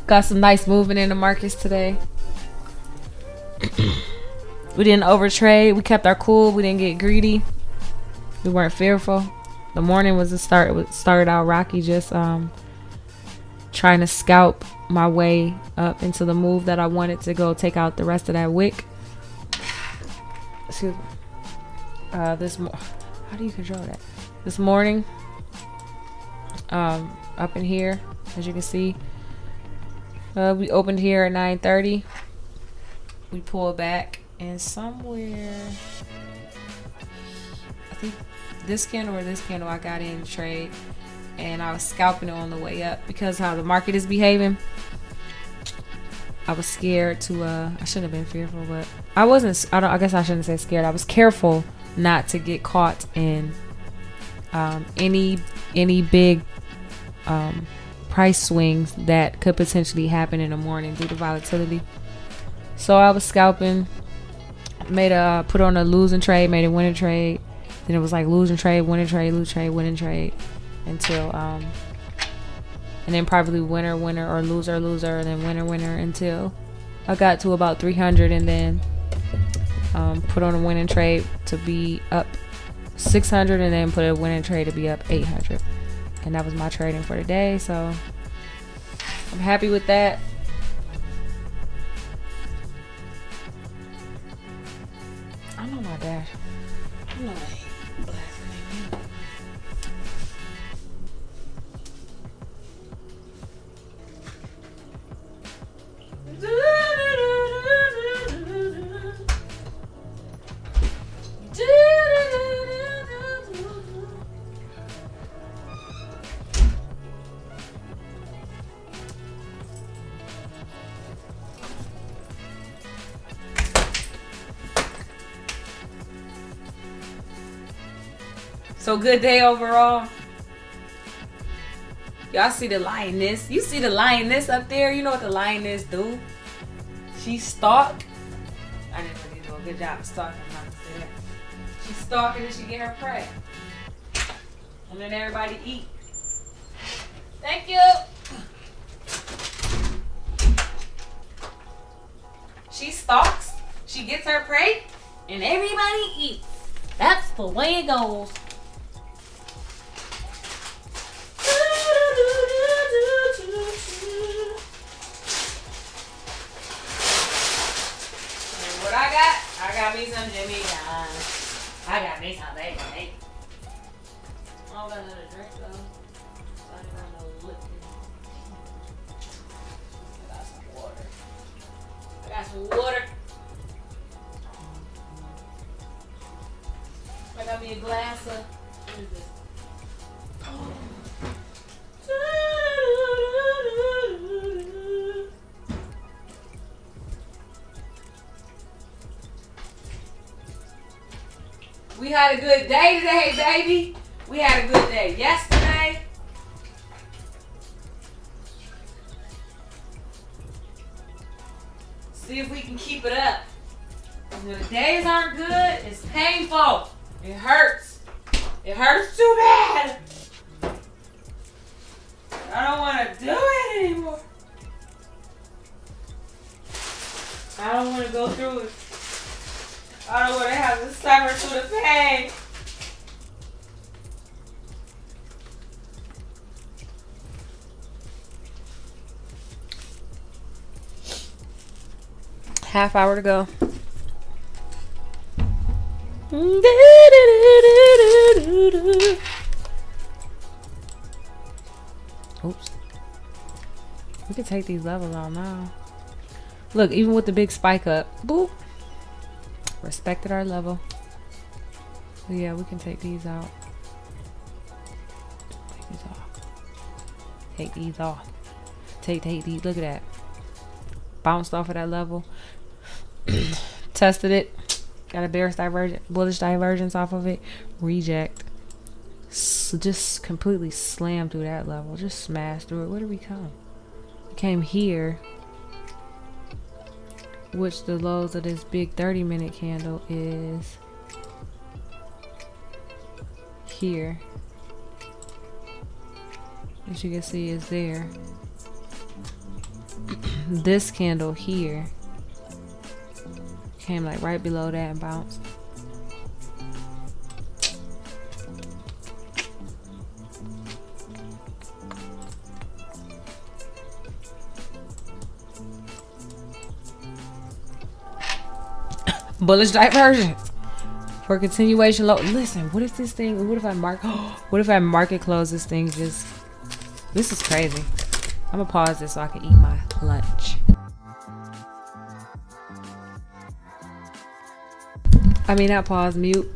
Got some nice movement in the markets today. We didn't overtrade. We kept our cool. We didn't get greedy. We weren't fearful. The morning was the start. It started out rocky, just trying to scalp my way up into the move that I wanted to go take out the rest of that wick. Excuse me. How do you control that? This morning, up in here, as you can see. We opened here at 9:30. We pulled back, and somewhere, I think this candle or this candle, I got in trade, and I was scalping it on the way up because how the market is behaving. I was scared to. I shouldn't have been fearful, but I wasn't. I guess I shouldn't say scared. I was careful not to get caught in any big price swings that could potentially happen in the morning due to volatility. So I was scalping, put on a losing trade, made a winning trade, Then it was like losing trade, winning trade, lose trade, winning trade until and then probably winner, or loser, and then winner until I got to about 300, and then put on a winning trade to be up 600, and then put a winning trade to be up 800. And that was my trading for the day, so I'm happy with that. I know my dash. I know I hate blasting. So good day overall. Y'all see the lioness? You see the lioness up there? You know what the lioness do? She stalk. I didn't really do a good job of stalking. I'm not gonna say that. She stalking and she get her prey. And then everybody eat. Thank you. She stalks, she gets her prey, and everybody eats. That's the way it goes. What I got me some Jimmy John's. I got me some baby. All that other drink though. I don't got no liquid. I got some water. I got me a glass of, what is this? We had a good day today, baby. We had a good day yesterday. See if we can keep it up. When the days aren't good, it's painful. It hurts. It hurts too bad. I don't want to do it anymore. I don't want to go through it. I don't want to have to suffer through the pain. Half hour to go. Oops. We can take these levels out now. Look, even with the big spike up. Boop. Respected our level. So yeah, we can take these out. Take these off. Take these off. Take these. Look at that. Bounced off of that level. Tested it. Got a bullish divergence off of it. Reject. So just completely slammed through that level. Just smashed through it. Where did we come? We came here. Which the lows of this big 30-minute candle is here. As you can see, is there. This candle here came like right below that and bounced. Bullish divergence for continuation low. Listen, what if this thing, what if I market close this thing? Just, this is crazy. I'm gonna pause this so I can eat my lunch. I mean, not pause, mute.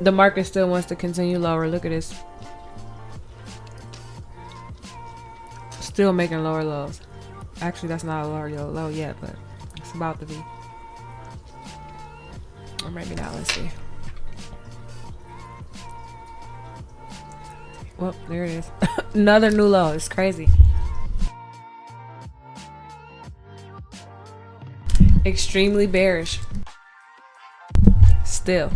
The market still wants to continue lower. Look at this. Still making lower lows. Actually, that's not a lower low yet, but it's about to be. Or maybe not. Let's see. Well, there it is. Another new low. It's crazy. Extremely bearish. Still.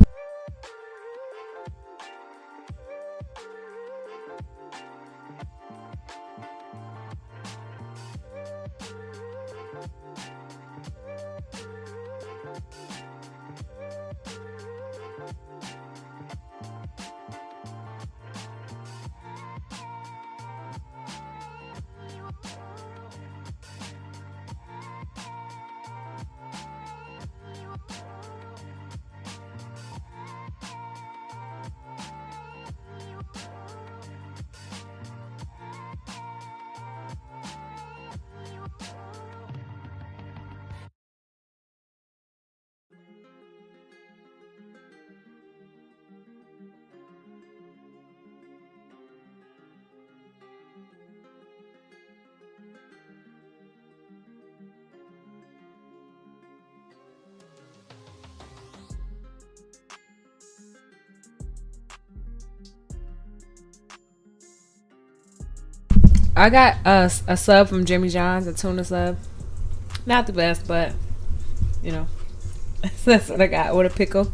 I got a sub from Jimmy John's, a tuna sub. Not the best, but you know, that's what I got with a pickle.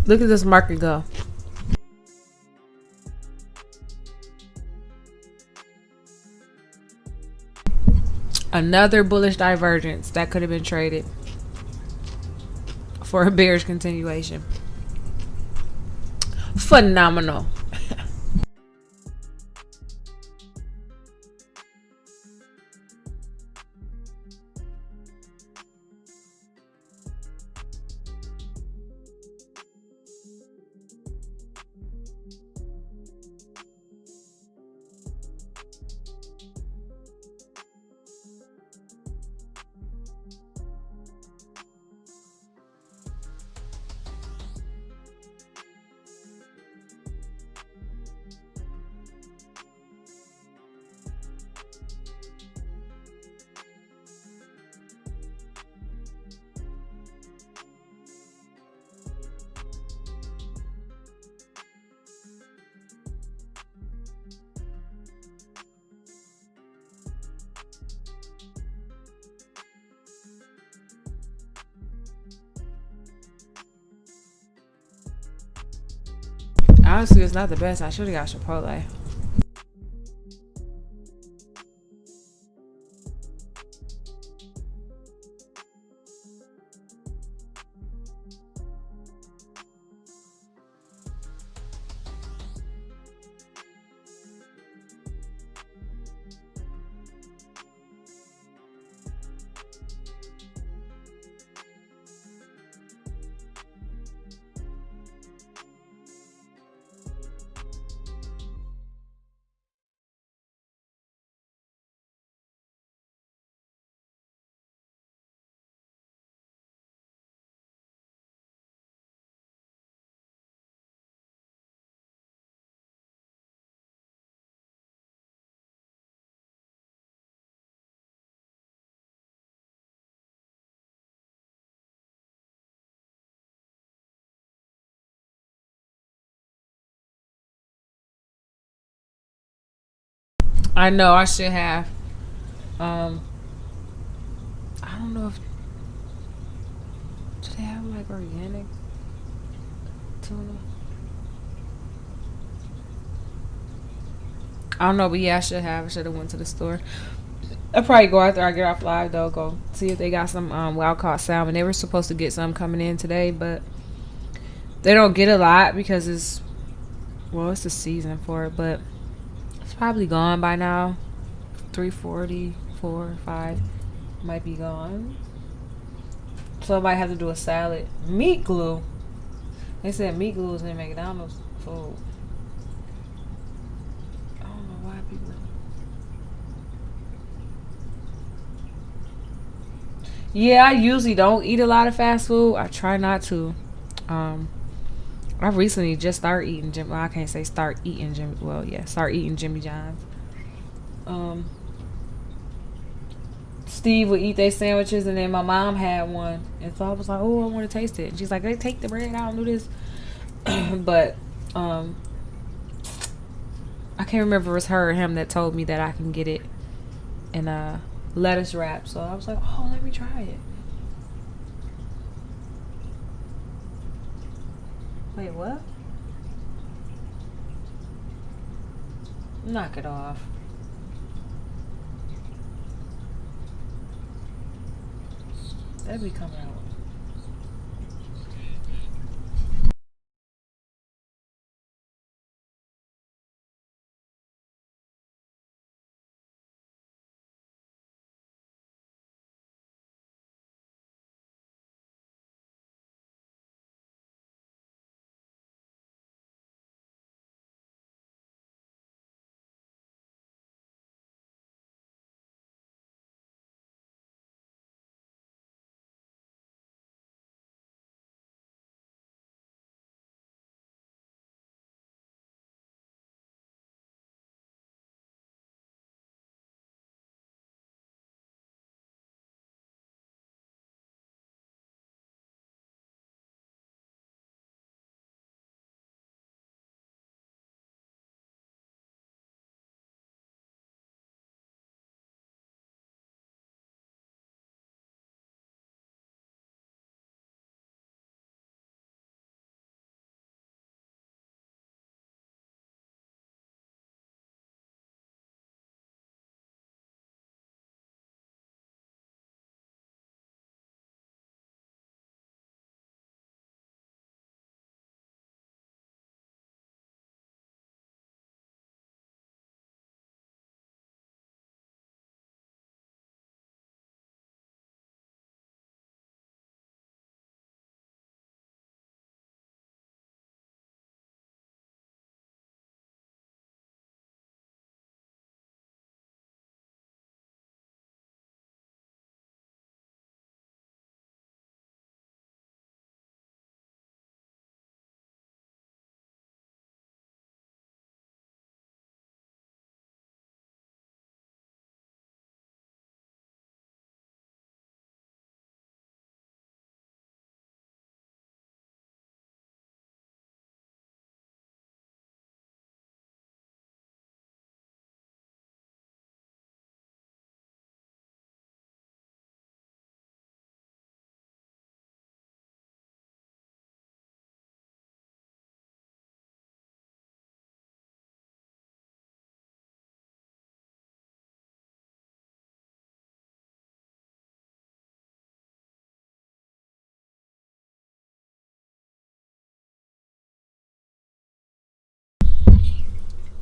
Look at this market go. Another bullish divergence that could have been traded for a bearish continuation. Phenomenal. Honestly, it's not the best. I should have got Chipotle. I know I should have. I don't know if do they have like organic tuna. I don't know, but yeah, I should have. I should have went to the store. I'll probably go after I get off live though. Go see if they got some wild caught salmon. They were supposed to get some coming in today, but they don't get a lot because it's the season for it, but it's probably gone by now. 3:40, 4, 5 might be gone. So I might have to do a salad. Meat glue. They said meat glue is in McDonald's food. I don't know why people. Yeah, I usually don't eat a lot of fast food. I try not to. I recently just started eating Jimmy. Well, I can't say start eating Jimmy. Well, yeah, start eating Jimmy John's. Steve would eat their sandwiches, and then my mom had one, and so I was like, "Oh, I want to taste it." And she's like, "They take the bread out and do this," but I can't remember if it was her or him that told me that I can get it in a lettuce wrap. So I was like, "Oh, let me try it." Wait, what? Knock it off. That'd be coming out.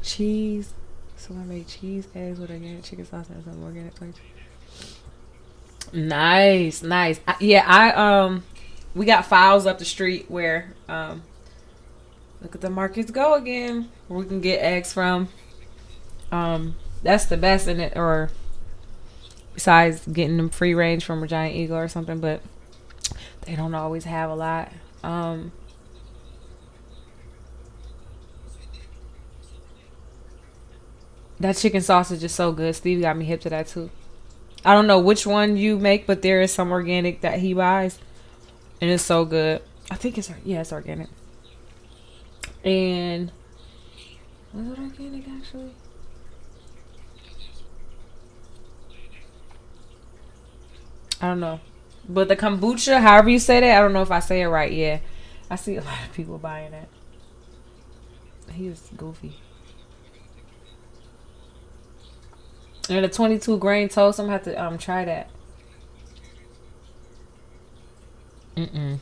Cheese. So I made cheese eggs with organic chicken sauce and some organic turkey. Nice, nice. Yeah, we got files up the street where look at the markets go again. Where we can get eggs from. That's the best in it, or besides getting them free range from a Giant Eagle or something, but they don't always have a lot. That chicken sausage is so good. Steve got me hip to that too. I don't know which one you make, but there is some organic that he buys, and it's so good. I think it's organic. And was it organic actually? I don't know. But the kombucha, however you say that, I don't know if I say it right. Yeah, I see a lot of people buying that. He is goofy. And the 22 grain toast, I'm gonna have to try that. Mm-mm.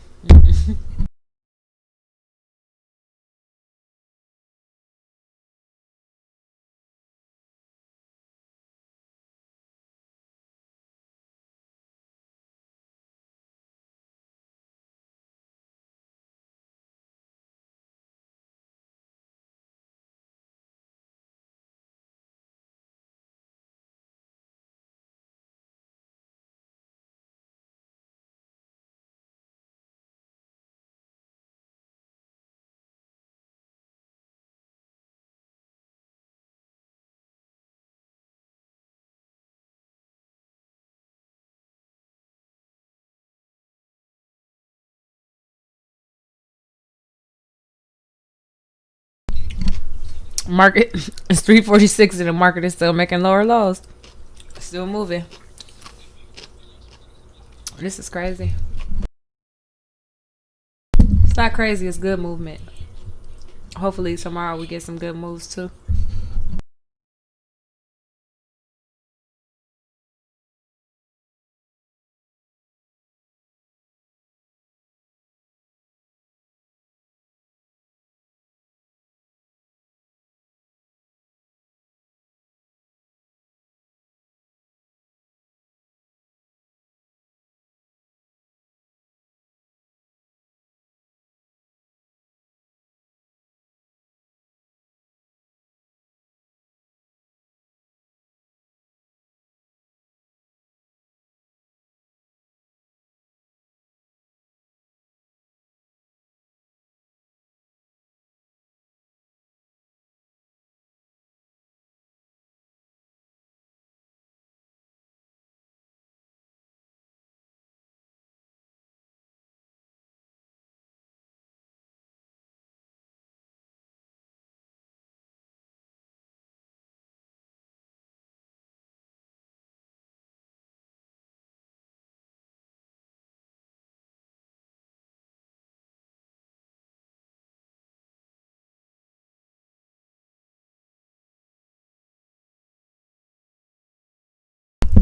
Market it's 346 and the market is still making lower lows. Still moving. This is crazy. It's not crazy, it's good movement. Hopefully tomorrow we get some good moves too.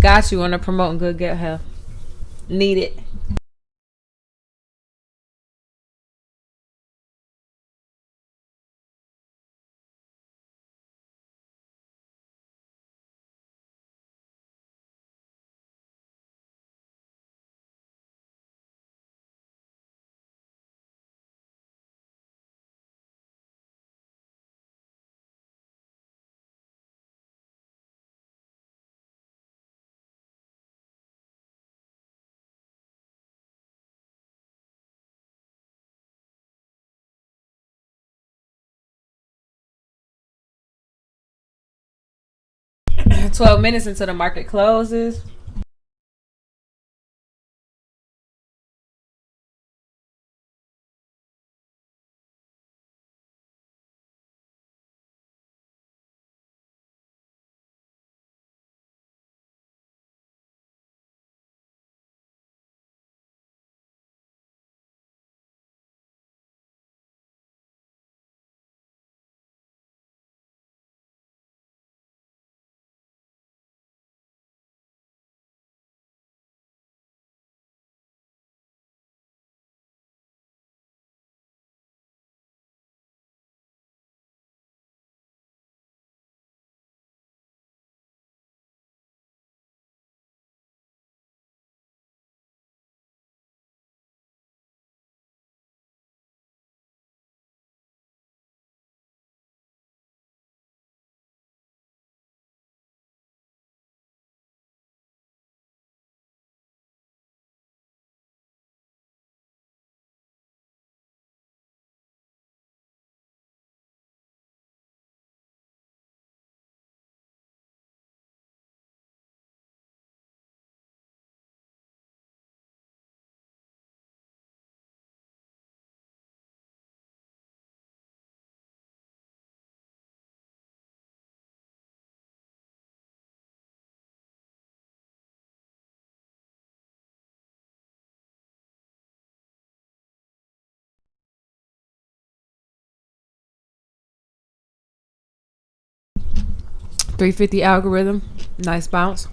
Got you on the promoting good get health. Need it. At 12 minutes until the market closes. $350 algorithm. Nice bounce.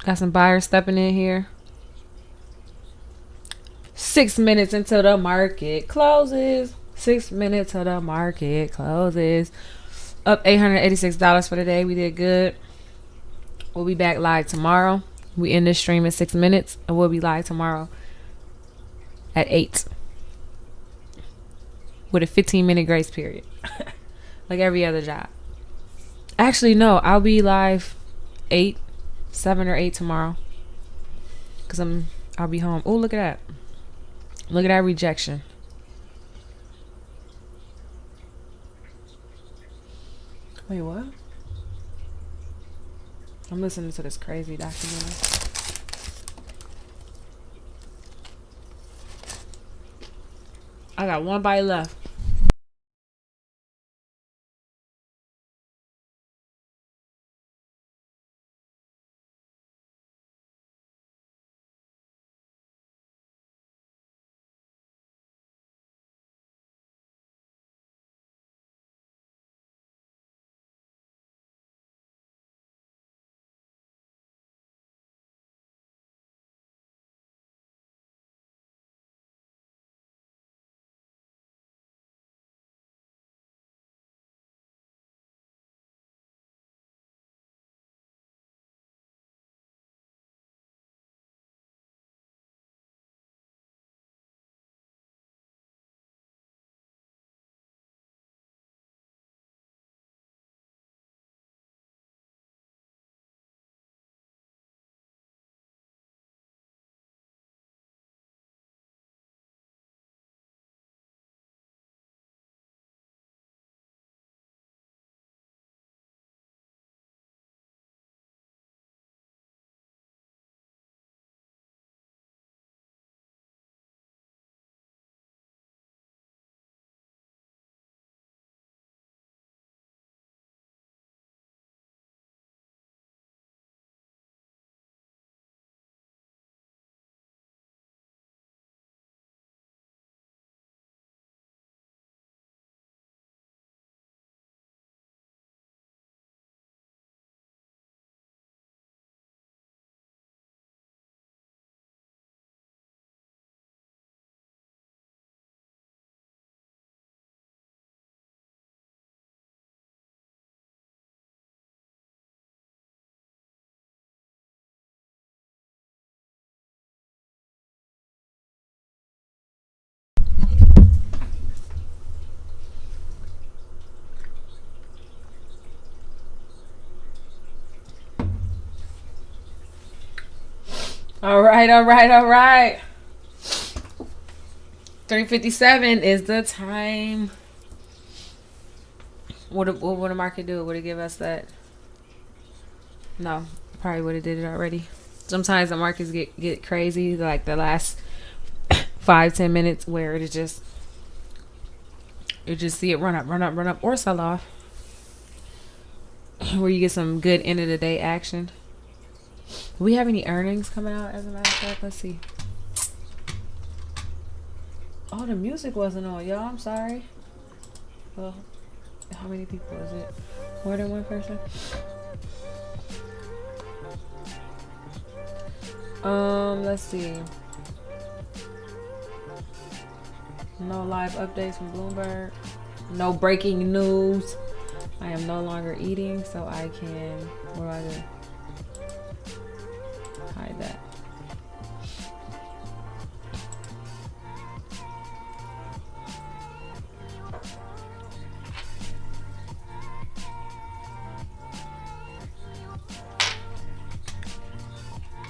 Got some buyers stepping in here. 6 minutes until the market closes. 6 minutes till the market closes. Up $886 for the day. We did good. We'll be back live tomorrow. We end this stream in 6 minutes, and we'll be live tomorrow at 8 with a 15-minute grace period, like every other job. Actually, no, I'll be live 7 or 8 tomorrow, cause I'll be home. Oh, look at that! Look at that rejection. Wait, what? I'm listening to this crazy documentary. I got one bite left. All right. 3:57 is the time. What would the market do? Would it give us that? No, probably would have did it already. Sometimes the markets get crazy, like the last 5-10 minutes, where you just see it run up, or sell off, where you get some good end of the day action. Do we have any earnings coming out, as a matter of fact? Let's see. Oh, the music wasn't on, y'all. I'm sorry. Well, how many people is it? More than one person? Let's see. No live updates from Bloomberg. No breaking news. I am no longer eating, so I can. What do I do? Hide that.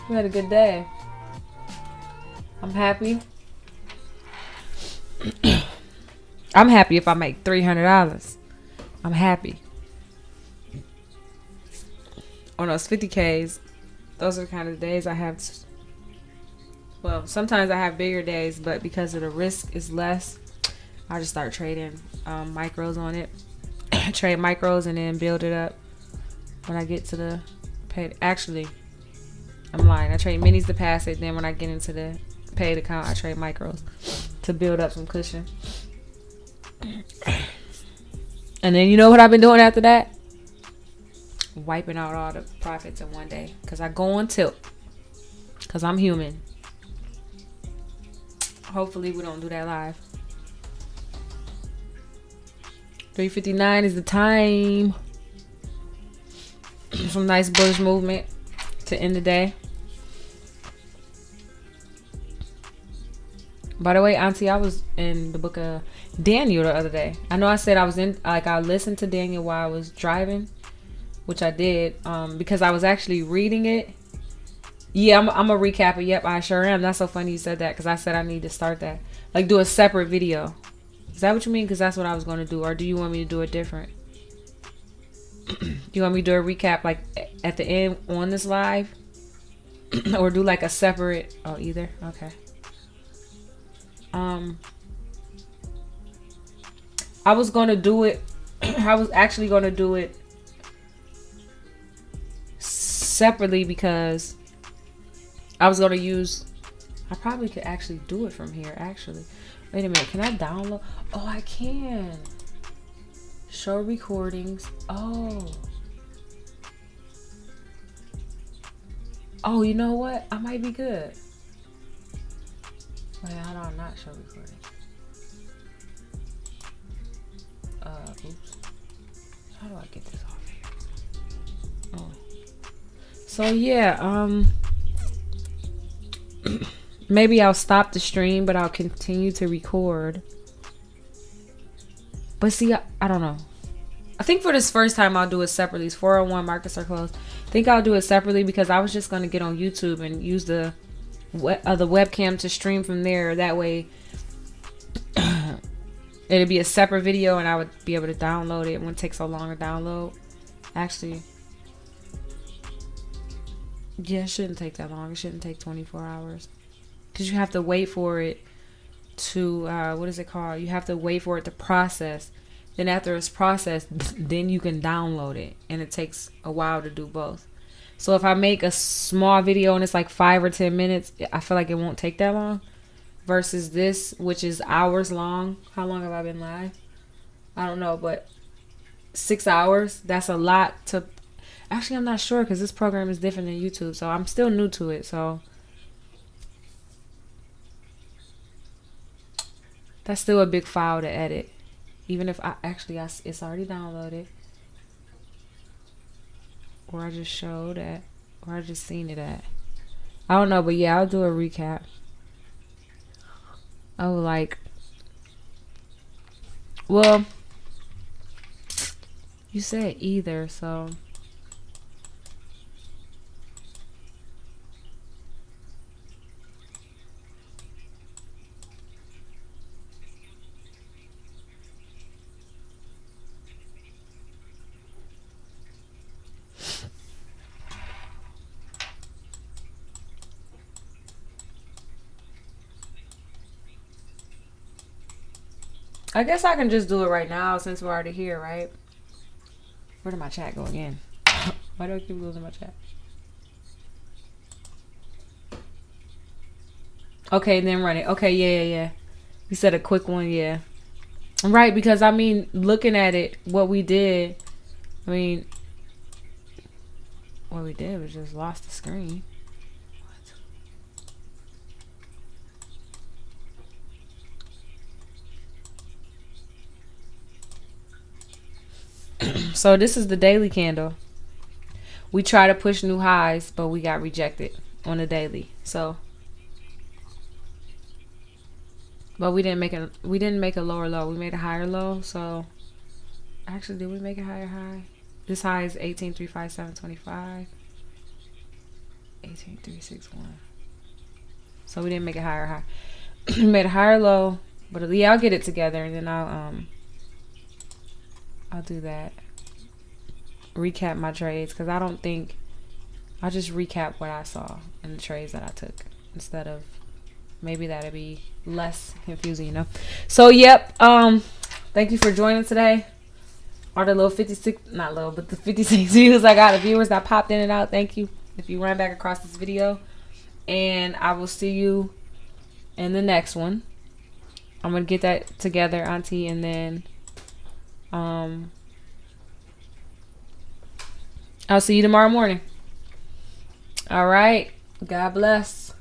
We had a good day. I'm happy. I'm happy if I make $300. I'm happy. On those 50Ks, those are the kind of days I have. Well, sometimes I have bigger days, but because of the risk is less, I just start trading micros on it. Trade micros and then build it up when I get to the paid. Actually, I'm lying. I trade minis to pass it. Then when I get into the paid account, I trade micros to build up some cushion. And then you know what I've been doing after that? wiping out all the profits in one day. Because I go on tilt. Because I'm human. Hopefully we don't do that live. 3:59 is the time. Some nice bullish movement to end the day. By the way, Auntie, I was in the book of Daniel the other day. I know I said I was in, like, I listened to Daniel while I was driving, which I did, because I was actually reading it. Yeah, I'm gonna recap it. Yep, I sure am. That's so funny you said that, because I said I need to start that. Like, do a separate video. Is that what you mean? Because that's what I was going to do. Or do you want me to do it different? Do you want me to do a recap, like, at the end on this live? Or do, like, a separate... Oh, either? Okay. I was going to do it... I was actually going to do it separately because I was going to use... I probably could actually do it from here, actually. Wait a minute. Can I download? Oh, I can. Show recordings. Oh. Oh, you know what? I might be good. Wait, how do I not show recordings? Oops. How do I get this off here? Oh. So, yeah, maybe I'll stop the stream, but I'll continue to record. But see, I don't know. I think for this first time, I'll do it separately. It's 401, markets are closed. I think I'll do it separately because I was just going to get on YouTube and use the webcam to stream from there. That way, it'd be a separate video and I would be able to download it. It wouldn't take so long to download. Actually, yeah, it shouldn't take that long. It shouldn't take 24 hours. Because you have to wait for it to, what is it called? You have to wait for it to process. Then after it's processed, then you can download it. And it takes a while to do both. So if I make a small video and it's like 5 or 10 minutes, I feel like it won't take that long. Versus this, which is hours long. How long have I been live? I don't know, but 6 hours, that's a lot to... Actually, I'm not sure because this program is different than YouTube. So I'm still new to it, so... That's still a big file to edit. Even if it's already downloaded. Or I just showed that. Or I just seen it at. I don't know, but yeah, I'll do a recap. Oh, like. Well. You said either, so. I guess I can just do it right now since we're already here, right? Where did my chat go again? Why do I keep losing my chat? Okay, then run it. Okay, yeah. You said a quick one, yeah. Right, because I mean, looking at it, what we did, I mean, what we did was just lost the screen. So this is the daily candle. We try to push new highs, but we got rejected on the daily. So, but we didn't make a lower low. We made a higher low. So, actually, did we make a higher high? This high is 18,357.25. 18,361. So we didn't make a higher high. We made a higher low, but yeah, I'll get it together and then I'll do that. Recap my trades because I don't think I'll just recap what I saw in the trades that I took instead of maybe that'd be less confusing, you know. So yep, thank you for joining today. Or the little 56, not little, but the 56 views I got, the viewers that popped in and out, thank you if you ran back across this video. And I will see you in the next one. I'm gonna get that together, Auntie, and then I'll see you tomorrow morning. All right. God bless.